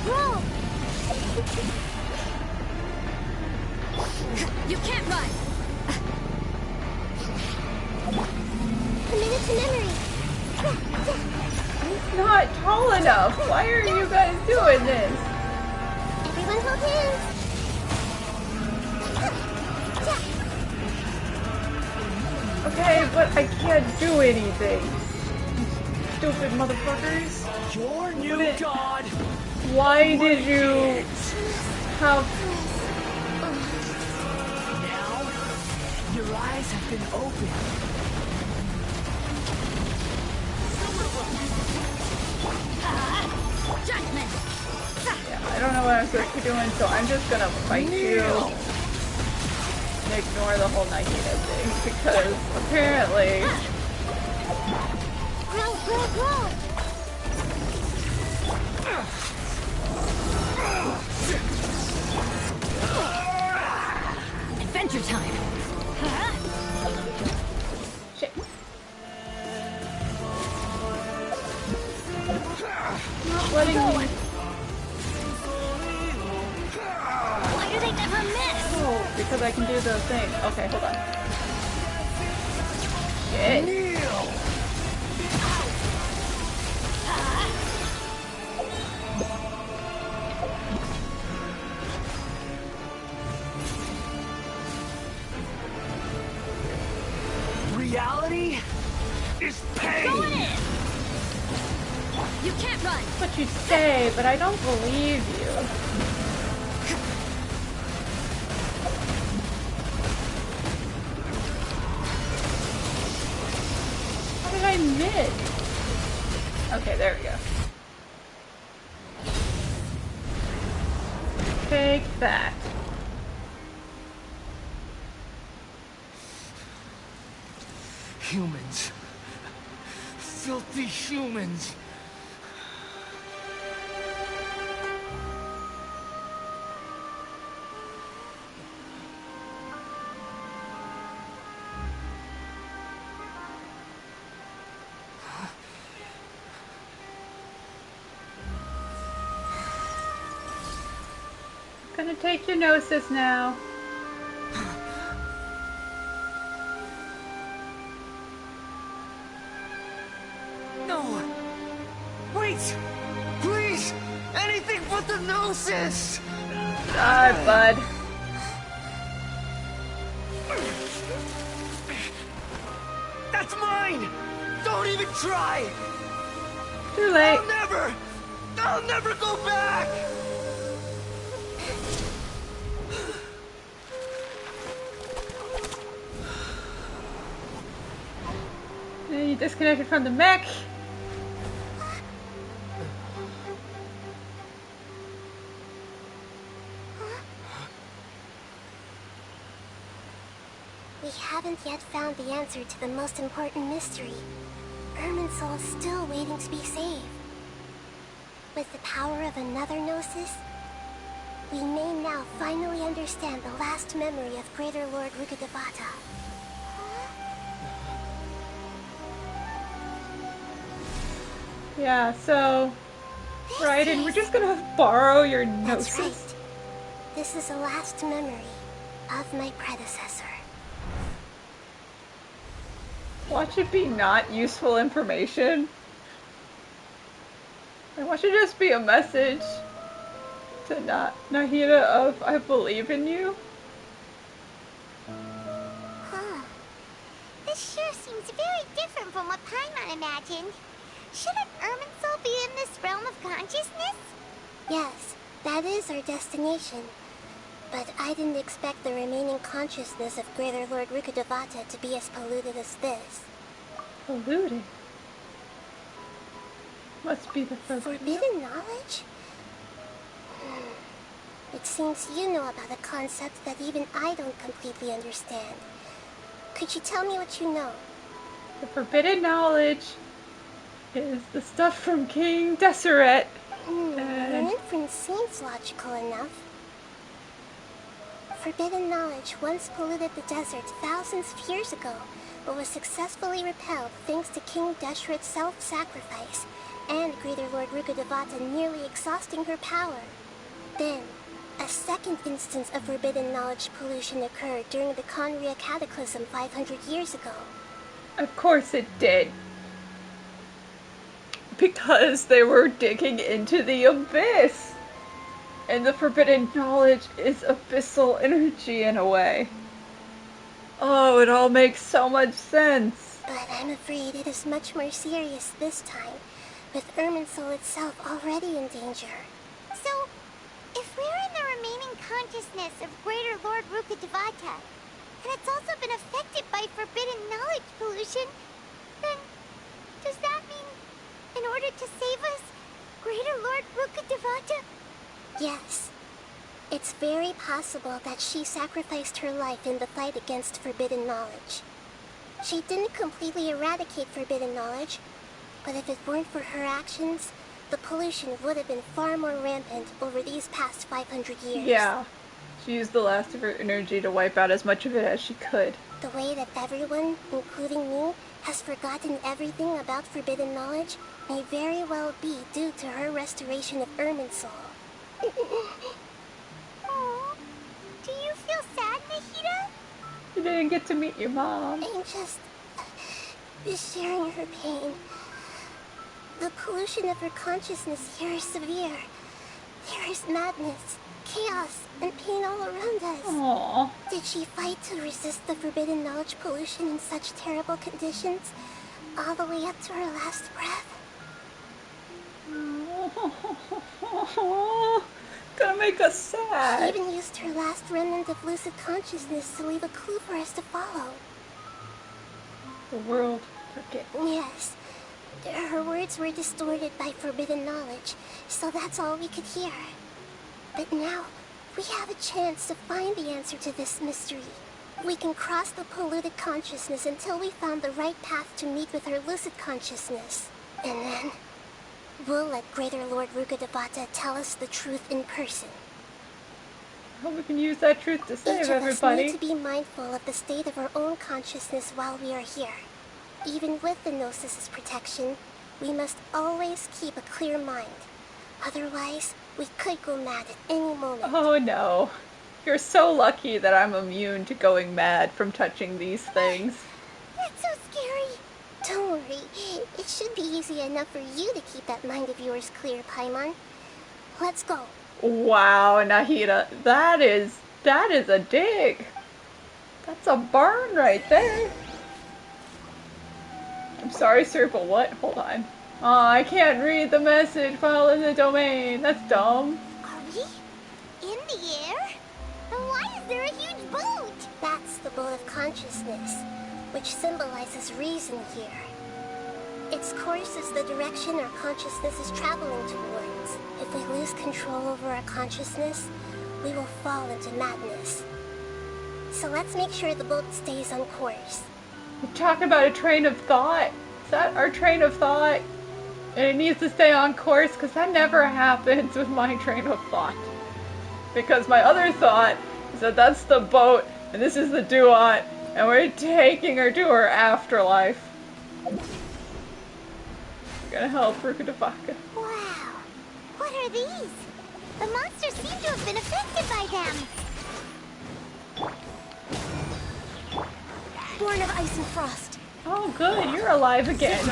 Grow! You can't run! Commit it to memory. It's not tall enough. Why are you guys doing this? Everyone hold hands. Okay, but I can't do anything. Stupid motherfuckers. Your new god. Why did you have... Now, your eyes have been opened. Judgment! Yeah, I don't know what I'm supposed to be doing, so I'm just gonna fight you. And ignore the whole Nahida thing, because apparently... Grow! Adventure time! Shit. Not letting me... Why do they never miss? Oh, because I can do the thing. Okay, hold on. Shit. Reality is pain. Going in! You can't run! That's what you say, but I don't believe you. How did I miss? Okay, there we go. that? Humans. Filthy humans. Gonna take your gnosis now. No! Wait! Please! Anything but the gnosis! Die, bud. That's mine! Don't even try! Too late. I'll never go back! You disconnected from the mech. We haven't yet found the answer to the most important mystery. Irminsul is still waiting to be saved. With the power of another Gnosis, we may now finally understand the last memory of Greater Lord Rukkhadevata. Yeah, so... Right, and we're just gonna borrow your Gnosis. That's right. This is the last memory of my predecessor. Watch it be not useful information. I watch it just be a message to Nahida of I believe in you. Huh. This sure seems very different from what Paimon imagined. Shouldn't Irminsul be in this realm of consciousness? Yes, that is our destination. But I didn't expect the remaining consciousness of Greater Lord Rukkhadevata to be as polluted as this. Polluted? Must be the forbidden knowledge? It seems you know about a concept that even I don't completely understand. Could you tell me what you know? The forbidden knowledge is the stuff from King Deseret. An inference seems logical enough. Forbidden knowledge once polluted the desert thousands of years ago, but was successfully repelled thanks to King Desheret's self-sacrifice and Greater Lord Rukkhadevata nearly exhausting her power. Then, a second instance of forbidden knowledge pollution occurred during the Conria Cataclysm 500 years ago. Of course it did. Because they were digging into the abyss. And the forbidden knowledge is abyssal energy in a way. Oh, it all makes so much sense. But I'm afraid it is much more serious this time, with Irminsul itself already in danger. So, if we're in the remaining consciousness of Greater Lord Rukkhadevata, and it's also been affected by forbidden knowledge pollution, then does that mean, in order to save us, Greater Lord Rukkhadevata? Yes. It's very possible that she sacrificed her life in the fight against forbidden knowledge. She didn't completely eradicate forbidden knowledge, but if it weren't for her actions, the pollution would have been far more rampant over these past 500 years. Yeah. She used the last of her energy to wipe out as much of it as she could. The way that everyone, including me, has forgotten everything about forbidden knowledge may very well be due to her restoration of Irminsul. Oh, do you feel sad, Nahida? You didn't get to meet your mom. I'm just sharing her pain. The pollution of her consciousness here is severe. There is madness, chaos, and pain all around us. Aww. Did she fight to resist the forbidden knowledge pollution in such terrible conditions, all the way up to her last breath? Gonna make us sad. She even used her last remnant of lucid consciousness to leave a clue for us to follow. The world forget. Yes. Her words were distorted by forbidden knowledge, so that's all we could hear. But now, We have a chance to find the answer to this mystery. We can cross the polluted consciousness until we found the right path to meet with our lucid consciousness. And then, we'll let Greater Lord Rukkhadevata tell us the truth in person. I hope we can use that truth to save everybody. Each of us need to be mindful of the state of our own consciousness while we are here. Even with the Gnosis' protection, we must always keep a clear mind. Otherwise, we could go mad at any moment. Oh no. You're so lucky that I'm immune to going mad from touching these things. That's so scary. Don't worry. It should be easy enough for you to keep that mind of yours clear, Paimon. Let's go. Wow, Nahida. That is a dig. That's a burn right there. I'm sorry, sir, but what? Hold on. Oh, I can't read the message file in the domain. That's dumb. Are we in the air? And why is there a huge boat? That's the boat of consciousness, which symbolizes reason here. Its course is the direction our consciousness is traveling towards. If we lose control over our consciousness, we will fall into madness. So let's make sure the boat stays on course. You talk about a train of thought. Is that our train of thought? And it needs to stay on course, because that never happens with my train of thought. Because my other thought is that that's the boat, and this is the Duat, and we're taking her to her afterlife. Gonna help Rukkhadevata. Wow. What are these? The monsters seem to have been affected by them. Born of ice and frost. Oh good, you're alive again.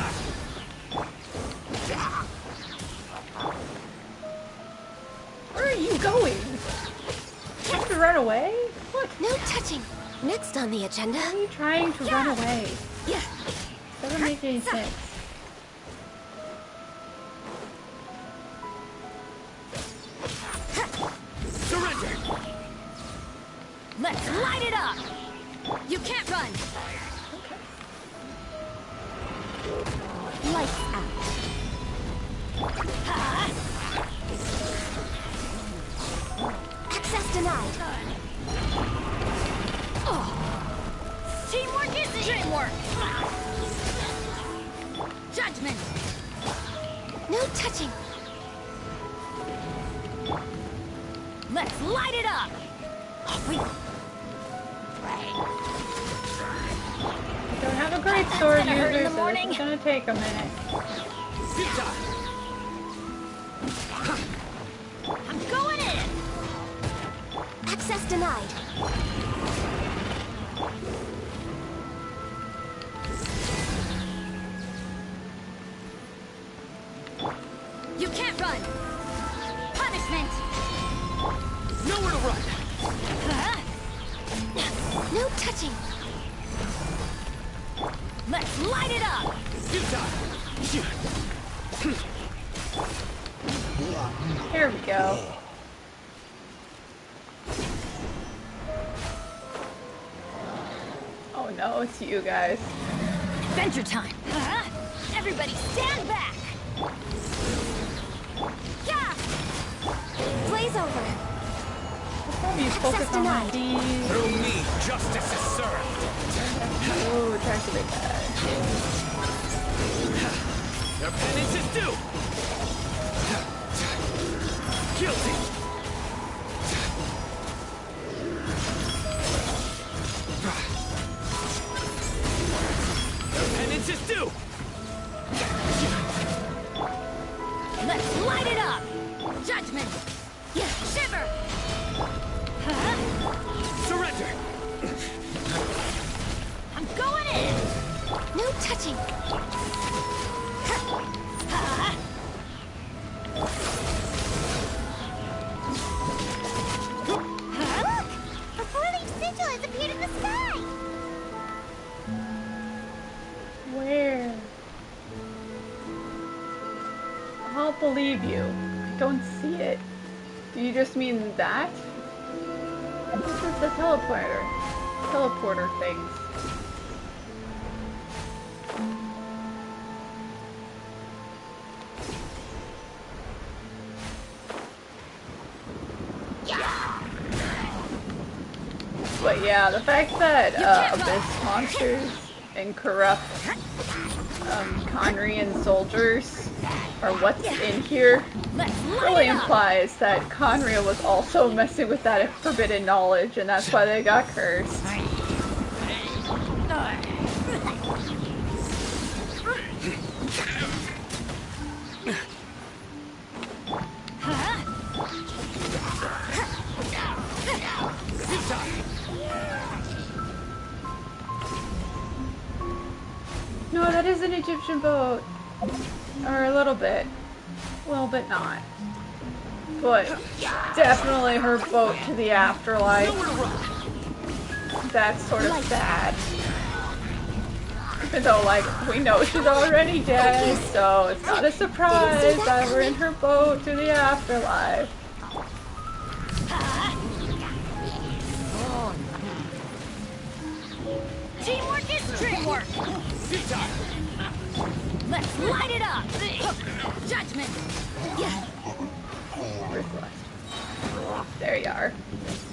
Where are you going? You have to run away? What? No touching. Next on the agenda. Why are you trying to run away? Yeah. Doesn't make any sense. Surrender. Let's light it up. You can't run. Lights out. Access denied. Teamwork is dreamwork. Judgment. No touching. Let's light it up. Don't have a great sword user, so this is gonna take a minute. I'm going in. Access denied. You can't run. Punishment. Nowhere to run. No touching. Let's light it up. Here we go. Oh no, it's you guys. Adventure time. Everybody stand back. Yeah. Blaze over. Probably focus on my D's. Through me, justice is served. Ooh, attack the big guy. Their penance is due. Guilty. Their penance is due. Let's light it up. Judgment. Yeah, shiver. Surrender. I'm going in. No touching. Look! A four-leaf sigil has appeared in the sky! Where? I'll believe you. I don't see it. Do you just mean that? This is the teleporter things. But yeah, the fact that abyss monsters and corrupt Conrian soldiers are what's in here really implies that Conria was also messing with that forbidden knowledge, and that's why they got cursed. No, that is an Egyptian boat. Or a little bit. A little bit not. But definitely her boat to the afterlife. That's sort of sad. Even though, like, we know she's already dead, so it's not a surprise that we're in her boat to the afterlife. Teamwork is dreamwork! Let's light it up! Judgment! There you are.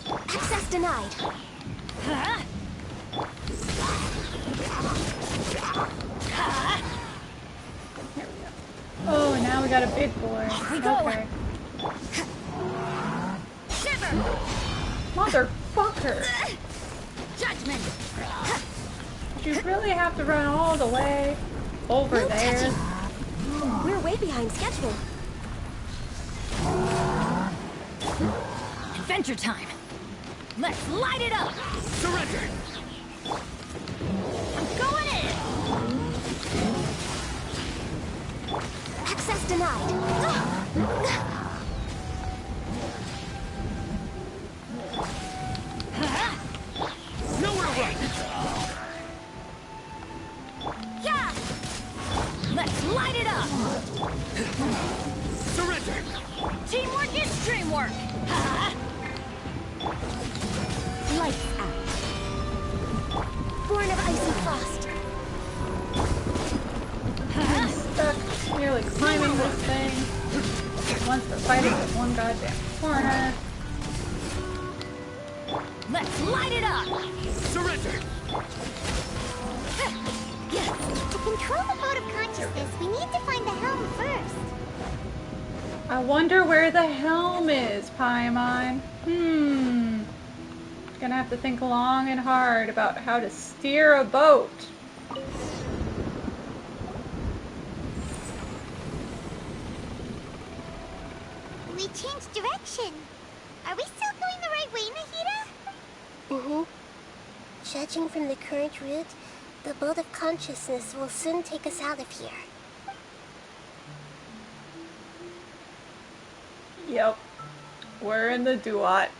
Access denied. Oh, now we got a big boy. Okay. Shiver! Motherfucker! Judgment! Did you really have to run all the way over there? We're way behind schedule. Adventure time! Let's light it up! Surrender! I'm going in! Access denied. Nowhere to run! Yeah! Let's light it up! Surrender! Teamwork is dreamwork! Lights out. Born of ice and frost. I'm stuck nearly climbing this thing. Once we're fighting with one goddamn corner. Let's light it up! Surrender! To control the boat of consciousness, we need to find the helm first. I wonder where the helm is, Paimon. Gonna have to think long and hard about how to steer a boat. We changed direction. Are we still going the right way, Nahida? Mm-hmm. Judging from the current route, the boat of consciousness will soon take us out of here. Yep. We're in the Duat.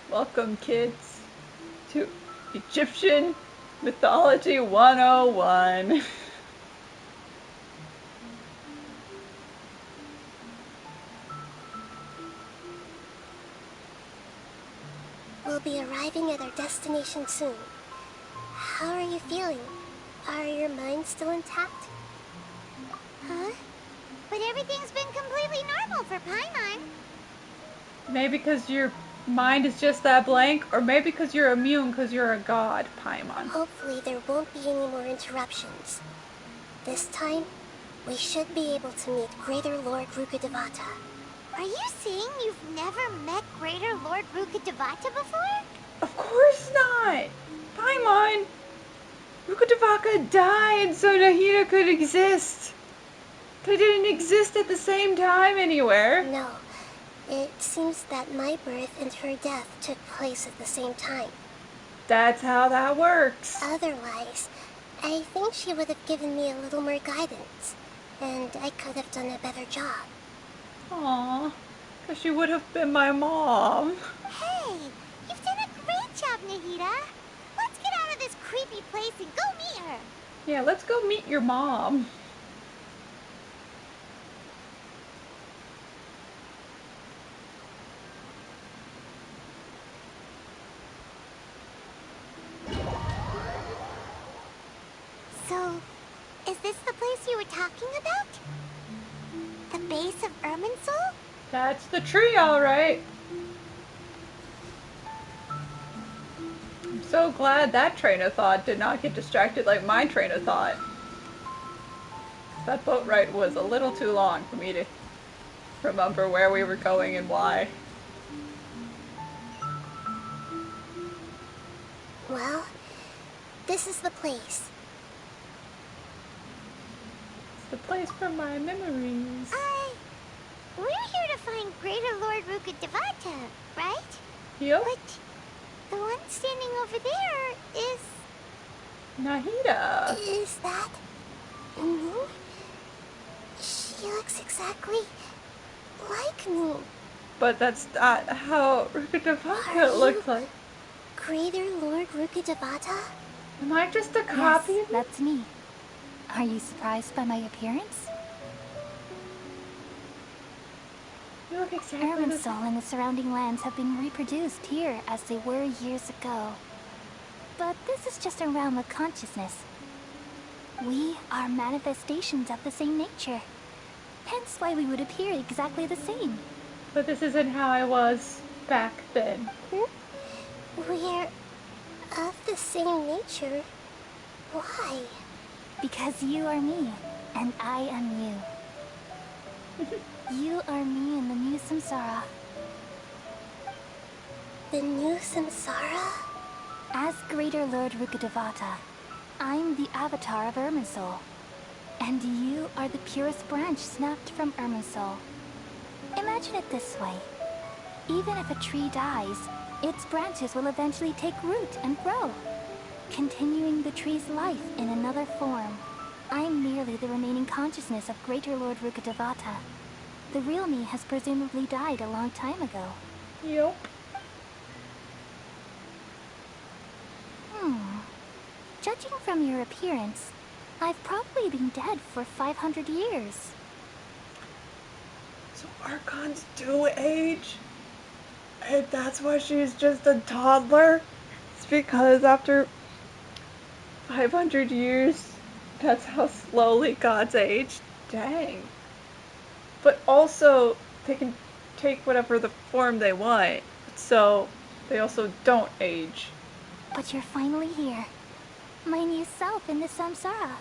Welcome, kids, to Egyptian Mythology 101. We'll be arriving at our destination soon. How are you feeling? Are your minds still intact? Huh? But everything's been completely normal for Paimon. Maybe because your mind is just that blank, or maybe because you're immune because you're a god, Paimon. Hopefully there won't be any more interruptions. This time, we should be able to meet Greater Lord Rukkhadevata. Are you saying you've never met Greater Lord Rukkhadevata before? Of course not! Paimon! Rukkhadevata died so Nahida could exist. They didn't exist at the same time anywhere. No. It seems that my birth and her death took place at the same time. That's how that works. Otherwise, I think she would have given me a little more guidance, and I could have done a better job. Aww, because she would have been my mom. Hey, you've done a great job, Nahida. Let's get out of this creepy place and go meet her. Yeah, let's go meet your mom. So, is this the place you were talking about? The base of Irminsul? That's the tree, all right. so glad that train of thought did not get distracted like my train of thought. That boat ride was a little too long for me to remember where we were going and why. Well, this is the place. It's the place for my memories. We're here to find Greater Lord Devata, right? Yep. But the one standing over there is... Nahida. Is that... me? She looks exactly like me. But that's not how Devata looks like. Greater Lord Devata? Am I just a copy? Yes, that's me. Are you surprised by my appearance? You look exactly the same. Irminsul and the surrounding lands have been reproduced here as they were years ago. But this is just a realm of consciousness. We are manifestations of the same nature. Hence why we would appear exactly the same. But this isn't how I was back then. We're of the same nature. Why? Because you are me, and I am you. You are me in the new samsara. The new samsara? As Greater Lord Devata, I'm the avatar of Irminsul. And you are the purest branch snapped from Irminsul. Imagine it this way. Even if a tree dies, its branches will eventually take root and grow, continuing the tree's life in another form. I'm merely the remaining consciousness of Greater Lord Devata. The real me has presumably died a long time ago. Yup. Judging from your appearance, I've probably been dead for 500 years. So Archons do age? And that's why she's just a toddler? It's because after 500 years, that's how slowly gods age? Dang. But also, they can take whatever the form they want, so they also don't age. But you're finally here. My new self in the samsara.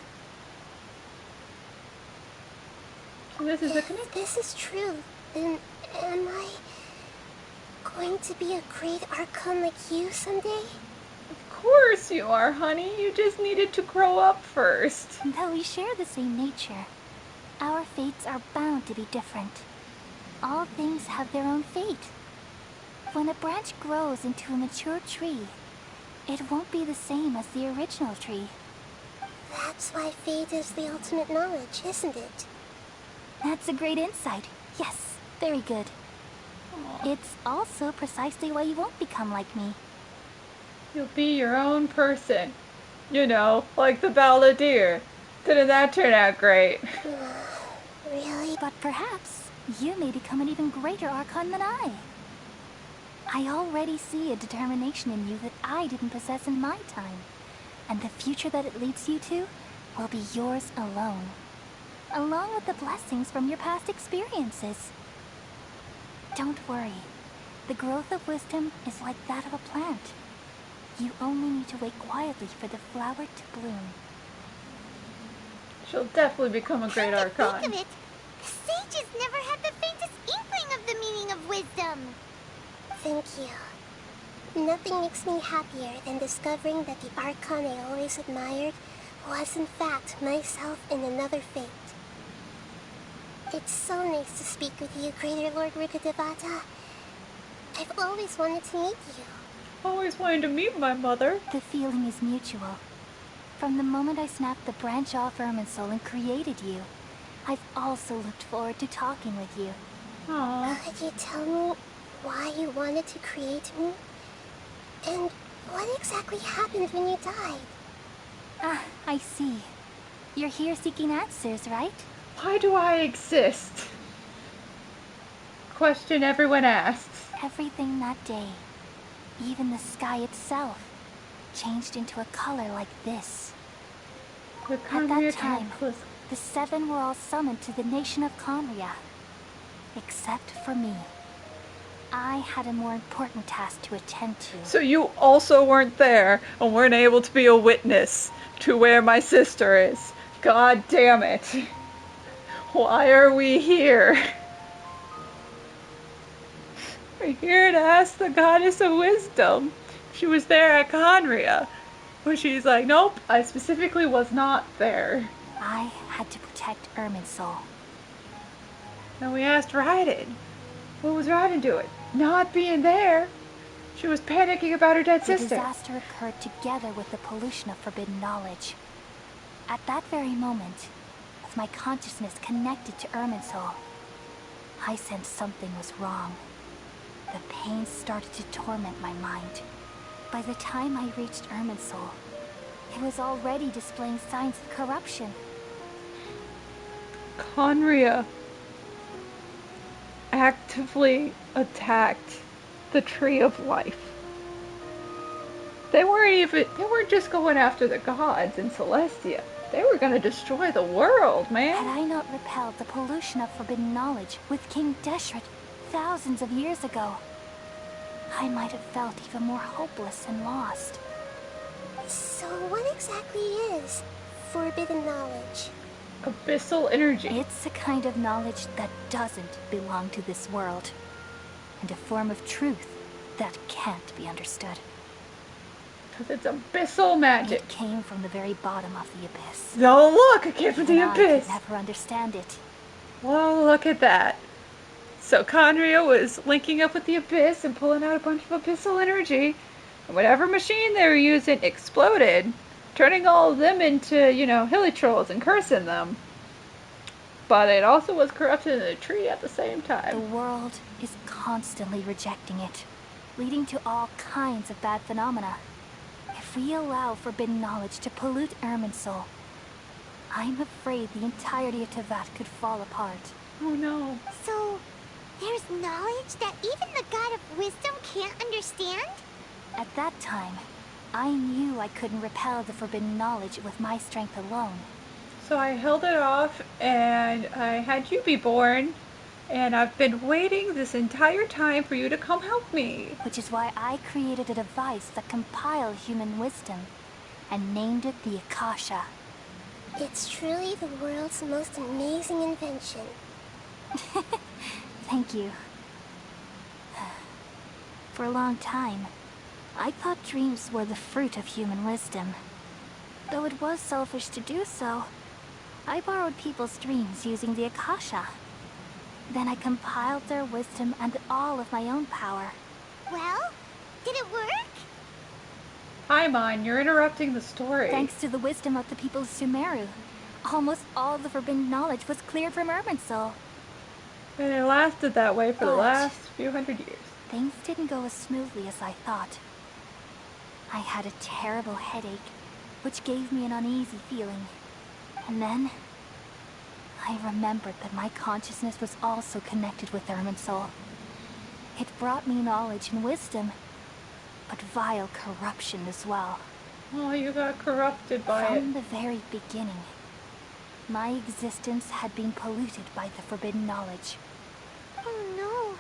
So this is If this is true, then am I going to be a great Archon like you someday? Of course you are, honey. You just needed to grow up first. Though we share the same nature, our fates are bound to be different. All things have their own fate. When a branch grows into a mature tree, it won't be the same as the original tree. That's why fate is the ultimate knowledge, isn't it? That's a great insight. Yes, very good. It's also precisely why you won't become like me. You'll be your own person. You know, like the Balladeer. Didn't that turn out great? Really? But perhaps you may become an even greater Archon than I. I already see a determination in you that I didn't possess in my time. And the future that it leads you to will be yours alone. Along with the blessings from your past experiences. Don't worry. The growth of wisdom is like that of a plant. You only need to wait quietly for the flower to bloom. She'll definitely become a great Archon. Think of it! The sages never had the faintest inkling of the meaning of wisdom! Thank you. Nothing makes me happier than discovering that the Archon I always admired was in fact myself in another fate. It's so nice to speak with you, Greater Lord Devata. I've always wanted to meet you. Always wanted to meet my mother. The feeling is mutual. From the moment I snapped the branch off Irminsul and created you, I've also looked forward to talking with you. Aww. Could you tell me why you wanted to create me? And what exactly happened when you died? Ah, I see. You're here seeking answers, right? Why do I exist? Question everyone asks. Everything that day, even the sky itself, changed into a color like this. At that time, the seven were all summoned to the nation of Conria. Except for me. I had a more important task to attend to. So you also weren't there and weren't able to be a witness to where my sister is. God damn it. Why are we here? We're here to ask the goddess of wisdom. She was there at Conria. But she's like, nope, I specifically was not there. I had to protect Irminsul. And we asked Raiden. What was Raiden doing? Not being there. She was panicking about her dead sister. The disaster occurred together with the pollution of forbidden knowledge. At that very moment, with my consciousness connected to Irminsul, I sensed something was wrong. The pain started to torment my mind. By the time I reached Irminsul, it was already displaying signs of corruption. Conria actively attacked the Tree of Life. They weren't just going after the gods in Celestia. They were going to destroy the world, man. Had I not repelled the pollution of forbidden knowledge with King Deshret thousands of years ago, I might have felt even more hopeless and lost. So what exactly is forbidden knowledge? Abyssal energy. It's a kind of knowledge that doesn't belong to this world, and a form of truth that can't be understood. Because it's abyssal magic. It came from the very bottom of the abyss. No, look, it came from the abyss. I could never understand it. Well, look at that. So Conria was linking up with the abyss and pulling out a bunch of abyssal energy, and whatever machine they were using exploded, turning all of them into, you know, hilitrolls and cursing them. But it also was corrupting the tree at the same time. The world is constantly rejecting it, leading to all kinds of bad phenomena. If we allow forbidden knowledge to pollute Irminsul, I'm afraid the entirety of Teyvat could fall apart. Oh no. So, there's knowledge that even the God of Wisdom can't understand? At that time, I knew I couldn't repel the forbidden knowledge with my strength alone. So I held it off, and I had you be born, and I've been waiting this entire time for you to come help me. Which is why I created a device that compiled human wisdom, and named it the Akasha. It's truly the world's most amazing invention. Thank you. For a long time, I thought dreams were the fruit of human wisdom. Though it was selfish to do so, I borrowed people's dreams using the Akasha. Then I compiled their wisdom and all of my own power. Well, did it work? Hi, Mon, you're interrupting the story. Thanks to the wisdom of the people of Sumeru, almost all the forbidden knowledge was cleared from Irminsul. And it lasted that way for the last few hundred years. Things didn't go as smoothly as I thought. I had a terrible headache, which gave me an uneasy feeling. And then, I remembered that my consciousness was also connected with Irminsul. It brought me knowledge and wisdom, but vile corruption as well. Oh, you got corrupted by it. From the very beginning, my existence had been polluted by the forbidden knowledge. Oh no.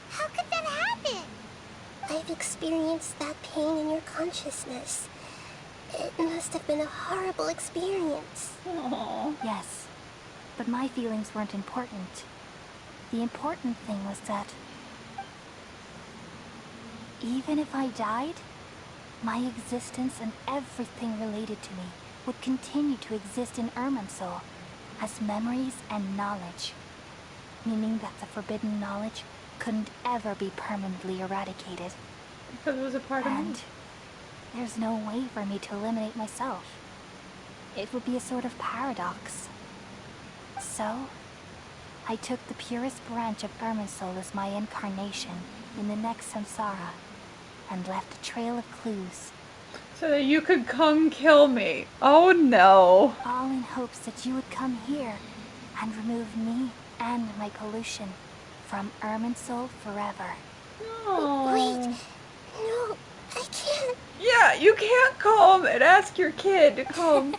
How could that happen? I've experienced that pain in your consciousness. It must have been a horrible experience. Aww. Yes, but my feelings weren't important. The important thing was that even if I died, my existence and everything related to me would continue to exist in Irminsul as memories and knowledge, meaning that the forbidden knowledge couldn't ever be permanently eradicated. Because it was a part of me. There's no way for me to eliminate myself. It would be a sort of paradox. So, I took the purest branch of Irminsul as my incarnation in the next samsara, and left a trail of clues. So that you could come kill me. Oh no. All in hopes that you would come here and remove me and my pollution from Irminsul forever. No. Wait. No, I can't. Yeah, you can't come and ask your kid to come.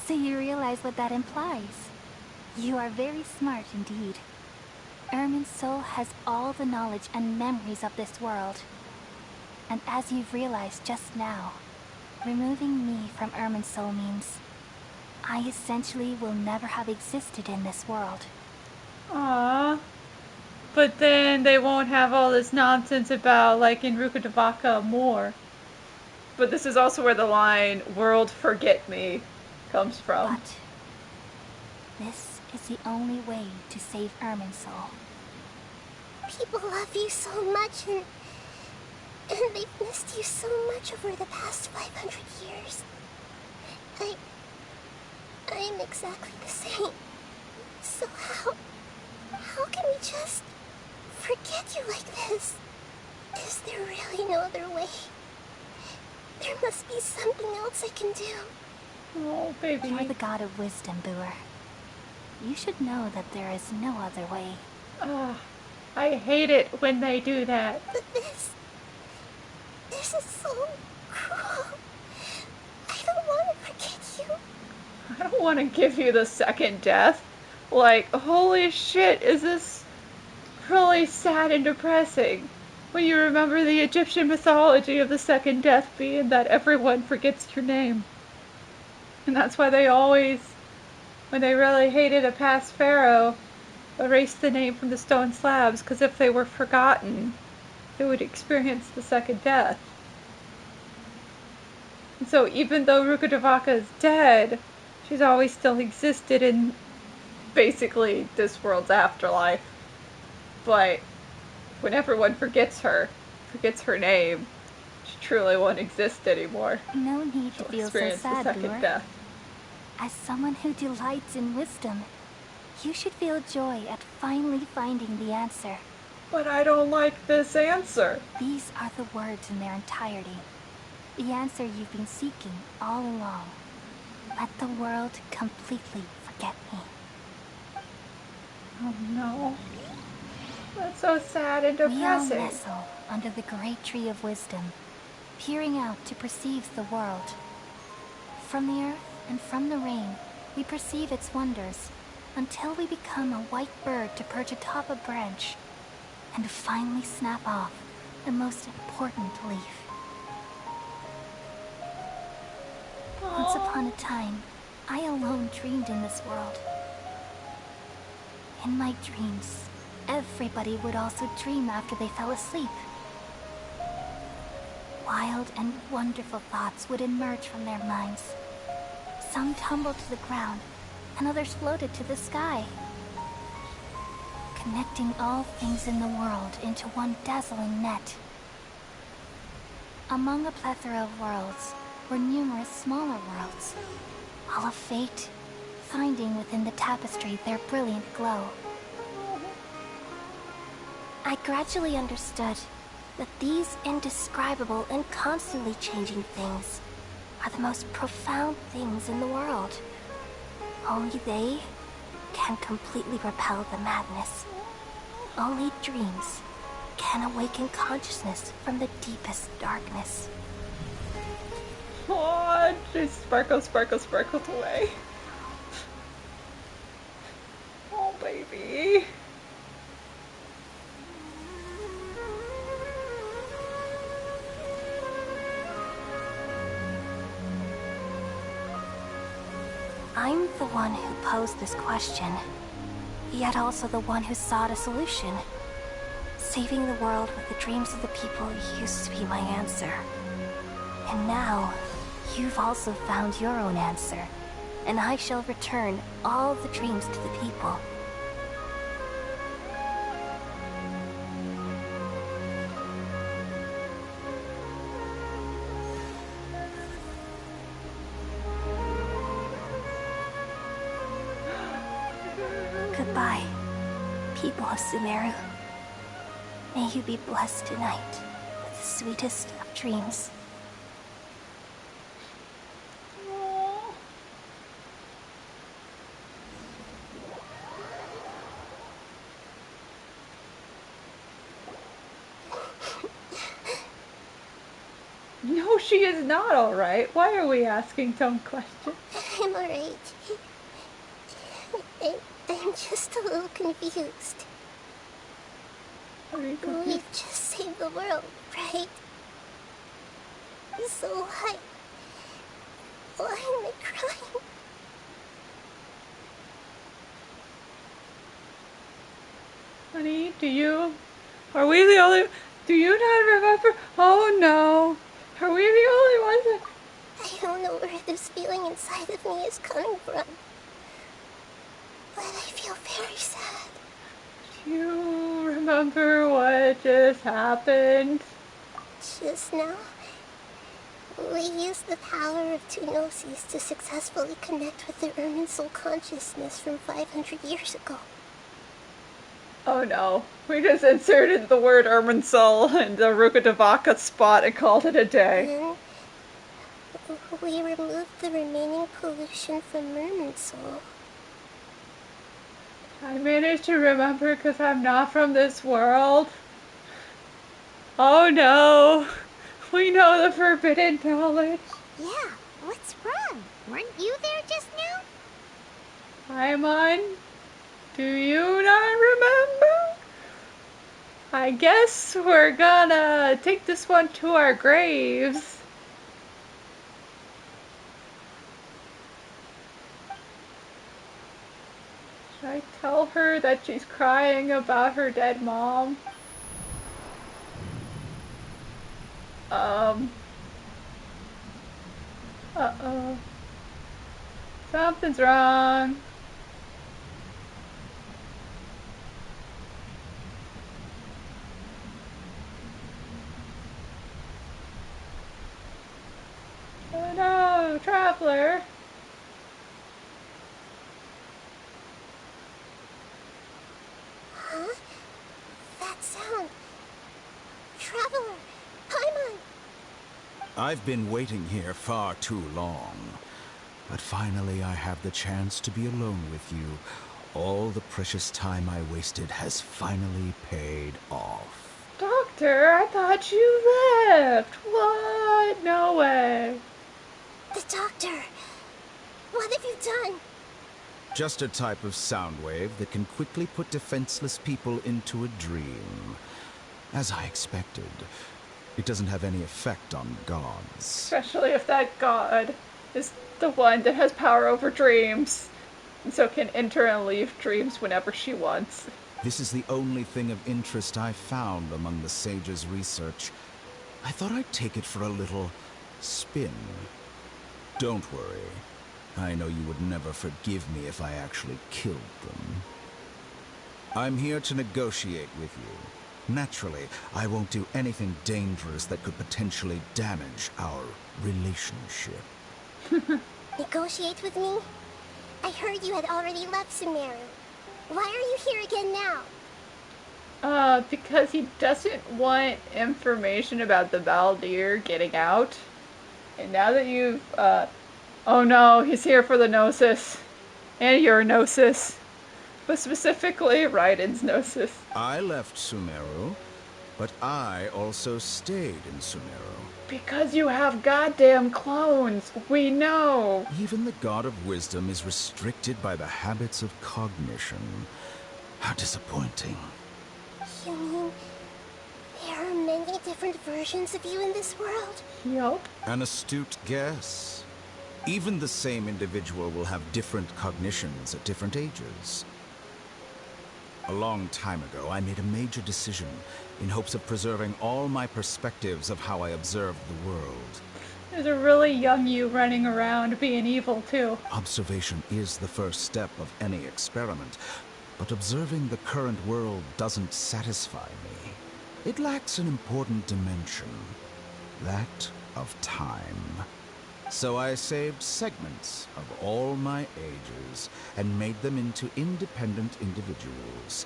So you realize what that implies. You are very smart indeed. Irminsul has all the knowledge and memories of this world. And as you've realized just now, removing me from Irminsul means I essentially will never have existed in this world. Aww. But then they won't have all this nonsense about liking Rukkhadevaka more. But this is also where the line, "World forget me," comes from. But this is the only way to save Irminsul. People love you so much, and they've missed you so much over the past 500 years. I'm exactly the same. So how can we just forget you like this? Is there really no other way? There must be something else I can do. Oh, baby. You're the god of wisdom, Booer. You should know that there is no other way. I hate it when they do that. But this is so cruel. I don't want to forget you. I don't want to give you the second death. Like, holy shit, is this really sad and depressing? When you remember the Egyptian mythology of the second death being that everyone forgets your name. And that's why they always, when they really hated a past pharaoh, erased the name from the stone slabs, because if they were forgotten, they would experience the second death. And so even though Rukkhadevaka is dead, she's always still existed in basically this world's afterlife. But when everyone forgets her name, she truly won't exist anymore. No need to feel so sad, the second Booer. death. As someone who delights in wisdom, you should feel joy at finally finding the answer. But I don't like this answer. These are the words in their entirety. The answer you've been seeking all along. Let the world completely forget me. Oh no. That's so sad and We all depressing. nestle under the great tree of wisdom, peering out to perceive the world. From the earth and from the rain, we perceive its wonders, until we become a white bird to perch atop a branch, and finally snap off the most important leaf. Once upon a time, I alone dreamed in this world. In my dreams, everybody would also dream after they fell asleep. Wild and wonderful thoughts would emerge from their minds. Some tumbled to the ground, and others floated to the sky, connecting all things in the world into one dazzling net. Among a plethora of worlds were numerous smaller worlds, all of fate, finding within the tapestry their brilliant glow. I gradually understood that these indescribable and constantly changing things are the most profound things in the world. Only they can completely repel the madness. Only dreams can awaken consciousness from the deepest darkness. Oh, just sparkled away. Oh, baby. I'm the one who posed this question, yet also the one who sought a solution. Saving the world with the dreams of the people used to be my answer. And now, you've also found your own answer, and I shall return all the dreams to the people. Goodbye, people of Sumeru. May you be blessed tonight with the sweetest of dreams. No, she is not alright. Why are we asking dumb questions? I'm alright. I'm just a little confused. We've just saved the world, right? So why am I crying? Honey, are we the only, do you not remember? Oh no, are we the only ones that... I don't know where this feeling inside of me is coming from, but I feel very sad. Do you remember what just happened? Just now, we used the power of two gnosis to successfully connect with the Irminsul consciousness from 500 years ago. Oh no, we just inserted the word Irminsul in the Rukkhadevaka spot and called it a day. And we removed the remaining pollution from Irminsul. I managed to remember because I'm not from this world. Oh no, we know the forbidden knowledge. Yeah, what's wrong? Weren't you there just now? Paimon, do you not remember? I guess we're gonna take this one to our graves. Should I tell her that she's crying about her dead mom? Uh-oh. Something's wrong. Oh no, Traveler. Huh? That sound. Traveler! Paimon! I've been waiting here far too long. But finally I have the chance to be alone with you. All the precious time I wasted has finally paid off. Doctor, I thought you left. What? No way. The doctor! What have you done? Just a type of sound wave that can quickly put defenseless people into a dream. As I expected, it doesn't have any effect on gods. Especially if that god is the one that has power over dreams, and so can enter and leave dreams whenever she wants. This is the only thing of interest I found among the sage's research. I thought I'd take it for a little spin. Don't worry. I know you would never forgive me if I actually killed them. I'm here to negotiate with you. Naturally, I won't do anything dangerous that could potentially damage our relationship. Negotiate with me? I heard you had already left Sumeru. Why are you here again now? Because he doesn't want information about the Valdir getting out. And now that you've, oh no, he's here for the Gnosis. And your Gnosis. But specifically, Raiden's Gnosis. I left Sumeru, but I also stayed in Sumeru. Because you have goddamn clones, we know. Even the God of Wisdom is restricted by the habits of cognition. How disappointing. You mean there are many different versions of you in this world? Yup. An astute guess. Even the same individual will have different cognitions at different ages. A long time ago, I made a major decision in hopes of preserving all my perspectives of how I observed the world. There's a really young you running around being evil, too. Observation is the first step of any experiment, but observing the current world doesn't satisfy me. It lacks an important dimension, that of time. So I saved segments of all my ages and made them into independent individuals.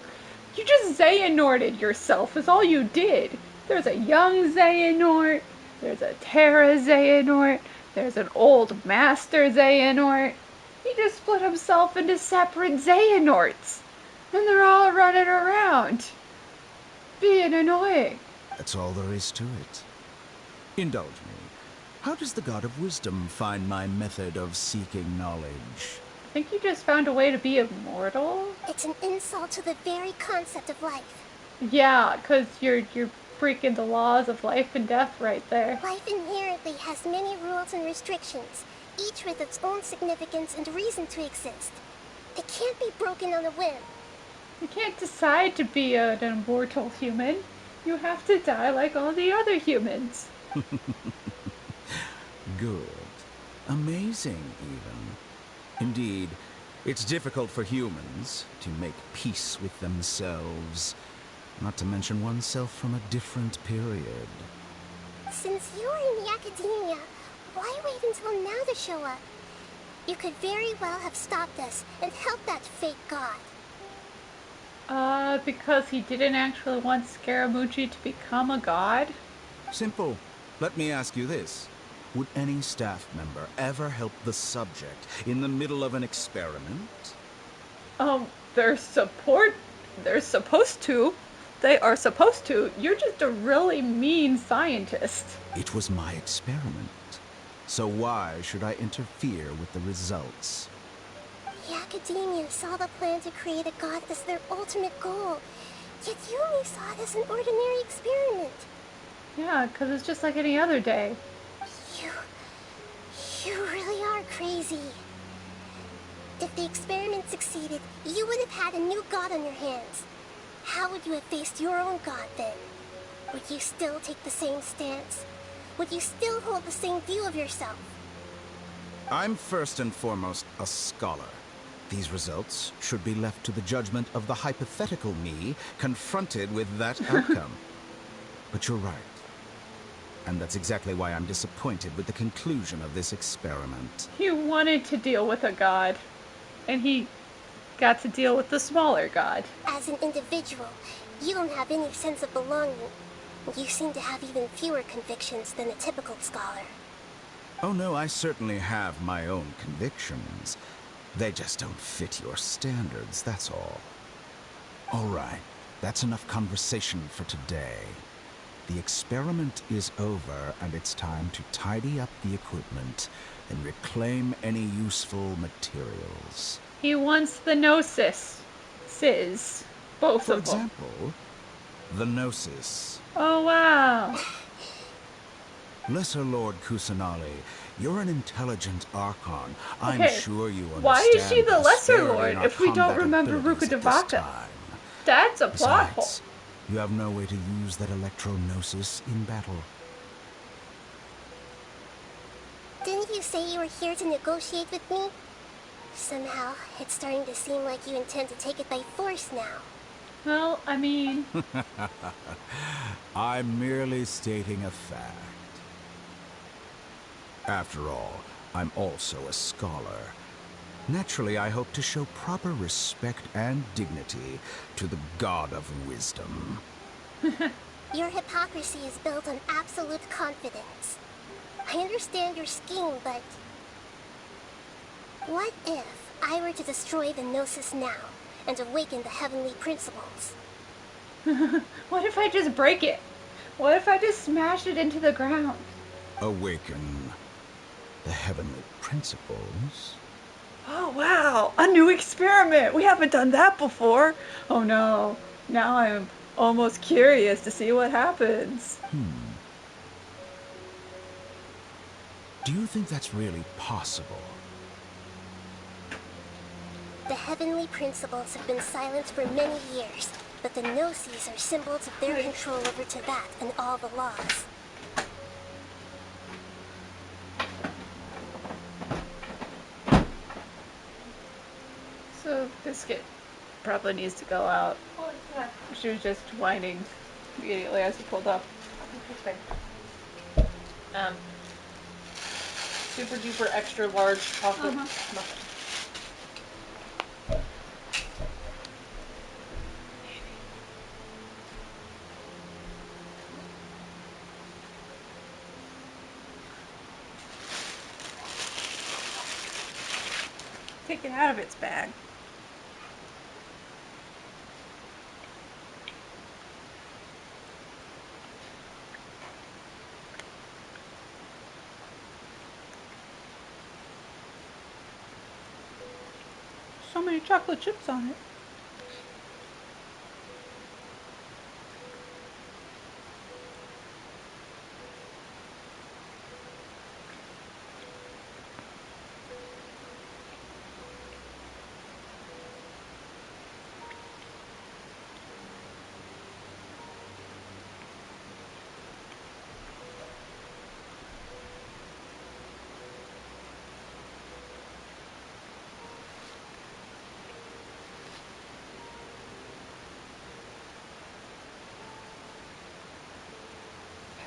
You just Xehanorted yourself is all you did. There's a young Xehanort, there's a Terra Xehanort, there's an old Master Xehanort. He just split himself into separate Xehanorts. And they're all running around, being annoying. That's all there is to it. Indulge me. How does the God of Wisdom find my method of seeking knowledge? I think you just found a way to be immortal? It's an insult to the very concept of life. Yeah, because you're breaking the laws of life and death right there. Life inherently has many rules and restrictions, each with its own significance and reason to exist. It can't be broken on a whim. You can't decide to be an immortal human. You have to die like all the other humans. Good. Amazing, even. Indeed, it's difficult for humans to make peace with themselves, not to mention oneself from a different period. Since you're in the Akademiya, why wait until now to show up? You could very well have stopped us and helped that fake god. Because he didn't actually want Scaramouche to become a god? Simple. Let me ask you this. Would any staff member ever help the subject in the middle of an experiment? They're supposed to. They are supposed to. You're just a really mean scientist. It was my experiment. So why should I interfere with the results? The Akademiya saw the plan to create a god as their ultimate goal, yet you only saw it as an ordinary experiment. Yeah, because it's just like any other day. You really are crazy. If the experiment succeeded, you would have had a new god on your hands. How would you have faced your own god then? Would you still take the same stance? Would you still hold the same view of yourself? I'm first and foremost a scholar. These results should be left to the judgment of the hypothetical me confronted with that outcome. But you're right. And that's exactly why I'm disappointed with the conclusion of this experiment. He wanted to deal with a god, and he got to deal with the smaller god. As an individual, you don't have any sense of belonging. You seem to have even fewer convictions than a typical scholar. Oh no, I certainly have my own convictions. They just don't fit your standards, that's all. All right, that's enough conversation for today. The experiment is over, and it's time to tidy up the equipment and reclaim any useful materials. He wants the Gnosis. Both of them. For example, the Gnosis. Oh, wow. Lesser Lord Kusanali, you're an intelligent Archon. Okay. I'm sure you understand. Why is she the Lesser disparity Lord in our if we don't combat remember abilities at this Rukkhadevata? time. That's a plot hole. Besides, you have no way to use that electro-gnosis in battle. Didn't you say you were here to negotiate with me? Somehow, it's starting to seem like you intend to take it by force now. Well, I mean... I'm merely stating a fact. After all, I'm also a scholar. Naturally, I hope to show proper respect and dignity to the God of Wisdom. Your hypocrisy is built on absolute confidence. I understand your scheme, but... what if I were to destroy the Gnosis now and awaken the heavenly principles? What if I just break it? What if I just smash it into the ground? Awaken the heavenly principles? Oh, wow. A new experiment. We haven't done that before. Oh, no. Now I'm almost curious to see what happens. Do you think that's really possible? The heavenly principles have been silent for many years, but the Gnosis are symbols of their control over Tact and all the laws. So, Biscuit probably needs to go out. She was just whining immediately as he pulled up. Super duper extra large chocolate muffin. Take it out of its bag. So many chocolate chips on it.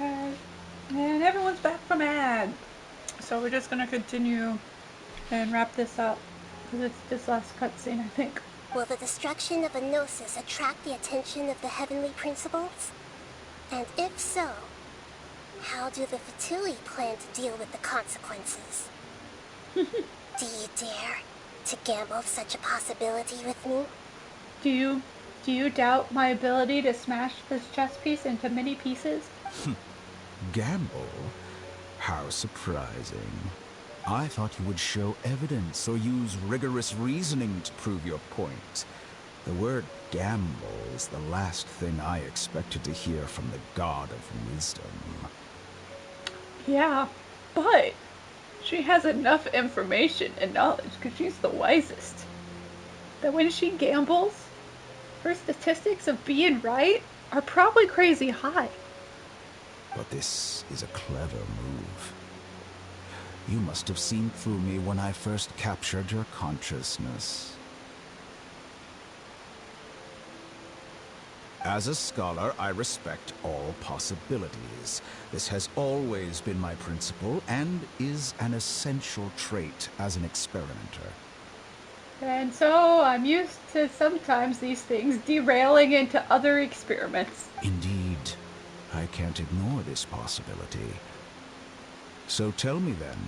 Okay. And everyone's back from ad. So we're just gonna continue and wrap this up. Because it's this last cutscene, I think. Will the destruction of a gnosis attract the attention of the heavenly principles? And if so, how do the Fatui plan to deal with the consequences? Do you dare to gamble such a possibility with me? Do you doubt my ability to smash this chess piece into many pieces? Gamble? How surprising. I thought you would show evidence or use rigorous reasoning to prove your point. The word gamble is the last thing I expected to hear from the god of wisdom. Yeah, but she has enough information and knowledge, because she's the wisest, that when she gambles, her statistics of being right are probably crazy high. But this is a clever move. You must have seen through me when I first captured your consciousness. As a scholar, I respect all possibilities. This has always been my principle and is an essential trait as an experimenter. And so I'm used to sometimes these things derailing into other experiments. Indeed, I can't ignore this possibility. So tell me then,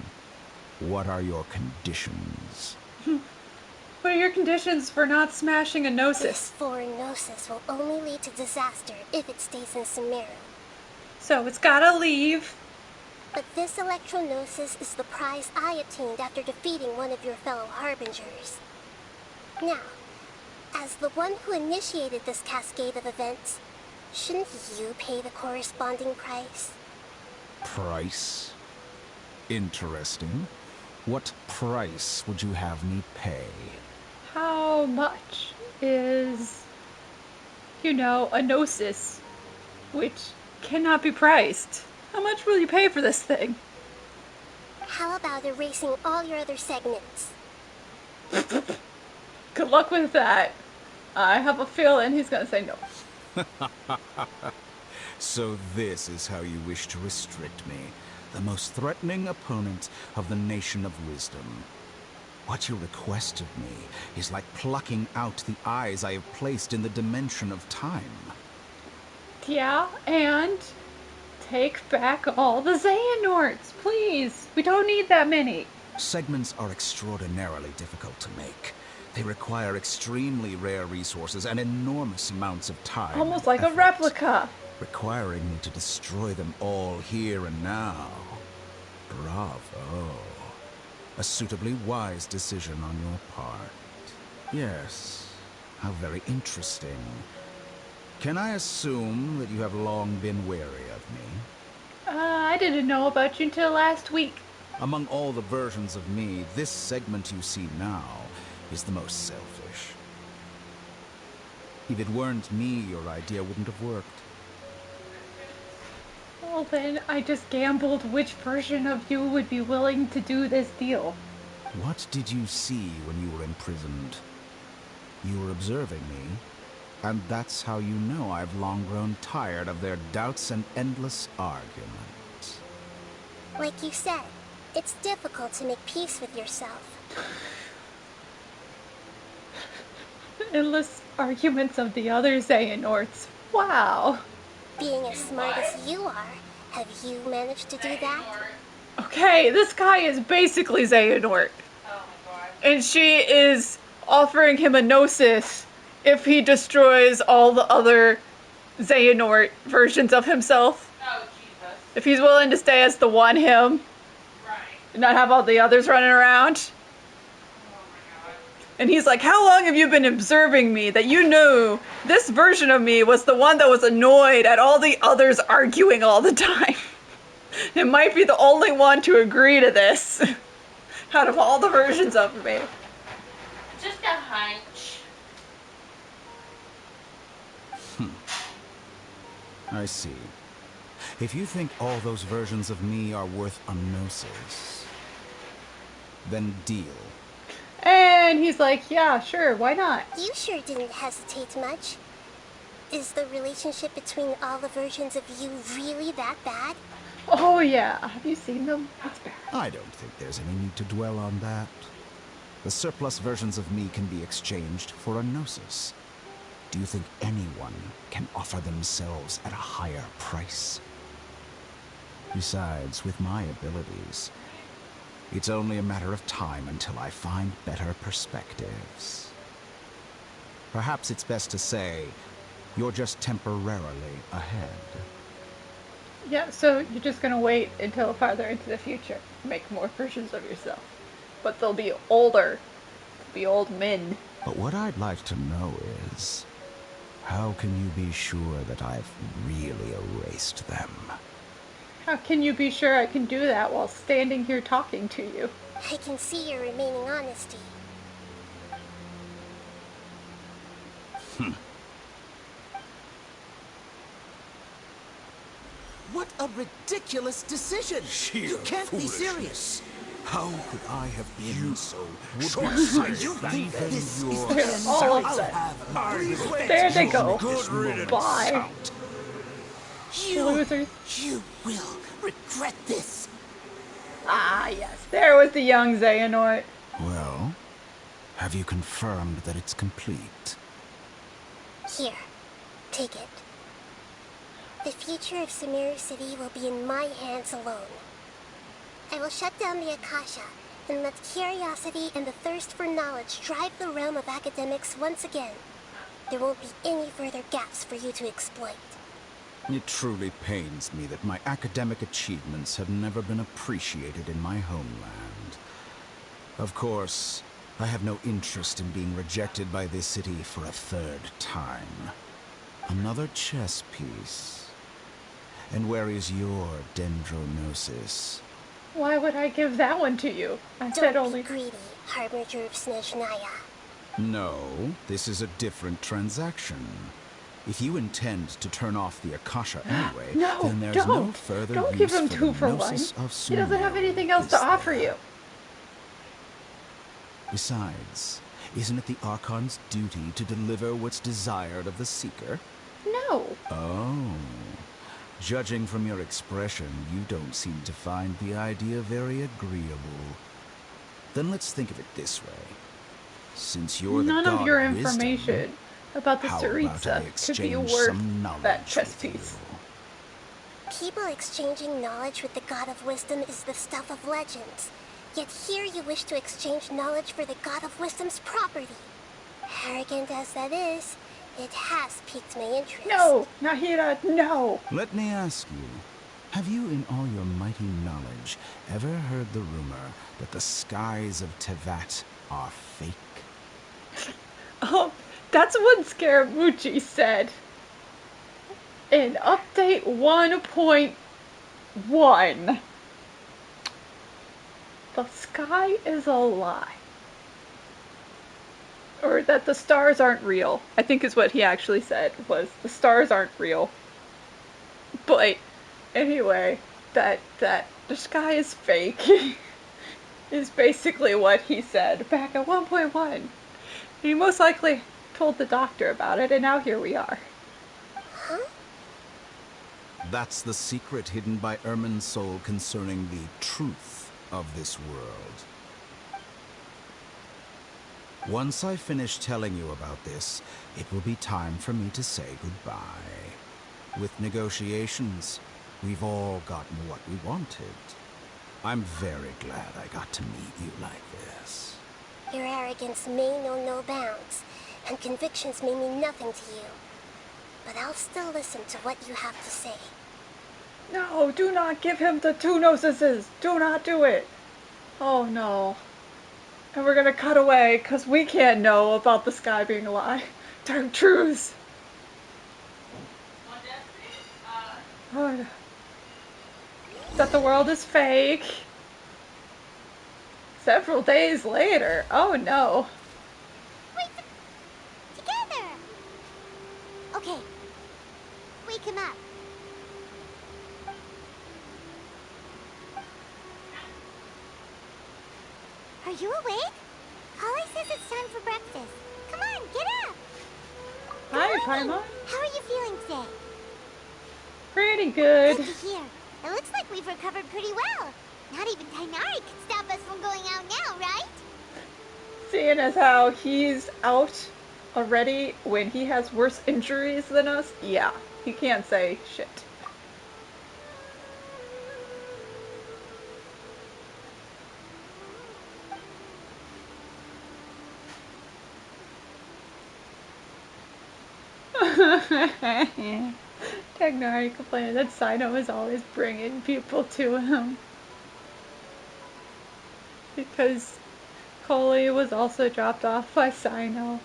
what are your conditions? What are your conditions for not smashing a gnosis? This foreign gnosis will only lead to disaster if it stays in Sumeru. So it's gotta leave. But this electro-gnosis is the prize I obtained after defeating one of your fellow harbingers. Now, as the one who initiated this cascade of events, shouldn't you pay the corresponding price? Price? Interesting. What price would you have me pay? How much is, a gnosis, which cannot be priced? How much will you pay for this thing? How about erasing all your other segments? Good luck with that. I have a feeling he's gonna say no. So this is how you wish to restrict me, the most threatening opponent of the Nation of Wisdom. What you request of me is like plucking out the eyes I have placed in the dimension of time. Yeah, and take back all the Xehanorts, please. We don't need that many. Segments are extraordinarily difficult to make. They require extremely rare resources and enormous amounts of time. Almost like effort, a replica. requiring me to destroy them all here and now. Bravo. A suitably wise decision on your part. Yes, how very interesting. Can I assume that you have long been wary of me? I didn't know about you until last week. Among all the versions of me, this segment you see now is the most selfish. If it weren't me, your idea wouldn't have worked. Well then, I just gambled which version of you would be willing to do this deal. What did you see when you were imprisoned? You were observing me, and that's how you know I've long grown tired of their doubts and endless arguments. Like you said, it's difficult to make peace with yourself. Endless arguments of the other Xehanorts. Wow. Being as smart as you are, have you managed to do that? Okay, this guy is basically Xehanort. And she is offering him a gnosis if he destroys all the other Xehanort versions of himself. Oh, Jesus. If he's willing to stay as the one him. Right. And not have all the others running around. And he's like, how long have you been observing me that you knew this version of me was the one that was annoyed at all the others arguing all the time? It might be the only one to agree to this out of all the versions of me. Just a hunch. I see. If you think all those versions of me are worth a gnosis, then deal. And he's like, yeah, sure, why not? You sure didn't hesitate much. Is the relationship between all the versions of you really that bad? Oh yeah, have you seen them? It's bad. I don't think there's any need to dwell on that. The surplus versions of me can be exchanged for a gnosis. Do you think anyone can offer themselves at a higher price? Besides, with my abilities, it's only a matter of time until I find better perspectives. Perhaps it's best to say, you're just temporarily ahead. Yeah, so you're just gonna wait until farther into the future to make more versions of yourself. But they'll be older. They'll be old men. But what I'd like to know is, how can you be sure that I've really erased them? How can you be sure I can do that while standing here talking to you? I can see your remaining honesty. What a ridiculous decision! You can't be serious! How could I have been so short-sighted? You think this is the all upset. There they go. Bye. Losers. You will regret this. Ah, yes. There was the young Xehanort. Well, have you confirmed that it's complete? Here, take it. The future of Sumeru City will be in my hands alone. I will shut down the Akasha and let curiosity and the thirst for knowledge drive the realm of academics once again. There won't be any further gaps for you to exploit. It truly pains me that my academic achievements have never been appreciated in my homeland. Of course, I have no interest in being rejected by this city for a third time. Another chess piece. And where is your dendronosis? Why would I give that one to you? I said only... Don't be greedy, Harbinger of Snezhnaya. No, this is a different transaction. If you intend to turn off the Akasha anyway, then there's no further Don't use give him for 2 the for 1. gnosis of He doesn't have Sumeru, anything else is to offer there? you. Besides, isn't it the Archon's duty to deliver what's desired of the Seeker? No. Oh. Judging from your expression, you don't seem to find the idea very agreeable. Then let's think of it this way. Since you're the None god of your of wisdom, information about the how about I Tsaritsa could be exchange worth some knowledge that chess with piece. People exchanging knowledge with the God of Wisdom is the stuff of legends. Yet here you wish to exchange knowledge for the God of Wisdom's property. Arrogant as that is, it has piqued my interest. No! Nahida, no! Let me ask you, have you in all your mighty knowledge ever heard the rumor that the skies of Tevat are fake? Oh, that's what Scaramouche said. In update 1.1. The sky is a lie. Or that the stars aren't real. I think is what he actually said, was the stars aren't real. But anyway, that the sky is fake is basically what he said back at 1.1. He most likely told the doctor about it, and now here we are. Huh? That's the secret hidden by Ermin's soul concerning the truth of this world. Once I finish telling you about this, it will be time for me to say goodbye. With negotiations, we've all gotten what we wanted. I'm very glad I got to meet you like this. Your arrogance may know no bounds, and convictions may mean nothing to you. But I'll still listen to what you have to say. No, do not give him the 2 nosises. Do not do it. Oh no. And we're gonna cut away, because we can't know about the sky being a lie. Dark truths. Oh. That the world is fake. Several days later. Oh no. Wait, together. Okay, wake him up. Are you awake? Holly says it's time for breakfast. Come on, get up. Hi, Paimon. How are you feeling today? Pretty good. Good to hear. It looks like we've recovered pretty well. Not even Tighnari can stop us from going out now, right? Seeing as how he's out already when he has worse injuries than us, yeah, he can't say shit. Tighnari complaining that Cyno is always bringing people to him. Because Coley was also dropped off by Cyno.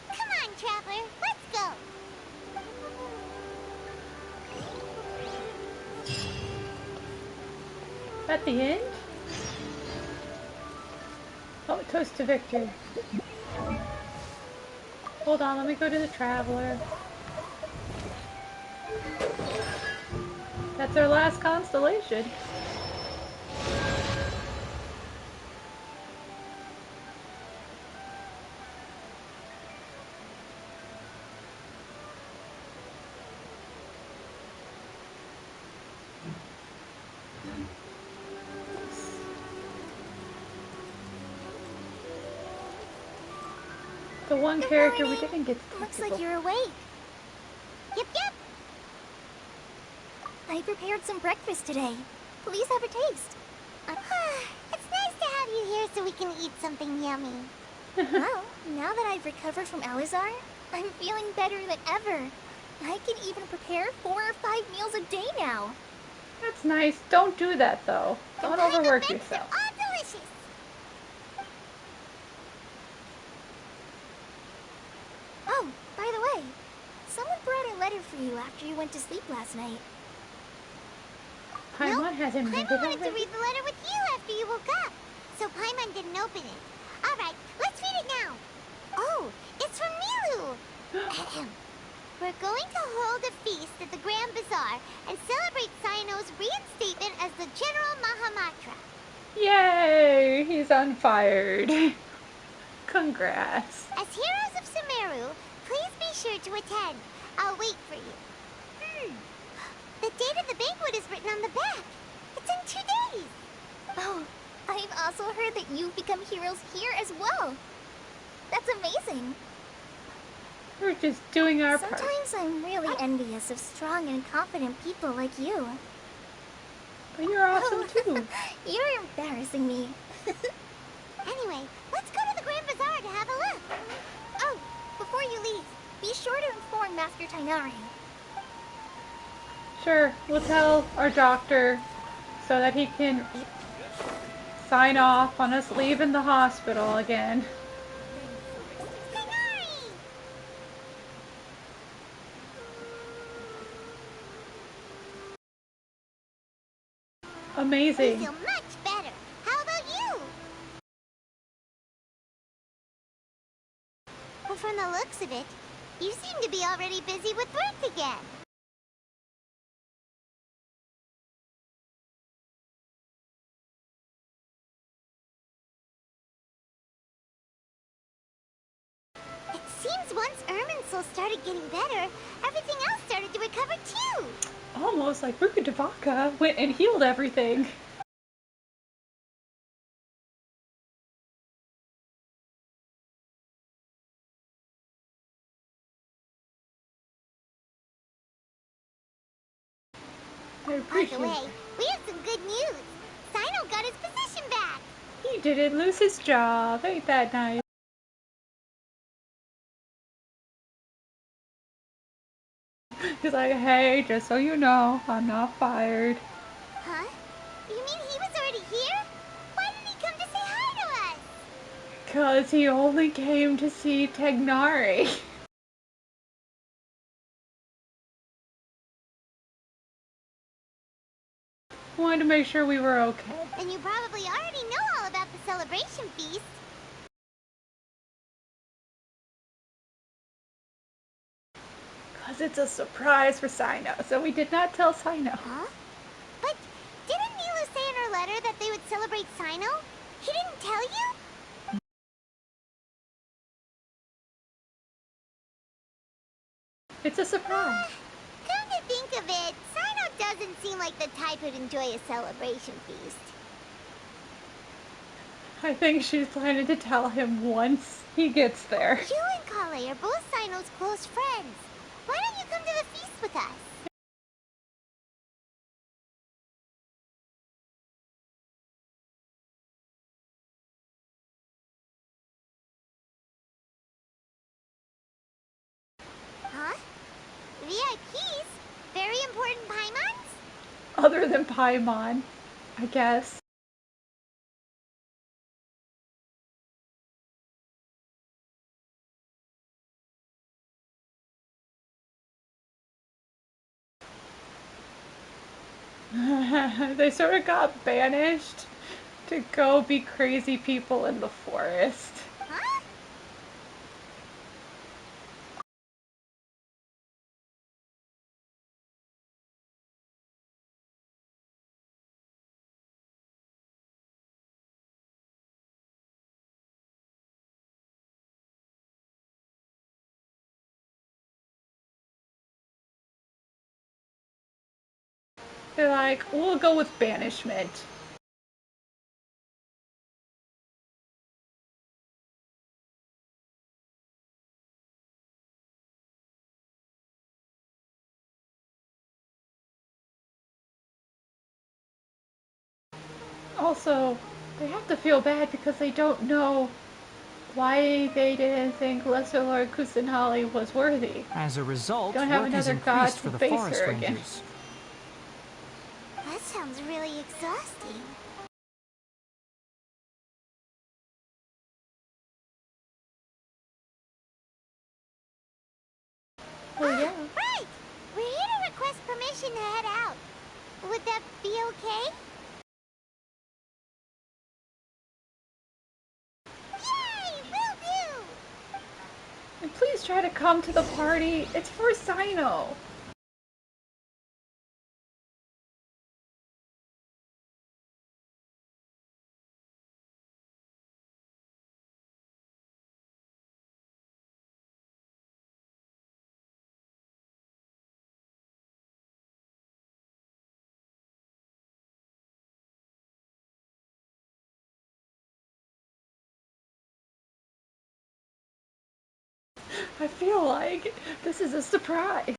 Come on, Traveler, let's go! At the end? Oh, toast to victory. Hold on, let me go to the Traveler. That's our last constellation. The one character we didn't get to Looks like you're awake. Yep. I prepared some breakfast today. Please have a taste. It's nice to have you here so we can eat something yummy. Well, now that I've recovered from Alizar, I'm feeling better than ever. I can even prepare 4 or 5 meals a day now. That's nice. Don't do that though. Don't overwork yourself. All delicious. Oh, by the way, someone brought a letter for you after you went to sleep last night. Paimon hasn't read it Paimon wanted to already. read the letter with you after you woke up, so Paimon didn't open it. All right, let's read it now. Oh, it's from Nilou. We're going to hold a feast at the Grand Bazaar and celebrate Cyno's reinstatement as the General Mahamatra. Yay! He's unfired. Congrats. As heroes of Sumeru, please be sure to attend. I'll wait for you. The date of the banquet is written on the back. It's in 2 days. Oh, I've also heard that you've become heroes here as well. That's amazing. We're just doing our part. Sometimes I'm really envious of strong and confident people like you. But you're awesome too. You're embarrassing me. Anyway, let's go to the Grand Bazaar to have a look. Oh, before you leave, be sure to inform Master Tighnari. Sure, we'll tell our doctor so that he can sign off on us leaving the hospital again. Amazing. I feel much better. How about you? Well, from the looks of it, you seem to be already busy with work again. It seems once Irminsul started getting better, everything else started to recover too. Almost like Rukkhadevata went and healed everything. I By appreciate the way, it. we have some good news. Cyno got his position back. He didn't lose his job. Ain't that nice? He's like, hey, just so you know, I'm not fired. Huh? You mean he was already here? Why didn't he come to say hi to us? 'Cause he only came to see Tighnari. Wanted to make sure we were okay. Then you probably already know all about the celebration feast. Because it's a surprise for Cyno, so we did not tell Cyno. Huh? But didn't Nilou say in her letter that they would celebrate Cyno? He didn't tell you? It's a surprise. Come to think of it, Cyno doesn't seem like the type who'd enjoy a celebration feast. I think she's planning to tell him once he gets there. You and Kale are both Cyno's close friends. Why don't you come to the feast with us? Huh? VIPs? Very important Paimons? Other than Paimon, I guess. They sort of got banished to go be crazy people in the forest. Huh? They're like, we'll go with banishment. Also, they have to feel bad because they don't know why they didn't think Lesser Lord Kusanali was worthy. As a result, Don't have work is another god increased to for the face forest her again. rangers. That sounds really exhausting. Oh yeah. Right! We're here to request permission to head out. Would that be okay? Yay! Will do! And please try to come to the party. It's for Cyno. I feel like this is a surprise.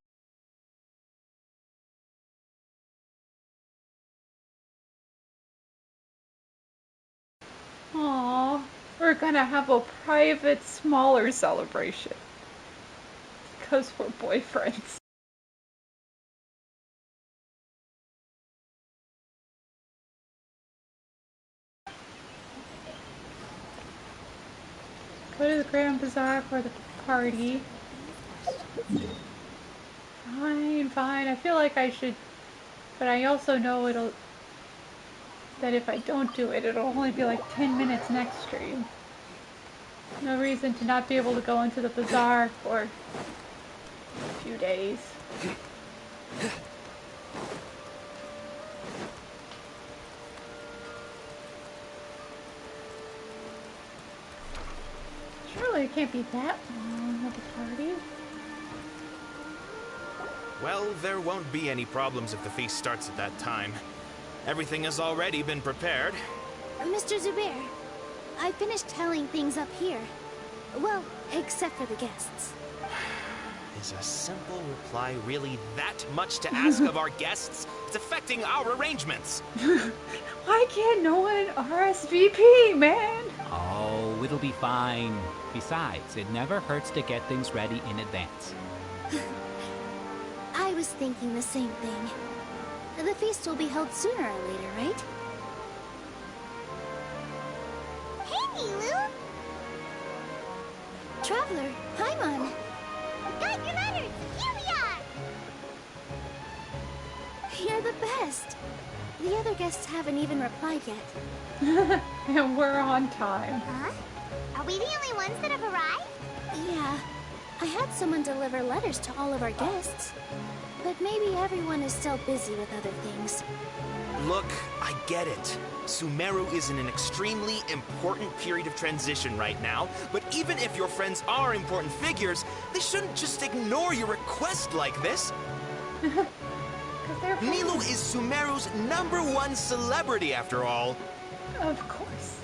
Aww, we're gonna have a private, smaller celebration. Because we're boyfriends. Go to the Grand Bazaar for the party. Fine, fine. I feel like I should, but I also know that if I don't do it, it'll only be like 10 minutes next stream. No reason to not be able to go into the bazaar for a few days. Surely it can't be that long of a party. Well, there won't be any problems if the feast starts at that time. Everything has already been prepared. Mr. Zubair, I finished telling things up here. Well, except for the guests. Is a simple reply really that much to ask of our guests? It's affecting our arrangements. Why can't no one RSVP, man? Oh, it'll be fine. Besides, it never hurts to get things ready in advance. I was thinking the same thing. The feast will be held sooner or later, right? Hey, Nilou! Traveler, Paimon! Got your letters! Here we are! You're the best! The other guests haven't even replied yet. And we're on time. Huh? Are we the only ones that have arrived? Yeah. I had someone deliver letters to all of our guests. But maybe everyone is still busy with other things. Look, I get it. Sumeru is in an extremely important period of transition right now, but even if your friends are important figures, they shouldn't just ignore your request like this. Nilou is Sumeru's #1 celebrity, after all. Of course.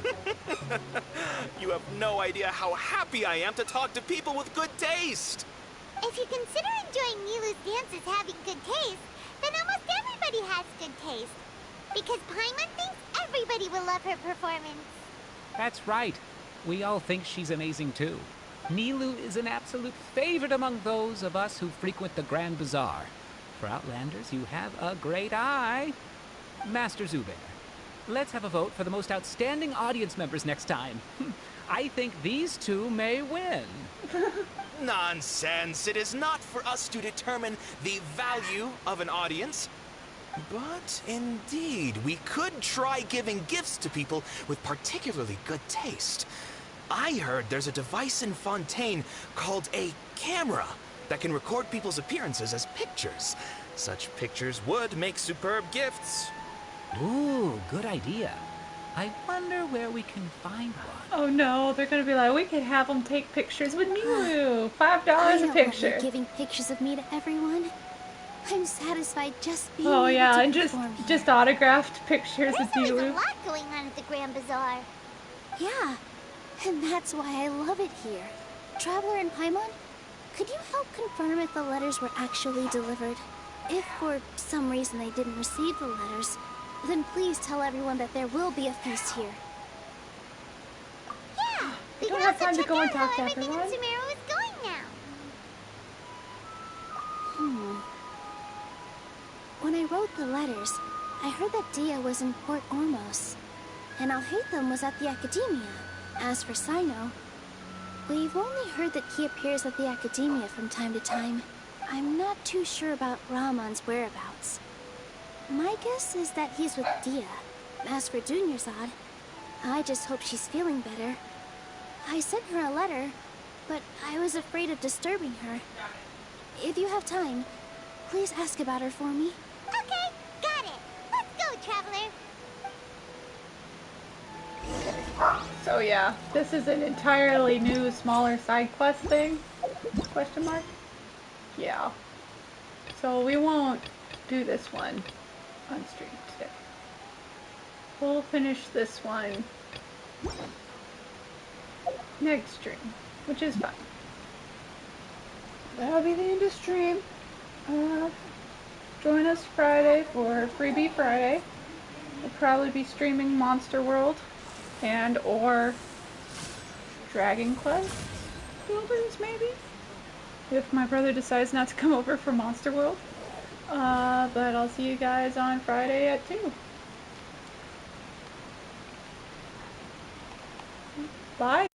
You have no idea how happy I am to talk to people with good taste. If you consider enjoying Nilou's dances having good taste, then almost everybody has good taste. Because Paimon thinks everybody will love her performance. That's right. We all think she's amazing too. Nilou is an absolute favorite among those of us who frequent the Grand Bazaar. For Outlanders, you have a great eye. Master Zubair, let's have a vote for the most outstanding audience members next time. I think these two may win. Nonsense. It is not for us to determine the value of an audience. But indeed, we could try giving gifts to people with particularly good taste. I heard there's a device in Fontaine called a camera that can record people's appearances as pictures. Such pictures would make superb gifts. Ooh, good idea. I wonder where we can find one. Oh no, they're gonna be like, we could have them take pictures with Nilou. $5 a picture. Giving pictures of me to everyone. I'm satisfied just being Oh yeah, able to and just autographed pictures with There's Nilou. a lot going on at the Grand Bazaar. Yeah, and that's why I love it here. Traveler and Paimon, could you help confirm if the letters were actually delivered? If for some reason they didn't receive the letters, then please tell everyone that there will be a feast here. Yeah, we don't can have also time to check go and out how talk to everything in everyone. Sumeru is going now. When I wrote the letters, I heard that Deyha was in Port Ormos, and Haitham was at the Akademiya. As for Cyno, we've only heard that he appears at the Akademiya from time to time. I'm not too sure about Rahman's whereabouts. My guess is that he's with Deyha. As for Dunyarzad, I just hope she's feeling better. I sent her a letter, but I was afraid of disturbing her. If you have time, please ask about her for me. Okay, got it. Let's go, Traveler. So yeah, this is an entirely new, smaller side quest thing? Question mark? Yeah. So we won't do this one on stream today. We'll finish this one next stream, which is fine. That'll be the end of stream. Join us Friday for Freebie Friday. We'll probably be streaming Monster World and or Dragon Quest Builders, maybe? If my brother decides not to come over for Monster World. But I'll see you guys on Friday at 2. Bye.